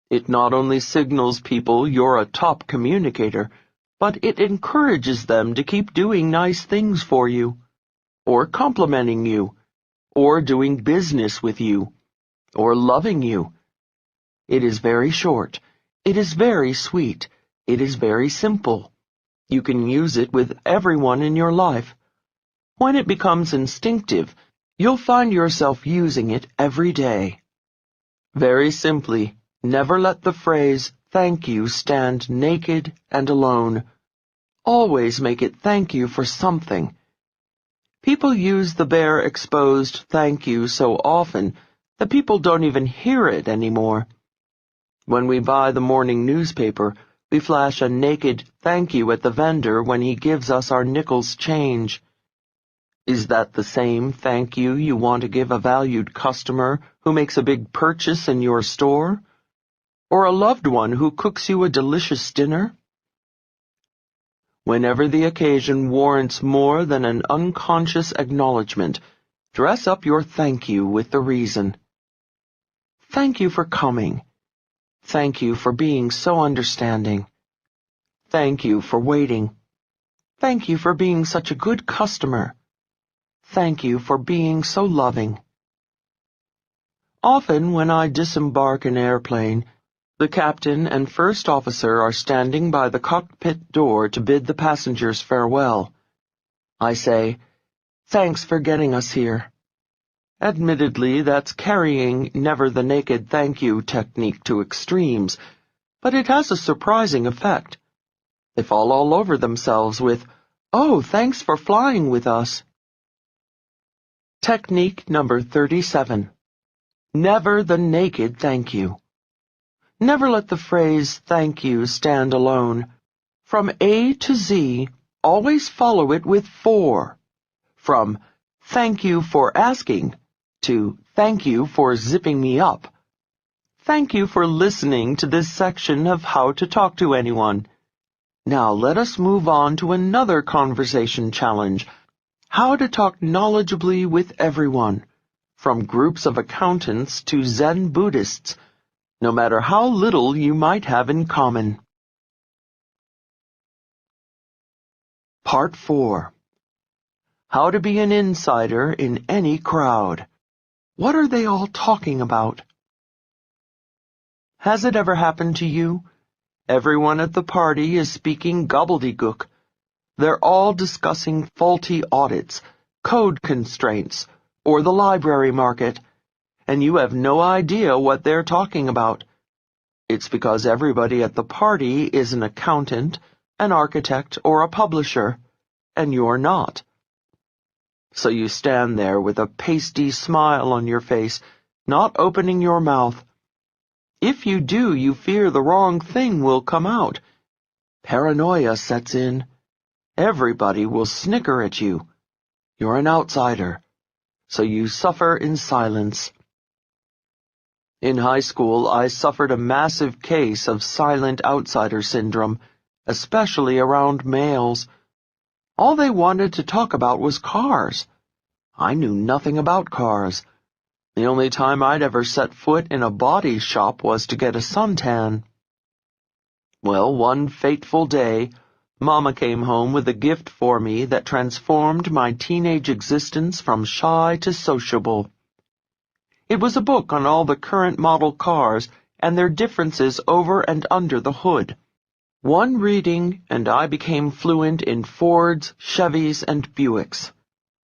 It not only signals people you're a top communicator, but it encourages them to keep doing nice things for you, or complimenting you, or doing business with you, or loving you. It is very short. It is very sweet. It is very simple. You can use it with everyone in your life. When it becomes instinctive, you'll find yourself using it every day. Very simply, never let the phrase "thank you" stand naked and alone. Always make it thank you for something. People use the bare exposed thank you so often that people don't even hear it anymore. When we buy the morning newspaper, we flash a naked thank you at the vendor when he gives us our nickels change. Is that the same thank you want to give a valued customer who makes a big purchase in your store? Or a loved one who cooks you a delicious dinner? Whenever the occasion warrants more than an unconscious acknowledgement, dress up your thank you with the reason. Thank you for coming. Thank you for being so understanding. Thank you for waiting. Thank you for being such a good customer. Thank you for being so loving. Often when I disembark an airplane, the captain and first officer are standing by the cockpit door to bid the passengers farewell. I say, "Thanks for getting us here." Admittedly, that's carrying never the naked thank you technique to extremes, but it has a surprising effect. They fall all over themselves with, "Oh, thanks for flying with us." Technique number 37. Never the naked thank you. Never let the phrase thank you stand alone. From A to Z, always follow it with for. From thank you for asking to thank you for zipping me up. Thank you for listening to this section of How to Talk to Anyone. Now let us move on to another conversation challenge. How to talk knowledgeably with everyone, from groups of accountants to Zen Buddhists, no matter how little you might have in common. Part 4. How to be an insider in any crowd. What are they all talking about? Has it ever happened to you? Everyone at the party is speaking gobbledygook. They're all discussing faulty audits, code constraints, or the library market, and you have no idea what they're talking about. It's because everybody at the party is an accountant, an architect, or a publisher, and you're not. So you stand there with a pasty smile on your face, not opening your mouth. If you do, you fear the wrong thing will come out. Paranoia sets in. Everybody will snicker at you. You're an outsider, so you suffer in silence. In high school, I suffered a massive case of silent outsider syndrome, especially around males. All they wanted to talk about was cars. I knew nothing about cars. The only time I'd ever set foot in a body shop was to get a suntan. Well, one fateful day, Mama came home with a gift for me that transformed my teenage existence from shy to sociable. It was a book on all the current model cars and their differences over and under the hood. One reading, and I became fluent in Fords, Chevys, and Buicks.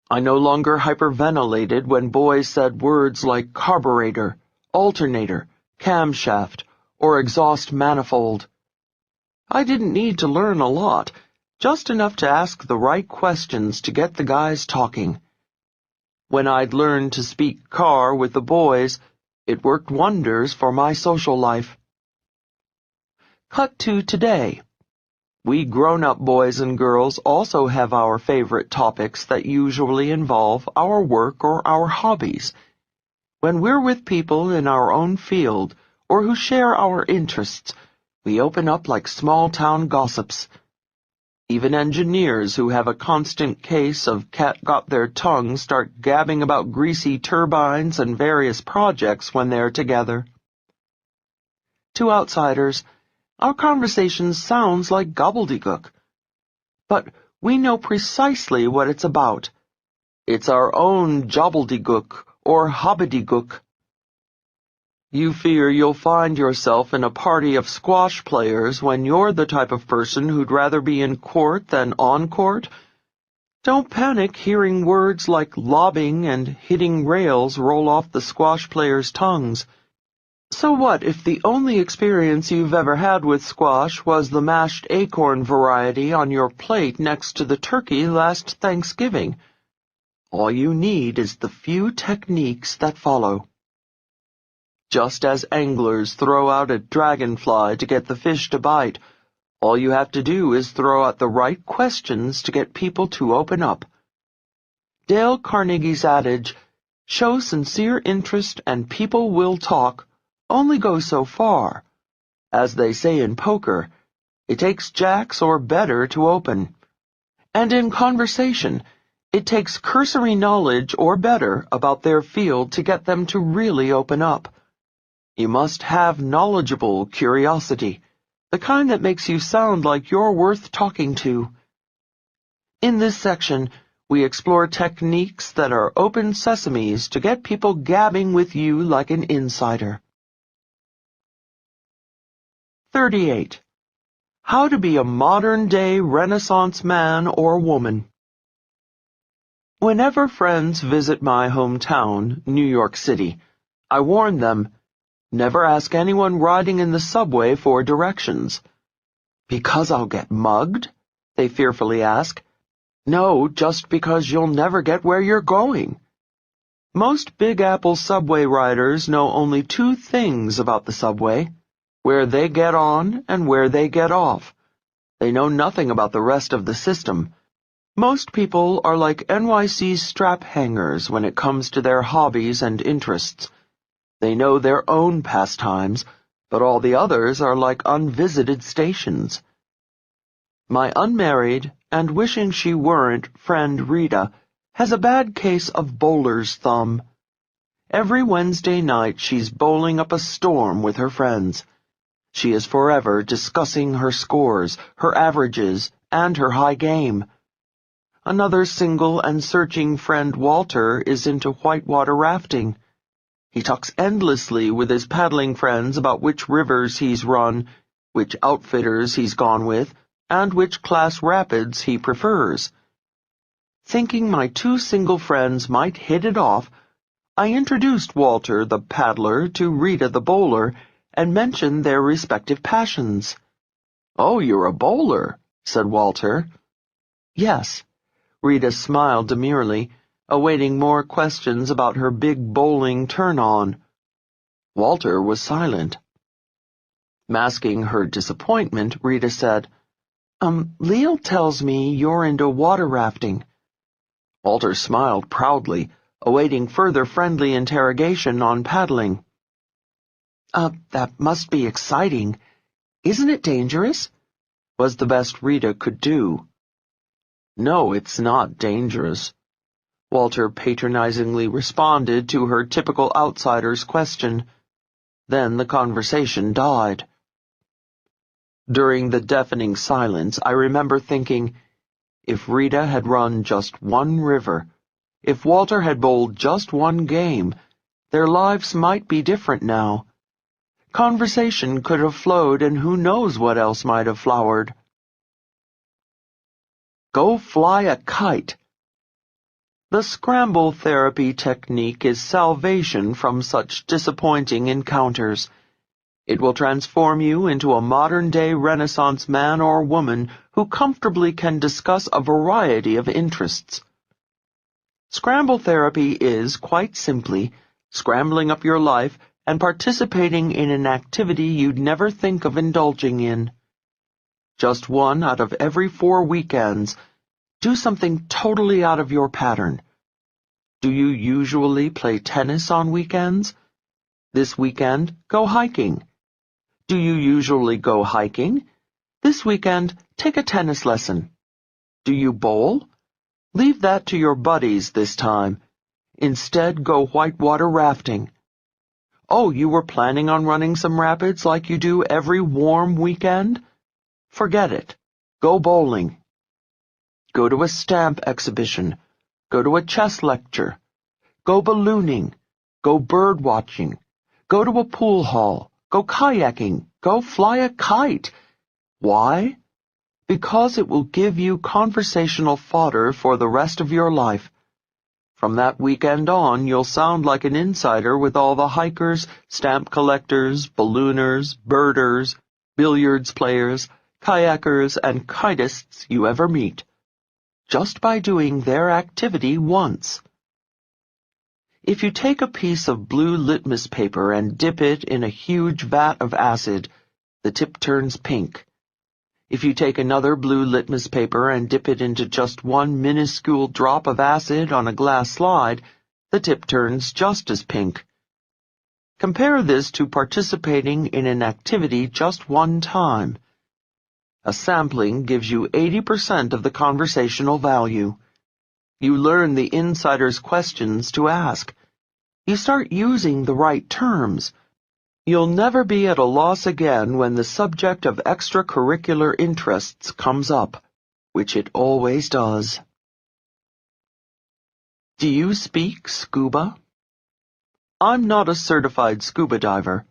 I no longer hyperventilated when boys said words like carburetor, alternator, camshaft, or exhaust manifold. I didn't need to learn a lot, just enough to ask the right questions to get the guys talking. When I'd learned to speak car with the boys, it worked wonders for my social life. Cut to today. We grown-up boys and girls also have our favorite topics that usually involve our work or our hobbies. When we're with people in our own field or who share our interests, we open up like small-town gossips. Even engineers who have a constant case of cat-got-their-tongue start gabbing about greasy turbines and various projects when they're together. To outsiders, our conversation sounds like gobbledygook. But we know precisely what it's about. It's our own jobbledygook or hobbidygook. You fear you'll find yourself in a party of squash players when you're the type of person who'd rather be in court than on court? Don't panic hearing words like lobbing and hitting rails roll off the squash players' tongues. So what if the only experience you've ever had with squash was the mashed acorn variety on your plate next to the turkey last Thanksgiving? All you need is the few techniques that follow. Just as anglers throw out a dragonfly to get the fish to bite, all you have to do is throw out the right questions to get people to open up. Dale Carnegie's adage, "Show sincere interest and people will talk," only goes so far. As they say in poker, it takes jacks or better to open. And in conversation, it takes cursory knowledge or better about their field to get them to really open up. You must have knowledgeable curiosity, the kind that makes you sound like you're worth talking to. In this section, we explore techniques that are open sesames to get people gabbing with you like an insider. 38. How to be a modern-day Renaissance man or woman. Whenever friends visit my hometown, New York City, I warn them, never ask anyone riding in the subway for directions. "Because I'll get mugged?" they fearfully ask. "No, just because you'll never get where you're going." Most Big Apple subway riders know only two things about the subway: where they get on and where they get off. They know nothing about the rest of the system. Most people are like NYC strap hangers when it comes to their hobbies and interests. They know their own pastimes, but all the others are like unvisited stations. My unmarried, and wishing she weren't, friend Rita has a bad case of bowler's thumb. Every Wednesday night she's bowling up a storm with her friends. She is forever discussing her scores, her averages, and her high game. Another single and searching friend Walter is into whitewater rafting. He talks endlessly with his paddling friends about which rivers he's run, which outfitters he's gone with, and which class rapids he prefers. Thinking my two single friends might hit it off, I introduced Walter the paddler to Rita the bowler and mentioned their respective passions. "Oh, you're a bowler," said Walter. "Yes." Rita smiled demurely, awaiting more questions about her big bowling turn-on. Walter was silent. Masking her disappointment, Rita said, Leo tells me you're into water rafting." Walter smiled proudly, awaiting further friendly interrogation on paddling. That must be exciting. Isn't it dangerous?" was the best Rita could do. "No, it's not dangerous," Walter patronizingly responded to her typical outsider's question. Then the conversation died. During the deafening silence, I remember thinking, if Rita had run just one river, if Walter had bowled just one game, their lives might be different now. Conversation could have flowed, and who knows what else might have flowered. Go fly a kite. The scramble therapy technique is salvation from such disappointing encounters. It will transform you into a modern-day Renaissance man or woman who comfortably can discuss a variety of interests. Scramble therapy is, quite simply, scrambling up your life and participating in an activity you'd never think of indulging in. Just one out of every 4 weekends, do something totally out of your pattern. Do you usually play tennis on weekends? This weekend, go hiking. Do you usually go hiking? This weekend, take a tennis lesson. Do you bowl? Leave that to your buddies this time. Instead, go whitewater rafting. Oh, you were planning on running some rapids like you do every warm weekend? Forget it. Go bowling. Go to a stamp exhibition. Go to a chess lecture. Go ballooning. Go bird watching. Go to a pool hall. Go kayaking. Go fly a kite. Why? Because it will give you conversational fodder for the rest of your life. From that weekend on, you'll sound like an insider with all the hikers, stamp collectors, ballooners, birders, billiards players, kayakers, and kitists you ever meet. just by doing their activity once. If you take a piece of blue litmus paper and dip it in a huge vat of acid, the tip turns pink. If you take another blue litmus paper and dip it into just one minuscule drop of acid on a glass slide, the tip turns just as pink. Compare this to participating in an activity just one time. A sampling gives you 80% of the conversational value. You learn the insider's questions to ask. You start using the right terms. You'll never be at a loss again when the subject of extracurricular interests comes up, which it always does. Do you speak scuba? I'm not a certified scuba diver.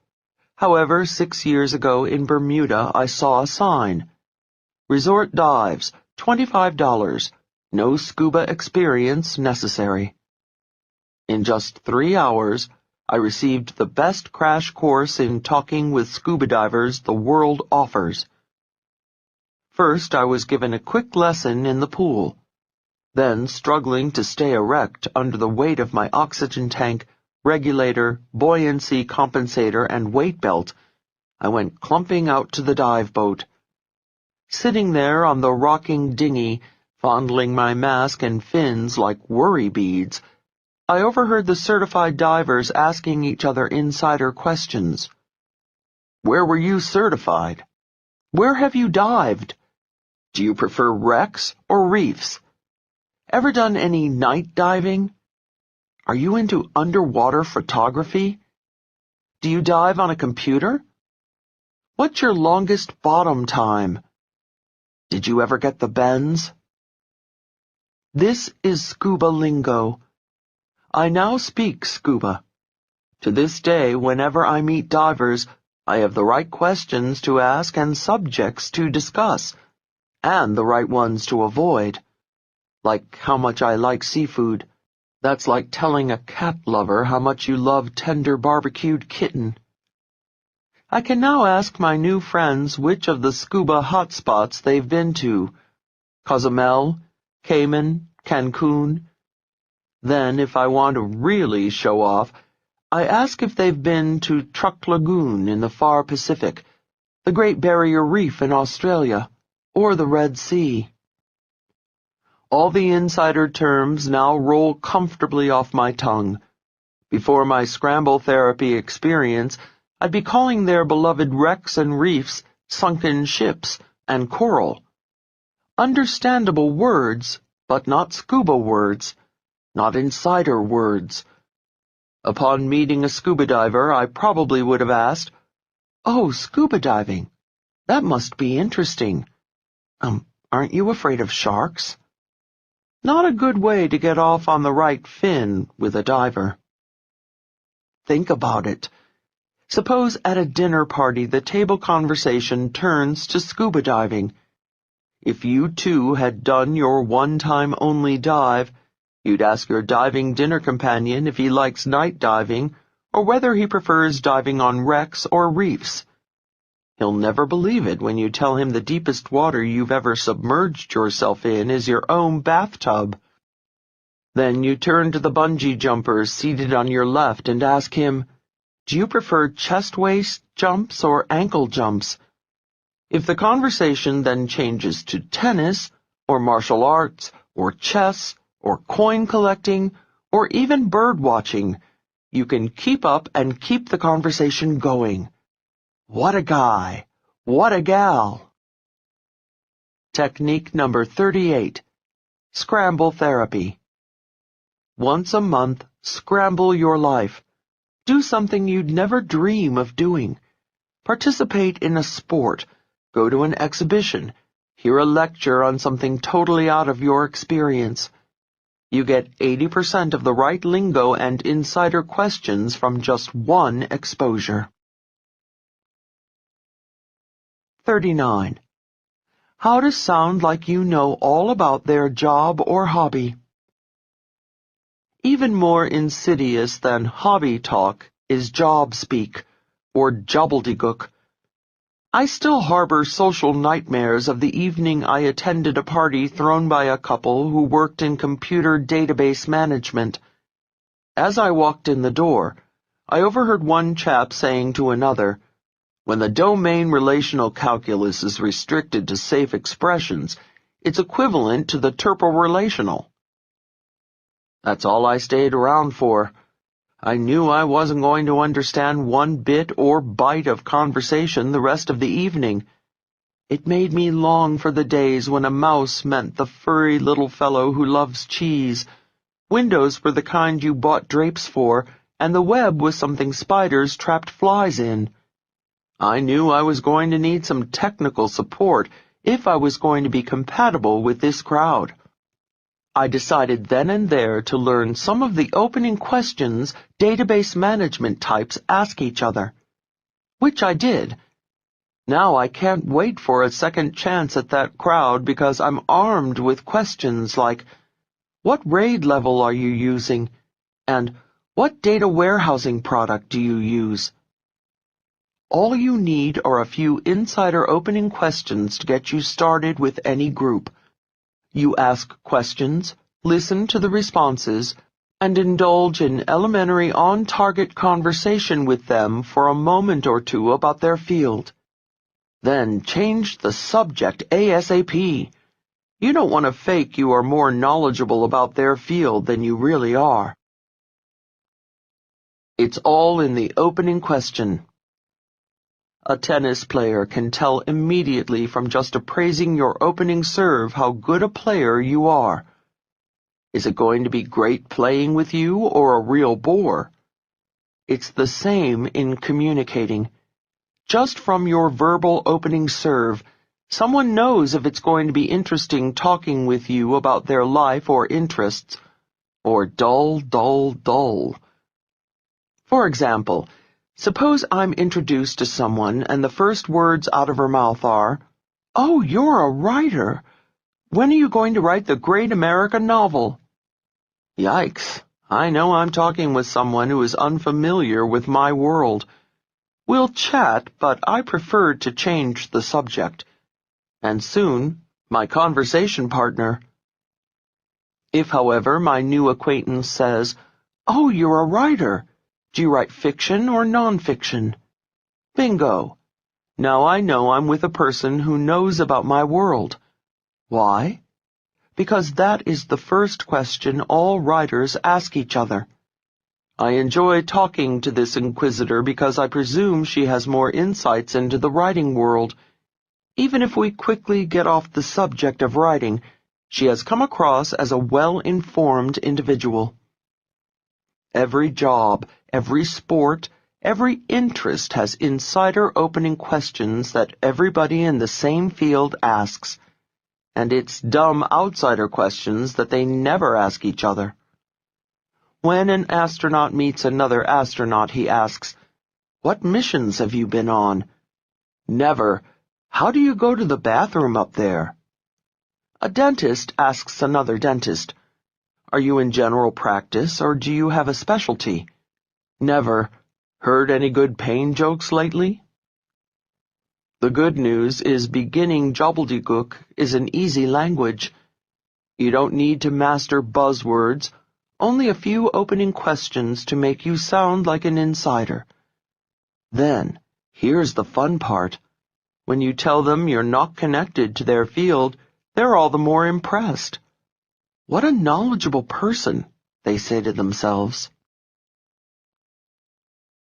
However, 6 years ago in Bermuda, I saw a sign. Resort dives, $25. No scuba experience necessary. In just 3 hours, I received the best crash course in talking with scuba divers the world offers. First, I was given a quick lesson in the pool. Then, struggling to stay erect under the weight of my oxygen tank, regulator, buoyancy compensator, and weight belt, I went clumping out to the dive boat. Sitting there on the rocking dinghy, fondling my mask and fins like worry beads, I overheard the certified divers asking each other insider questions. Where were you certified? Where have you dived? Do you prefer wrecks or reefs? Ever done any night diving? Are you into underwater photography? Do you dive on a computer? What's your longest bottom time? Did you ever get the bends? This is scuba lingo. I now speak scuba. To this day, whenever I meet divers, I have the right questions to ask and subjects to discuss, and the right ones to avoid. Like how much I like seafood. That's like telling a cat lover how much you love tender barbecued kitten. I can now ask my new friends which of the scuba hotspots they've been to. Cozumel, Cayman, Cancun. Then, if I want to really show off, I ask if they've been to Truk Lagoon in the far Pacific, the Great Barrier Reef in Australia, or the Red Sea. All the insider terms now roll comfortably off my tongue. Before my scramble therapy experience, I'd be calling their beloved wrecks and reefs sunken ships and coral. Understandable words, but not scuba words, not insider words. Upon meeting a scuba diver, I probably would have asked, "Oh, scuba diving. That must be interesting. Aren't you afraid of sharks?" Not a good way to get off on the right fin with a diver. Think about it. Suppose at a dinner party the table conversation turns to scuba diving. If you too had done your one-time-only dive, you'd ask your diving dinner companion if he likes night diving or whether he prefers diving on wrecks or reefs. He'll never believe it when you tell him the deepest water you've ever submerged yourself in is your own bathtub. Then you turn to the bungee jumper seated on your left and ask him, "Do you prefer chest-waist jumps or ankle jumps?" If the conversation then changes to tennis, or martial arts, or chess, or coin collecting, or even bird watching, you can keep up and keep the conversation going. What a guy! What a gal! Technique number 38. Scramble therapy. Once a month, scramble your life. Do something you'd never dream of doing. Participate in a sport. Go to an exhibition. Hear a lecture on something totally out of your experience. You get 80% of the right lingo and insider questions from just one exposure. 39. How to sound like you know all about their job or hobby. Even more insidious than hobby talk is job speak, or gobbledygook. I still harbor social nightmares of the evening I attended a party thrown by a couple who worked in computer database management. As I walked in the door, I overheard one chap saying to another, "When the domain relational calculus is restricted to safe expressions, it's equivalent to the interpolational." That's all I stayed around for. I knew I wasn't going to understand one bit or byte of conversation the rest of the evening. It made me long for the days when a mouse meant the furry little fellow who loves cheese, windows were the kind you bought drapes for, and the web was something spiders trapped flies in. I knew I was going to need some technical support if I was going to be compatible with this crowd. I decided then and there to learn some of the opening questions database management types ask each other. Which I did. Now I can't wait for a second chance at that crowd because I'm armed with questions like, what RAID level are you using? And what data warehousing product do you use? All you need are a few insider opening questions to get you started with any group. You ask questions, listen to the responses, and indulge in elementary on-target conversation with them for a moment or two about their field. Then change the subject ASAP. You don't want to fake you are more knowledgeable about their field than you really are. It's all in the opening question. A tennis player can tell immediately from just appraising your opening serve how good a player you are. Is it going to be great playing with you or a real bore? It's the same in communicating. Just from your verbal opening serve, someone knows if it's going to be interesting talking with you about their life or interests, or dull, dull, dull. For example, suppose I'm introduced to someone and the first words out of her mouth are, "Oh, you're a writer. When are you going to write the great American novel?" Yikes, I know I'm talking with someone who is unfamiliar with my world. We'll chat, but I preferred to change the subject. And soon, my conversation partner. If, however, my new acquaintance says, "Oh, you're a writer. Do you write fiction or nonfiction?" Bingo. Now I know I'm with a person who knows about my world. Why? Because that is the first question all writers ask each other. I enjoy talking to this inquisitor because I presume she has more insights into the writing world. Even if we quickly get off the subject of writing, she has come across as a well-informed individual. Every job, every sport, every interest has insider opening questions that everybody in the same field asks. And it's dumb outsider questions that they never ask each other. When an astronaut meets another astronaut, he asks, "What missions have you been on?" Never, "How do you go to the bathroom up there?" A dentist asks another dentist, "Are you in general practice or do you have a specialty?" Never, "Heard any good pain jokes lately?" The good news is beginning gobbledygook is an easy language. You don't need to master buzzwords, only a few opening questions to make you sound like an insider. Then, here's the fun part. When you tell them you're not connected to their field, they're all the more impressed. What a knowledgeable person, they say to themselves.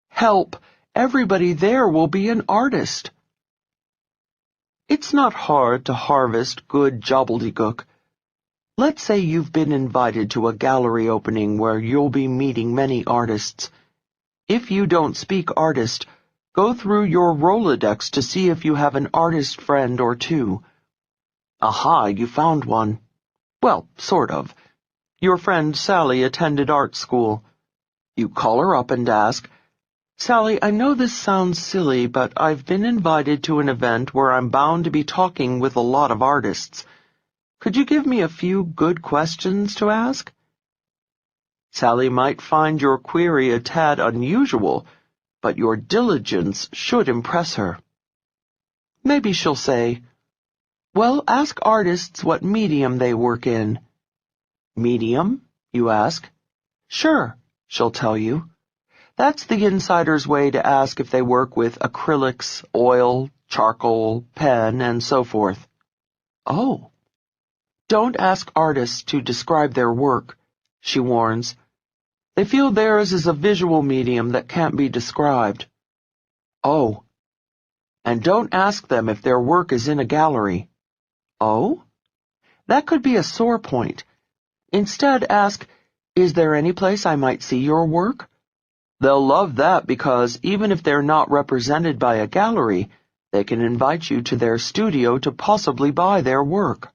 Help! Everybody there will be an artist. It's not hard to harvest good gobbledygook. Let's say you've been invited to a gallery opening where you'll be meeting many artists. If you don't speak artist, go through your Rolodex to see if you have an artist friend or two. Aha, you found one. Well, sort of. Your friend Sally attended art school. You call her up and ask, "Sally, I know this sounds silly, but I've been invited to an event where I'm bound to be talking with a lot of artists. Could you give me a few good questions to ask?" Sally might find your query a tad unusual, but your diligence should impress her. Maybe she'll say, "Well, ask artists what medium they work in." Medium, you ask? Sure, she'll tell you. That's the insider's way to ask if they work with acrylics, oil, charcoal, pen, and so forth. Oh. Don't ask artists to describe their work, she warns. They feel theirs is a visual medium that can't be described. Oh. And don't ask them if their work is in a gallery. Oh? That could be a sore point. Instead, ask, "Is there any place I might see your work?" They'll love that because even if they're not represented by a gallery, they can invite you to their studio to possibly buy their work.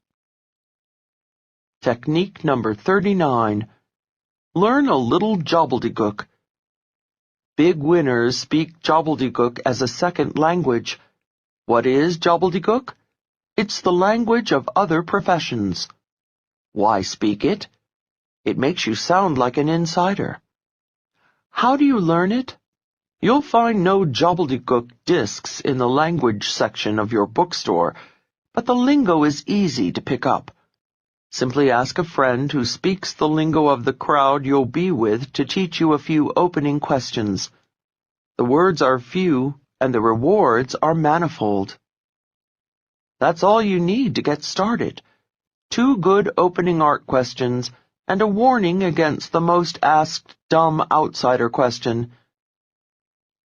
Technique number 39. Learn a little gobbledygook. Big winners speak gobbledygook as a second language. What is gobbledygook? It's the language of other professions. Why speak it? It makes you sound like an insider. How do you learn it? You'll find no gobbledygook discs in the language section of your bookstore, but the lingo is easy to pick up. Simply ask a friend who speaks the lingo of the crowd you'll be with to teach you a few opening questions. The words are few, and the rewards are manifold. That's all you need to get started. 2 good opening art questions, and a warning against the most asked dumb outsider question.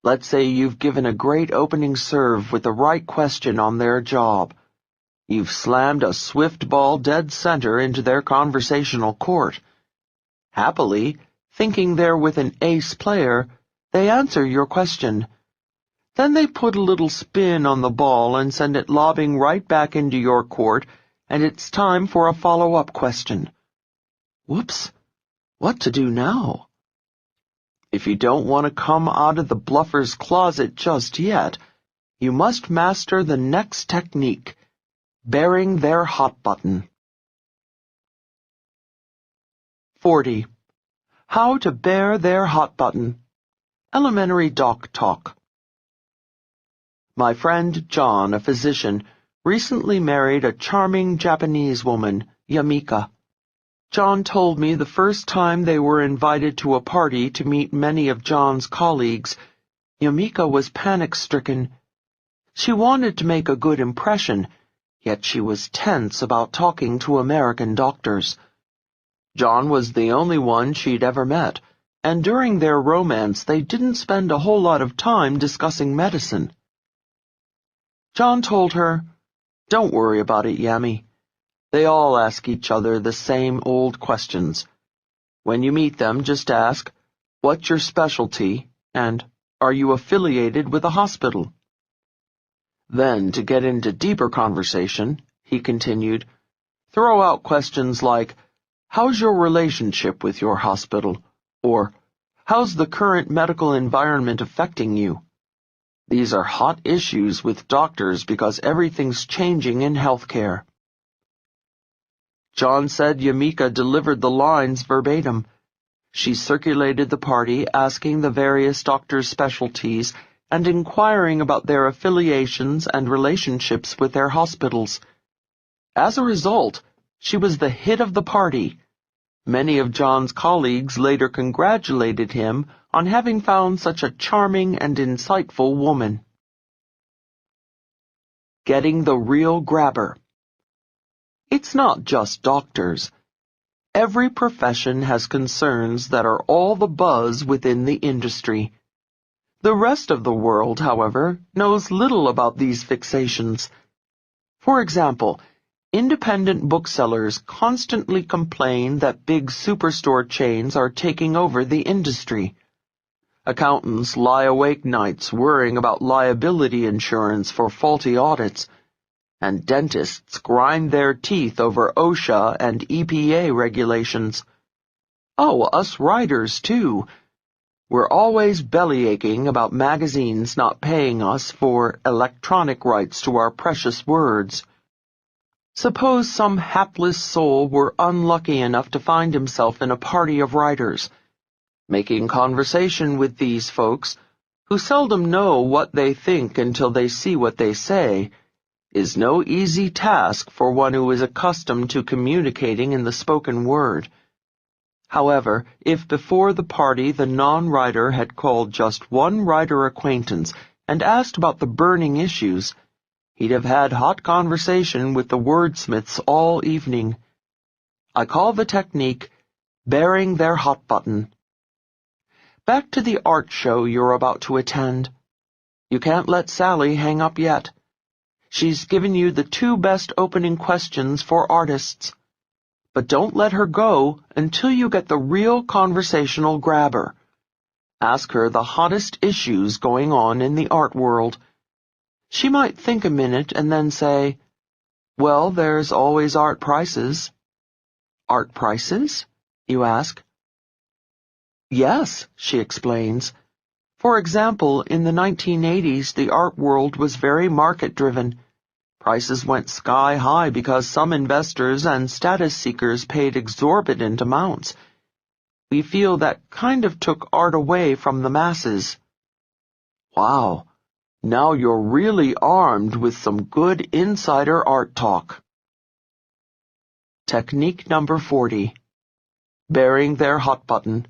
Let's say you've given a great opening serve with the right question on their job. You've slammed a swift ball dead center into their conversational court. Happily, thinking they're with an ace player, they answer your question. Then they put a little spin on the ball and send it lobbing right back into your court, and it's time for a follow-up question. Whoops, what to do now? If you don't want to come out of the bluffer's closet just yet, you must master the next technique, bearing their hot button. 40. How to bear their hot button. Elementary doc talk. My friend John, a physician, recently married a charming Japanese woman, Yamika. John told me the first time they were invited to a party to meet many of John's colleagues, Yamika was panic-stricken. She wanted to make a good impression, yet she was tense about talking to American doctors. John was the only one she'd ever met, and during their romance they didn't spend a whole lot of time discussing medicine. John told her, "Don't worry about it, Yami. They all ask each other the same old questions. When you meet them, just ask, 'What's your specialty?' and 'Are you affiliated with a hospital?' Then, to get into deeper conversation," he continued, "throw out questions like, 'How's your relationship with your hospital?' or 'How's the current medical environment affecting you?' These are hot issues with doctors because everything's changing in healthcare." John said Yamika delivered the lines verbatim. She circulated the party, asking the various doctors' specialties and inquiring about their affiliations and relationships with their hospitals. As a result, she was the hit of the party. Many of John's colleagues later congratulated him on having found such a charming and insightful woman. Getting the real grabber. It's not just doctors. Every profession has concerns that are all the buzz within the industry. The rest of the world, however, knows little about these fixations. For example, independent booksellers constantly complain that big superstore chains are taking over the industry. Accountants lie awake nights worrying about liability insurance for faulty audits, and dentists grind their teeth over OSHA and EPA regulations. Oh, us writers, too. We're always bellyaching about magazines not paying us for electronic rights to our precious words. Suppose some hapless soul were unlucky enough to find himself in a party of writers. Making conversation with these folks, who seldom know what they think until they see what they say, is no easy task for one who is accustomed to communicating in the spoken word. However, if before the party the non-writer had called just one writer acquaintance and asked about the burning issues, he'd have had hot conversation with the wordsmiths all evening. I call the technique bearing their hot button. Back to the art show you're about to attend. You can't let Sally hang up yet. She's given you the 2 best opening questions for artists. But don't let her go until you get the real conversational grabber. Ask her the hottest issues going on in the art world. She might think a minute and then say, "Well, there's always art prices." "Art prices?" you ask. "Yes," she explains. "For example, in the 1980s, the art world was very market-driven. Prices went sky high because some investors and status seekers paid exorbitant amounts. We feel that kind of took art away from the masses." Wow, now you're really armed with some good insider art talk. Technique number 40. Bearing their hot button.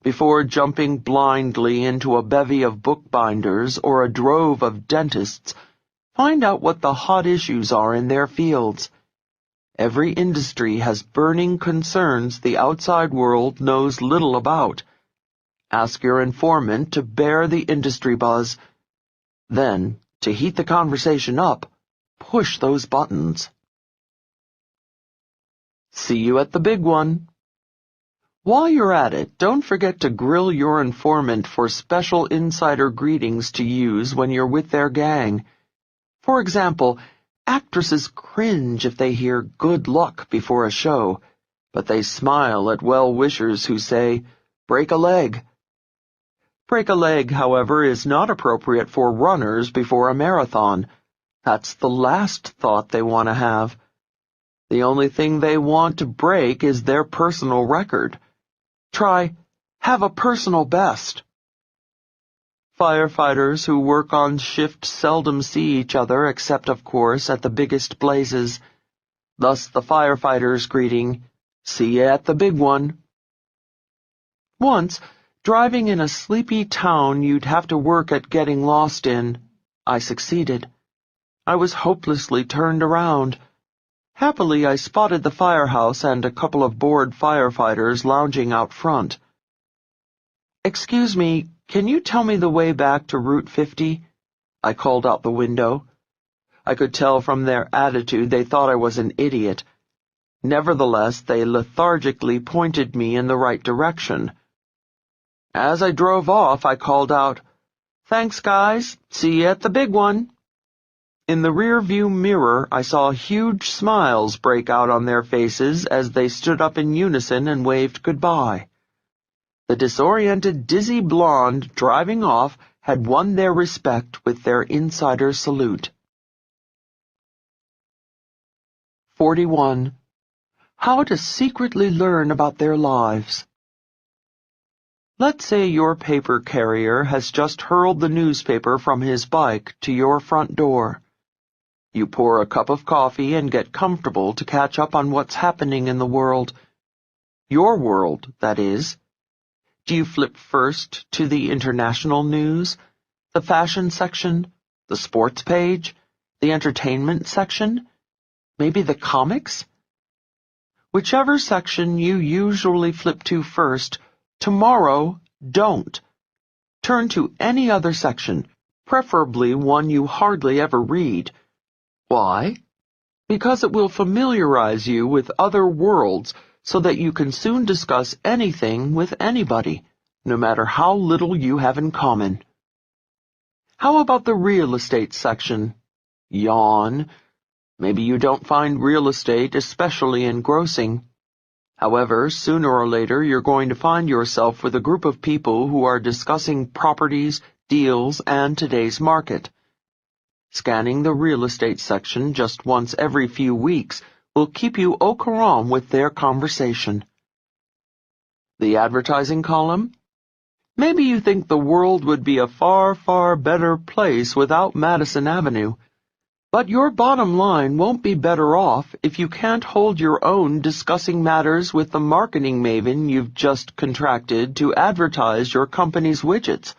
Before jumping blindly into a bevy of bookbinders or a drove of dentists, find out what the hot issues are in their fields. Every industry has burning concerns the outside world knows little about. Ask your informant to bear the industry buzz. Then, to heat the conversation up, push those buttons. See you at the big one. While you're at it, don't forget to grill your informant for special insider greetings to use when you're with their gang. For example, actresses cringe if they hear "good luck" before a show, but they smile at well-wishers who say, "break a leg." Break a leg, however, is not appropriate for runners before a marathon. That's the last thought they want to have. The only thing they want to break is their personal record. Try, "have a personal best." Firefighters who work on shift seldom see each other except, of course, at the biggest blazes. Thus the firefighter's greeting, "See ya at the big one." Once, driving in a sleepy town you'd have to work at getting lost in, I succeeded. I was hopelessly turned around. Happily, I spotted the firehouse and a couple of bored firefighters lounging out front. "Excuse me, can you tell me the way back to Route 50? I called out the window. I could tell from their attitude they thought I was an idiot. Nevertheless, they lethargically pointed me in the right direction. As I drove off, I called out, "Thanks, guys. See you at the big one." In the rear-view mirror, I saw huge smiles break out on their faces as they stood up in unison and waved goodbye. The disoriented, dizzy blonde driving off had won their respect with their insider salute. 41. How to secretly learn about their lives. Let's say your paper carrier has just hurled the newspaper from his bike to your front door. You pour a cup of coffee and get comfortable to catch up on what's happening in the world. Your world, that is. Do you flip first to the international news, the fashion section, the sports page, the entertainment section, maybe the comics? Whichever section you usually flip to first, tomorrow, don't. Turn to any other section, preferably one you hardly ever read. Why? Because it will familiarize you with other worlds so that you can soon discuss anything with anybody, no matter how little you have in common. How about the real estate section? Yawn. Maybe you don't find real estate especially engrossing. However, sooner or later you're going to find yourself with a group of people who are discussing properties, deals, and today's market. Scanning the real estate section just once every few weeks will keep you au courant with their conversation. The advertising column? Maybe you think the world would be a far, far better place without Madison Avenue. But your bottom line won't be better off if you can't hold your own discussing matters with the marketing maven you've just contracted to advertise your company's widgets.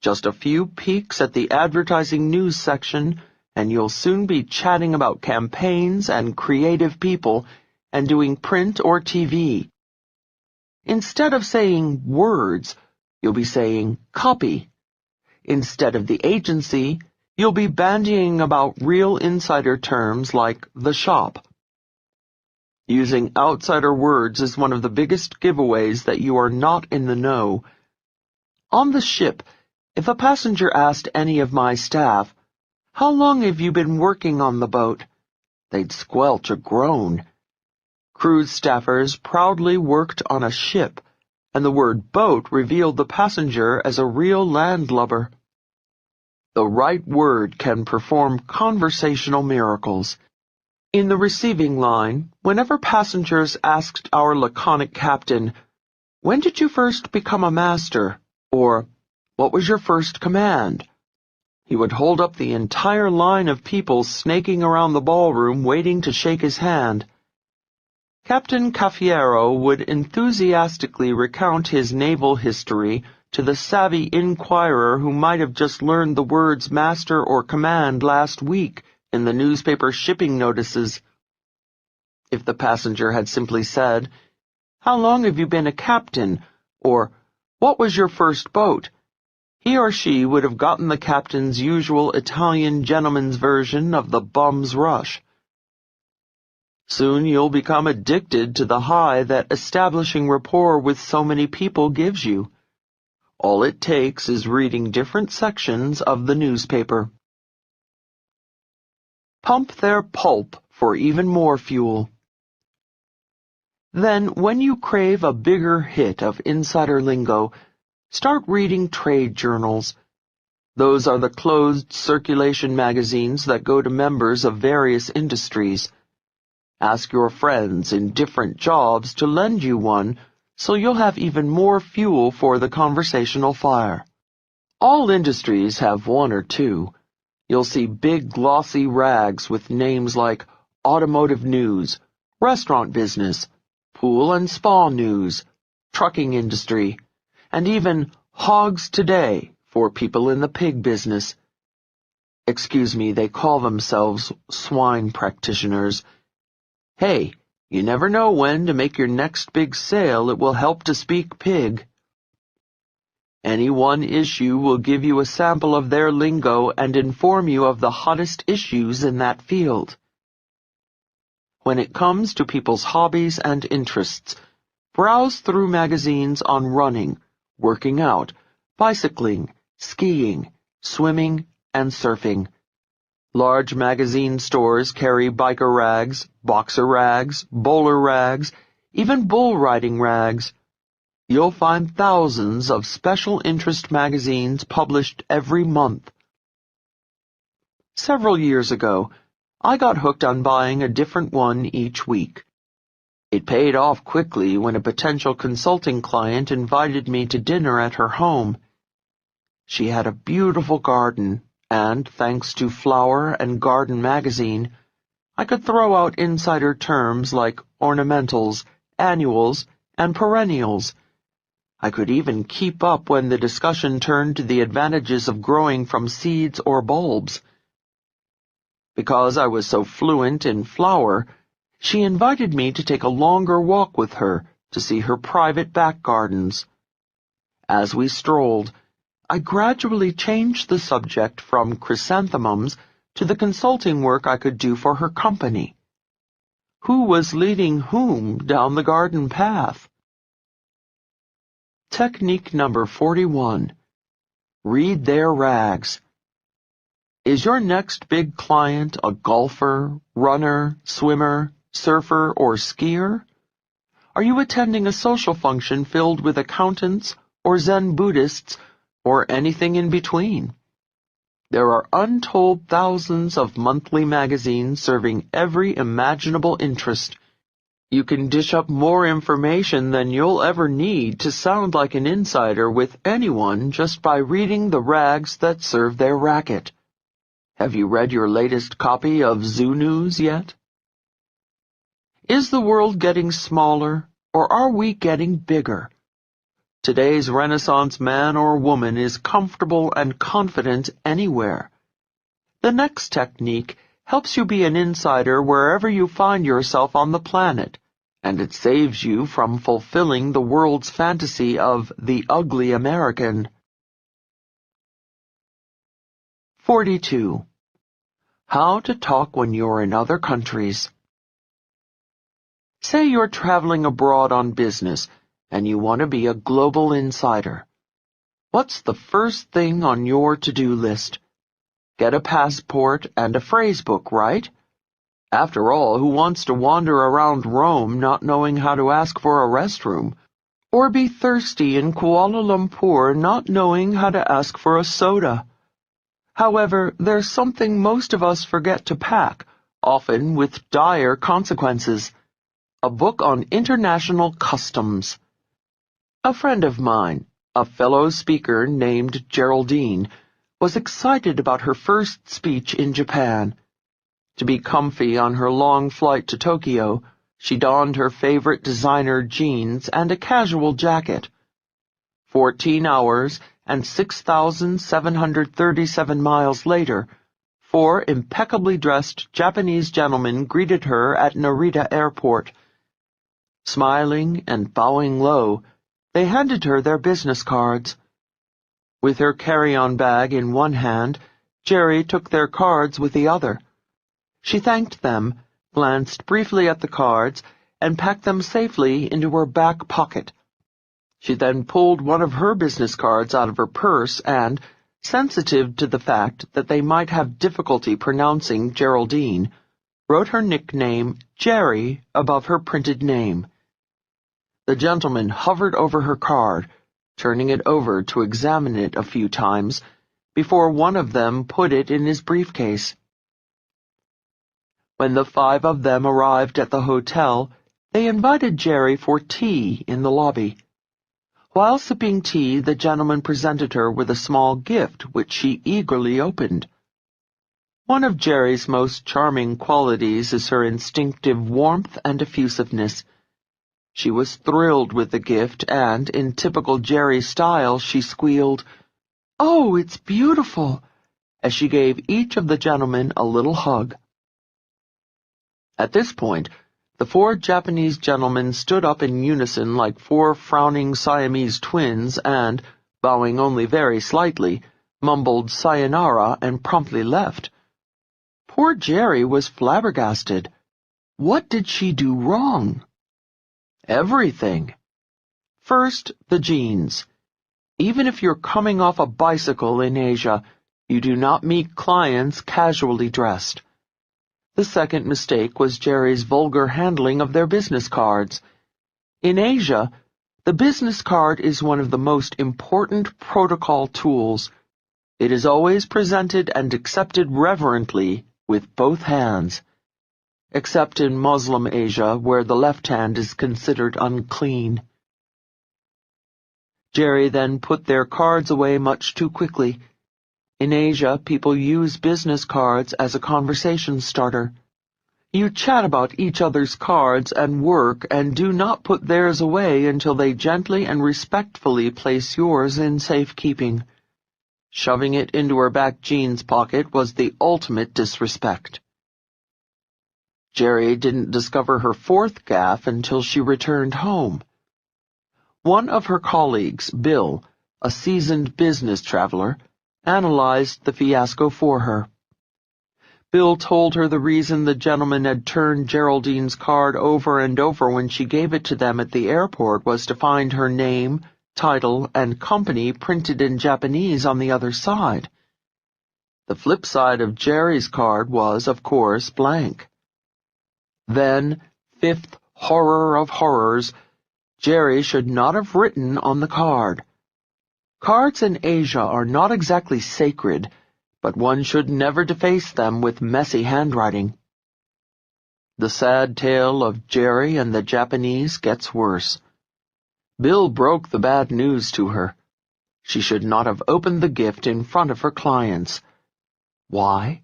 Just a few peeks at the advertising news section, and you'll soon be chatting about campaigns and creative people and doing print or TV. Instead of saying words, you'll be saying copy. Instead of the agency, you'll be bandying about real insider terms like the shop. Using outsider words is one of the biggest giveaways that you are not in the know. On the ship, if a passenger asked any of my staff, "How long have you been working on the boat?" they'd squelch a groan. Cruise staffers proudly worked on a ship, and the word boat revealed the passenger as a real landlubber. The right word can perform conversational miracles. In the receiving line, whenever passengers asked our laconic captain, "When did you first become a master?" or "What was your first command?" he would hold up the entire line of people snaking around the ballroom waiting to shake his hand. Captain Caffiero would enthusiastically recount his naval history to the savvy inquirer who might have just learned the words master or command last week in the newspaper shipping notices. If the passenger had simply said, "How long have you been a captain?" or "What was your first boat?" he or she would have gotten the captain's usual Italian gentleman's version of the bum's rush. Soon you'll become addicted to the high that establishing rapport with so many people gives you. All it takes is reading different sections of the newspaper. Pump their pulp for even more fuel. Then, when you crave a bigger hit of insider lingo, start reading trade journals. Those are the closed circulation magazines that go to members of various industries. Ask your friends in different jobs to lend you one, so you'll have even more fuel for the conversational fire. All industries have one or two. You'll see big glossy rags with names like automotive news, restaurant business, pool and spa news, trucking industry, and even Hogs Today for people in the pig business. Excuse me, they call themselves swine practitioners. Hey, you never know when to make your next big sale it will help to speak pig. Any one issue will give you a sample of their lingo and inform you of the hottest issues in that field. When it comes to people's hobbies and interests, browse through magazines on running, working out, bicycling, skiing, swimming, and surfing. Large magazine stores carry biker rags, boxer rags, bowler rags, even bull riding rags. You'll find thousands of special interest magazines published every month. Several years ago, I got hooked on buying a different one each week. It paid off quickly when a potential consulting client invited me to dinner at her home. She had a beautiful garden, and thanks to Flower and Garden magazine, I could throw out insider terms like ornamentals, annuals, and perennials. I could even keep up when the discussion turned to the advantages of growing from seeds or bulbs. Because I was so fluent in flower, she invited me to take a longer walk with her to see her private back gardens. As we strolled, I gradually changed the subject from chrysanthemums to the consulting work I could do for her company. Who was leading whom down the garden path? Technique number 41. Read their rags. Is your next big client a golfer, runner, swimmer, surfer, or skier? Are you attending a social function filled with accountants or Zen Buddhists or anything in between? There are untold thousands of monthly magazines serving every imaginable interest. You can dish up more information than you'll ever need to sound like an insider with anyone just by reading the rags that serve their racket. Have you read your latest copy of Zoo News yet? Is the world getting smaller, or are we getting bigger? Today's Renaissance man or woman is comfortable and confident anywhere. The next technique helps you be an insider wherever you find yourself on the planet, and it saves you from fulfilling the world's fantasy of the ugly American. 42. How to talk when you're in other countries. Say you're traveling abroad on business, and you want to be a global insider. What's the first thing on your to-do list? Get a passport and a phrase book, right? After all, who wants to wander around Rome not knowing how to ask for a restroom, or be thirsty in Kuala Lumpur not knowing how to ask for a soda? However, there's something most of us forget to pack, often with dire consequences: a book on international customs. A friend of mine, a fellow speaker named Geraldine, was excited about her first speech in Japan. To be comfy on her long flight to Tokyo, she donned her favorite designer jeans and a casual jacket. 14 hours and 6,737 miles later, 4 impeccably dressed Japanese gentlemen greeted her at Narita Airport. Smiling and bowing low, they handed her their business cards. With her carry-on bag in one hand, Jerry took their cards with the other. She thanked them, glanced briefly at the cards, and packed them safely into her back pocket. She then pulled one of her business cards out of her purse and, sensitive to the fact that they might have difficulty pronouncing Geraldine, wrote her nickname Jerry above her printed name. The gentleman hovered over her card, turning it over to examine it a few times, before one of them put it in his briefcase. When the 5 of them arrived at the hotel, they invited Jerry for tea in the lobby. While sipping tea, the gentleman presented her with a small gift, which she eagerly opened. One of Jerry's most charming qualities is her instinctive warmth and effusiveness. She was thrilled with the gift, and, in typical Jerry style, she squealed, "Oh, it's beautiful," as she gave each of the gentlemen a little hug. At this point, the 4 Japanese gentlemen stood up in unison like 4 frowning Siamese twins and, bowing only very slightly, mumbled sayonara and promptly left. Poor Jerry was flabbergasted. What did she do wrong? Everything. First, the jeans. Even if you're coming off a bicycle in Asia, you do not meet clients casually dressed. The second mistake was Jerry's vulgar handling of their business cards. In Asia, the business card is one of the most important protocol tools. It is always presented and accepted reverently with both hands, except in Muslim Asia, where the left hand is considered unclean. Jerry then put their cards away much too quickly. In Asia, people use business cards as a conversation starter. You chat about each other's cards and work and do not put theirs away until they gently and respectfully place yours in safekeeping. Shoving it into her back jeans pocket was the ultimate disrespect. Jerry didn't discover her 4th gaffe until she returned home. One of her colleagues, Bill, a seasoned business traveler, analyzed the fiasco for her. Bill told her the reason the gentleman had turned Geraldine's card over and over when she gave it to them at the airport was to find her name, title, and company printed in Japanese on the other side. The flip side of Jerry's card was, of course, blank. Then, 5th horror of horrors, Jerry should not have written on the card. Cards in Asia are not exactly sacred, but one should never deface them with messy handwriting. The sad tale of Jerry and the Japanese gets worse. Bill broke the bad news to her. She should not have opened the gift in front of her clients. Why?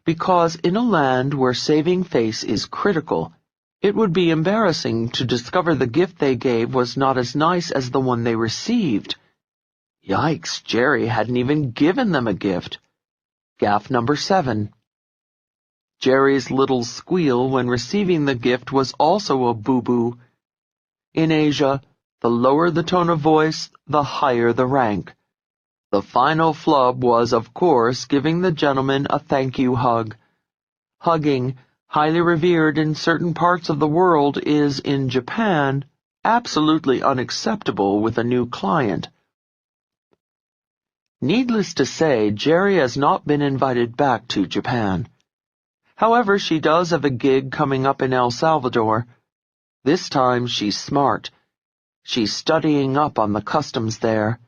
because in a land where saving face is critical, it would be embarrassing to discover the gift they gave was not as nice as the one they received. Yikes, Jerry hadn't even given them a gift. Gaffe number 7. Jerry's little squeal when receiving the gift was also a boo-boo. In Asia, the lower the tone of voice, the higher the rank. The final flub was, of course, giving the gentleman a thank-you hug. Hugging, highly revered in certain parts of the world, is, in Japan, absolutely unacceptable with a new client. Needless to say, Jerry has not been invited back to Japan. However, she does have a gig coming up in El Salvador. This time she's smart. She's studying up on the customs there.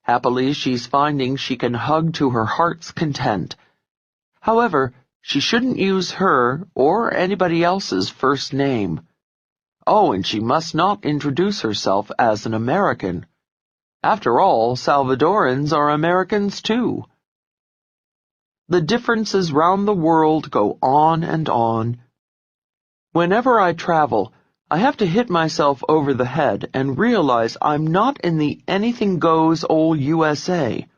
Happily, she's finding she can hug to her heart's content. However, she shouldn't use her or anybody else's first name. Oh, and she must not introduce herself as an American. After all, Salvadorans are Americans too. The differences round the world go on and on. Whenever I travel, I have to hit myself over the head and realize I'm not in the anything-goes old USA.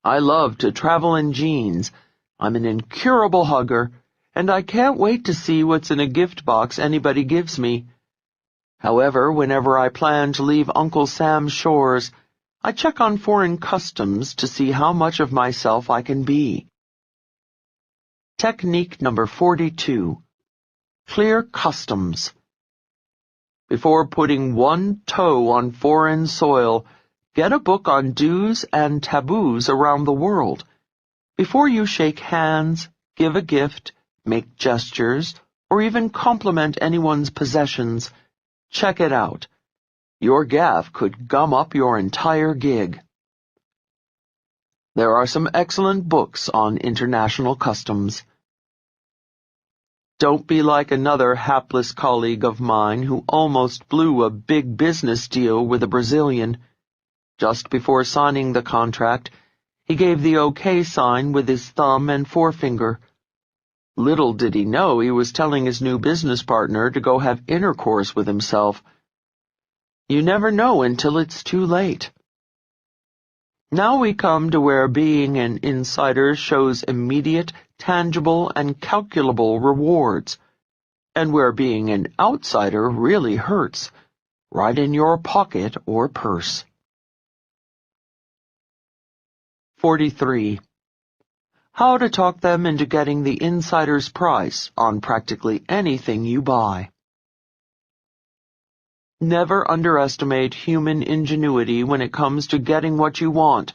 I love to travel in jeans. I'm an incurable hugger, and I can't wait to see what's in a gift box anybody gives me. However, whenever I plan to leave Uncle Sam's shores, I check on foreign customs to see how much of myself I can be. Technique number 42. Clear customs. Before putting one toe on foreign soil, get a book on do's and taboos around the world. Before you shake hands, give a gift, make gestures, or even compliment anyone's possessions, check it out. Your gaffe could gum up your entire gig. There are some excellent books on international customs. Don't be like another hapless colleague of mine who almost blew a big business deal with a Brazilian. Just before signing the contract, he gave the OK sign with his thumb and forefinger. Little did he know he was telling his new business partner to go have intercourse with himself. You never know until it's too late. Now we come to where being an insider shows immediate, tangible, and calculable rewards, and where being an outsider really hurts, right in your pocket or purse. 43. How to talk them into getting the insider's price on practically anything you buy. Never underestimate human ingenuity when it comes to getting what you want.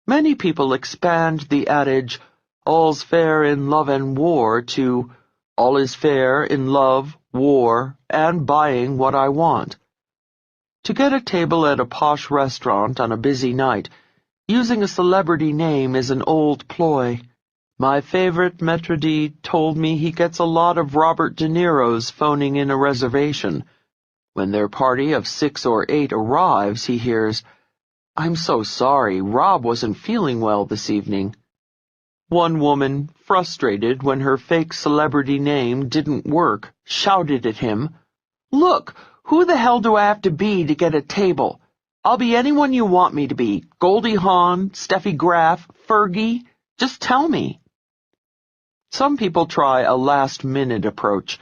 Many people expand the adage, all's fair in love and war, to all is fair in love, war, and buying what I want. To get a table at a posh restaurant on a busy night, using a celebrity name is an old ploy. My favorite maitre d' told me he gets a lot of Robert De Niro's phoning in a reservation. When their party of 6 or 8 arrives, he hears, "I'm so sorry, Rob wasn't feeling well this evening." One woman, frustrated when her fake celebrity name didn't work, shouted at him, "Look, who the hell do I have to be to get a table? I'll be anyone you want me to be, Goldie Hawn, Steffi Graf, Fergie, just tell me." Some people try a last-minute approach.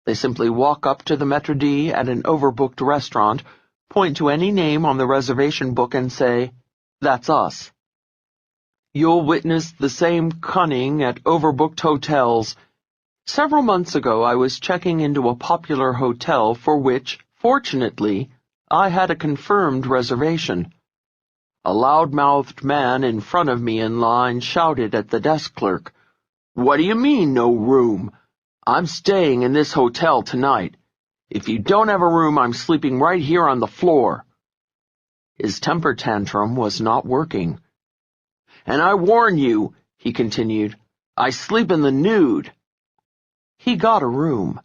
They simply walk up to the maitre d' at an overbooked restaurant, point to any name on the reservation book and say, "That's us." You'll witness the same cunning at overbooked hotels. Several months ago I was checking into a popular hotel for which, fortunately, I had a confirmed reservation. A loud-mouthed man in front of me in line shouted at the desk clerk, "What do you mean, no room? I'm staying in this hotel tonight. If you don't have a room, I'm sleeping right here on the floor." His temper tantrum was not working. "And I warn you," he continued, "I sleep in the nude." He got a room.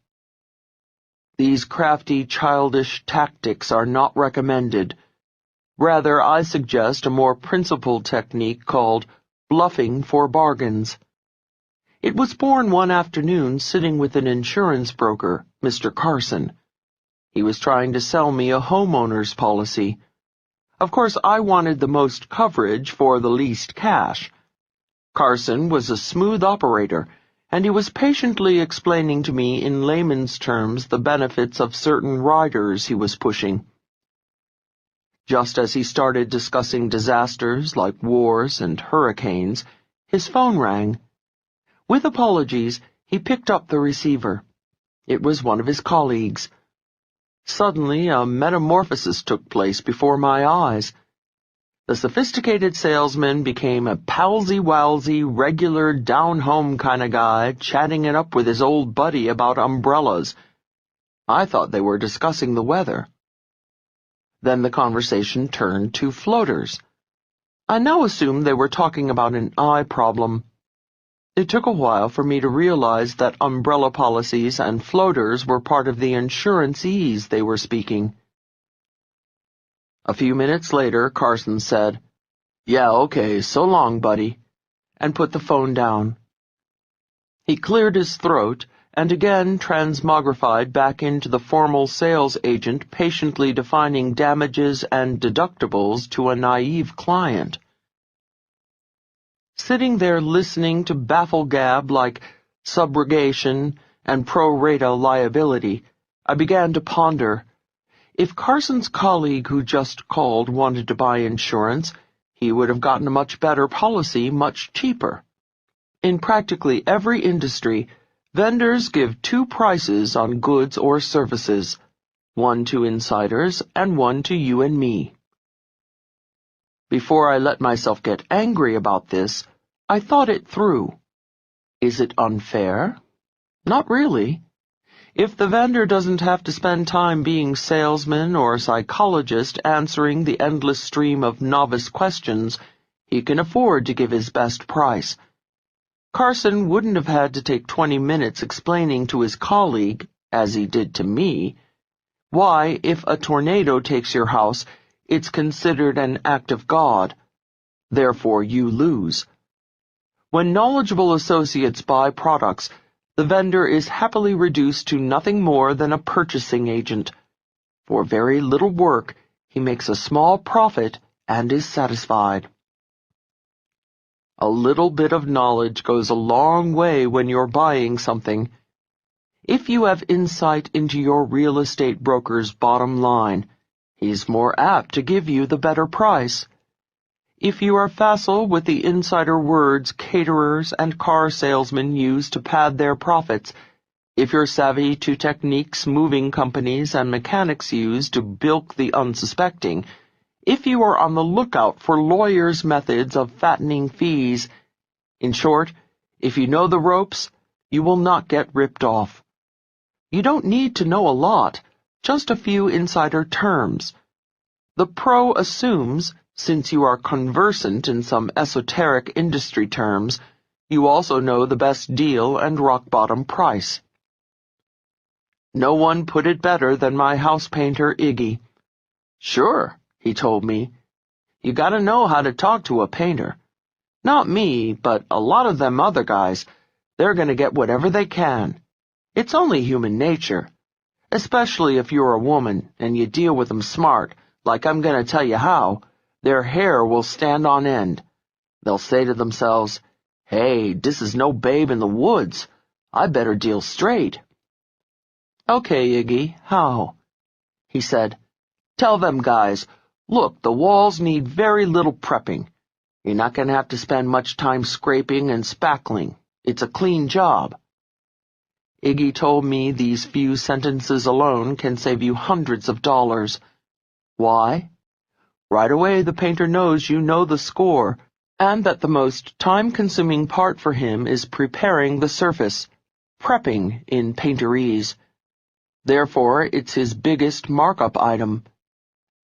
These crafty, childish tactics are not recommended. Rather, I suggest a more principled technique called bluffing for bargains. It was born one afternoon sitting with an insurance broker, Mr. Carson. He was trying to sell me a homeowner's policy. Of course, I wanted the most coverage for the least cash. Carson was a smooth operator, and he was patiently explaining to me in layman's terms the benefits of certain riders he was pushing. Just as he started discussing disasters like wars and hurricanes, his phone rang. With apologies, he picked up the receiver. It was one of his colleagues. Suddenly, a metamorphosis took place before my eyes. The sophisticated salesman became a palsy-walsy, regular, down-home kind of guy, chatting it up with his old buddy about umbrellas. I thought they were discussing the weather. Then the conversation turned to floaters. I now assumed they were talking about an eye problem. It took a while for me to realize that umbrella policies and floaters were part of the insurancees they were speaking. A few minutes later, Carson said, "Yeah, okay, so long, buddy," and put the phone down. He cleared his throat and again transmogrified back into the formal sales agent patiently defining damages and deductibles to a naive client. Sitting there listening to baffle gab like subrogation and pro rata liability, I began to ponder. If Carson's colleague who just called wanted to buy insurance, he would have gotten a much better policy much cheaper. In practically every industry, vendors give two prices on goods or services, one to insiders and one to you and me. Before I let myself get angry about this, I thought it through. Is it unfair? Not really. If the vendor doesn't have to spend time being salesman or psychologist answering the endless stream of novice questions, he can afford to give his best price. Carson wouldn't have had to take 20 minutes explaining to his colleague, as he did to me, why, if a tornado takes your house, it's considered an act of God. Therefore, you lose. When knowledgeable associates buy products, the vendor is happily reduced to nothing more than a purchasing agent. For very little work, he makes a small profit and is satisfied. A little bit of knowledge goes a long way when you're buying something. If you have insight into your real estate broker's bottom line, he's more apt to give you the better price. If you are facile with the insider words caterers and car salesmen use to pad their profits, if you're savvy to techniques moving companies and mechanics use to bilk the unsuspecting, if you are on the lookout for lawyers' methods of fattening fees, in short, if you know the ropes, you will not get ripped off. You don't need to know a lot, just a few insider terms. The pro assumes, since you are conversant in some esoteric industry terms, you also know the best deal and rock-bottom price. No one put it better than my house painter Iggy. "Sure," he told me. "You gotta know how to talk to a painter. Not me, but a lot of them other guys. They're gonna get whatever they can. It's only human nature. Especially if you're a woman and you deal with them smart, like I'm gonna tell you how, their hair will stand on end. They'll say to themselves, 'Hey, this is no babe in the woods. I better deal straight.'" "Okay, Iggy, how?" He said, "Tell them guys, look, the walls need very little prepping. You're not going to have to spend much time scraping and spackling. It's a clean job." Iggy told me these few sentences alone can save you hundreds of dollars. Why? Right away the painter knows you know the score, and that the most time-consuming part for him is preparing the surface, prepping in painterese. Therefore, it's his biggest markup item.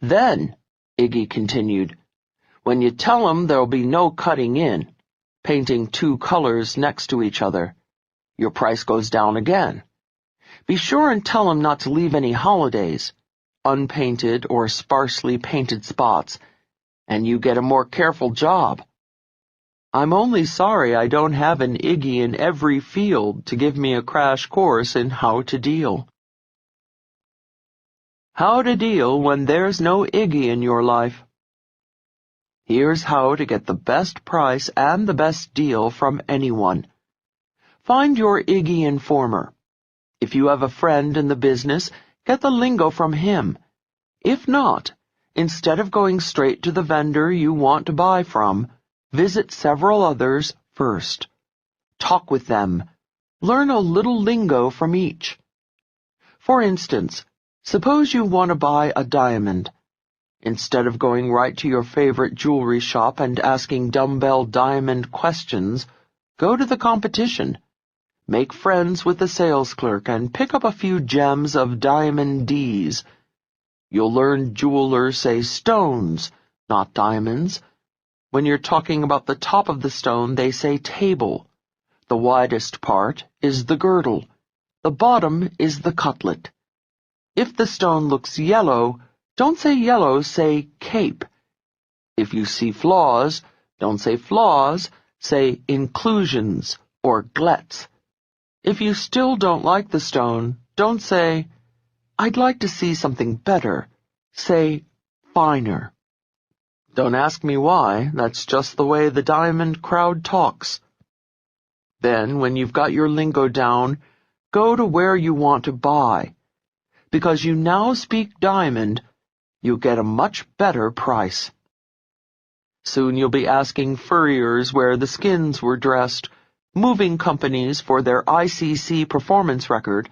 Then, Iggy continued, when you tell him there'll be no cutting in, painting two colors next to each other, your price goes down again. Be sure and tell him not to leave any holidays, unpainted or sparsely painted spots, and you get a more careful job. I'm only sorry I don't have an Iggy in every field to give me a crash course in how to deal. How to deal when there's no Iggy in your life. Here's how to get the best price and the best deal from anyone. Find your Iggy informer. If you have a friend in the business, get the lingo from him. If not, instead of going straight to the vendor you want to buy from, visit several others first. Talk with them. Learn a little lingo from each. For instance, suppose you want to buy a diamond. Instead of going right to your favorite jewelry shop and asking dumbbell diamond questions, go to the competition. Make friends with the sales clerk and pick up a few gems of diamond D's. You'll learn jewelers say stones, not diamonds. When you're talking about the top of the stone, they say table. The widest part is the girdle. The bottom is the cutlet. If the stone looks yellow, don't say yellow, say cape. If you see flaws, don't say flaws, say inclusions or glets. If you still don't like the stone, don't say, I'd like to see something better. Say, finer. Don't ask me why, that's just the way the diamond crowd talks. Then, when you've got your lingo down, go to where you want to buy. Because you now speak diamond, you'll get a much better price. Soon you'll be asking furriers where the skins were dressed, moving companies for their ICC performance record,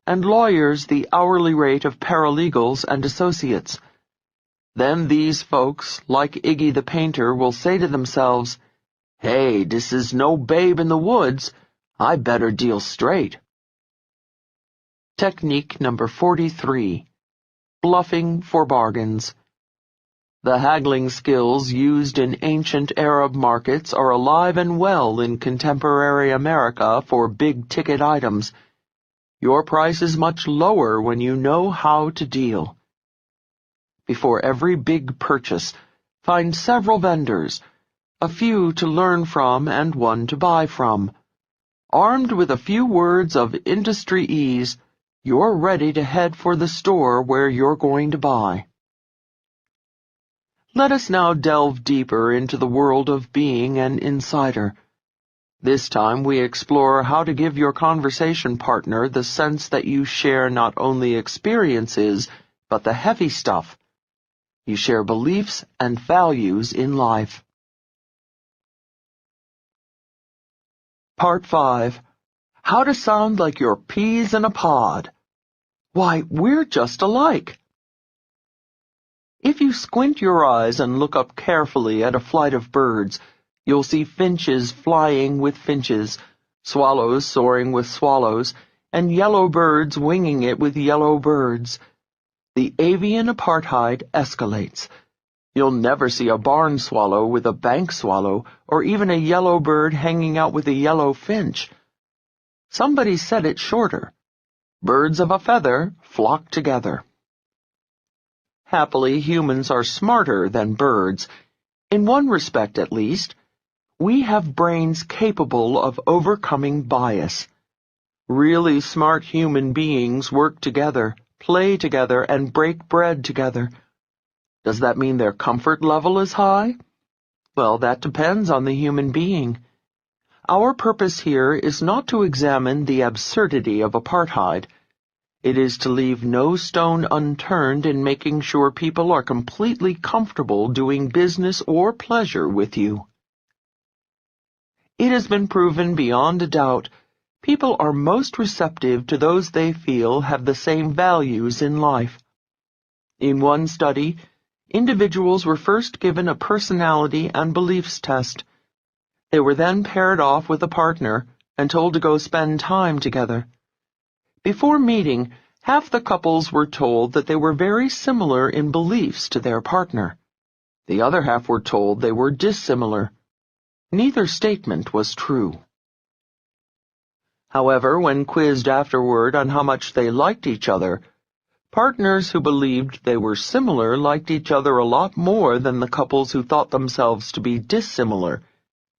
and lawyers the hourly rate of paralegals and associates. Then these folks, like Iggy the painter, will say to themselves, Hey, this is no babe in the woods. I better deal straight. Technique number 43. Bluffing for bargains. The haggling skills used in ancient Arab markets are alive and well in contemporary America for big-ticket items. Your price is much lower when you know how to deal. Before every big purchase, find several vendors, a few to learn from and one to buy from. Armed with a few words of industry ease, you're ready to head for the store where you're going to buy. Let us now delve deeper into the world of being an insider. This time we explore how to give your conversation partner the sense that you share not only experiences, but the heavy stuff. You share beliefs and values in life. Part 5. How to sound like your peas in a pod. Why, we're just alike. If you squint your eyes and look up carefully at a flight of birds, you'll see finches flying with finches, swallows soaring with swallows, and yellow birds winging it with yellow birds. The avian apartheid escalates. You'll never see a barn swallow with a bank swallow, or even a yellow bird hanging out with a yellow finch. Somebody said it shorter. Birds of a feather flock together. Happily, humans are smarter than birds. In one respect, at least, we have brains capable of overcoming bias. Really smart human beings work together, play together, and break bread together. Does that mean their comfort level is high? Well, that depends on the human being. Our purpose here is not to examine the absurdity of apartheid. It is to leave no stone unturned in making sure people are completely comfortable doing business or pleasure with you. It has been proven beyond a doubt, people are most receptive to those they feel have the same values in life. In one study, individuals were first given a personality and beliefs test. They were then paired off with a partner and told to go spend time together. Before meeting, half the couples were told that they were very similar in beliefs to their partner. The other half were told they were dissimilar. Neither statement was true. However, when quizzed afterward on how much they liked each other, partners who believed they were similar liked each other a lot more than the couples who thought themselves to be dissimilar.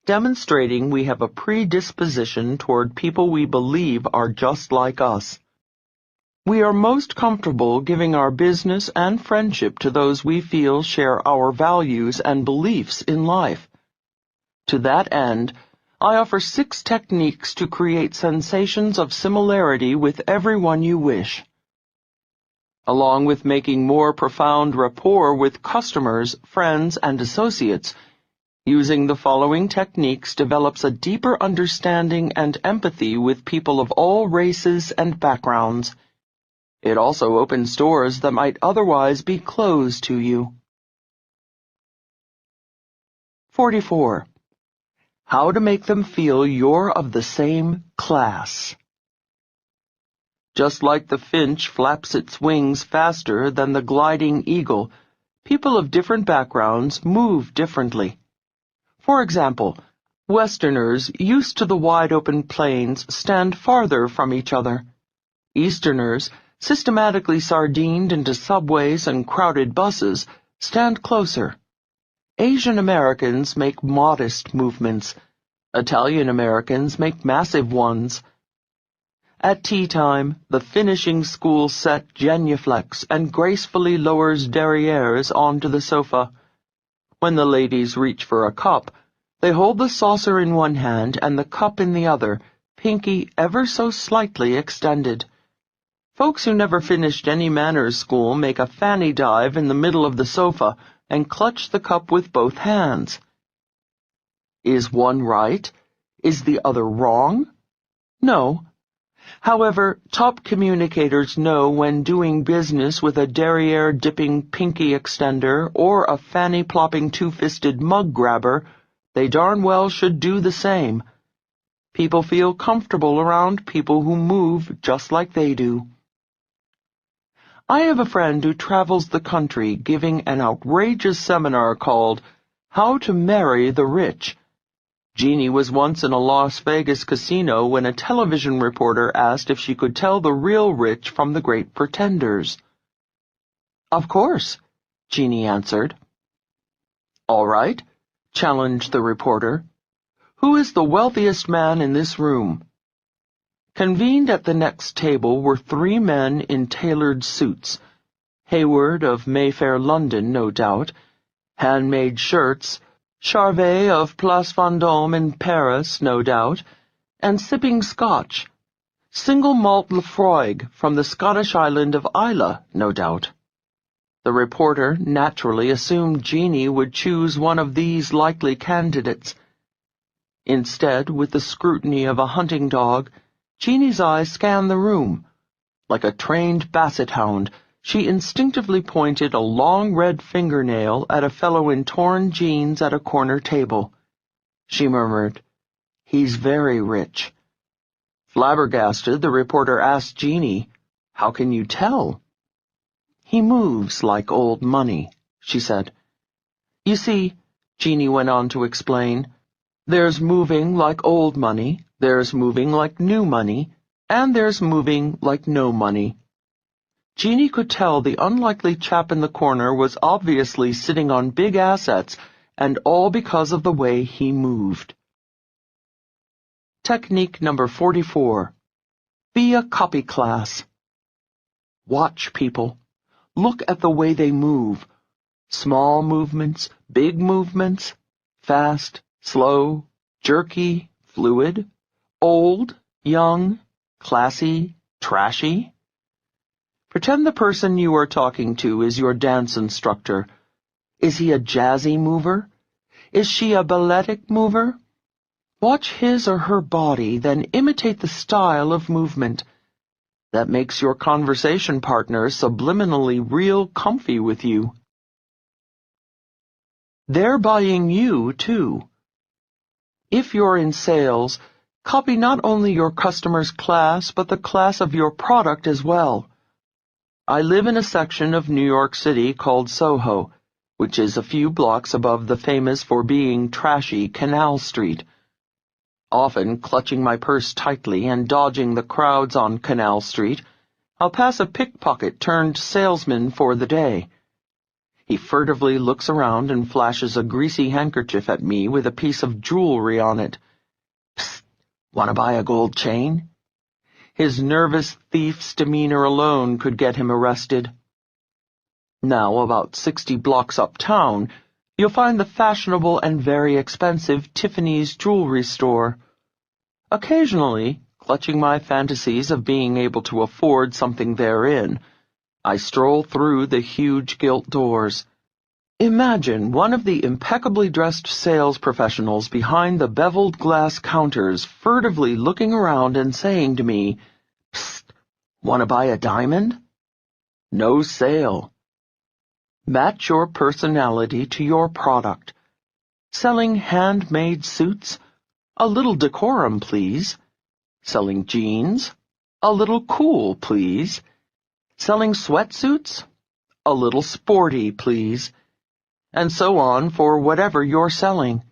demonstrating we have a predisposition toward people we believe are just like us. We are most comfortable giving our business and friendship to those we feel share our values and beliefs in life. To that end, I offer 6 techniques to create sensations of similarity with everyone you wish. Along with making more profound rapport with customers, friends, and associates, using the following techniques develops a deeper understanding and empathy with people of all races and backgrounds. It also opens doors that might otherwise be closed to you. 44. How to make them feel you're of the same class. Just like the finch flaps its wings faster than the gliding eagle, people of different backgrounds move differently. For example, Westerners used to the wide-open plains stand farther from each other. Easterners, systematically sardined into subways and crowded buses, stand closer. Asian Americans make modest movements. Italian Americans make massive ones. At tea time, the finishing school set genuflects and gracefully lowers derrieres onto the sofa. When the ladies reach for a cup, they hold the saucer in one hand and the cup in the other, pinky ever so slightly extended. Folks who never finished any manners school make a fanny dive in the middle of the sofa and clutch the cup with both hands. Is one right? Is the other wrong? No. However, top communicators know when doing business with a derriere-dipping pinky extender or a fanny-plopping two-fisted mug-grabber, they darn well should do the same. People feel comfortable around people who move just like they do. I have a friend who travels the country giving an outrageous seminar called How to Marry the Rich. Jeannie was once in a Las Vegas casino when a television reporter asked if she could tell the real rich from the great pretenders. Of course, Jeannie answered. All right, challenged the reporter. Who is the wealthiest man in this room? Convened at the next table were 3 men in tailored suits. Hayward of Mayfair, London, no doubt, handmade shirts, Charvet of Place Vendôme in Paris, no doubt, and sipping Scotch. Single malt Lefroy from the Scottish island of Islay, no doubt. The reporter naturally assumed Jeannie would choose one of these likely candidates. Instead, with the scrutiny of a hunting dog, Jeannie's eyes scanned the room. Like a trained basset hound, she instinctively pointed a long red fingernail at a fellow in torn jeans at a corner table. She murmured, "He's very rich." Flabbergasted, the reporter asked Jeannie, "How can you tell?" "He moves like old money," she said. "You see," Jeannie went on to explain, "there's moving like old money, there's moving like new money, and there's moving like no money." Jeannie could tell the unlikely chap in the corner was obviously sitting on big assets, and all because of the way he moved. Technique number 44. Be a copy class. Watch people. Look at the way they move. Small movements, big movements, fast, slow, jerky, fluid, old, young, classy, trashy. Pretend the person you are talking to is your dance instructor. Is he a jazzy mover? Is she a balletic mover? Watch his or her body, then imitate the style of movement. That makes your conversation partner subliminally real comfy with you. They're buying you, too. If you're in sales, copy not only your customer's class, but the class of your product as well. I live in a section of New York City called Soho, which is a few blocks above the famous for being trashy Canal Street. Often, clutching my purse tightly and dodging the crowds on Canal Street, I'll pass a pickpocket turned salesman for the day. He furtively looks around and flashes a greasy handkerchief at me with a piece of jewelry on it. Psst, want to buy a gold chain? His nervous thief's demeanor alone could get him arrested. Now, about 60 blocks uptown, you'll find the fashionable and very expensive Tiffany's jewelry store. Occasionally, clutching my fantasies of being able to afford something therein, I stroll through the huge gilt doors. Imagine one of the impeccably dressed sales professionals behind the beveled glass counters furtively looking around and saying to me, "Psst, want to buy a diamond? No sale." Match your personality to your product. Selling handmade suits? A little decorum, please. Selling jeans? A little cool, please. Selling sweatsuits? A little sporty, please. And so on for whatever you're selling.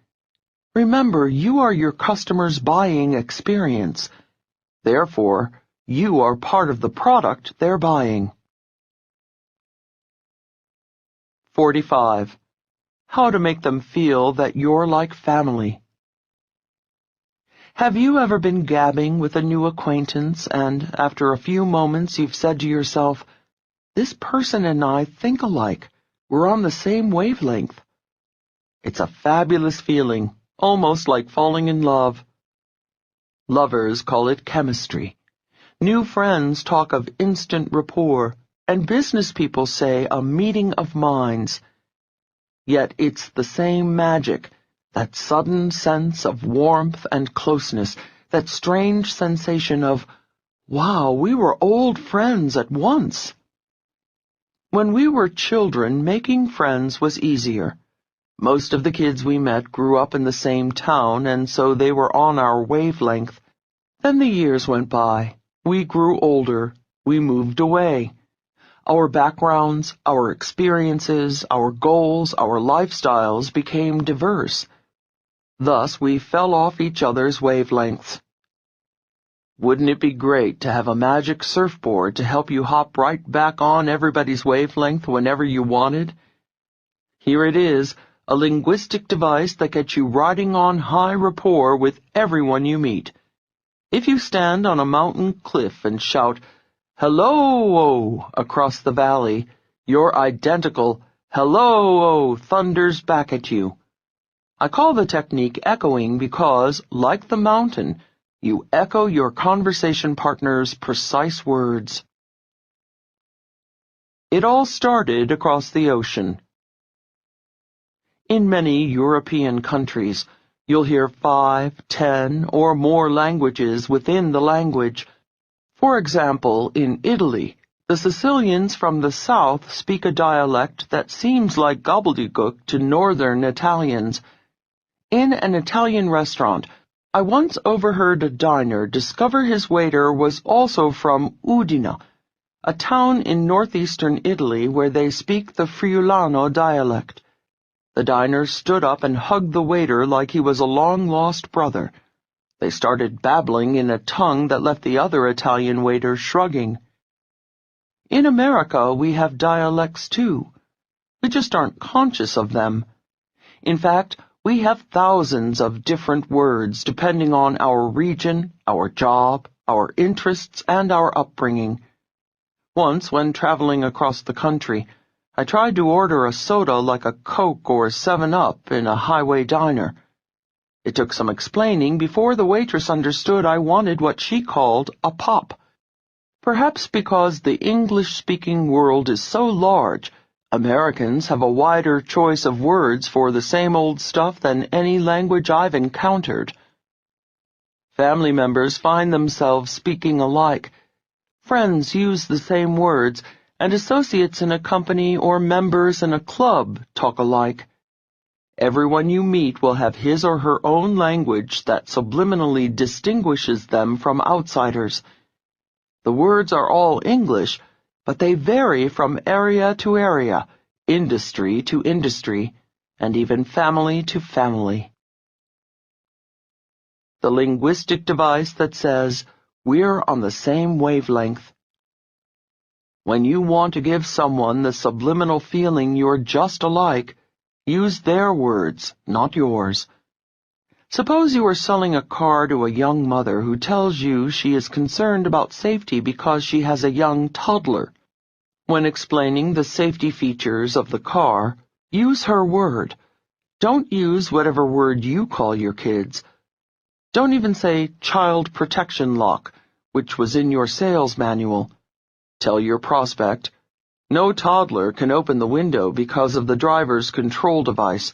Remember, you are your customer's buying experience. Therefore, you are part of the product they're buying. 45. How to make them feel that you're like family. Have you ever been gabbing with a new acquaintance and, after a few moments, you've said to yourself, "This person and I think alike. We're on the same wavelength." It's a fabulous feeling, almost like falling in love. Lovers call it chemistry. New friends talk of instant rapport, and business people say a meeting of minds. Yet it's the same magic, that sudden sense of warmth and closeness, that strange sensation of, wow, we were old friends at once. When we were children, making friends was easier. Most of the kids we met grew up in the same town, and so they were on our wavelength. Then the years went by. We grew older. We moved away. Our backgrounds, our experiences, our goals, our lifestyles became diverse. Thus, we fell off each other's wavelengths. Wouldn't it be great to have a magic surfboard to help you hop right back on everybody's wavelength whenever you wanted? Here it is, a linguistic device that gets you riding on high rapport with everyone you meet. If you stand on a mountain cliff and shout, "Hello-o" across the valley, your identical "Hello-o" thunders back at you. I call the technique echoing because, like the mountain, you echo your conversation partner's precise words. It all started across the ocean. In many European countries, you'll hear 5, 10, or more languages within the language. For example, in Italy, the Sicilians from the south speak a dialect that seems like gobbledygook to northern Italians. In an Italian restaurant, I once overheard a diner discover his waiter was also from Udine, a town in northeastern Italy where they speak the Friulano dialect. The diner stood up and hugged the waiter like he was a long-lost brother. They started babbling in a tongue that left the other Italian waiter shrugging. In America, we have dialects too. We just aren't conscious of them. In fact, we have thousands of different words depending on our region, our job, our interests, and our upbringing. Once, when traveling across the country, I tried to order a soda like a Coke or 7-Up in a highway diner. It took some explaining before the waitress understood I wanted what she called a pop. Perhaps because the English-speaking world is so large, Americans have a wider choice of words for the same old stuff than any language I've encountered. Family members find themselves speaking alike. Friends use the same words, and associates in a company or members in a club talk alike. Everyone you meet will have his or her own language that subliminally distinguishes them from outsiders. The words are all English, but they vary from area to area, industry to industry, and even family to family. The linguistic device that says, "We're on the same wavelength." When you want to give someone the subliminal feeling you're just alike, use their words, not yours. Suppose you are selling a car to a young mother who tells you she is concerned about safety because she has a young toddler. When explaining the safety features of the car, use her word. Don't use whatever word you call your kids. Don't even say child protection lock, which was in your sales manual. Tell your prospect, no toddler can open the window because of the driver's control device.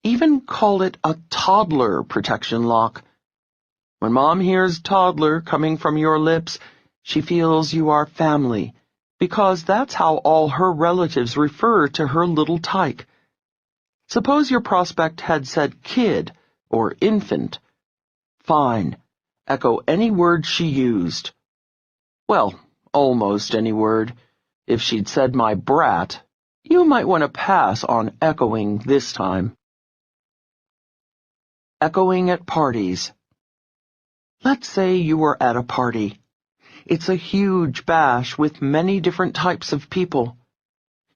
Even call it a toddler protection lock. When Mom hears toddler coming from your lips, she feels you are family, because that's how all her relatives refer to her little tyke. Suppose your prospect had said kid or infant. Fine. Echo any word she used. Well, almost any word. If she'd said my brat, you might want to pass on echoing this time. Echoing at parties. Let's say you are at a party. It's a huge bash with many different types of people.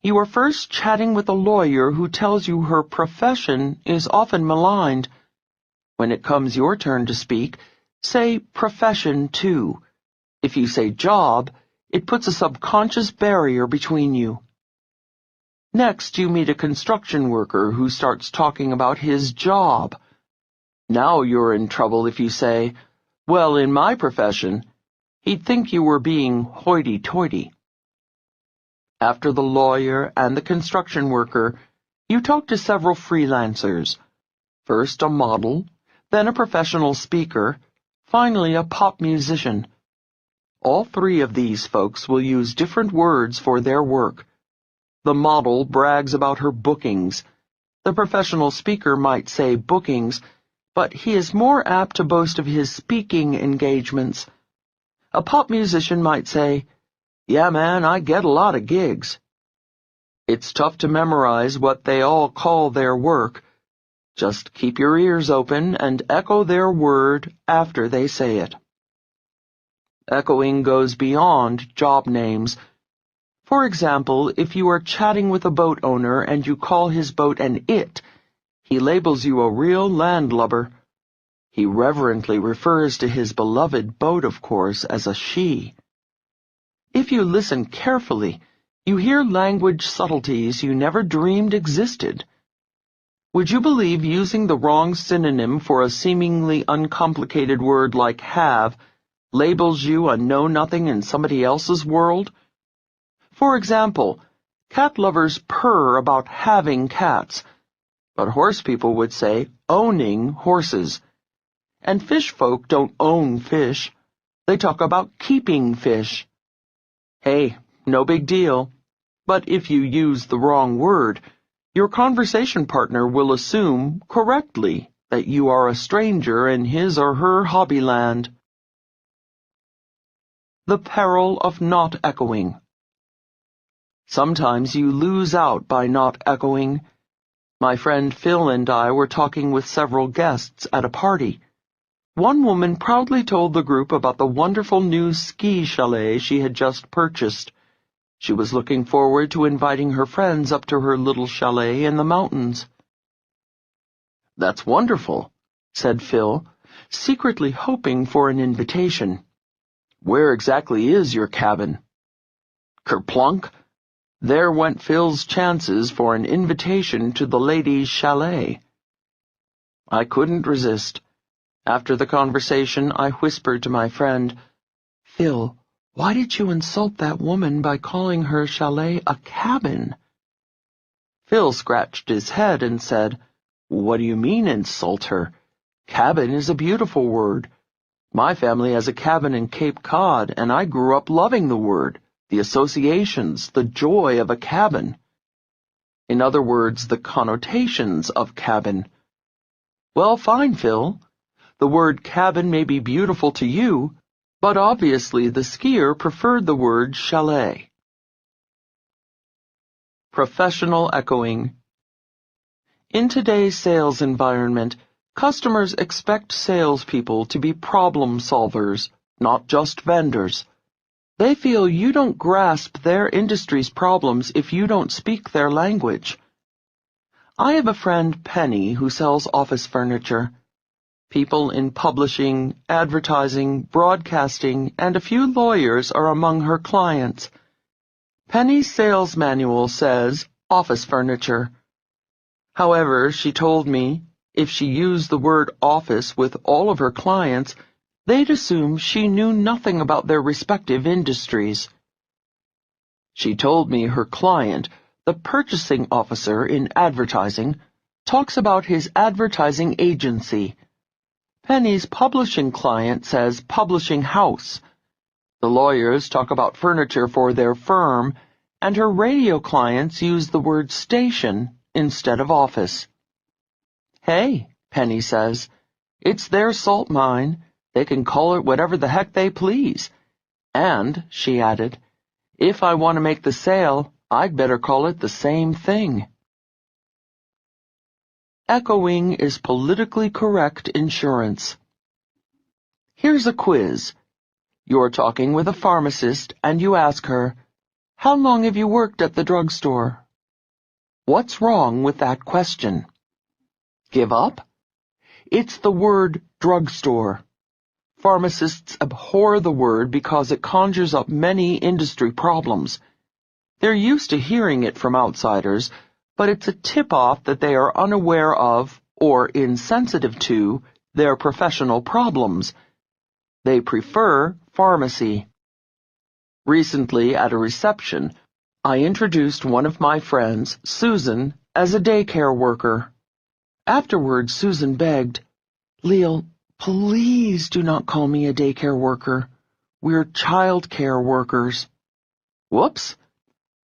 You are first chatting with a lawyer who tells you her profession is often maligned. When it comes your turn to speak, say profession too. If you say job, it puts a subconscious barrier between you. Next, you meet a construction worker who starts talking about his job. Now you're in trouble if you say, well, in my profession, he'd think you were being hoity-toity. After the lawyer and the construction worker, you talk to several freelancers. First a model, then a professional speaker, finally a pop musician. All three of these folks will use different words for their work. The model brags about her bookings. The professional speaker might say bookings, but he is more apt to boast of his speaking engagements. A pop musician might say, yeah, man, I get a lot of gigs. It's tough to memorize what they all call their work. Just keep your ears open and echo their word after they say it. Echoing goes beyond job names. For example, if you are chatting with a boat owner and you call his boat an it, he labels you a real landlubber. He reverently refers to his beloved boat, of course, as a she. If you listen carefully, you hear language subtleties you never dreamed existed. Would you believe using the wrong synonym for a seemingly uncomplicated word like have labels you a know-nothing in somebody else's world? For example, cat lovers purr about having cats, but horse people would say owning horses. And fish folk don't own fish. They talk about keeping fish. Hey, no big deal. But if you use the wrong word, your conversation partner will assume, correctly, that you are a stranger in his or her hobbyland. The peril of not echoing. Sometimes you lose out by not echoing. My friend Phil and I were talking with several guests at a party. One woman proudly told the group about the wonderful new ski chalet she had just purchased. She was looking forward to inviting her friends up to her little chalet in the mountains. That's wonderful, said Phil, secretly hoping for an invitation. Where exactly is your cabin? Kerplunk! There went Phil's chances for an invitation to the ladies' chalet. I couldn't resist. After the conversation, I whispered to my friend, Phil, why did you insult that woman by calling her chalet a cabin? Phil scratched his head and said, What do you mean, insult her? Cabin is a beautiful word. My family has a cabin in Cape Cod, and I grew up loving the word, the associations, the joy of a cabin. In other words, the connotations of cabin. Well, fine, Phil. The word cabin may be beautiful to you, but obviously the skier preferred the word chalet. Professional echoing. In today's sales environment, customers expect salespeople to be problem solvers, not just vendors. They feel you don't grasp their industry's problems if you don't speak their language. I have a friend, Penny, who sells office furniture. People in publishing, advertising, broadcasting, and a few lawyers are among her clients. Penny's sales manual says office furniture. However, she told me, if she used the word office with all of her clients, they'd assume she knew nothing about their respective industries. She told me her client, the purchasing officer in advertising, talks about his advertising agency. Penny's publishing client says publishing house. The lawyers talk about furniture for their firm, and her radio clients use the word station instead of office. Hey, Penny says, it's their salt mine. They can call it whatever the heck they please. And, she added, if I want to make the sale, I'd better call it the same thing. Echoing is politically correct insurance. Here's a quiz. You're talking with a pharmacist and you ask her, how long have you worked at the drugstore? What's wrong with that question? Give up? It's the word drugstore. Pharmacists abhor the word because it conjures up many industry problems. They're used to hearing it from outsiders, but it's a tip-off that they are unaware of, or insensitive to, their professional problems. They prefer pharmacy. Recently, at a reception, I introduced one of my friends, Susan, as a daycare worker. Afterwards, Susan begged, Leal, please do not call me a daycare worker. We're child care workers. Whoops.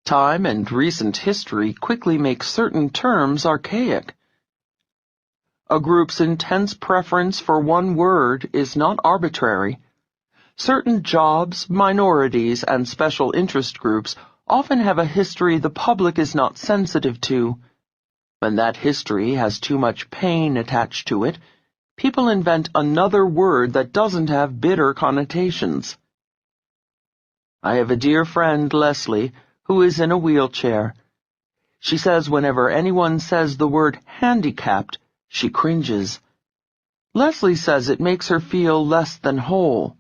Time and recent history quickly make certain terms archaic. A group's intense preference for one word is not arbitrary. Certain jobs, minorities, and special interest groups often have a history the public is not sensitive to. When that history has too much pain attached to it, people invent another word that doesn't have bitter connotations. I have a dear friend, Leslie, who is in a wheelchair. She says whenever anyone says the word handicapped, she cringes. Leslie says it makes her feel less than whole.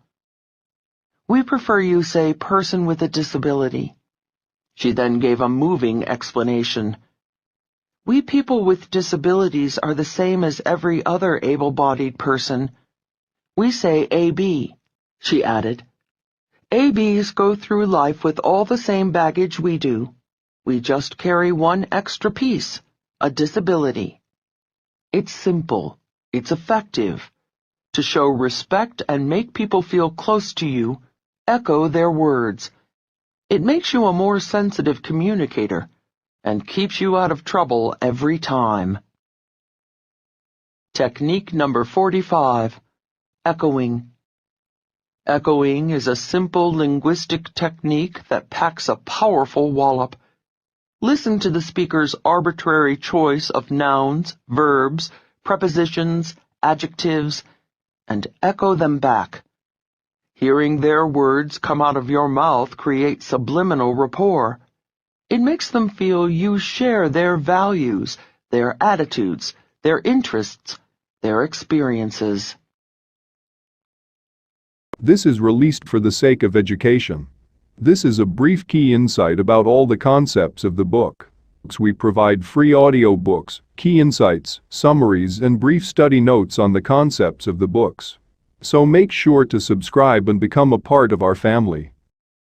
We prefer you say person with a disability. She then gave a moving explanation. We people with disabilities are the same as every other able-bodied person. We say AB, she added. ABs go through life with all the same baggage we do. We just carry one extra piece, a disability. It's simple. It's effective. To show respect and make people feel close to you, echo their words. It makes you a more sensitive communicator and keeps you out of trouble every time. Technique number 45. Echoing. Echoing is a simple linguistic technique that packs a powerful wallop. Listen to the speaker's arbitrary choice of nouns, verbs, prepositions, adjectives, and echo them back. Hearing their words come out of your mouth creates subliminal rapport. It makes them feel you share their values, their attitudes, their interests, their experiences. This is released for the sake of education. This is a brief key insight about all the concepts of the book. We provide free audio books, key insights, summaries, and brief study notes on the concepts of the books. So make sure to subscribe and become a part of our family.